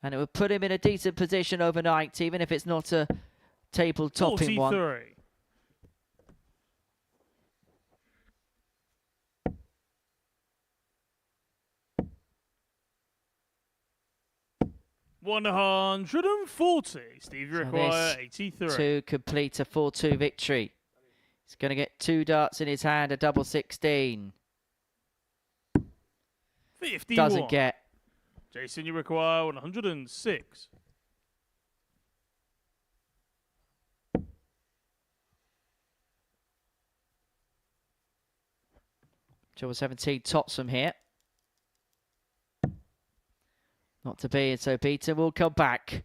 and it would put him in a decent position overnight, even if it's not a table-topping one. 43. $140. Steve, you require 83. To complete a 4-2 victory. He's going to get 2 darts in his hand, a double 16. 51. Doesn't get. Jason, you require 106. Double 17 tops from here. Not to be, and so Beaton will come back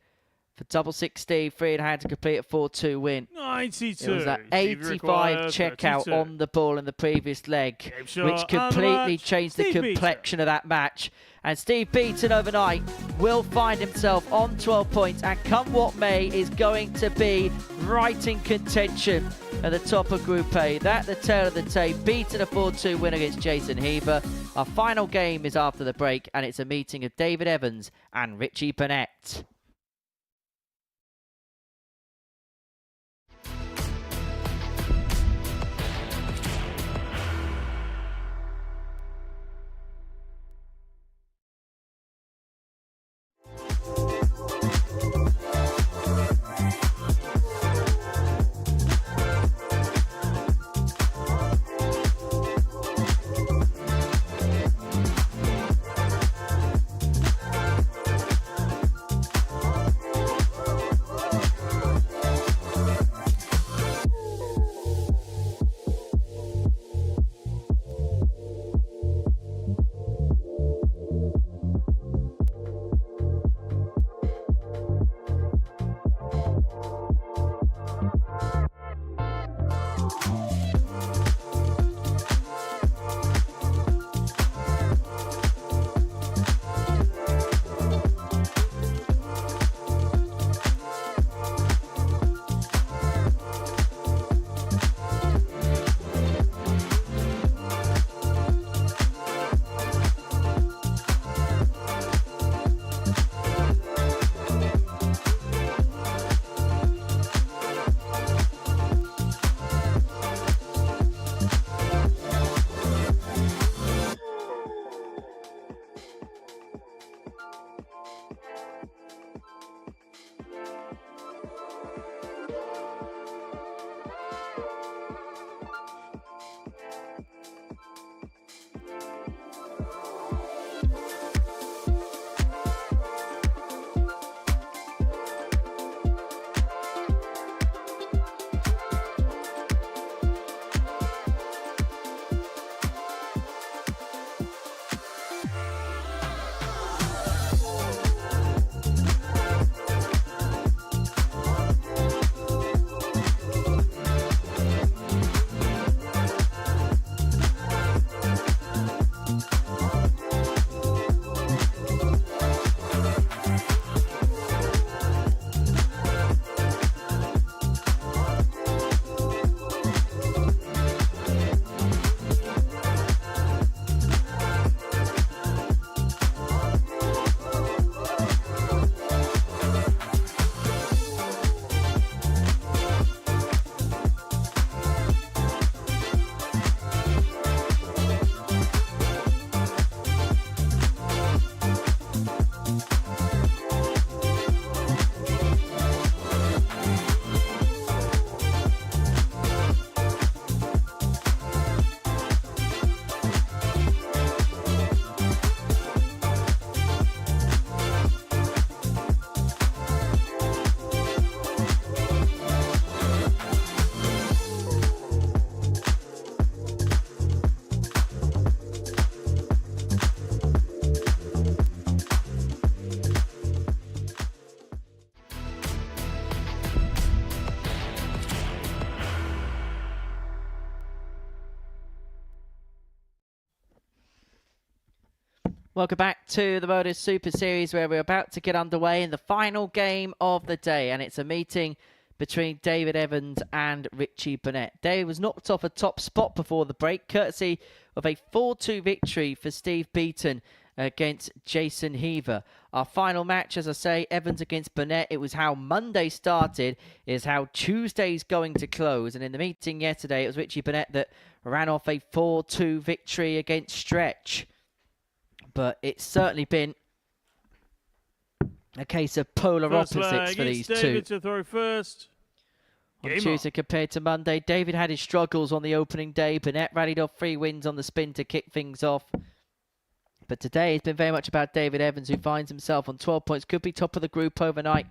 for double 16, 3 in hand to complete a 4-2 win. 92. It was that 85 checkout on the ball in the previous leg, which completely changed the complexion of that match. And Steve Beaton overnight will find himself on 12 points, and come what may, is going to be right in contention at the top of Group A. That the tail of the tape. Beaton a 4-2 win against Jason Heaver. Our final game is after the break, and it's a meeting of David Evans and Richie Bernette. Welcome back to the Modus Super Series, where we're about to get underway in the final game of the day, and it's a meeting between David Evans and Richie Bernette. David was knocked off a top spot before the break, courtesy of a 4-2 victory for Steve Beaton against Jason Heaver. Our final match, as I say, Evans against Bernette. It was how Monday started, is how Tuesday's going to close. And in the meeting yesterday, it was Richie Bernette that ran off a 4-2 victory against Stretch. But it's certainly been a case of polar opposites for these two. David to throw first. On Tuesday compared to Monday, David had his struggles on the opening day. Bernette rallied off 3 wins on the spin to kick things off. But today it's been very much about David Evans, who finds himself on 12 points. Could be top of the group overnight.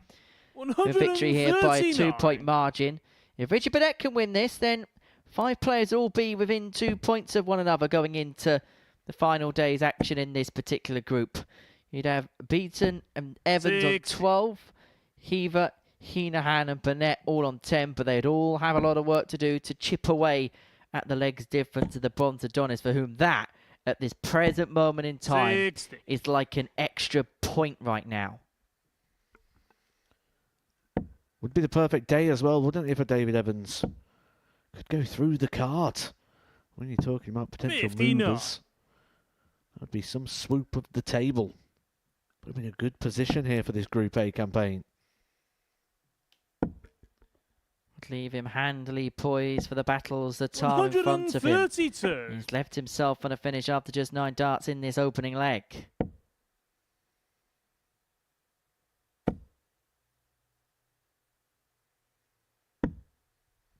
A victory here by a 2-point margin. If Richie Bernette can win this, then 5 players will all be within 2 points of one another going into the final day's action in this particular group. You'd have Beaton and Evans on 12, Heaver, Henahan and Bernette all on 10, but they'd all have a lot of work to do to chip away at the legs difference of the Bronze Adonis, for whom that, at this present moment in time, 60. is like an extra point right now. Would be the perfect day as well, wouldn't it, for David Evans? Could go through the cart. When you're talking about potential 59. movers, that'd be some swoop of the table. Put him in a good position here for this Group A campaign. Leave him handily poised for the battles that are in front of him. 132. He's left himself on a finish after just 9 darts in this opening leg.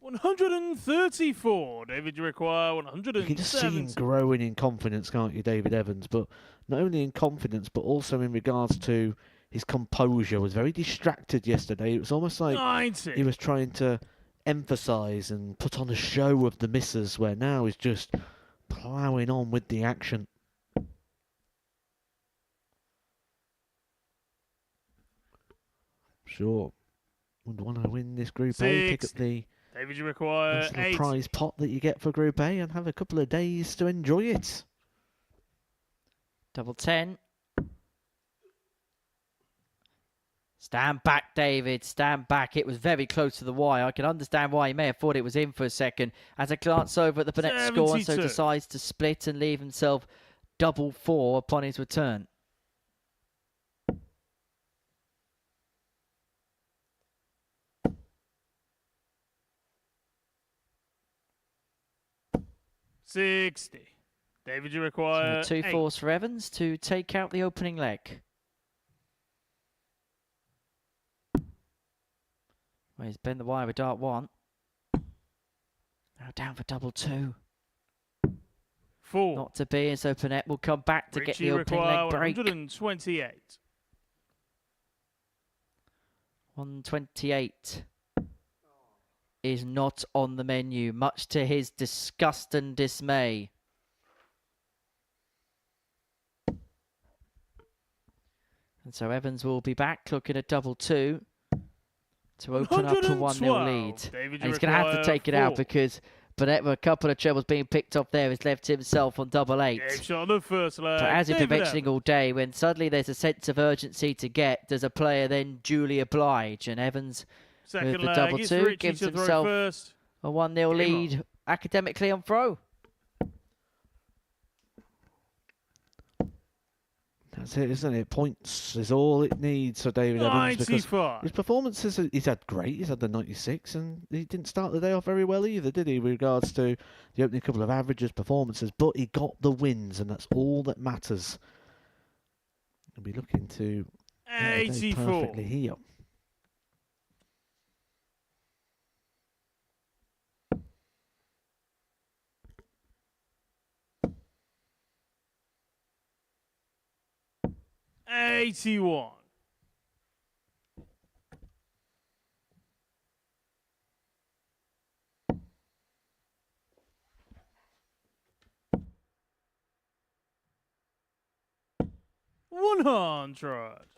$134. David, you require 170. You can just see him growing in confidence, can't you, David Evans? But not only in confidence, but also in regards to his composure. Was very distracted yesterday. It was almost like 90. he was trying to emphasise and put on a show of the misses, where now he's just ploughing on with the action. Sure. Would want to win this Group A, pick up the David, you require nice little 8. prize pot that you get for Group A and have a couple of days to enjoy it. Double 10. Stand back, David. Stand back. It was very close to the wire. I can understand why he may have thought it was in for a second. As a glance over at the Bernette score, and so decides to split and leave himself double 4 upon his return. $60. David, you require So 2 8. fours for Evans to take out the opening leg. Well, he's bent the wire with dart 1. Now down for double 2. 4. Not to be, and so Bernette will come back to get Richie the opening require leg break. 128. 128 is not on the menu, much to his disgust and dismay. And so Evans will be back looking at double 2 to open up a 1-0 lead. David, And he's going to have to take it out 4. because Bernette, with a couple of trebles being picked off there, has left himself on double 8. Game shot on the first leg. But as he's been David mentioning all day, when suddenly there's a sense of urgency to get, does a player then duly oblige? And Evans, Second with the leg, double it's 2, Richie gives to throw himself first. a 1-0 lead academically on throw. That's it, isn't it? Points is all it needs for David Evans, because 95. his performances, he's had great. He's had the 96, and he didn't start the day off very well either, did he, with regards to the opening couple of averages, performances, but he got the wins, and that's all that matters. He'll be looking to 84. perfectly here. $81. $100.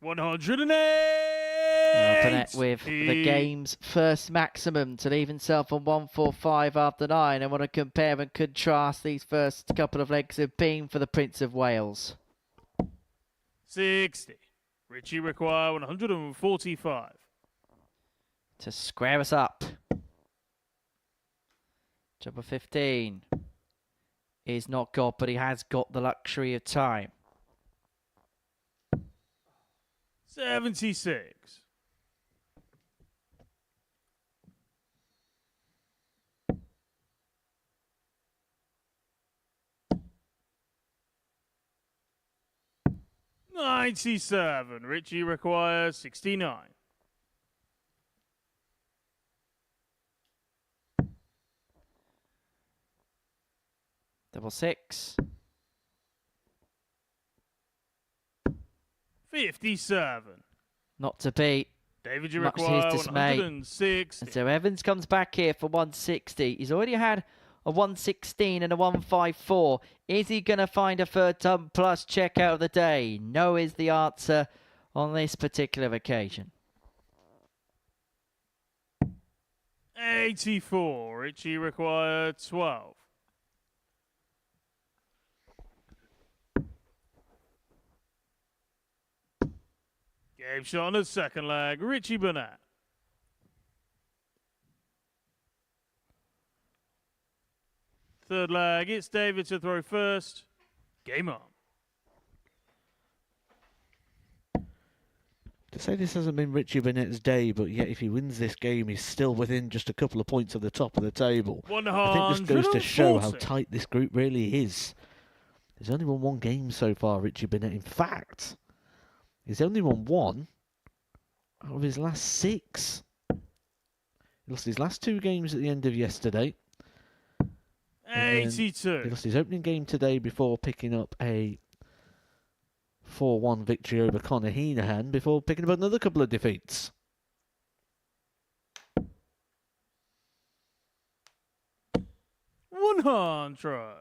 108. Bernette with the game's first maximum to leave himself on 145 after 9. I want to compare and contrast these first couple of legs have been for the Prince of Wales. 60. Richie require 145. To square us up. Jumper 15. He's not God, but he has got the luxury of time. 76. $97. Richie requires 69. Double 6. 57. Not to beat. David, you Much to require his dismay. 106. And so Evans comes back here for 160. He's already had a 116 and a 154. Is he going to find a third ton plus checkout of the day? No is the answer on this particular occasion. 84. Richie required 12. Game shot on the second leg. Richie Bernette. Third leg, it's David to throw first. Game on. To say this hasn't been Richie Bernette's day, but yet if he wins this game, he's still within just a couple of points of the top of the table. I think this goes to show how tight this group really is. He's only won one game so far, Richie Bernette. In fact, he's only won one out of his last 6. He lost his last 2 games at the end of yesterday. 82. He lost his opening game today before picking up a 4-1 victory over Henahan before picking up another couple of defeats. $100.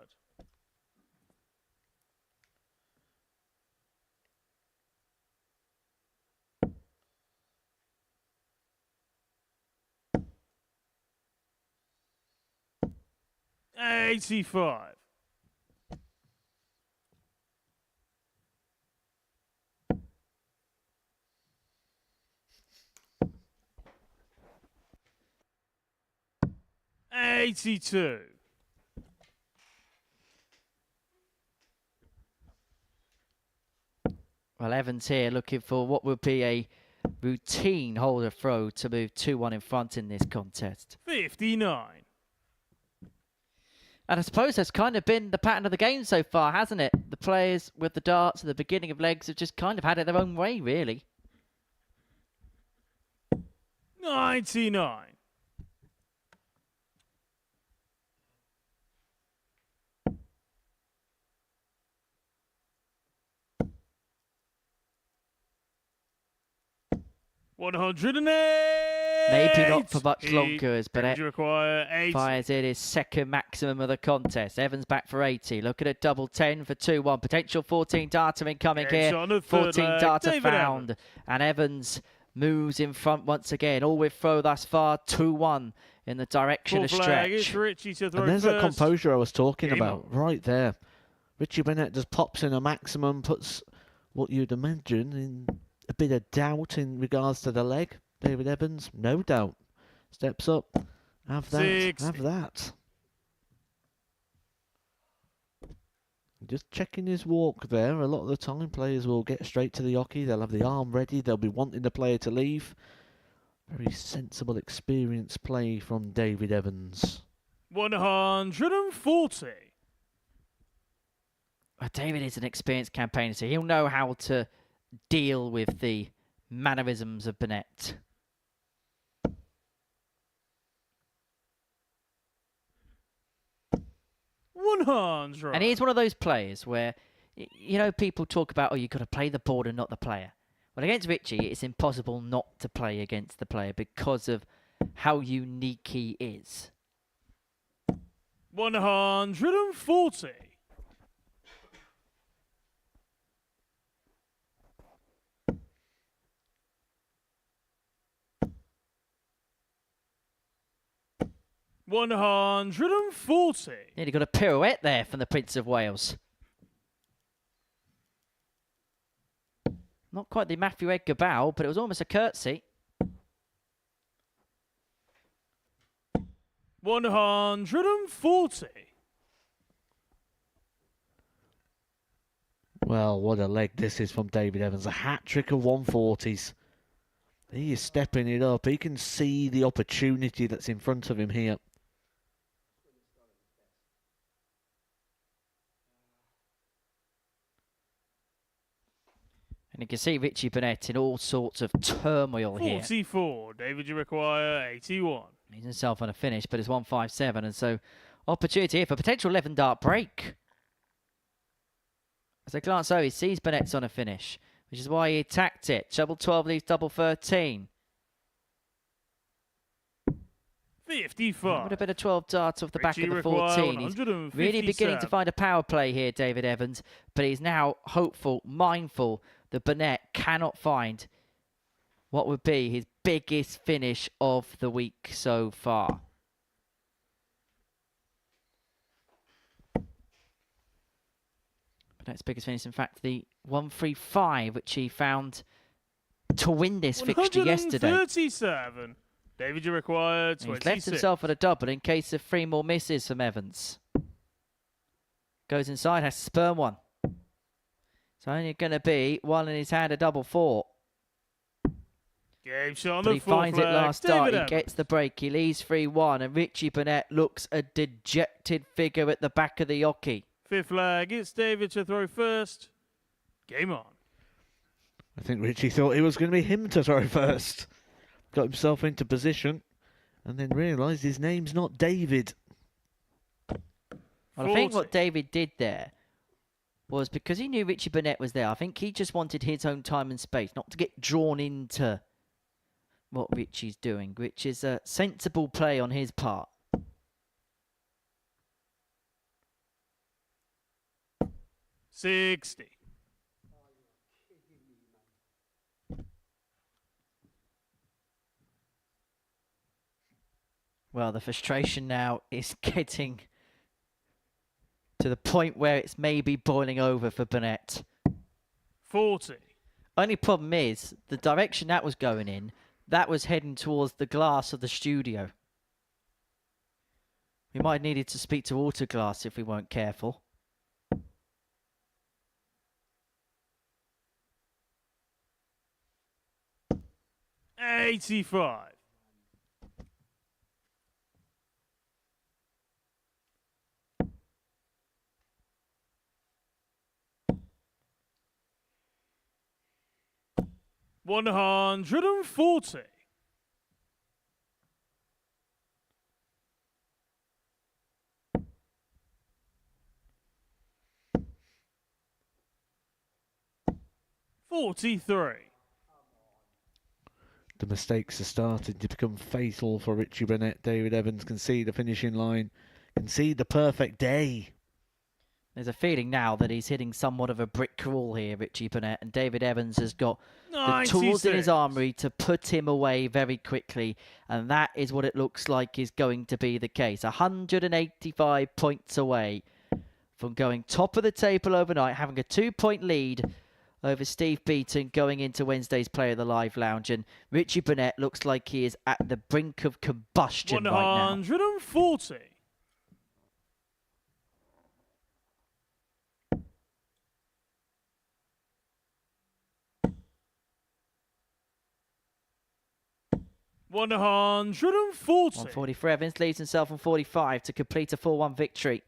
$85. $82. Well, Evans here looking for what would be a routine holder throw to move 2-1 in front in this contest. 59. And I suppose that's kind of been the pattern of the game so far, hasn't it? The players with the darts at the beginning of legs have just kind of had it their own way, really. 99. $108. Maybe not for much longer as Bernette require 80. fires in his second maximum of the contest. Evans back for 80. Looking at double 10 for 2-1. Potential 14 darter incoming here. 14 darter found. And Evans moves in front once again. All with throw thus far. 2-1 in the direction of stretch. And there's that composure I was talking about right there. Richie Bernette just pops in a maximum, puts what you'd imagine in a bit of doubt in regards to the leg. David Evans, no doubt, steps up. Have that. 60. Have that. Just checking his walk there. A lot of the time, players will get straight to the hockey. They'll have the arm ready. They'll be wanting the player to leave. Very sensible, experienced play from David Evans. 140. Well, David is an experienced campaigner, so he'll know how to deal with the mannerisms of Bernette. $100. And he's one of those players where, you know, people talk about, oh, you've got to play the board and not the player. Well, against Richie, it's impossible not to play against the player because of how unique he is. 140. 140. Nearly got a pirouette there from the Prince of Wales. Not quite the Matthew Edgar bow, but it was almost a curtsy. 140. Well, what a leg this is from David Evans. A hat-trick of 140s. He is stepping it up. He can see the opportunity that's in front of him here. And you can see Richie Bernette in all sorts of turmoil here. 44. David, you require 81. He's himself on a finish, but it's 157, and so opportunity here for potential 11-dart break. As I glance over, he sees Bernette's on a finish, which is why he attacked it. Double 12 leaves double 13. 55. Would have been a 12-dart off the back of the require 14. He's really beginning to find a power play here, David Evans, but he's now hopeful, mindful that Bernette cannot find what would be his biggest finish of the week so far. Bernette's biggest finish, in fact, the 135, which he found to win this fixture yesterday. 137. David, you require 26. He's left himself at a double in case of 3 more misses from Evans. Goes inside, has to spurn one. It's only going to be one in his hand, a double 4. Game shot on But the he finds it flag. last start. David He Evans. gets the break. He leaves 3-1, and Richie Bernette looks a dejected figure at the back of the hockey. 5th flag. It's David to throw first. Game on. I think Richie thought it was going to be him to throw first. Got himself into position and then realised his name's not David. Well, I think what David did there was because he knew Richie Bernette was there. I think he just wanted his own time and space, not to get drawn into what Richie's doing, which is a sensible play on his part. $60. Well, the frustration now is getting to the point where it's maybe boiling over for Bernette. 40. Only problem is, the direction that was going in, that was heading towards the glass of the studio. We might have needed to speak to Autoglass if we weren't careful. $85. $140. $43. The mistakes are starting to become fatal for Richie Bernette. David Evans can see the finishing line, can see the perfect day. There's a feeling now that he's hitting somewhat of a brick wall here, Richie Bernette, and David Evans has got the tools in his 96. armoury to put him away very quickly, and that is what it looks like is going to be the case. 185 points away from going top of the table overnight, having a 2-point lead over Steve Beaton going into Wednesday's Play of the Live Lounge, and Richie Bernette looks like he is at the brink of combustion right now. 140. $140. 140 for Evans, leads himself on 45 to complete a 4-1 victory.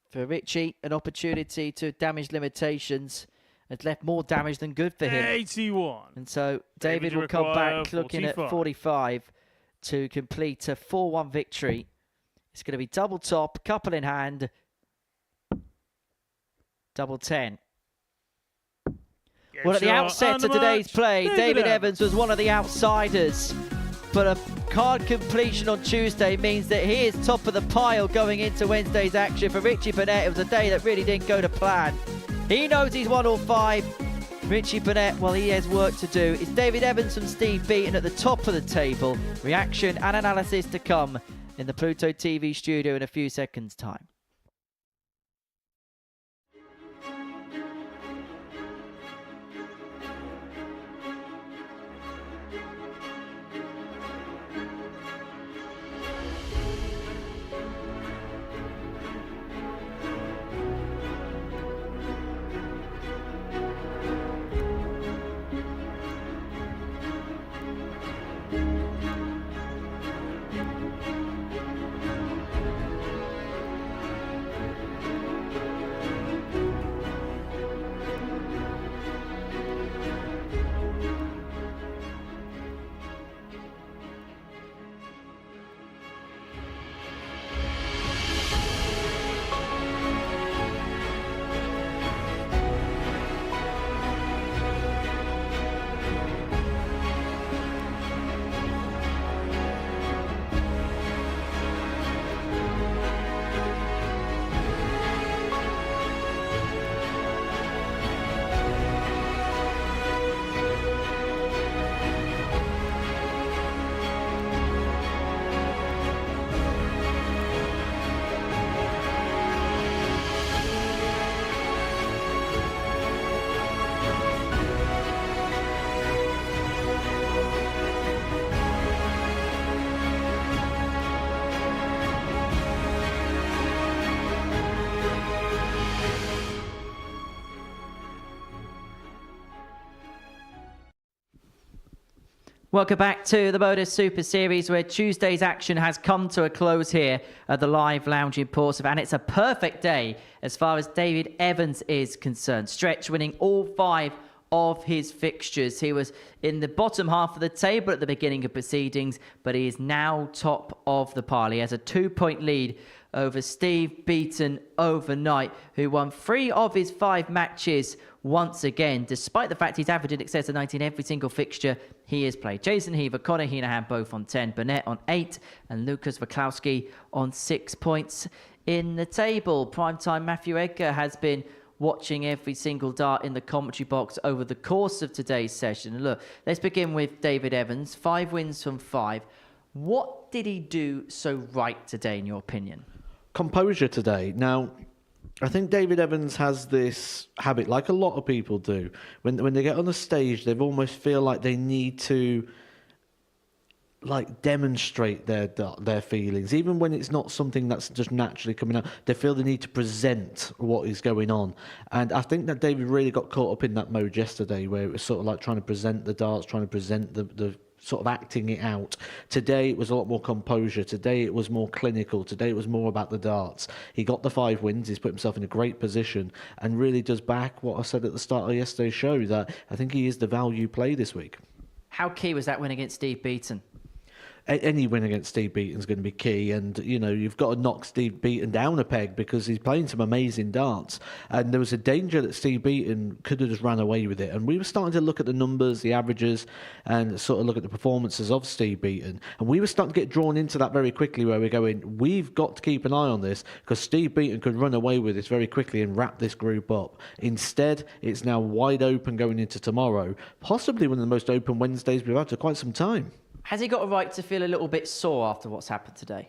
For Richie, an opportunity to damage limitations has left more damage than good for him. 81. And so David you will come require back looking at 45. 45 to complete a 4-1 victory. It's going to be double top, couple in hand, double 10. Well, at the outset of today's play, David Evans was one of the outsiders. But a card completion on Tuesday means that he is top of the pile going into Wednesday's action. For Richie Bernette, it was a day that really didn't go to plan. He knows he's 1 all 5. Richie Bernette, well, he has work to do. It's David Evans from Steve Beaton at the top of the table. Reaction and analysis to come in the Pluto TV studio in a few seconds' time. Welcome back to the Modus Super Series, where Tuesday's action has come to a close here at the Live Lounge in Portsmouth, and it's a perfect day as far as David Evans is concerned. Stretch winning all 5 of his fixtures. He was in the bottom half of the table at the beginning of proceedings, but he is now top of the pile. He has a 2-point lead over Steve Beaton overnight, who won 3 of his 5 matches once again, despite the fact he's averaged in excess of 19 every single fixture he has played. Jason Heaver, Connor Henahan both on 10, Bernette on 8, and Lucas Waclawski on 6 points in the table. Primetime Matthew Edgar has been watching every single dart in the commentary box over the course of today's session. And look, let's begin with David Evans, 5 wins from 5. What did he do so right today, in your opinion? Composure today. Now, I think David Evans has this habit, like a lot of people do. When they get on the stage, they almost feel like they need to demonstrate their feelings, even when it's not something that's just naturally coming out. They feel they need to present what is going on, and I think that David really got caught up in that mode yesterday, where it was sort of like trying to present the darts, trying to present the sort of acting it out. Today it was a lot more composure. Today it was more clinical. Today it was more about the darts. He got the 5 wins. He's put himself in a great position and really does back what I said at the start of yesterday's show, that I think he is the value play this week. How key was that win against Steve Beaton? Any win against Steve Beaton is going to be key, and you've got to knock Steve Beaton down a peg because he's playing some amazing darts, and there was a danger that Steve Beaton could have just ran away with it. And we were starting to look at the numbers, the averages, and sort of look at the performances of Steve Beaton, and we were starting to get drawn into that very quickly, where we're going, we've got to keep an eye on this because Steve Beaton could run away with this very quickly and wrap this group up. Instead, it's now wide open going into tomorrow, possibly one of the most open Wednesdays we've had for quite some time. Has he got a right to feel a little bit sore after what's happened today?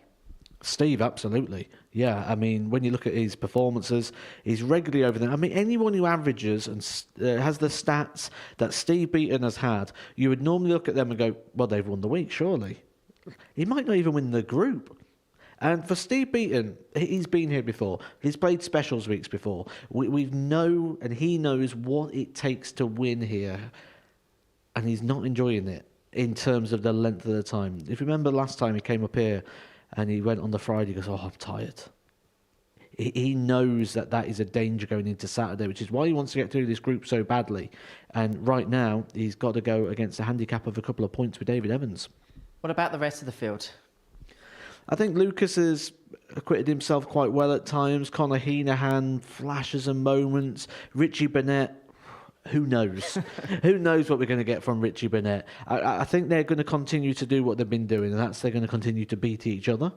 Steve, absolutely. Yeah, I mean, when you look at his performances, he's regularly over there. I mean, anyone who averages and has the stats that Steve Beaton has had, you would normally look at them and go, well, they've won the week, surely. He might not even win the group. And for Steve Beaton, he's been here before. He's played specials weeks before. We know, and he knows what it takes to win here. And he's not enjoying it in terms of the length of the time. If you remember last time he came up here and he went on the Friday, he goes, oh, I'm tired. He knows that is a danger going into Saturday, which is why he wants to get through this group so badly. And right now, he's got to go against a handicap of a couple of points with David Evans. What about the rest of the field? I think Lucas has acquitted himself quite well at times. Connor Henahan, flashes and moments. Richie Bernette, who knows? Who knows what we're going to get from Richie Bernette? I think they're going to continue to do what they've been doing, and that's they're going to continue to beat each other.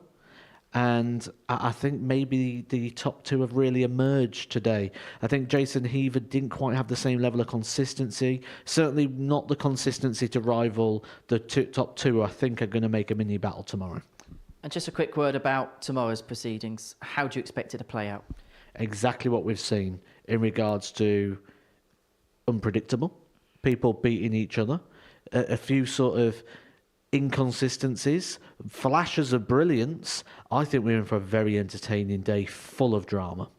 And I think maybe the top two have really emerged today. I think Jason Heaver didn't quite have the same level of consistency. Certainly not the consistency to rival the top two, I think, are going to make a mini battle tomorrow. And just a quick word about tomorrow's proceedings. How do you expect it to play out? Exactly what we've seen in regards to unpredictable, people beating each other, a few sort of inconsistencies, flashes of brilliance. I think we're in for a very entertaining day full of drama.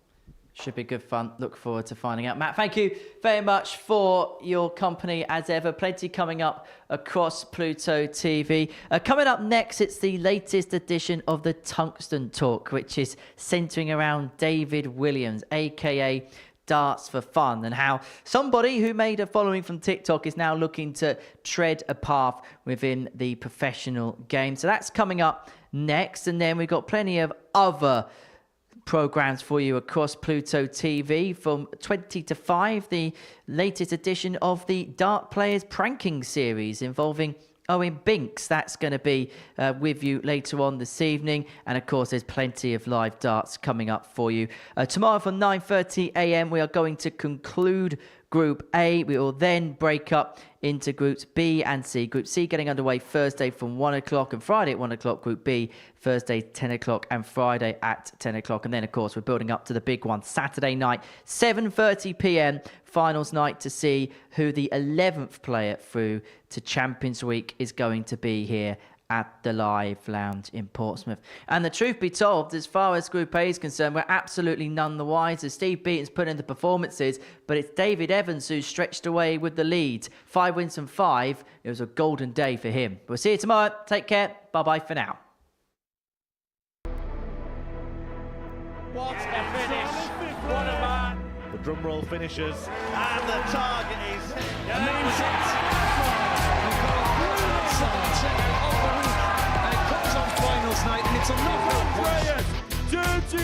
Should be good fun. Look forward to finding out. Matt, thank you very much for your company as ever. Plenty coming up across Pluto TV. Coming up next, it's the latest edition of the Tungsten Talk, which is centering around David Williams, aka Darts for Fun, and how somebody who made a following from TikTok is now looking to tread a path within the professional game. So that's coming up next, and then we've got plenty of other programs for you across Pluto TV. From 20 to 5, the latest edition of the Dart Players Pranking Series involving Owen Binks. That's going to be with you later on this evening. And of course, there's plenty of live darts coming up for you. Tomorrow from 9:30 a.m, we are going to conclude Group A. We will then break up into Groups B and C. Group C getting underway Thursday from 1 o'clock and Friday at 1 o'clock. Group B, Thursday 10 o'clock and Friday at 10 o'clock. And then, of course, we're building up to the big one, Saturday night, 7:30 p.m, finals night, to see who the 11th player through to Champions Week is going to be here at the Live Lounge in Portsmouth. And the truth be told, as far as Group A is concerned, we're absolutely none the wiser. Steve Beaton's put in the performances, but it's David Evans who's stretched away with the lead. 5 wins from 5. It was a golden day for him. We'll see you tomorrow. Take care. Bye-bye for now. What a finish! What a man! The drum roll finishes, and the target is Finals night, and it's a knockout. Dirty